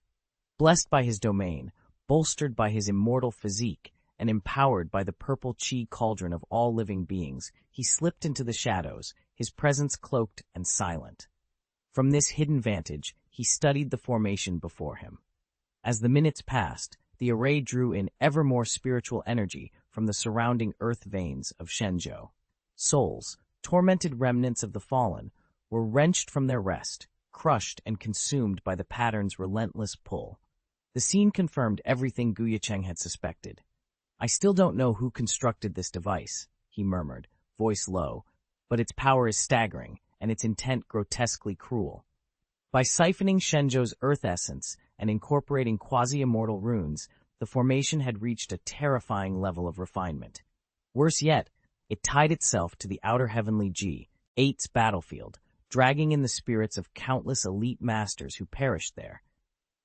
S1: Blessed by his domain, bolstered by his immortal physique, and empowered by the purple chi cauldron of all living beings, he slipped into the shadows, his presence cloaked and silent. From this hidden vantage, he studied the formation before him. As the minutes passed, the array drew in ever more spiritual energy from the surrounding earth veins of Xianxia. Souls, tormented remnants of the fallen, were wrenched from their rest, crushed and consumed by the pattern's relentless pull. The scene confirmed everything Ye Cheng had suspected. I still don't know who constructed this device, he murmured, voice low, but its power is staggering, and its intent grotesquely cruel. By siphoning Xianxia's earth essence and incorporating quasi-immortal runes, the formation had reached a terrifying level of refinement. Worse yet, it tied itself to the outer heavenly G8's battlefield, dragging in the spirits of countless elite masters who perished there.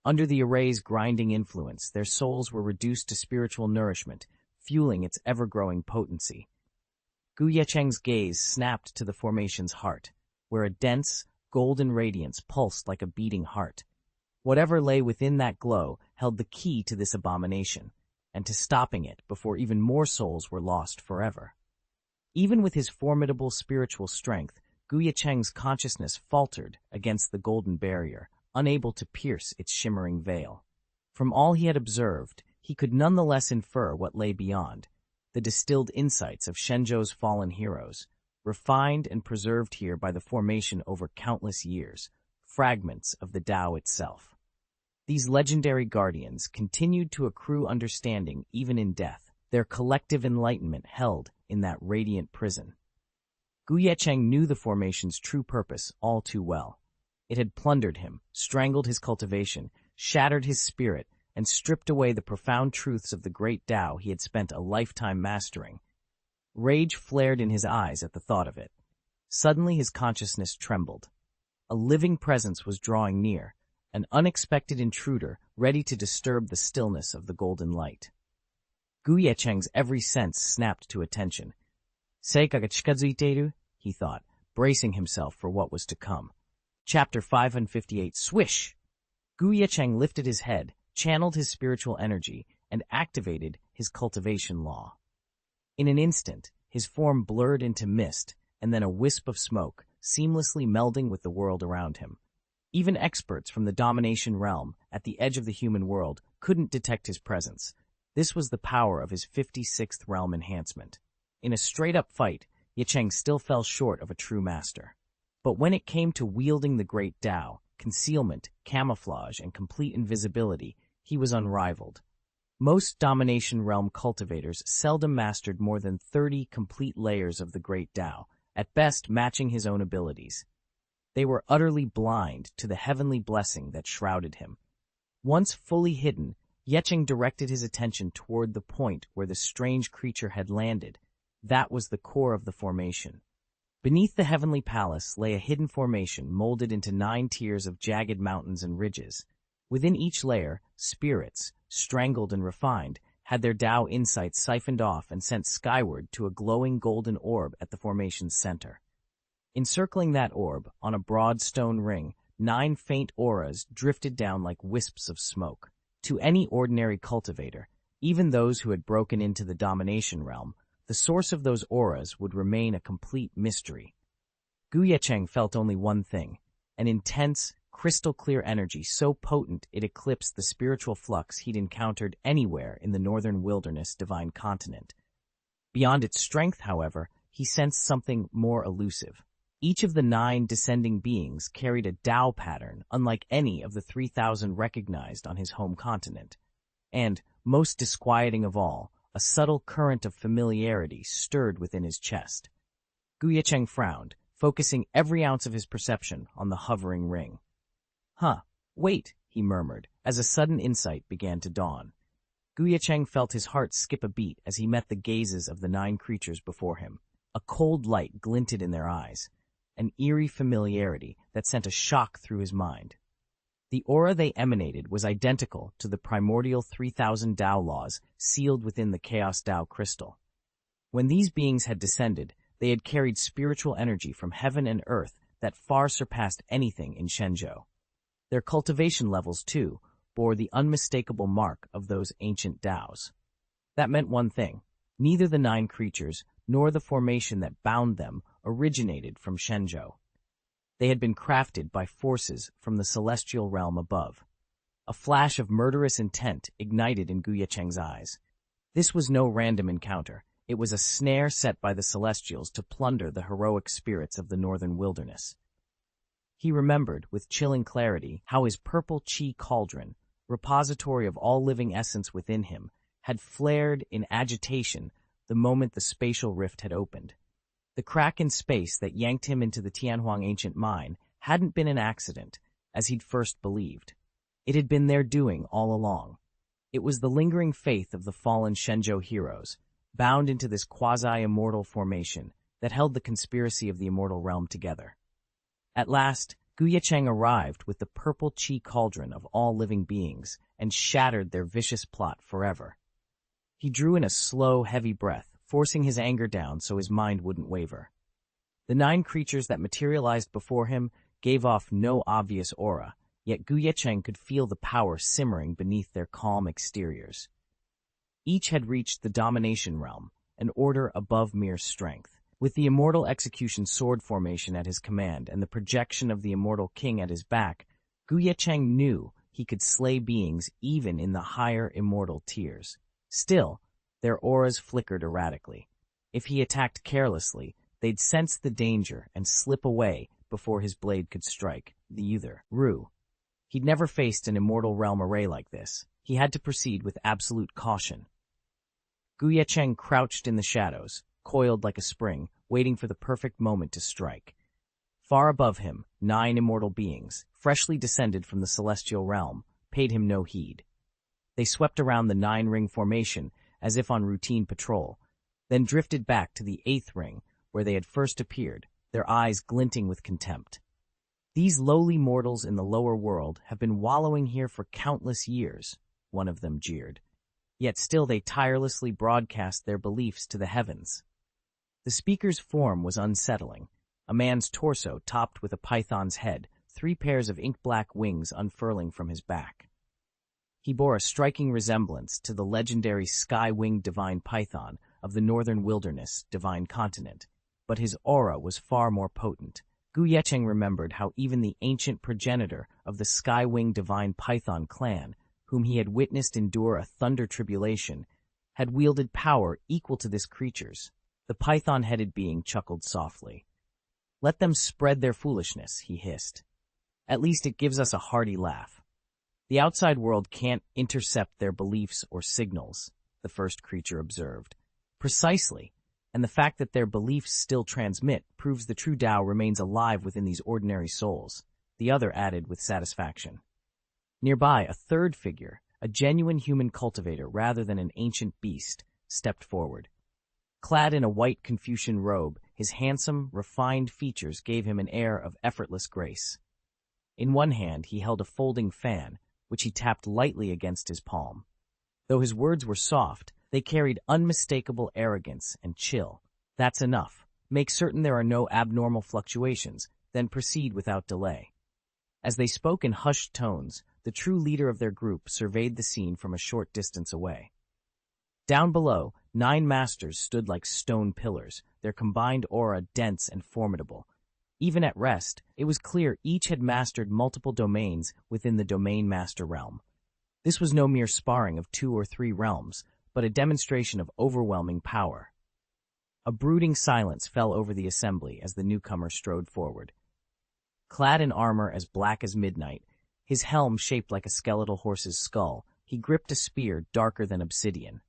S1: Under the array's grinding influence, their souls were reduced to spiritual nourishment, fueling its ever-growing potency. Ye Cheng's gaze snapped to the formation's heart, where a dense, golden radiance pulsed like a beating heart. Whatever lay within that glow held the key to this abomination, and to stopping it before even more souls were lost forever. Even with his formidable spiritual strength, Ye Cheng's consciousness faltered against the golden barrier, unable to pierce its shimmering veil. From all he had observed, he could nonetheless infer what lay beyond, the distilled insights of Xianxia's fallen heroes, refined and preserved here by the formation over countless years, fragments of the Tao itself. These legendary guardians continued to accrue understanding even in death, their collective enlightenment held in that radiant prison. Ye Cheng knew the formation's true purpose all too well. It had plundered him, strangled his cultivation, shattered his spirit, and stripped away the profound truths of the great Tao he had spent a lifetime mastering. Rage flared in his eyes at the thought of it. Suddenly his consciousness trembled. A living presence was drawing near, an unexpected intruder ready to disturb the stillness of the golden light. Ye Cheng's every sense snapped to attention. Seika ga chikazuiteru, he thought, bracing himself for what was to come. Chapter 558 Swish! Ye Cheng lifted his head, channeled his spiritual energy, and activated his cultivation law. In an instant, his form blurred into mist, and then a wisp of smoke, seamlessly melding with the world around him. Even experts from the domination realm, at the edge of the human world, couldn't detect his presence. This was the power of his 56th realm enhancement. In a straight-up fight, Ye Cheng still fell short of a true master. But when it came to wielding the great Tao, concealment, camouflage, and complete invisibility, He was unrivaled. Most Domination Realm cultivators seldom mastered more than 30 complete layers of the Great Tao, at best matching his own abilities. They were utterly blind to the heavenly blessing that shrouded him. Once fully hidden, Ye Cheng directed his attention toward the point where the strange creature had landed. That was the core of the formation. Beneath the heavenly palace lay a hidden formation molded into 9 tiers of jagged mountains and ridges. Within each layer, spirits, strangled and refined, had their Tao insights siphoned off and sent skyward to a glowing golden orb at the formation's center. Encircling that orb, on a broad stone ring, 9 faint auras drifted down like wisps of smoke. To any ordinary cultivator, even those who had broken into the Domination Realm, the source of those auras would remain a complete mystery. Ye Cheng felt only one thing, an intense, crystal-clear energy so potent it eclipsed the spiritual flux he'd encountered anywhere in the northern wilderness divine continent. Beyond its strength, however, he sensed something more elusive. Each of the 9 descending beings carried a Tao pattern unlike any of the 3,000 recognized on his home continent. And, most disquieting of all, a subtle current of familiarity stirred within his chest. Ye Cheng frowned, focusing every ounce of his perception on the hovering ring. Wait, he murmured, as a sudden insight began to dawn. Ye Cheng felt his heart skip a beat as he met the gazes of the 9 creatures before him. A cold light glinted in their eyes, an eerie familiarity that sent a shock through his mind. The aura they emanated was identical to the primordial 3,000 Tao laws sealed within the Chaos Tao crystal. When these beings had descended, they had carried spiritual energy from heaven and earth that far surpassed anything in Shenzhou. Their cultivation levels, too, bore the unmistakable mark of those ancient Taos. That meant one thing: neither the 9 creatures nor the formation that bound them originated from Shenzhou. They had been crafted by forces from the celestial realm above. A flash of murderous intent ignited in Ye Cheng's eyes. This was no random encounter. It was a snare set by the Celestials to plunder the heroic spirits of the northern wilderness. He remembered, with chilling clarity, how his purple chi cauldron, repository of all living essence within him, had flared in agitation the moment the spatial rift had opened. The crack in space that yanked him into the Tianhuang ancient mine hadn't been an accident, as he'd first believed. It had been their doing all along. It was the lingering faith of the fallen Shenzhou heroes, bound into this quasi-immortal formation that held the conspiracy of the immortal realm together. At last, Ye Cheng arrived with the purple chi cauldron of all living beings and shattered their vicious plot forever. He drew in a slow, heavy breath, forcing his anger down so his mind wouldn't waver. The 9 creatures that materialized before him gave off no obvious aura, yet Ye Cheng could feel the power simmering beneath their calm exteriors. Each had reached the Domination Realm, an order above mere strength. With the immortal execution sword formation at his command and the projection of the immortal king at his back, Ye Cheng knew he could slay beings even in the higher immortal tiers. Still, their auras flickered erratically. If he attacked carelessly, they'd sense the danger and slip away before his blade could strike. The other, Ru. He'd never faced an immortal realm array like this. He had to proceed with absolute caution. Ye Cheng crouched in the shadows, coiled like a spring, waiting for the perfect moment to strike. Far above him, 9 immortal beings, freshly descended from the celestial realm, paid him no heed. They swept around the 9-ring formation as if on routine patrol, then drifted back to the 8th ring where they had first appeared, their eyes glinting with contempt. These lowly mortals in the lower world have been wallowing here for countless years, one of them jeered. Yet still they tirelessly broadcast their beliefs to the heavens. The speaker's form was unsettling, a man's torso topped with a python's head, 3 pairs of ink-black wings unfurling from his back. He bore a striking resemblance to the legendary sky-winged divine python of the northern wilderness divine continent, but his aura was far more potent. Ye Cheng remembered how even the ancient progenitor of the sky-winged divine python clan, whom he had witnessed endure a thunder tribulation, had wielded power equal to this creature's. The python-headed being chuckled softly. "Let them spread their foolishness," he hissed. "At least it gives us a hearty laugh." The outside world can't intercept their beliefs or signals, the first creature observed. Precisely, and the fact that their beliefs still transmit proves the true Tao remains alive within these ordinary souls, the other added with satisfaction. Nearby, a third figure, a genuine human cultivator rather than an ancient beast, stepped forward. Clad in a white Confucian robe, his handsome, refined features gave him an air of effortless grace. In one hand, he held a folding fan, which he tapped lightly against his palm. Though his words were soft, they carried unmistakable arrogance and chill. That's enough. Make certain there are no abnormal fluctuations, then proceed without delay. As they spoke in hushed tones, the true leader of their group surveyed the scene from a short distance away. Down below, 9 masters stood like stone pillars, their combined aura dense and formidable. Even at rest, it was clear each had mastered multiple domains within the domain master realm. This was no mere sparring of 2 or 3 realms, but a demonstration of overwhelming power. A brooding silence fell over the assembly as the newcomer strode forward. Clad in armor as black as midnight, his helm shaped like a skeletal horse's skull, he gripped a spear darker than obsidian.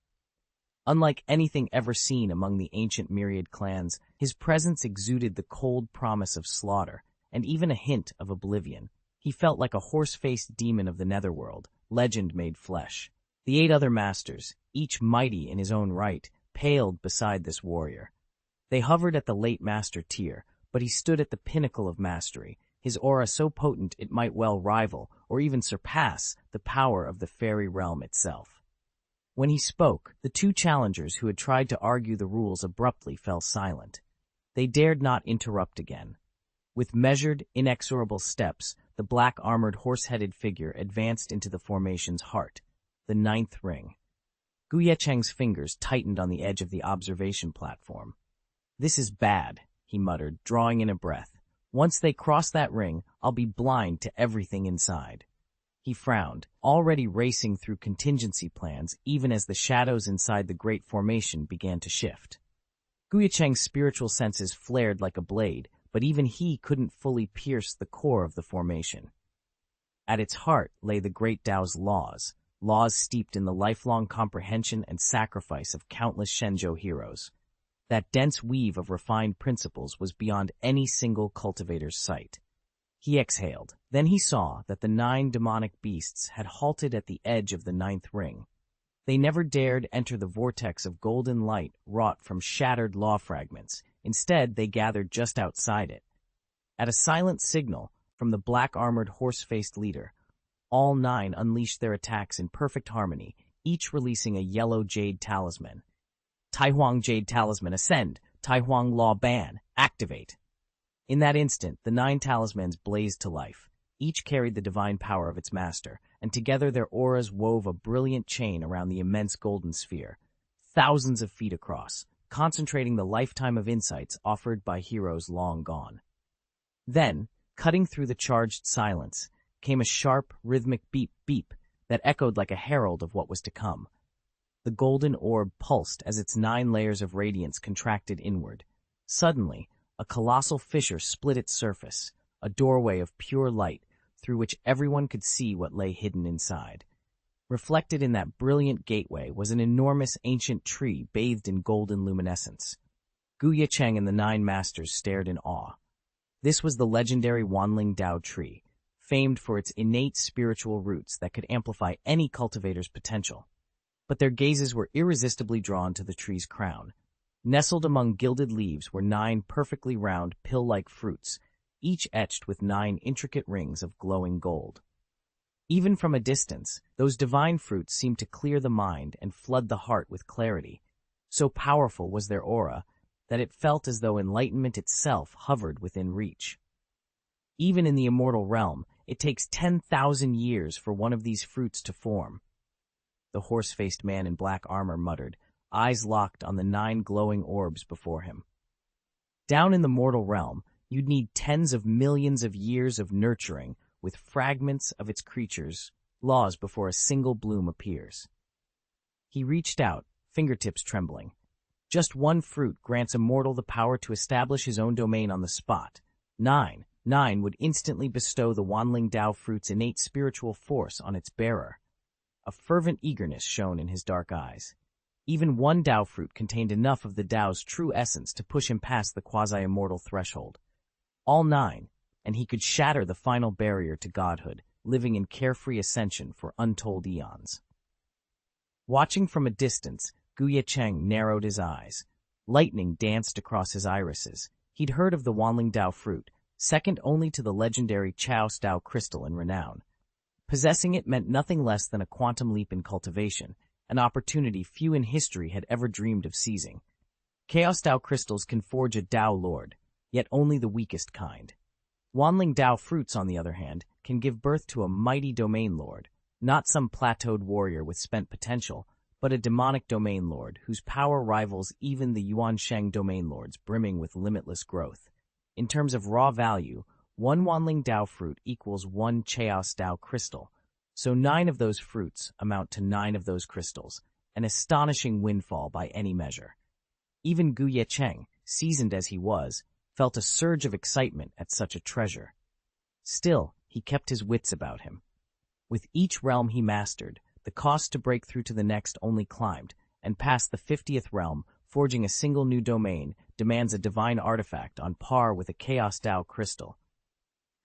S1: Unlike anything ever seen among the ancient myriad clans, his presence exuded the cold promise of slaughter, and even a hint of oblivion. He felt like a horse-faced demon of the netherworld, legend made flesh. The 8 other masters, each mighty in his own right, paled beside this warrior. They hovered at the late master tier, but he stood at the pinnacle of mastery, his aura so potent it might well rival, or even surpass, the power of the fairy realm itself. When he spoke, the 2 challengers who had tried to argue the rules abruptly fell silent. They dared not interrupt again. With measured, inexorable steps, the black-armored horse-headed figure advanced into the formation's heart, the 9th ring. Ye Cheng's fingers tightened on the edge of the observation platform. "This is bad," he muttered, drawing in a breath. "Once they cross that ring, I'll be blind to everything inside." He frowned, already racing through contingency plans even as the shadows inside the great formation began to shift. Ye Cheng's spiritual senses flared like a blade, but even he couldn't fully pierce the core of the formation. At its heart lay the great Tao's laws steeped in the lifelong comprehension and sacrifice of countless Shenzhou heroes. That dense weave of refined principles was beyond any single cultivator's sight. He exhaled. Then he saw that the 9 demonic beasts had halted at the edge of the 9th ring. They never dared enter the vortex of golden light wrought from shattered law fragments. Instead, they gathered just outside it. At a silent signal from the black-armored horse-faced leader, all 9 unleashed their attacks in perfect harmony, each releasing a yellow jade talisman. Taihuang Jade Talisman, ascend! Taihuang Law Ban, activate! In that instant, the 9 talismans blazed to life. Each carried the divine power of its master, and together their auras wove a brilliant chain around the immense golden sphere, thousands of feet across, concentrating the lifetime of insights offered by heroes long gone. Then, cutting through the charged silence, came a sharp, rhythmic beep-beep that echoed like a herald of what was to come. The golden orb pulsed as its 9 layers of radiance contracted inward. Suddenly, a colossal fissure split its surface, a doorway of pure light through which everyone could see what lay hidden inside. Reflected in that brilliant gateway was an enormous ancient tree bathed in golden luminescence. Ye Cheng and the 9 masters stared in awe. This was the legendary Wanling Dao tree, famed for its innate spiritual roots that could amplify any cultivator's potential. But their gazes were irresistibly drawn to the tree's crown. Nestled among gilded leaves were 9 perfectly round, pill-like fruits, each etched with 9 intricate rings of glowing gold. Even from a distance, those divine fruits seemed to clear the mind and flood the heart with clarity. So powerful was their aura that it felt as though enlightenment itself hovered within reach. Even in the immortal realm, it takes 10,000 years for one of these fruits to form. The horse-faced man in black armor muttered, eyes locked on the 9 glowing orbs before him. Down in the mortal realm, you'd need tens of millions of years of nurturing with fragments of its creatures' laws before a single bloom appears. He reached out, fingertips trembling. Just one fruit grants a mortal the power to establish his own domain on the spot. 9 9 would instantly bestow the Wanling Dao fruit's innate spiritual force on its bearer. A fervent eagerness shone in his dark eyes. Even one Dao fruit contained enough of the Dao's true essence to push him past the quasi-immortal threshold. All 9, and he could shatter the final barrier to godhood, living in carefree ascension for untold eons. Watching from a distance, Ye Cheng narrowed his eyes. Lightning danced across his irises. He'd heard of the Wanling Dao fruit, second only to the legendary Chaos Dao crystal in renown. Possessing it meant nothing less than a quantum leap in cultivation, an opportunity few in history had ever dreamed of seizing. Chaos Dao crystals can forge a Dao lord, yet only the weakest kind. Wanling Dao fruits, on the other hand, can give birth to a mighty domain lord, not some plateaued warrior with spent potential, but a demonic domain lord whose power rivals even the Yuansheng domain lords, brimming with limitless growth. In terms of raw value, one Wanling Dao fruit equals one Chaos Dao crystal, so 9 of those fruits amount to 9 of those crystals, an astonishing windfall by any measure. Even Ye Cheng, seasoned as he was, felt a surge of excitement at such a treasure. Still, he kept his wits about him. With each realm he mastered, the cost to break through to the next only climbed, and past the 50th realm, forging a single new domain demands a divine artifact on par with a Chaos Dao crystal.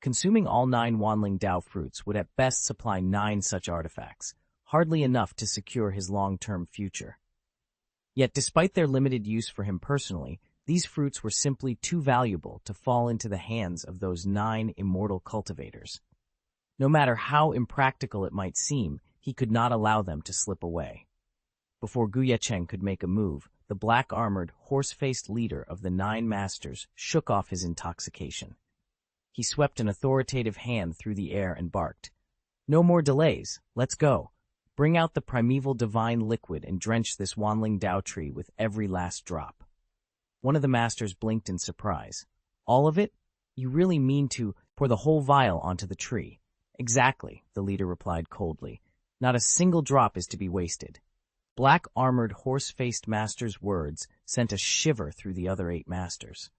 S1: Consuming all 9 Wanling Dao fruits would at best supply 9 such artifacts, hardly enough to secure his long-term future. Yet despite their limited use for him personally, these fruits were simply too valuable to fall into the hands of those 9 immortal cultivators. No matter how impractical it might seem, he could not allow them to slip away. Before Ye Cheng could make a move, the black-armored, horse-faced leader of the 9 masters shook off his intoxication. He swept an authoritative hand through the air and barked, "No more delays, let's go. Bring out the primeval divine liquid and drench this Wanling Dao tree with every last drop." One of the masters blinked in surprise. "All of it? You really mean to pour the whole vial onto the tree?" "Exactly," the leader replied coldly. "Not a single drop is to be wasted." Black-armored, horse-faced master's words sent a shiver through the other 8 masters.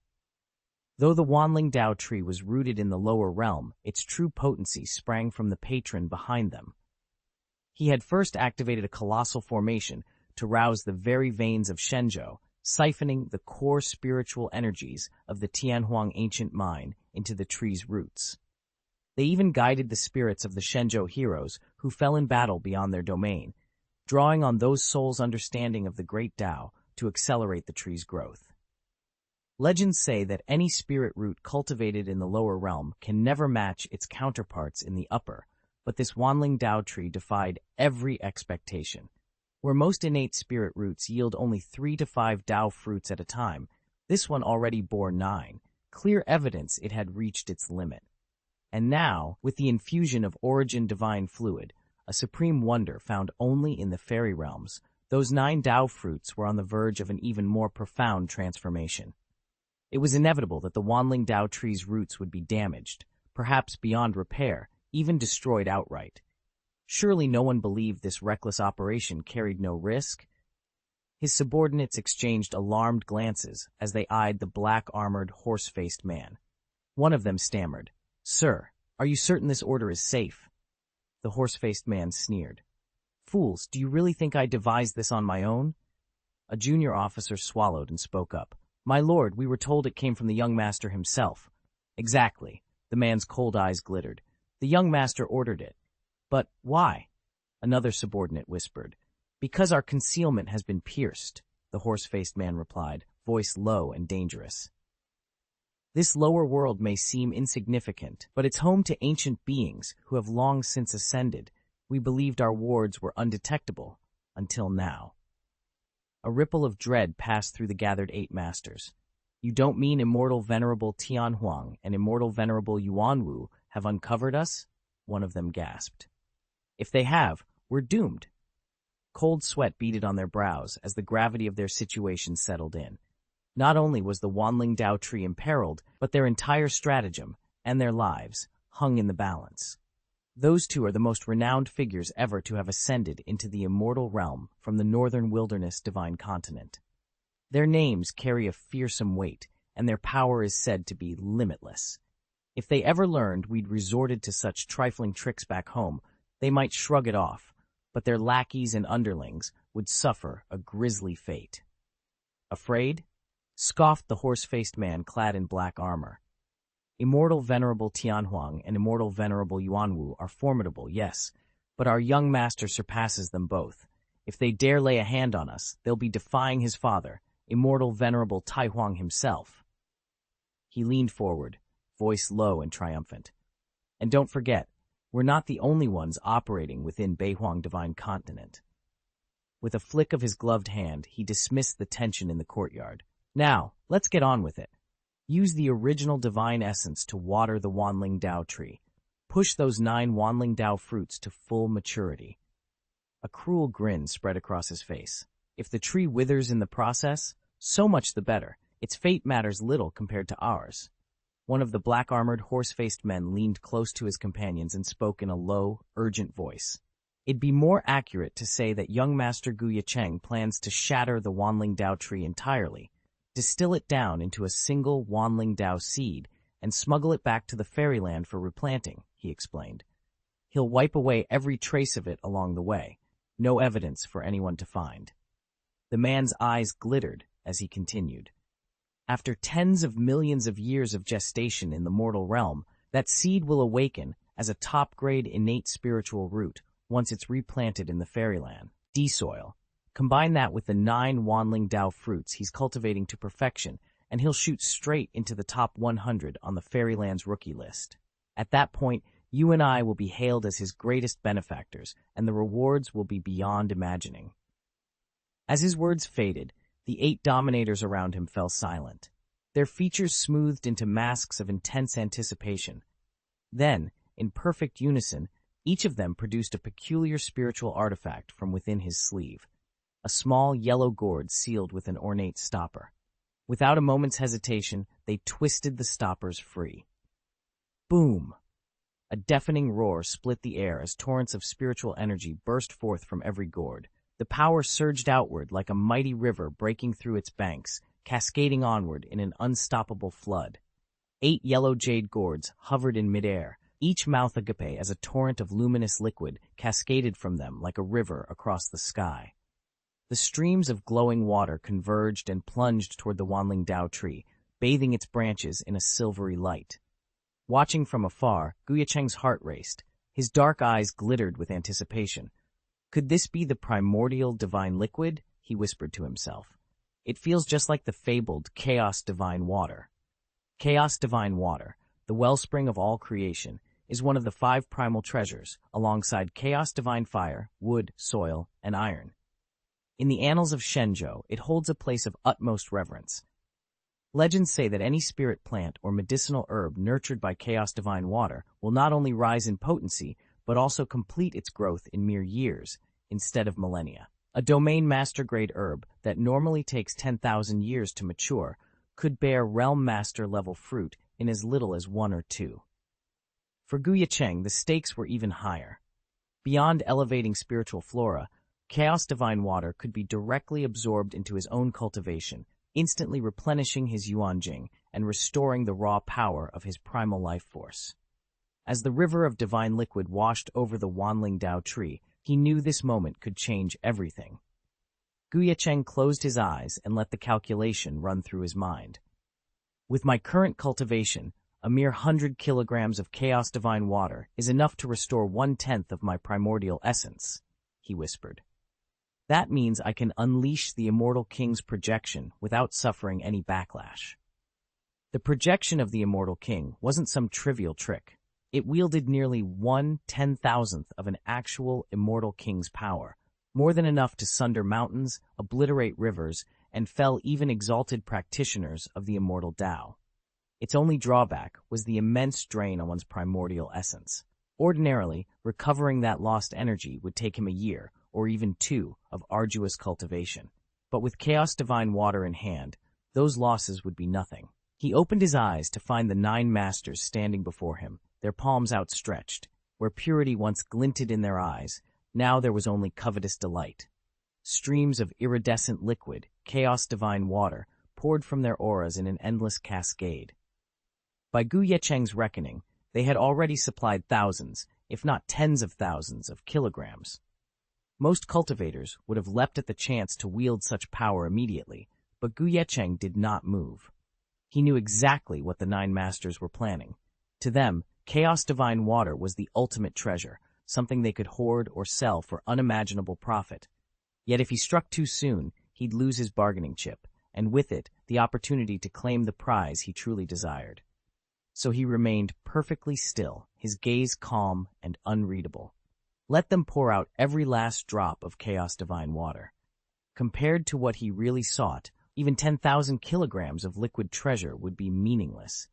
S1: Though the Wanling Dao tree was rooted in the lower realm, its true potency sprang from the patron behind them. He had first activated a colossal formation to rouse the very veins of Shenzhou, siphoning the core spiritual energies of the Tianhuang ancient mine into the tree's roots. They even guided the spirits of the Shenzhou heroes who fell in battle beyond their domain, drawing on those souls' understanding of the great Dao to accelerate the tree's growth. Legends say that any spirit root cultivated in the lower realm can never match its counterparts in the upper, but this Wanling Dao tree defied every expectation. Where most innate spirit roots yield only 3 to 5 Dao fruits at a time, this one already bore 9, clear evidence it had reached its limit. And now, with the infusion of origin divine fluid, a supreme wonder found only in the fairy realms, those 9 Dao fruits were on the verge of an even more profound transformation. It was inevitable that the Wanling Dao tree's roots would be damaged, perhaps beyond repair, even destroyed outright. Surely no one believed this reckless operation carried no risk? His subordinates exchanged alarmed glances as they eyed the black-armored, horse-faced man. One of them stammered, "Sir, are you certain this order is safe?" The horse-faced man sneered. "Fools, do you really think I devised this on my own?" A junior officer swallowed and spoke up. "My lord, we were told it came from the young master himself." "Exactly." The man's cold eyes glittered. "The young master ordered it." "But why?" Another subordinate whispered. "Because our concealment has been pierced," the horse-faced man replied, voice low and dangerous. "This lower world may seem insignificant, but it's home to ancient beings who have long since ascended. We believed our wards were undetectable, until now." A ripple of dread passed through the gathered 8 masters. "You don't mean immortal venerable Tianhuang and immortal venerable Yuanwu have uncovered us?" one of them gasped. "If they have, we're doomed." Cold sweat beaded on their brows as the gravity of their situation settled in. Not only was the Wanling Dao tree imperiled, but their entire stratagem, and their lives, hung in the balance. Those 2 are the most renowned figures ever to have ascended into the immortal realm from the northern wilderness divine continent. Their names carry a fearsome weight, and their power is said to be limitless. If they ever learned we'd resorted to such trifling tricks back home, they might shrug it off, but their lackeys and underlings would suffer a grisly fate. Afraid? Scoffed the horse-faced man clad in black armor. Immortal Venerable Tianhuang and Immortal Venerable Yuanwu are formidable, yes, but our young master surpasses them both. If they dare lay a hand on us, they'll be defying his father, Immortal Venerable Taihuang himself. He leaned forward, voice low and triumphant. And don't forget, we're not the only ones operating within Beihuang Divine Continent. With a flick of his gloved hand, he dismissed the tension in the courtyard. Now, let's get on with it. Use the original divine essence to water the Wanling Dao tree. Push those 9 Wanling Dao fruits to full maturity. A cruel grin spread across his face. If the tree withers in the process, so much the better. Its fate matters little compared to ours. One of the black-armored, horse-faced men leaned close to his companions and spoke in a low, urgent voice. It'd be more accurate to say that young Master Ye Cheng plans to shatter the Wanling Dao tree entirely, distill it down into a single Wanling Dao seed, and smuggle it back to the fairyland for replanting, he explained. He'll wipe away every trace of it along the way. No evidence for anyone to find. The man's eyes glittered as he continued. After tens of millions of years of gestation in the mortal realm, that seed will awaken as a top-grade innate spiritual root once it's replanted in the fairyland. D-soil. Combine that with the 9 Wanling Dao fruits he's cultivating to perfection, and he'll shoot straight into the top 100 on the fairyland's rookie list. At that point, you and I will be hailed as his greatest benefactors, and the rewards will be beyond imagining. As his words faded, the 8 dominators around him fell silent, their features smoothed into masks of intense anticipation. Then, in perfect unison, each of them produced a peculiar spiritual artifact from within his sleeve, a small yellow gourd sealed with an ornate stopper. Without a moment's hesitation, they twisted the stoppers free. Boom! A deafening roar split the air as torrents of spiritual energy burst forth from every gourd. The power surged outward like a mighty river breaking through its banks, cascading onward in an unstoppable flood. 8 yellow jade gourds hovered in midair, each mouth agape as a torrent of luminous liquid cascaded from them like a river across the sky. The streams of glowing water converged and plunged toward the Wanling Dao tree, bathing its branches in a silvery light. Watching from afar, Ye Cheng's heart raced. His dark eyes glittered with anticipation. Could this be the primordial divine liquid? He whispered to himself. It feels just like the fabled Chaos Divine Water. Chaos Divine Water, the wellspring of all creation, is one of the 5 primal treasures, alongside Chaos Divine Fire, Wood, Soil, and Iron. In the annals of Shenzhou, it holds a place of utmost reverence. Legends say that any spirit plant or medicinal herb nurtured by Chaos Divine Water will not only rise in potency, but also complete its growth in mere years, instead of millennia. A domain master-grade herb that normally takes 10,000 years to mature could bear realm master-level fruit in as little as 1 or 2. For Ye Cheng, the stakes were even higher. Beyond elevating spiritual flora, Chaos Divine Water could be directly absorbed into his own cultivation, instantly replenishing his Yuanjing and restoring the raw power of his primal life force. As the river of divine liquid washed over the Wanling Dao tree, he knew this moment could change everything. Ye Cheng closed his eyes and let the calculation run through his mind. With my current cultivation, a mere 100 kilograms of Chaos Divine Water is enough to restore 1/10 of my primordial essence, he whispered. That means I can unleash the Immortal King's projection without suffering any backlash. The projection of the Immortal King wasn't some trivial trick. It wielded nearly 1/10,000th of an actual Immortal King's power, more than enough to sunder mountains, obliterate rivers, and fell even exalted practitioners of the Immortal Tao. Its only drawback was the immense drain on one's primordial essence. Ordinarily, recovering that lost energy would take him a year, or even 2, of arduous cultivation. But with Chaos Divine Water in hand, those losses would be nothing. He opened his eyes to find the 9 masters standing before him, their palms outstretched. Where purity once glinted in their eyes, now there was only covetous delight. Streams of iridescent liquid, Chaos Divine Water, poured from their auras in an endless cascade. By Ye Cheng's reckoning, they had already supplied thousands, if not tens of thousands, of kilograms. Most cultivators would have leapt at the chance to wield such power immediately, but Ye Cheng did not move. He knew exactly what the 9 masters were planning. To them, Chaos Divine Water was the ultimate treasure, something they could hoard or sell for unimaginable profit. Yet if he struck too soon, he'd lose his bargaining chip, and with it, the opportunity to claim the prize he truly desired. So he remained perfectly still, his gaze calm and unreadable. Let them pour out every last drop of Chaos Divine Water. Compared to what he really sought, even 10,000 kilograms of liquid treasure would be meaningless.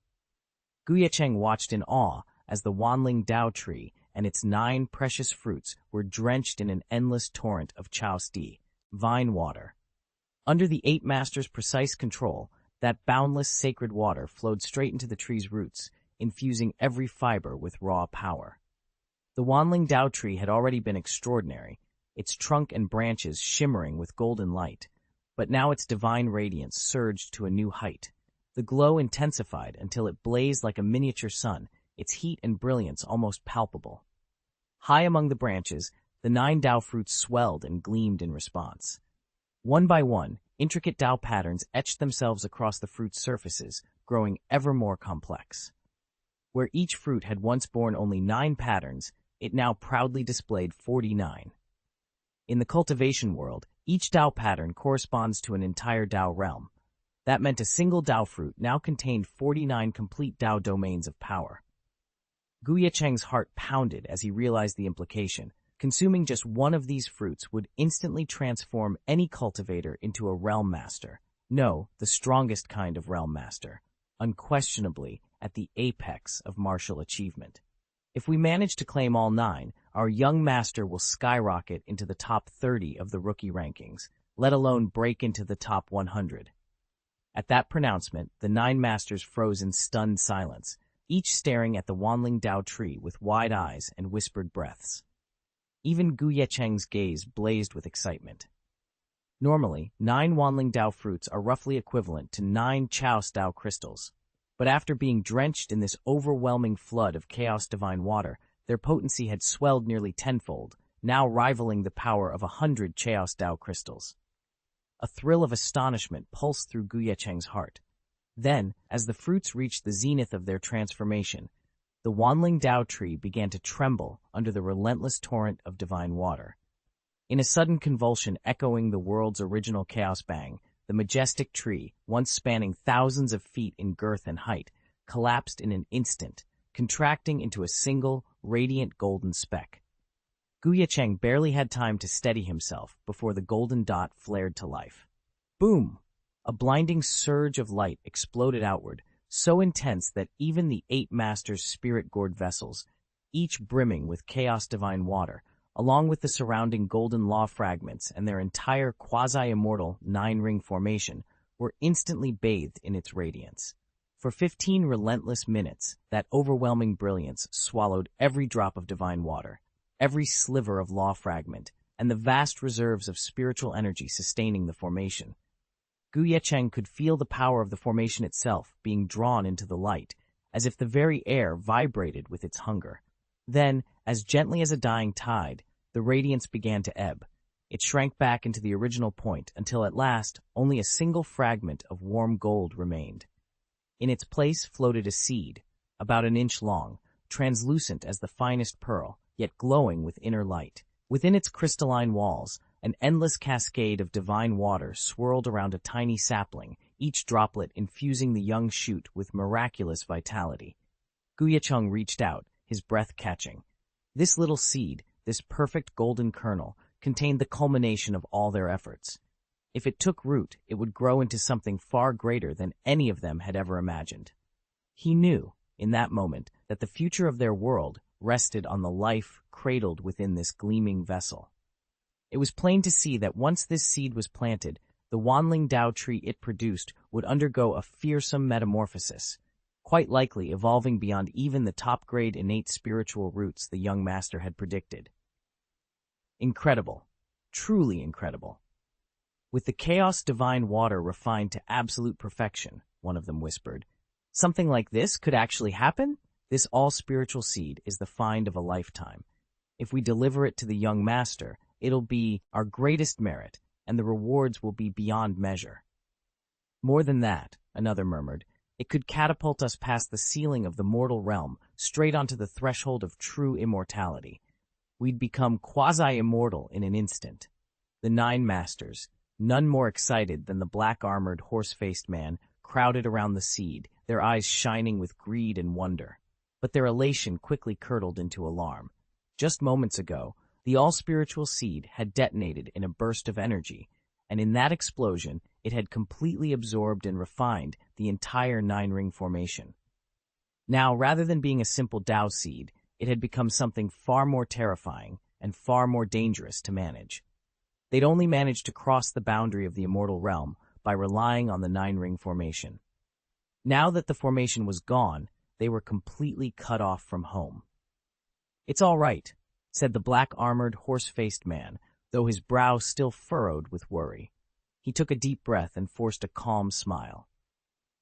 S1: Ye Cheng watched in awe as the Wanling Dao tree and its 9 precious fruits were drenched in an endless torrent of Chaos Divine Water. Under the 8 masters' precise control, that boundless sacred water flowed straight into the tree's roots, infusing every fiber with raw power. The Wanling Dao tree had already been extraordinary, its trunk and branches shimmering with golden light, but now its divine radiance surged to a new height. The glow intensified until it blazed like a miniature sun, its heat and brilliance almost palpable. High among the branches, the 9 Dao fruits swelled and gleamed in response. One by one, intricate Dao patterns etched themselves across the fruit's surfaces, growing ever more complex. Where each fruit had once borne only 9 patterns, it now proudly displayed 49. In the cultivation world, each Dao pattern corresponds to an entire Dao realm. That meant a single Dao fruit now contained 49 complete Dao domains of power. Ye Cheng's heart pounded as he realized the implication. Consuming just one of these fruits would instantly transform any cultivator into a realm master. No, the strongest kind of realm master, unquestionably at the apex of martial achievement. If we manage to claim all 9, our young master will skyrocket into the top 30 of the rookie rankings, let alone break into the top 100. At that pronouncement, the 9 masters froze in stunned silence, each staring at the Wanling Dao tree with wide eyes and whispered breaths. Even Ye Cheng's gaze blazed with excitement. Normally, 9 Wanling Dao fruits are roughly equivalent to 9 Chaos Dao crystals, but after being drenched in this overwhelming flood of Chaos Divine Water, their potency had swelled nearly tenfold, now rivaling the power of 100 Chaos Dao crystals. A thrill of astonishment pulsed through Ye Cheng's heart. Then, as the fruits reached the zenith of their transformation, the Wanling Dao tree began to tremble under the relentless torrent of divine water. In a sudden convulsion echoing the world's original chaos bang, the majestic tree, once spanning thousands of feet in girth and height, collapsed in an instant, contracting into a single, radiant golden speck. Ye Cheng barely had time to steady himself before the golden dot flared to life. Boom! A blinding surge of light exploded outward, so intense that even the 8 masters' spirit-gourd vessels, each brimming with chaos divine water, along with the surrounding golden law fragments and their entire quasi-immortal 9-ring formation, were instantly bathed in its radiance. For 15 relentless minutes, that overwhelming brilliance swallowed every drop of divine water, every sliver of law fragment, and the vast reserves of spiritual energy sustaining the formation. Ye Cheng could feel the power of the formation itself being drawn into the light, as if the very air vibrated with its hunger. Then, as gently as a dying tide, the radiance began to ebb. It shrank back into the original point until at last only a single fragment of warm gold remained. In its place floated a seed, about an inch long, translucent as the finest pearl, yet glowing with inner light. Within its crystalline walls, an endless cascade of divine water swirled around a tiny sapling, each droplet infusing the young shoot with miraculous vitality. Ye Cheng reached out, his breath catching. This little seed, this perfect golden kernel, contained the culmination of all their efforts. If it took root, it would grow into something far greater than any of them had ever imagined. He knew, in that moment, that the future of their world rested on the life cradled within this gleaming vessel. It was plain to see that once this seed was planted, the Wanling Dao tree it produced would undergo a fearsome metamorphosis, quite likely evolving beyond even the top-grade innate spiritual roots the young master had predicted. Incredible. Truly incredible. With the chaos divine water refined to absolute perfection, one of them whispered, Something like this could actually happen? This all-spiritual seed is the find of a lifetime. If we deliver it to the young master, it'll be our greatest merit, and the rewards will be beyond measure. More than that, another murmured, it could catapult us past the ceiling of the mortal realm, straight onto the threshold of true immortality. We'd become quasi-immortal in an instant. The 9 masters, none more excited than the black-armored, horse-faced man, crowded around the seed, their eyes shining with greed and wonder. But their elation quickly curdled into alarm. Just moments ago, the all-spiritual seed had detonated in a burst of energy, and in that explosion, it had completely absorbed and refined the entire 9-ring formation. Now, rather than being a simple Tao seed, it had become something far more terrifying and far more dangerous to manage. They'd only managed to cross the boundary of the immortal realm by relying on the 9-ring formation. Now that the formation was gone, they were completely cut off from home. "It's all right," said the black-armored, horse-faced man, though his brow still furrowed with worry. He took a deep breath and forced a calm smile.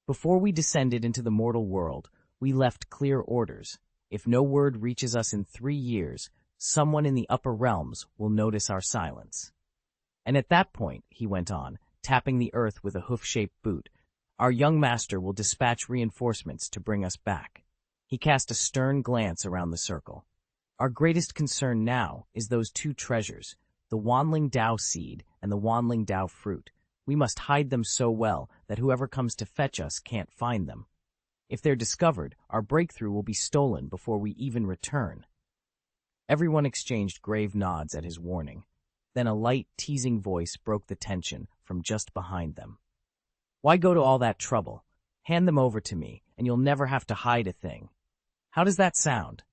S1: "Before we descended into the mortal world, we left clear orders. If no word reaches us in 3 years, someone in the upper realms will notice our silence. And at that point," he went on, tapping the earth with a hoof-shaped boot, "our young master will dispatch reinforcements to bring us back." He cast a stern glance around the circle. "Our greatest concern now is those 2 treasures, the Wanling Dao seed and the Wanling Dao fruit. We must hide them so well that whoever comes to fetch us can't find them. If they're discovered, our breakthrough will be stolen before we even return." Everyone exchanged grave nods at his warning. Then a light, teasing voice broke the tension from just behind them. "Why go to all that trouble? Hand them over to me, and you'll never have to hide a thing. How does that sound?"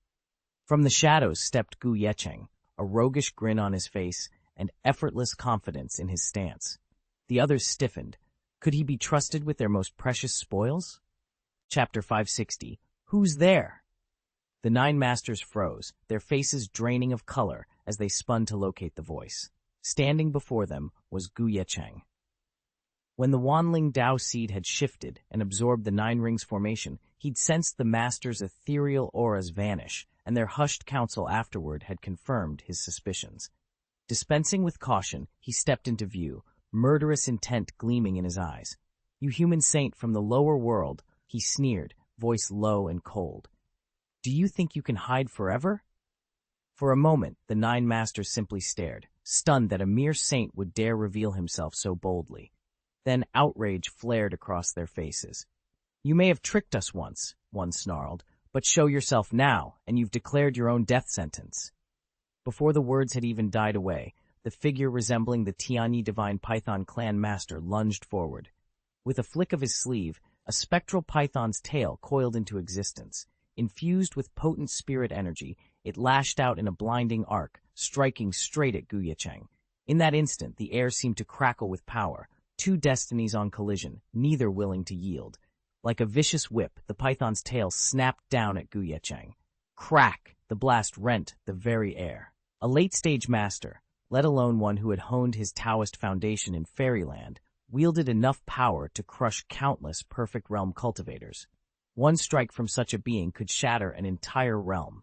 S1: From the shadows stepped Ye Cheng, a roguish grin on his face and effortless confidence in his stance. The others stiffened. Could he be trusted with their most precious spoils? Chapter 560. Who's there? The 9 masters froze, their faces draining of color as they spun to locate the voice. Standing before them was Ye Cheng. When the Wanling Dao seed had shifted and absorbed the 9 rings formation, he'd sensed the master's ethereal auras vanish, and their hushed counsel afterward had confirmed his suspicions. Dispensing with caution, he stepped into view, murderous intent gleaming in his eyes. "You human saint from the lower world," he sneered, voice low and cold. "Do you think you can hide forever?" For a moment, the 9 masters simply stared, stunned that a mere saint would dare reveal himself so boldly. Then outrage flared across their faces. "You may have tricked us once," one snarled, "but show yourself now, and you've declared your own death sentence." Before the words had even died away, the figure resembling the Tianyi Divine Python clan master lunged forward. With a flick of his sleeve, a spectral python's tail coiled into existence. Infused with potent spirit energy, it lashed out in a blinding arc, striking straight at Ye Cheng. In that instant, the air seemed to crackle with power, 2 destinies on collision, neither willing to yield. Like a vicious whip, the python's tail snapped down at Ye Cheng. Crack! The blast rent the very air. A late-stage master, let alone one who had honed his Taoist foundation in fairyland, wielded enough power to crush countless perfect realm cultivators. One strike from such a being could shatter an entire realm.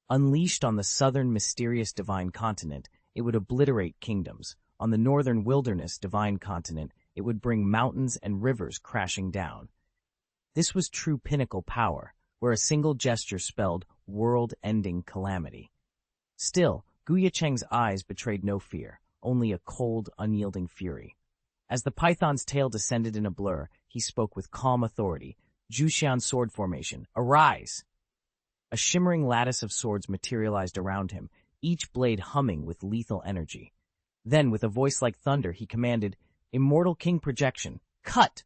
S1: Unleashed on the southern mysterious divine continent, it would obliterate kingdoms. On the northern wilderness divine continent, it would bring mountains and rivers crashing down. This was true pinnacle power, where a single gesture spelled world-ending calamity. Still, Ye Cheng's eyes betrayed no fear, only a cold, unyielding fury. As the python's tail descended in a blur, he spoke with calm authority. "Zhuxian sword formation, arise!" A shimmering lattice of swords materialized around him, each blade humming with lethal energy. Then, with a voice like thunder, he commanded, "Immortal King Projection, cut!"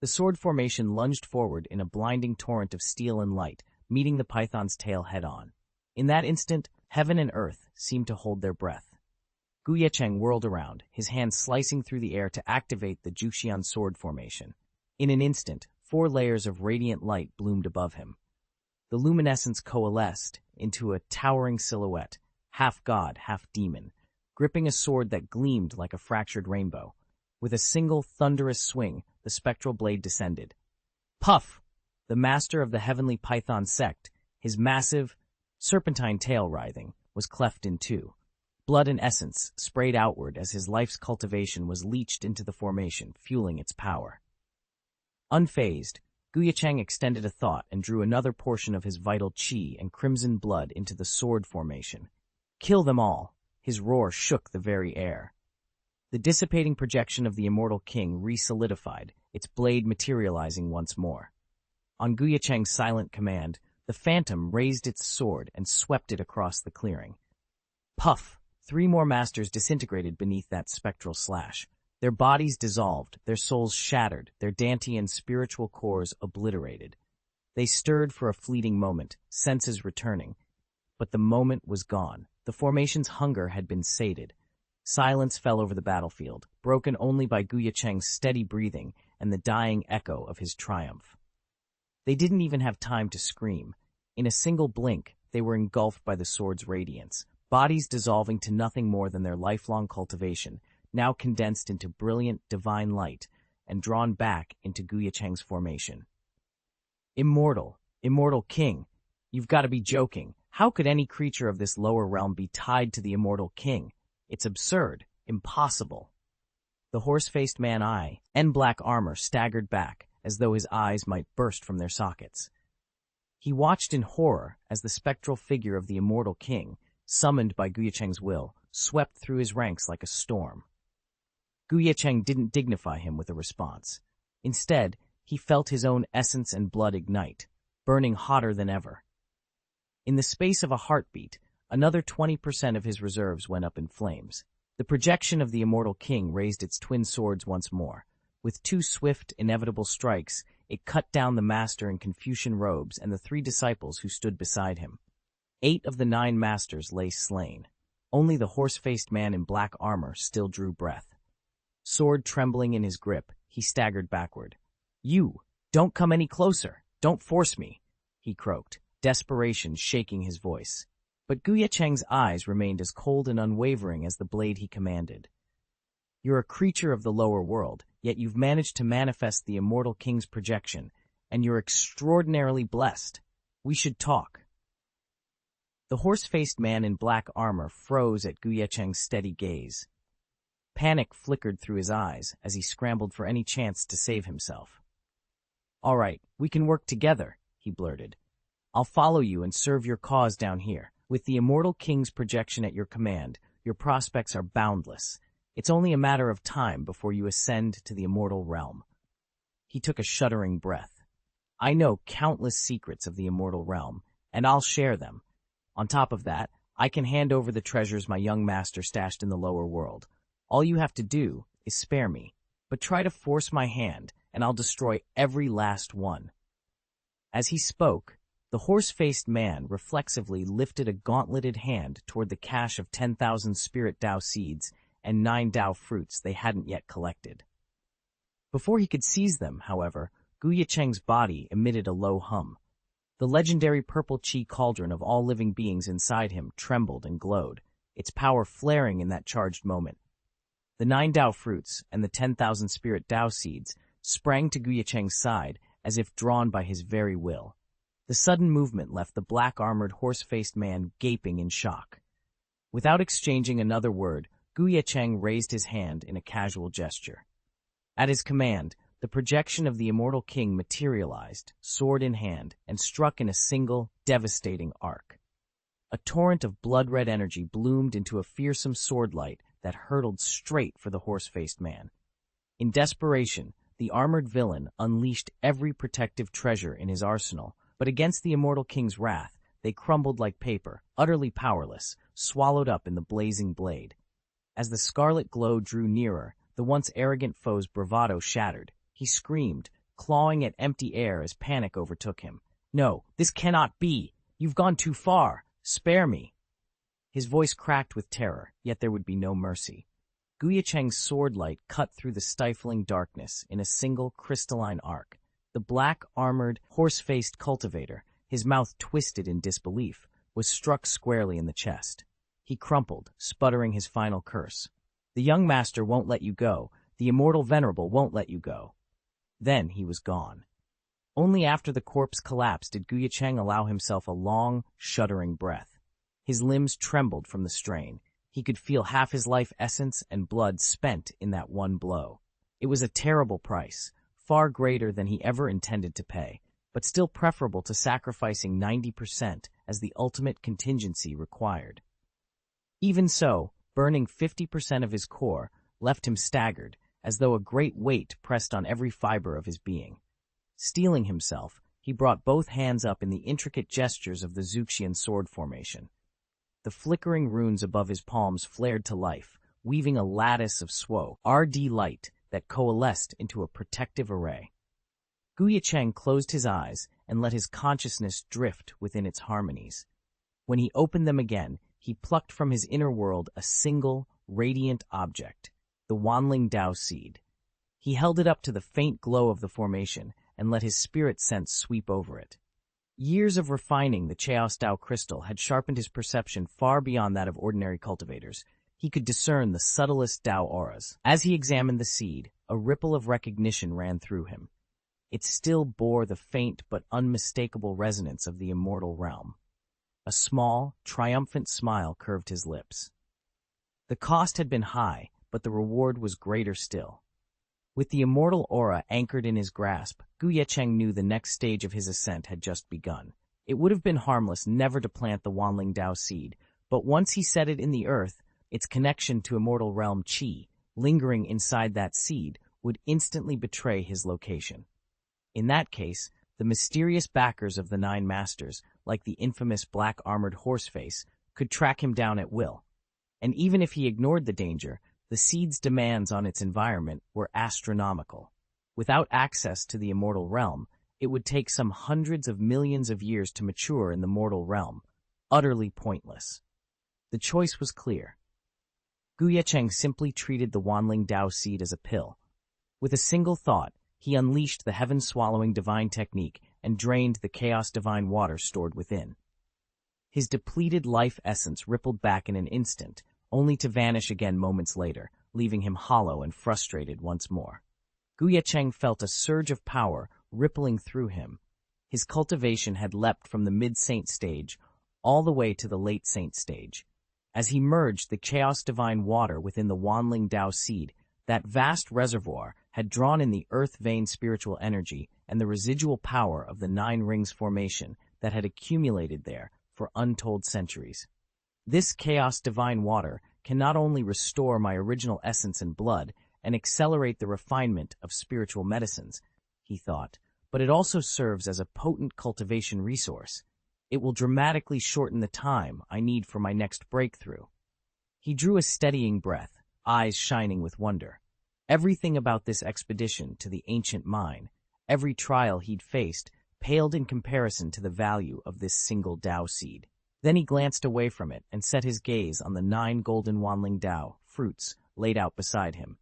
S1: The sword formation lunged forward in a blinding torrent of steel and light, meeting the python's tail head-on. In that instant, heaven and earth seemed to hold their breath. Ye Cheng whirled around, his hand slicing through the air to activate the Zhuxian sword formation. In an instant, 4 layers of radiant light bloomed above him. The luminescence coalesced into a towering silhouette, half god, half demon, gripping a sword that gleamed like a fractured rainbow. With a single thunderous swing, the spectral blade descended. Puff! The master of the heavenly python sect, his massive, serpentine tail writhing, was cleft in two. Blood and essence sprayed outward as his life's cultivation was leached into the formation, fueling its power. Unfazed, Ye Cheng extended a thought and drew another portion of his vital qi and crimson blood into the sword formation. Kill them all! His roar shook the very air. The dissipating projection of the immortal king re-solidified, its blade materializing once more. On Ye Cheng's silent command, the phantom raised its sword and swept it across the clearing. Puff! 3 more masters disintegrated beneath that spectral slash. Their bodies dissolved, their souls shattered, their Dantean spiritual cores obliterated. They stirred for a fleeting moment, senses returning. But the moment was gone. The formation's hunger had been sated. Silence fell over the battlefield, broken only by Ye Cheng's steady breathing and the dying echo of his triumph. They didn't even have time to scream. In a single blink, they were engulfed by the sword's radiance, bodies dissolving to nothing more than their lifelong cultivation, now condensed into brilliant, divine light and drawn back into Ye Cheng's formation. Immortal, immortal king, you've got to be joking. How could any creature of this lower realm be tied to the immortal king? It's absurd, impossible. The horse-faced man in black armor staggered back, as though his eyes might burst from their sockets. He watched in horror as the spectral figure of the immortal king, summoned by Ye Cheng's will, swept through his ranks like a storm. Ye Cheng didn't dignify him with a response. Instead, he felt his own essence and blood ignite, burning hotter than ever. In the space of a heartbeat, another 20% of his reserves went up in flames. The projection of the immortal king raised its twin swords once more. With 2 swift, inevitable strikes, it cut down the master in Confucian robes and the 3 disciples who stood beside him. 8 of the 9 masters lay slain. Only the horse-faced man in black armor still drew breath. Sword trembling in his grip, he staggered backward. "You! Don't come any closer! Don't force me!" he croaked, desperation shaking his voice. But Ye Cheng's eyes remained as cold and unwavering as the blade he commanded. "You're a creature of the lower world, yet you've managed to manifest the immortal king's projection, and you're extraordinarily blessed. We should talk." The horse-faced man in black armor froze at Ye Cheng's steady gaze. Panic flickered through his eyes as he scrambled for any chance to save himself. "All right, we can work together," he blurted. "I'll follow you and serve your cause down here. With the immortal king's projection at your command, your prospects are boundless. It's only a matter of time before you ascend to the immortal realm." He took a shuddering breath. "I know countless secrets of the immortal realm, and I'll share them. On top of that, I can hand over the treasures my young master stashed in the lower world. All you have to do is spare me, but try to force my hand, and I'll destroy every last one." As he spoke, the horse-faced man reflexively lifted a gauntleted hand toward the cache of 10,000 spirit Dao seeds and 9 Dao fruits they hadn't yet collected. Before he could seize them, however, Ye Cheng's body emitted a low hum. The legendary purple qi cauldron of all living beings inside him trembled and glowed, its power flaring in that charged moment. The 9 Dao fruits and the 10,000 spirit Dao seeds sprang to Ye Cheng's side as if drawn by his very will. The sudden movement left the black-armored, horse-faced man gaping in shock. Without exchanging another word, Ye Cheng raised his hand in a casual gesture. At his command, the projection of the immortal king materialized, sword in hand, and struck in a single, devastating arc. A torrent of blood-red energy bloomed into a fearsome swordlight that hurtled straight for the horse-faced man. In desperation, the armored villain unleashed every protective treasure in his arsenal, but against the immortal king's wrath, they crumbled like paper, utterly powerless, swallowed up in the blazing blade. As the scarlet glow drew nearer, the once arrogant foe's bravado shattered. He screamed, clawing at empty air as panic overtook him. "No, this cannot be! You've gone too far! Spare me!" His voice cracked with terror, yet there would be no mercy. Ye Cheng's sword light cut through the stifling darkness in a single crystalline arc. The black-armored, horse-faced cultivator, his mouth twisted in disbelief, was struck squarely in the chest. He crumpled, sputtering his final curse. "The young master won't let you go. The immortal venerable won't let you go." Then he was gone. Only after the corpse collapsed did Ye Cheng allow himself a long, shuddering breath. His limbs trembled from the strain. He could feel half his life essence and blood spent in that one blow. It was a terrible price, far greater than he ever intended to pay, but still preferable to sacrificing 90% as the ultimate contingency required. Even so, burning 50% of his core left him staggered, as though a great weight pressed on every fiber of his being. Steeling himself, he brought both hands up in the intricate gestures of the Xianxia sword formation. The flickering runes above his palms flared to life, weaving a lattice of RD light that coalesced into a protective array. Ye Cheng closed his eyes and let his consciousness drift within its harmonies. When he opened them again, he plucked from his inner world a single, radiant object, the Wanling Dao seed. He held it up to the faint glow of the formation and let his spirit sense sweep over it. Years of refining the Chaos Dao crystal had sharpened his perception far beyond that of ordinary cultivators. He could discern the subtlest Dao auras. As he examined the seed, a ripple of recognition ran through him. It still bore the faint but unmistakable resonance of the immortal realm. A small, triumphant smile curved his lips. The cost had been high, but the reward was greater still. With the immortal aura anchored in his grasp, Ye Cheng knew the next stage of his ascent had just begun. It would have been harmless never to plant the Wanling Dao seed, but once he set it in the earth, its connection to immortal realm Qi, lingering inside that seed, would instantly betray his location. In that case, the mysterious backers of the Nine Masters, like the infamous black-armored horseface, could track him down at will. And even if he ignored the danger, the seed's demands on its environment were astronomical. Without access to the immortal realm, it would take some hundreds of millions of years to mature in the mortal realm, utterly pointless. The choice was clear. Ye Cheng simply treated the Wanling Dao seed as a pill. With a single thought, he unleashed the heaven-swallowing divine technique and drained the chaos divine water stored within. His depleted life essence rippled back in an instant, only to vanish again moments later, leaving him hollow and frustrated once more. Ye Cheng felt a surge of power rippling through him. His cultivation had leapt from the mid-saint stage all the way to the late saint stage. As he merged the chaos divine water within the Wanling Dao seed, that vast reservoir had drawn in the earth vein spiritual energy and the residual power of the Nine Rings formation that had accumulated there for untold centuries. This chaos divine water can not only restore my original essence and blood and accelerate the refinement of spiritual medicines, he thought, but it also serves as a potent cultivation resource. It will dramatically shorten the time I need for my next breakthrough. He drew a steadying breath, eyes shining with wonder. Everything about this expedition to the ancient mine, every trial he'd faced, paled in comparison to the value of this single Dao seed. Then he glanced away from it and set his gaze on the 9 golden Wanling Dao fruits laid out beside him.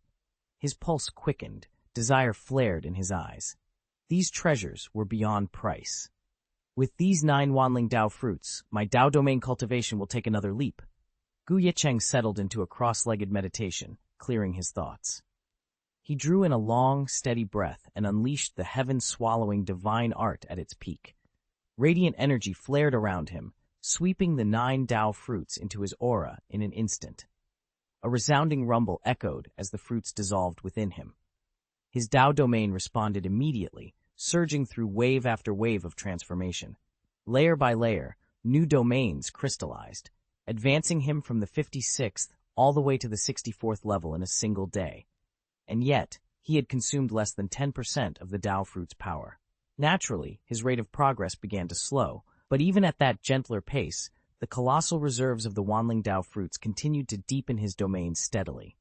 S1: His pulse quickened, desire flared in his eyes. These treasures were beyond price. With these 9 Wanling Dao fruits, my Dao domain cultivation will take another leap. Ye Cheng settled into a cross-legged meditation, clearing his thoughts. He drew in a long, steady breath and unleashed the heaven-swallowing divine art at its peak. Radiant energy flared around him, sweeping the 9 Dao fruits into his aura in an instant. A resounding rumble echoed as the fruits dissolved within him. His Dao domain responded immediately, surging through wave after wave of transformation. Layer by layer, new domains crystallized, advancing him from the 56th all the way to the 64th level in a single day. And yet, he had consumed less than 10% of the Dao fruit's power. Naturally, his rate of progress began to slow, but even at that gentler pace, the colossal reserves of the Wanling Dao fruits continued to deepen his domain steadily.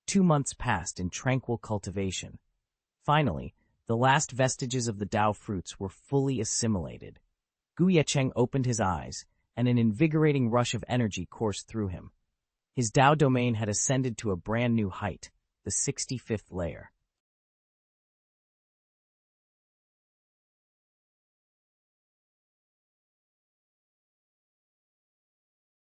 S1: 2 months passed in tranquil cultivation. Finally, the last vestiges of the Dao fruits were fully assimilated. Ye Cheng opened his eyes, and an invigorating rush of energy coursed through him. His Dao domain had ascended to a brand new height, the 65th layer.